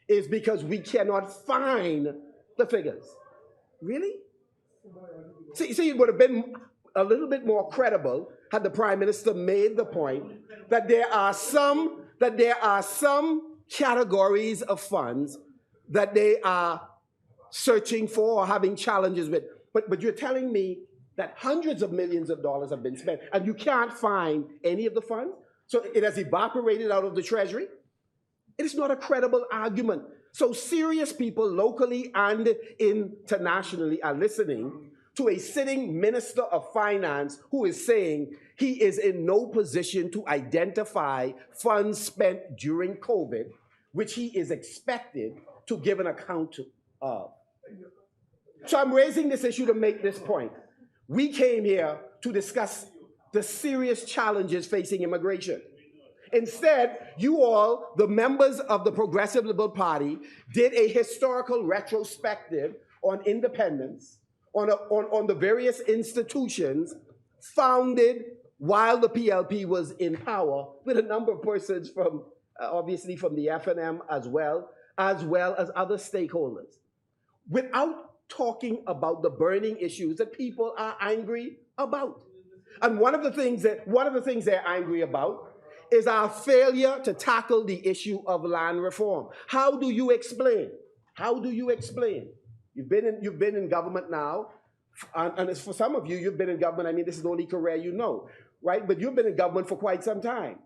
D: is because we cannot find the figures. Really? See, it would have been a little bit more credible had the Prime Minister made the point that there are some categories of funds that they are searching for or having challenges with. But you're telling me that hundreds of millions of dollars have been spent and you can't find any of the funds? So it has evaporated out of the Treasury? It is not a credible argument. So serious people locally and internationally are listening to a sitting Minister of Finance who is saying he is in no position to identify funds spent during COVID, which he is expected to give an account of. So I'm raising this issue to make this point. We came here to discuss the serious challenges facing immigration. Instead, you all, the members of the Progressive Liberal Party, did a historical retrospective on independence, on the various institutions founded while the PLP was in power, with a number of persons from, obviously from the FNM as well as other stakeholders, without talking about the burning issues that people are angry about. And one of the things they're angry about is our failure to tackle the issue of land reform. How do you explain? How do you explain? You've been in government now, and as for some of you, you've been in government, I mean, this is the only career you know, right? But you've been in government for quite some time.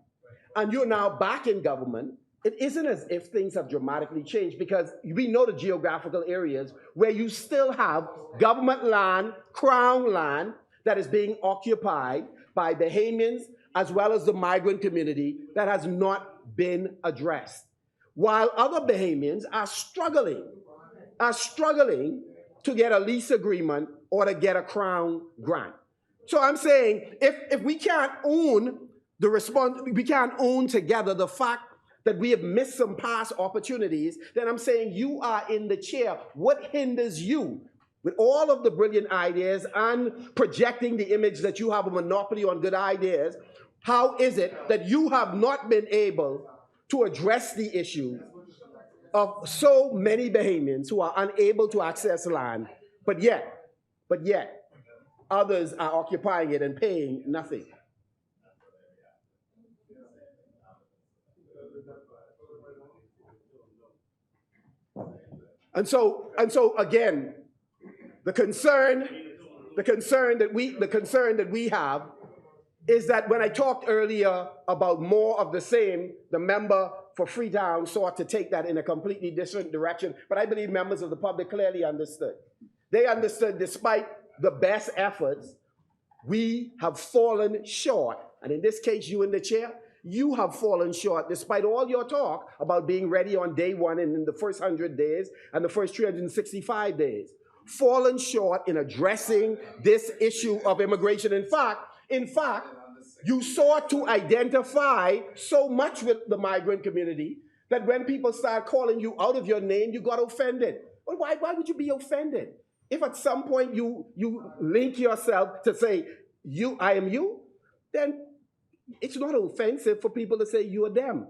D: And you're now back in government. It isn't as if things have dramatically changed, because we know the geographical areas where you still have government land, crown land, that is being occupied by Bahamians as well as the migrant community that has not been addressed. While other Bahamians are struggling to get a lease agreement or to get a crown grant. So I'm saying, if we can't own we can't own together the fact that we have missed some past opportunities, then I'm saying you are in the chair. What hinders you, with all of the brilliant ideas and projecting the image that you have a monopoly on good ideas, how is it that you have not been able to address the issue of so many Bahamians who are unable to access land, but yet others are occupying it and paying nothing? And so again, the concern that we have
G: is that when I talked earlier about more of the same, the member for Freetown sought to take that in a completely different direction, but I believe members of the public clearly understood. They understood despite the best efforts, we have fallen short. And in this case, you in the chair, you have fallen short despite all your talk about being ready on day one and in the first 100 days and the first 365 days. Fallen short in addressing this issue of immigration. In fact, you sought to identify so much with the migrant community that when people start calling you out of your name, you got offended. Well, why would you be offended? If at some point you link yourself to say, I am you, then it's not offensive for people to say you are them.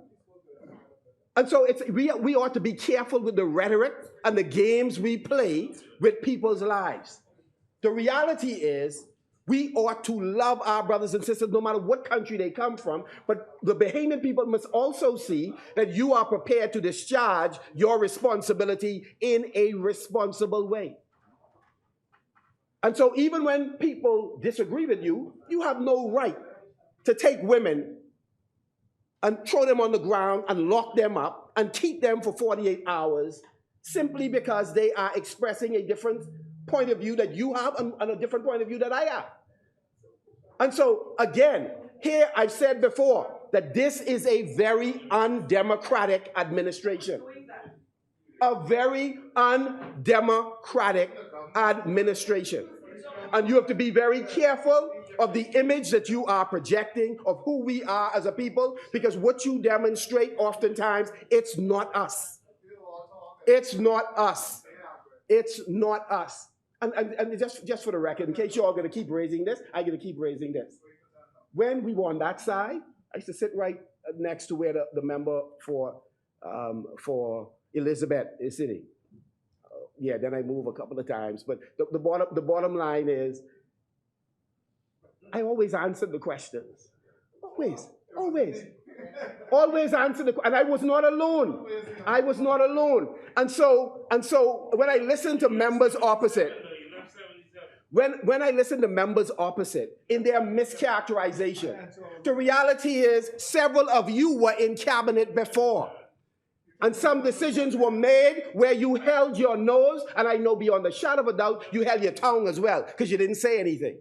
G: And so we ought to be careful with the rhetoric and the games we play with people's lives. The reality is, we ought to love our brothers and sisters no matter what country they come from, but the Bahamian people must also see that you are prepared to discharge your responsibility in a responsible way. And so even when people disagree with you, you have no right to take women and throw them on the ground and lock them up and keep them for 48 hours simply because they are expressing a different point of view that you have and a different point of view that I have. And so, again, here I've said before that this is a very undemocratic administration. A very undemocratic administration. And you have to be very careful of the image that you are projecting of who we are as a people, because what you demonstrate oftentimes, it's not us. It's not us. It's not us. And just for the record, in case you're all going to keep raising this, I'm going to keep raising this. When we were on that side, I used to sit right next to where the member for Elizabeth is sitting. Yeah, then I move a couple of times. But the bottom line is, I always answered the questions. Always answered the questions. And I was not alone. I was not alone. And so when I listened to members opposite, when I listen to members opposite in their mischaracterization, the reality is several of you were in cabinet before. And some decisions were made where you held your nose, and I know beyond a shadow of a doubt, you held your tongue as well, because you didn't say anything.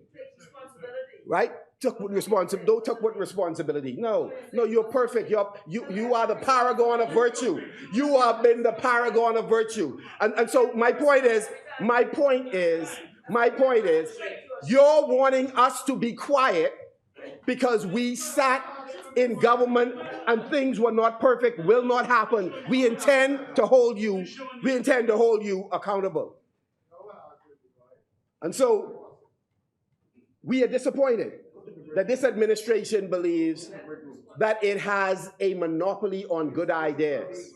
G: Right? Don't talk with responsibility. No, you're perfect. You are the paragon of virtue. You have been the paragon of virtue. And so my point is, you're wanting us to be quiet because we sat in government and things were not perfect, will not happen. We intend to hold you accountable. And so we are disappointed that this administration believes that it has a monopoly on good ideas.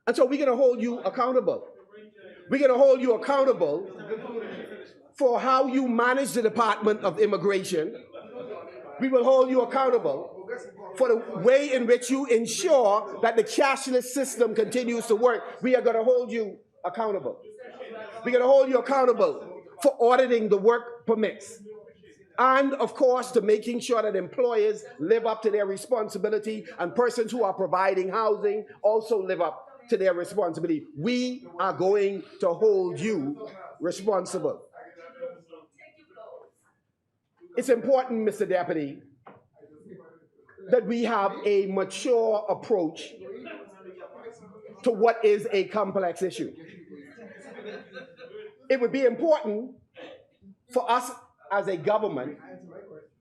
G: And so we're going to hold you accountable. We're going to hold you accountable for how you manage the Department of Immigration. We will hold you accountable for the way in which you ensure that the cashless system continues to work. We are going to hold you accountable. We're going to hold you accountable for auditing the work permits. And, of course, to making sure that employers live up to their responsibility and persons who are providing housing also live up to their responsibility. We are going to hold you responsible. It's important, Mr. Deputy, that we have a mature approach to what is a complex issue. It would be important for us as a government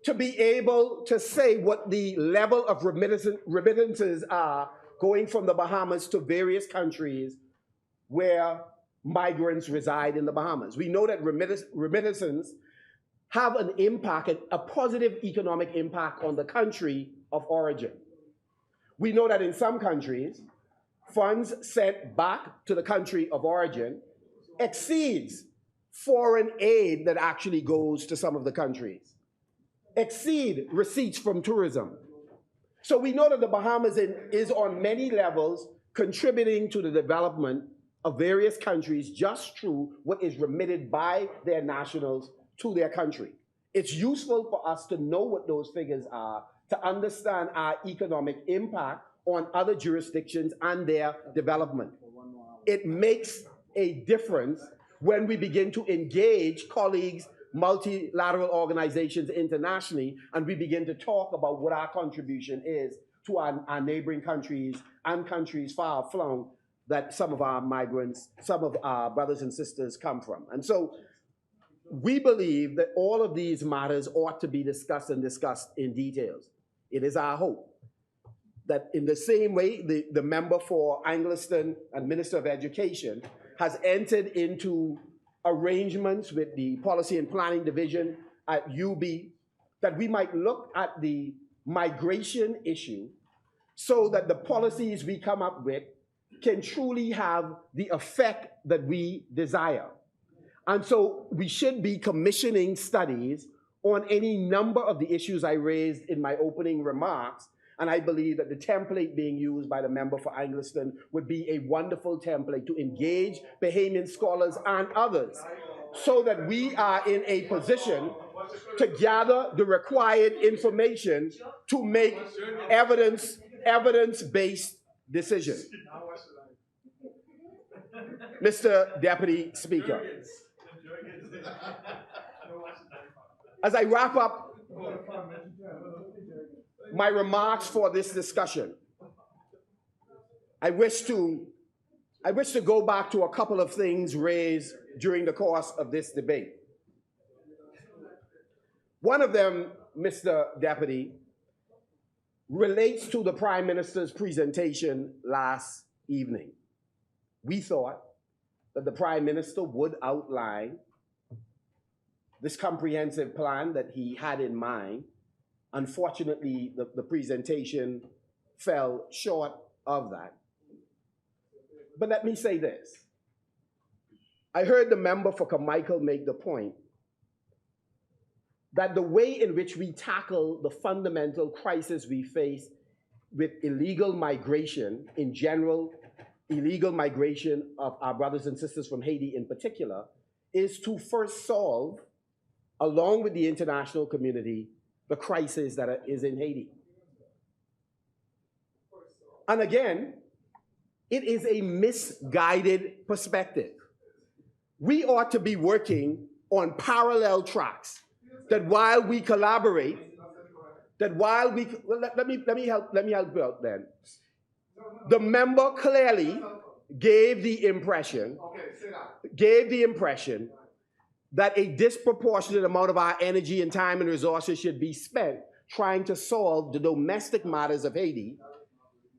G: to be able to say what the level of remittances are going from the Bahamas to various countries where migrants reside in the Bahamas. We know that remittances have an impact, a positive economic impact on the country of origin. We know that in some countries, funds sent back to the country of origin exceeds foreign aid that actually goes to some of the countries, exceed receipts from tourism. So we know that the Bahamas is on many levels contributing to the development of various countries just through what is remitted by their nationals to their country. It's useful for us to know what those figures are, to understand our economic impact on other jurisdictions and their development. It makes a difference when we begin to engage colleagues, multilateral organizations internationally, and we begin to talk about what our contribution is to our neighboring countries and countries far flung that some of our migrants, some of our brothers and sisters come from. And so we believe that all of these matters ought to be discussed and discussed in details. It is our hope that in the same way the member for Angliston and Minister of Education has entered into arrangements with the Policy and Planning Division at UB, that we might look at the migration issue so that the policies we come up with can truly have the effect that we desire. And so we should be commissioning studies on any number of the issues I raised in my opening remarks. And I believe that the template being used by the member for Angliston would be a wonderful template to engage Bahamian scholars and others so that we are in a position to gather the required information to make evidence-based decisions. Mr. Deputy Speaker, as I wrap up my remarks for this discussion, I wish to go back to a couple of things raised during the course of this debate. One of them, Mr. Deputy, relates to the Prime Minister's presentation last evening. We thought that the Prime Minister would outline this comprehensive plan that he had in mind. Unfortunately, the presentation fell short of that. But let me say this. I heard the member for Carmichael make the point that the way in which we tackle the fundamental crisis we face with illegal migration in general, illegal migration of our brothers and sisters from Haiti in particular, is to first solve, along with the international community, the crisis that is in Haiti. And again, it is a misguided perspective. We ought to be working on parallel tracks, that while we collaborate, that while we, well, let me help you out then. The member clearly gave the impression that a disproportionate amount of our energy and time and resources should be spent trying to solve the domestic matters of Haiti,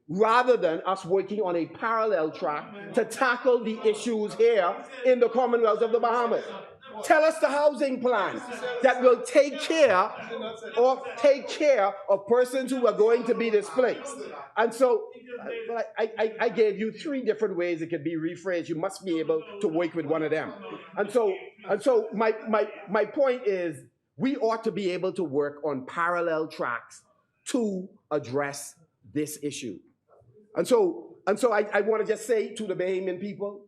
G: rather than us working on a parallel track to tackle the issues here in the Commonwealth of the Bahamas. Tell us the housing plan that will take care of persons who are going to be displaced. And so I gave you 3 different ways it could be rephrased. You must be able to work with one of them. And so my point is, we ought to be able to work on parallel tracks to address this issue. And so I want to just say to the Bahamian people,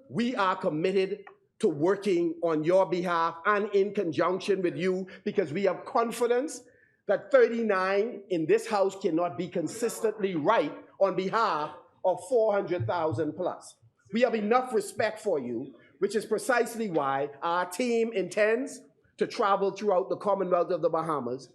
G: we are committed to working on your behalf and in conjunction with you, because we have confidence that 39 in this House cannot be consistently right on behalf of 400,000 plus. We have enough respect for you, which is precisely why our team intends to travel throughout the Commonwealth of the Bahamas,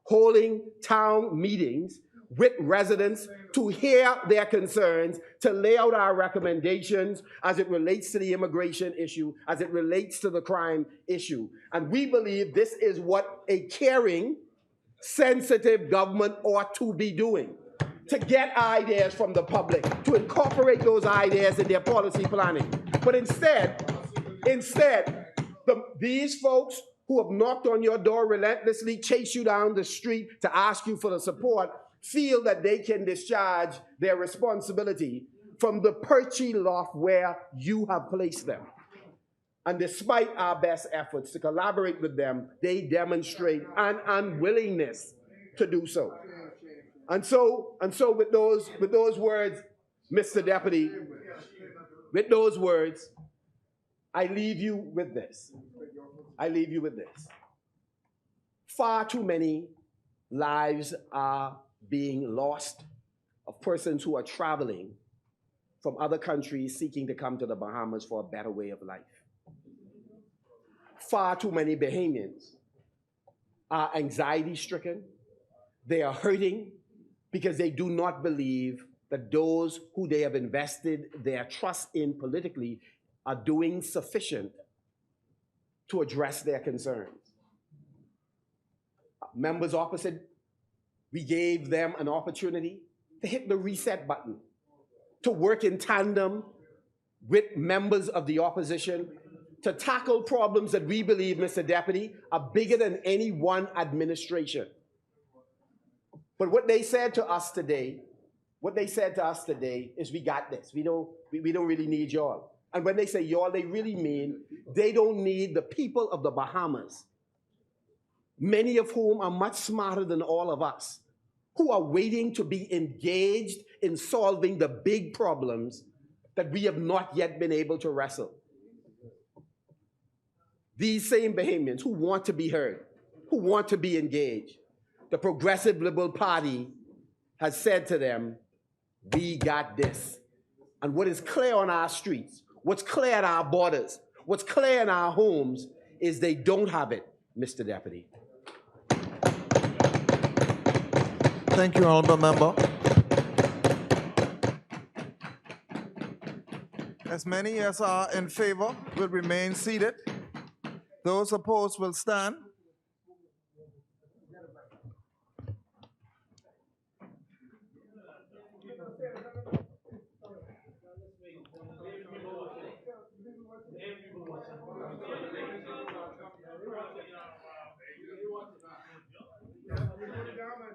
G: holding town meetings with residents to hear their concerns, to lay out our recommendations as it relates to the immigration issue, as it relates to the crime issue. And we believe this is what a caring, sensitive government ought to be doing, to get ideas from the public, to incorporate those ideas in their policy planning. But instead, these folks who have knocked on your door relentlessly, chase you down the street to ask you for the support, feel that they can discharge their responsibility from the perchy loft where you have placed them. And despite our best efforts to collaborate with them, they demonstrate an unwillingness to do so. And so with those words, Mr. Deputy, with those words, I leave you with this. Far too many lives are being lost of persons who are traveling from other countries seeking to come to the Bahamas for a better way of life. Far too many Bahamians are anxiety-stricken. They are hurting because they do not believe that those who they have invested their trust in politically are doing sufficient to address their concerns. Members opposite, we gave them an opportunity to hit the reset button, to work in tandem with members of the opposition to tackle problems that we believe, Mr. Deputy, are bigger than any one administration. But what they said to us today is we got this. We don't really need y'all. And when they say y'all, they really mean they don't need the people of the Bahamas, many of whom are much smarter than all of us, who are waiting to be engaged in solving the big problems that we have not yet been able to wrestle. These same Bahamians who want to be heard, who want to be engaged, the Progressive Liberal Party has said to them, we got this. And what is clear on our streets, what's clear at our borders, what's clear in our homes is they don't have it, Mr. Deputy.
S: Thank you, Honorable Member. As many as are in favor will remain seated. Those opposed will stand.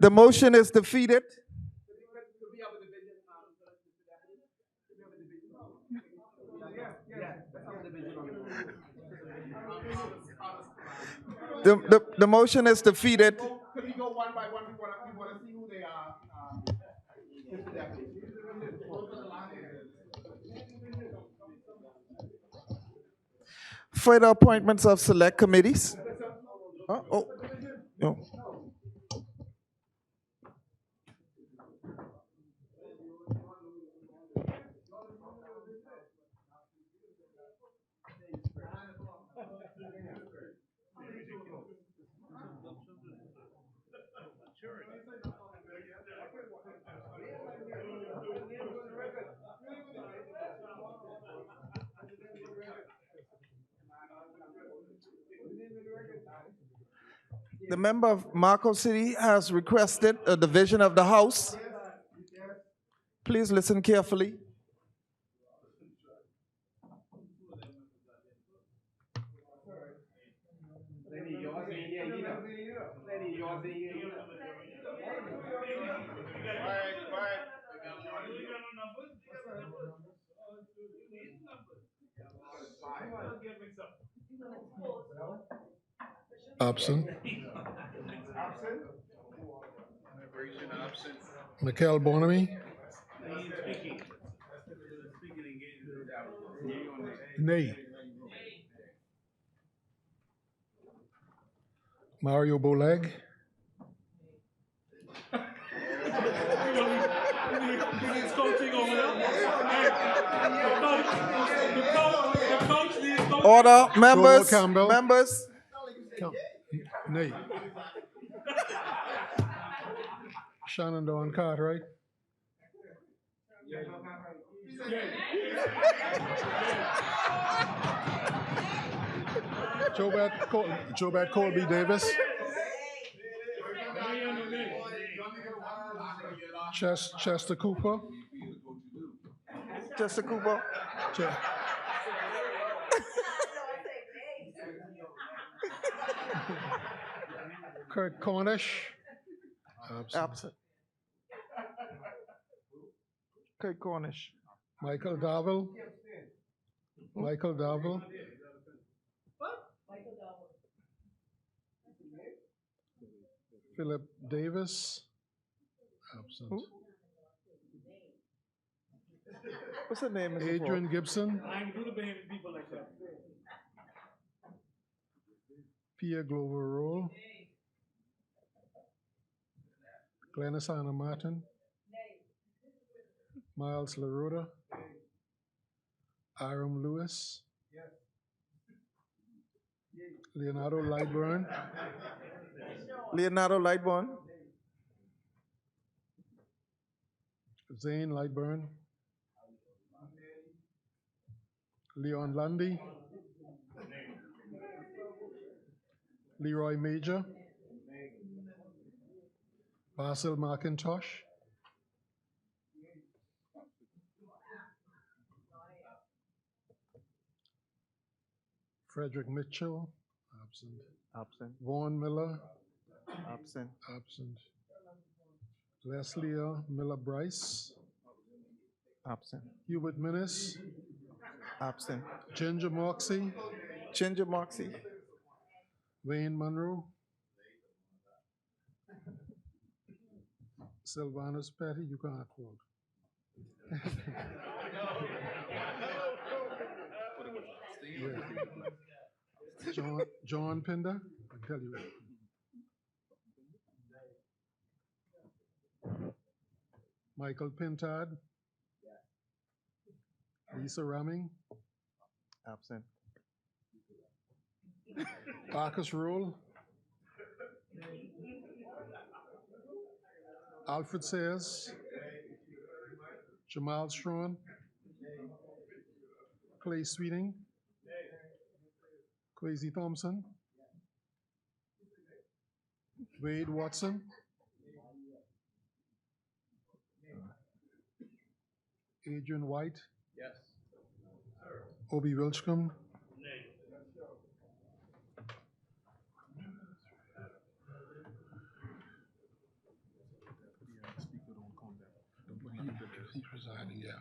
S: The motion is defeated. The motion is defeated.
G: Could we go one by one? We want to see who they are, Mr. Deputy.
S: Further appointments of select committees. No. The member of Marco City has requested a division of the House. Please listen carefully.
U: Absent. Michael Bonamy. Nay. Mario Boleg.
S: Order, members. Members.
U: Nay. Shannon Dawn Cartwright. Jobert Colby Davis. Chester Cooper.
S: Chester Cooper.
U: Kurt Cornish.
S: Absent. Kurt Cornish.
U: Michael Darville. Michael Darville. Philip Davis. Absent.
S: Who? What's the name?
U: Adrian Gibson.
H: I'm good at people like that.
U: Pierre Glover Roll. Glenasana Martin. Miles LaRota. Aram Lewis. Leonardo Lightburn.
S: Leonardo Lightburn.
U: Zane Lightburn. Leon Lundy. Leroy Major. Basil McIntosh. Frederick Mitchell. Absent.
S: Absent.
U: Vaughn Miller.
S: Absent.
U: Absent. Leslie Miller Bryce.
S: Absent.
U: Hubert Minnis.
S: Absent.
U: Ginger Moxie.
S: Ginger Moxie.
U: Wayne Monroe. Sylvanus Petty, you can't vote. Yeah. John Pinder, I tell you. Michael Pintard. Lisa Ramming.
S: Absent.
U: Marcus Rule. Alfred Sayers. Jamal Strawn. Clay Sweeting. Kwesi Thompson. Wade Watson. Adrian White.
A: Yes.
U: Obi Wilchcombe. He's resigning, yeah.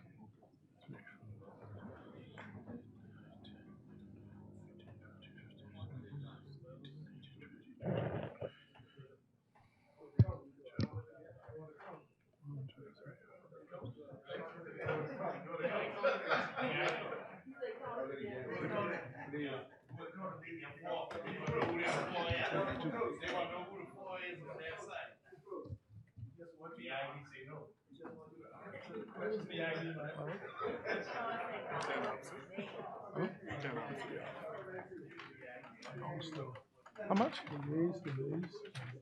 S: How much?
U: The nays, the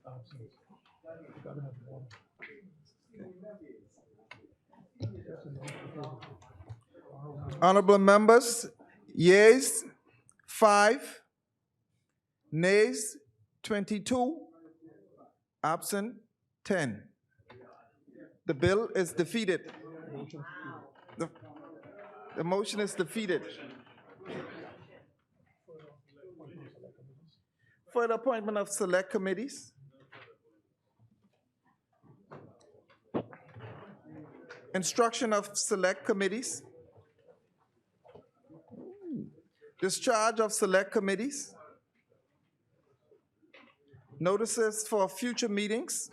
U: absence. You gotta have one.
S: Honorable members, yeas 5, nays 22, absent 10. The bill is defeated. The motion is defeated. For the appointment of select committees. Instruction of select committees. Discharge of select committees. Notices for future meetings.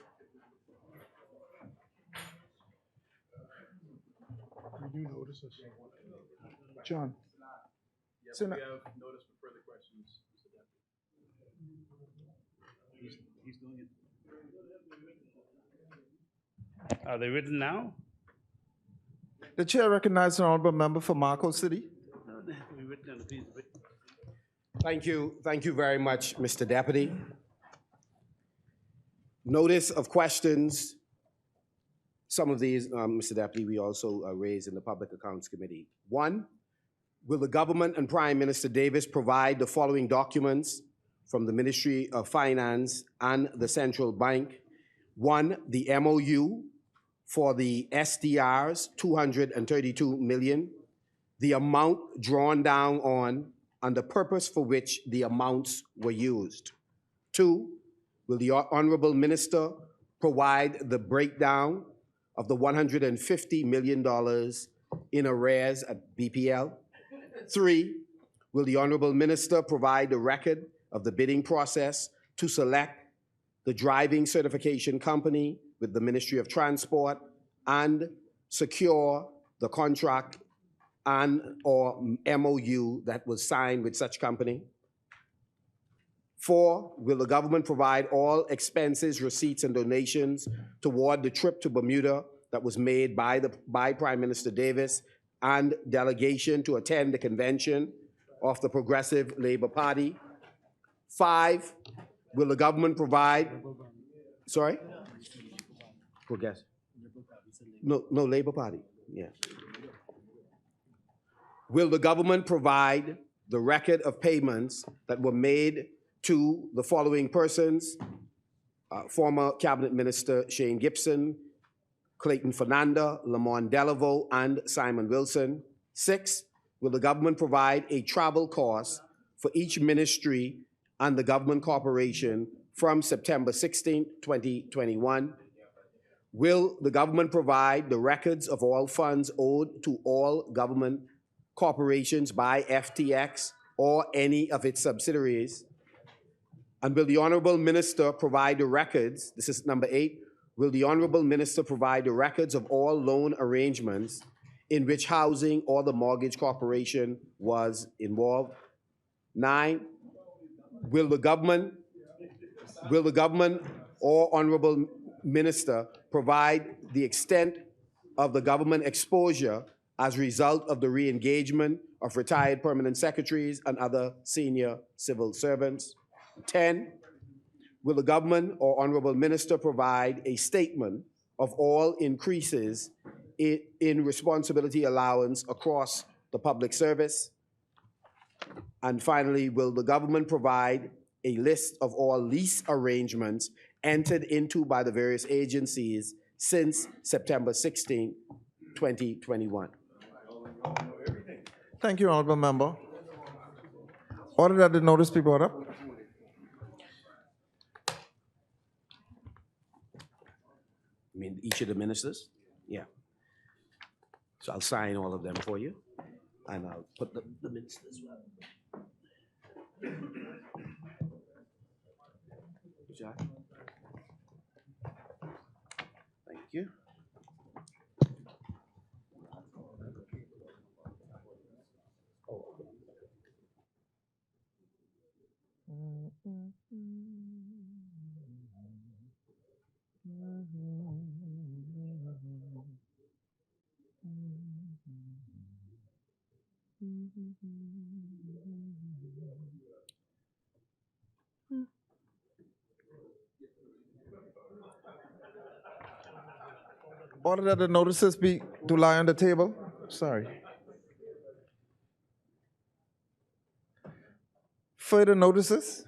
U: Review notices.
S: John.
A: Yes,
S: So
A: we
S: now-
A: have notice for further questions, Mr. Deputy. He's doing it.
T: Are they written now?
S: The chair recognizes the honorable member for Marco City.
T: No, they have to be written on a piece of paper.
D: Thank you very much, Mr. Deputy. Notice of questions. Some of these, Mr. Deputy, we also raised in the Public Accounts Committee. 1, will the government and Prime Minister Davis provide the following documents from the Ministry of Finance and the Central Bank? 1, the MOU for the SDRs, 232 million, the amount drawn down on and the purpose for which the amounts were used. 2, will the Honorable Minister provide the breakdown of the $150 million in arrears at BPL? 3, will the Honorable Minister provide the record of the bidding process to select the driving certification company with the Ministry of Transport and secure the contract and or MOU that was signed with such company?
G: 4, will the government provide all expenses, receipts, and donations toward the trip to Bermuda that was made by Prime Minister Davis and delegation to attend the convention of the Progressive Labor Party? 5, will the government provide, sorry? Progressive. No, Labor Party, yeah. Will the government provide the record of payments that were made to the following persons? Former Cabinet Minister Shane Gibson, Clayton Fernanda, Lamont Delaveau, and Simon Wilson. 6, will the government provide a travel cost for each ministry and the government corporation from September 16, 2021? Will the government provide the records of all funds owed to all government corporations by FTX or any of its subsidiaries? And will the Honorable Minister provide the records, this is number 8, will the Honorable Minister provide the records of all loan arrangements in which housing or the mortgage corporation was involved? 9, will the government or Honorable Minister provide the extent of the government exposure as a result of the re-engagement of retired permanent secretaries and other senior civil servants? 10, will the government or Honorable Minister provide a statement of all increases in responsibility allowance across the public service? And finally, will the government provide a list of all lease arrangements entered into by the various agencies since September 16, 2021?
S: Thank you, Honorable Member. Order that the notice be brought up.
G: I mean, each of the ministers? Yeah. So I'll sign all of them for you, and I'll put the ministers as well. Good job. Thank you.
S: Order that the notices be to lie on the table. Sorry. Further notices?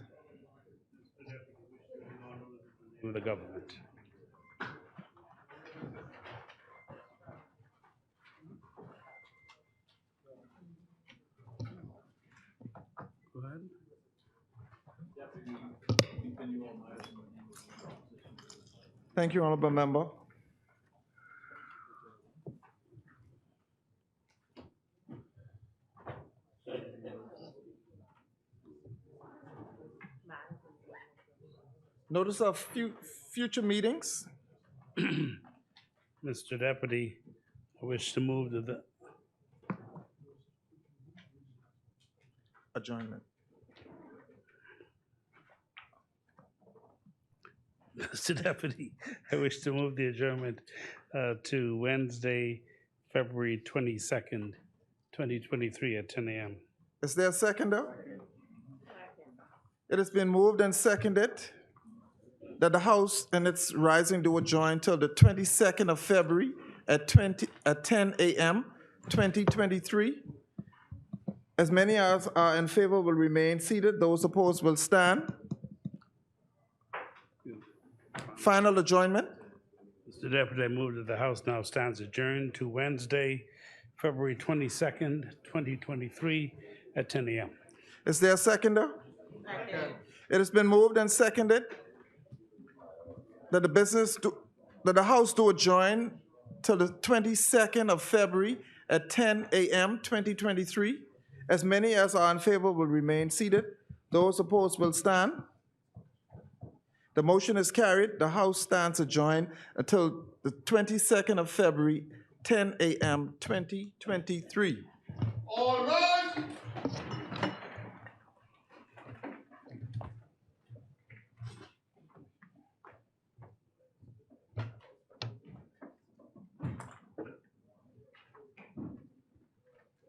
T: Of the government. Go ahead.
S: Thank you, Honorable Member. Notice of future meetings.
T: Mr. Deputy, I wish to move to the
S: adjournment.
T: Mr. Deputy, I wish to move the adjournment to Wednesday, February 22nd, 2023 at 10 a.m.
S: Is there a seconder? It has been moved and seconded that the House and its rising do adjourn till the 22nd of February at 10 a.m. 2023. As many as are in favor will remain seated. Those opposed will stand. Final adjournment.
T: Mr. Deputy, I move that the House now stands adjourned to Wednesday, February 22nd, 2023 at 10 a.m.
S: Is there a seconder? Second. It has been moved and seconded that the House do adjourn till the 22nd of February at 10 a.m. 2023. As many as are in favor will remain seated. Those opposed will stand. The motion is carried. The House stands adjourned until the 22nd of February, 10 a.m. 2023.
N: All right.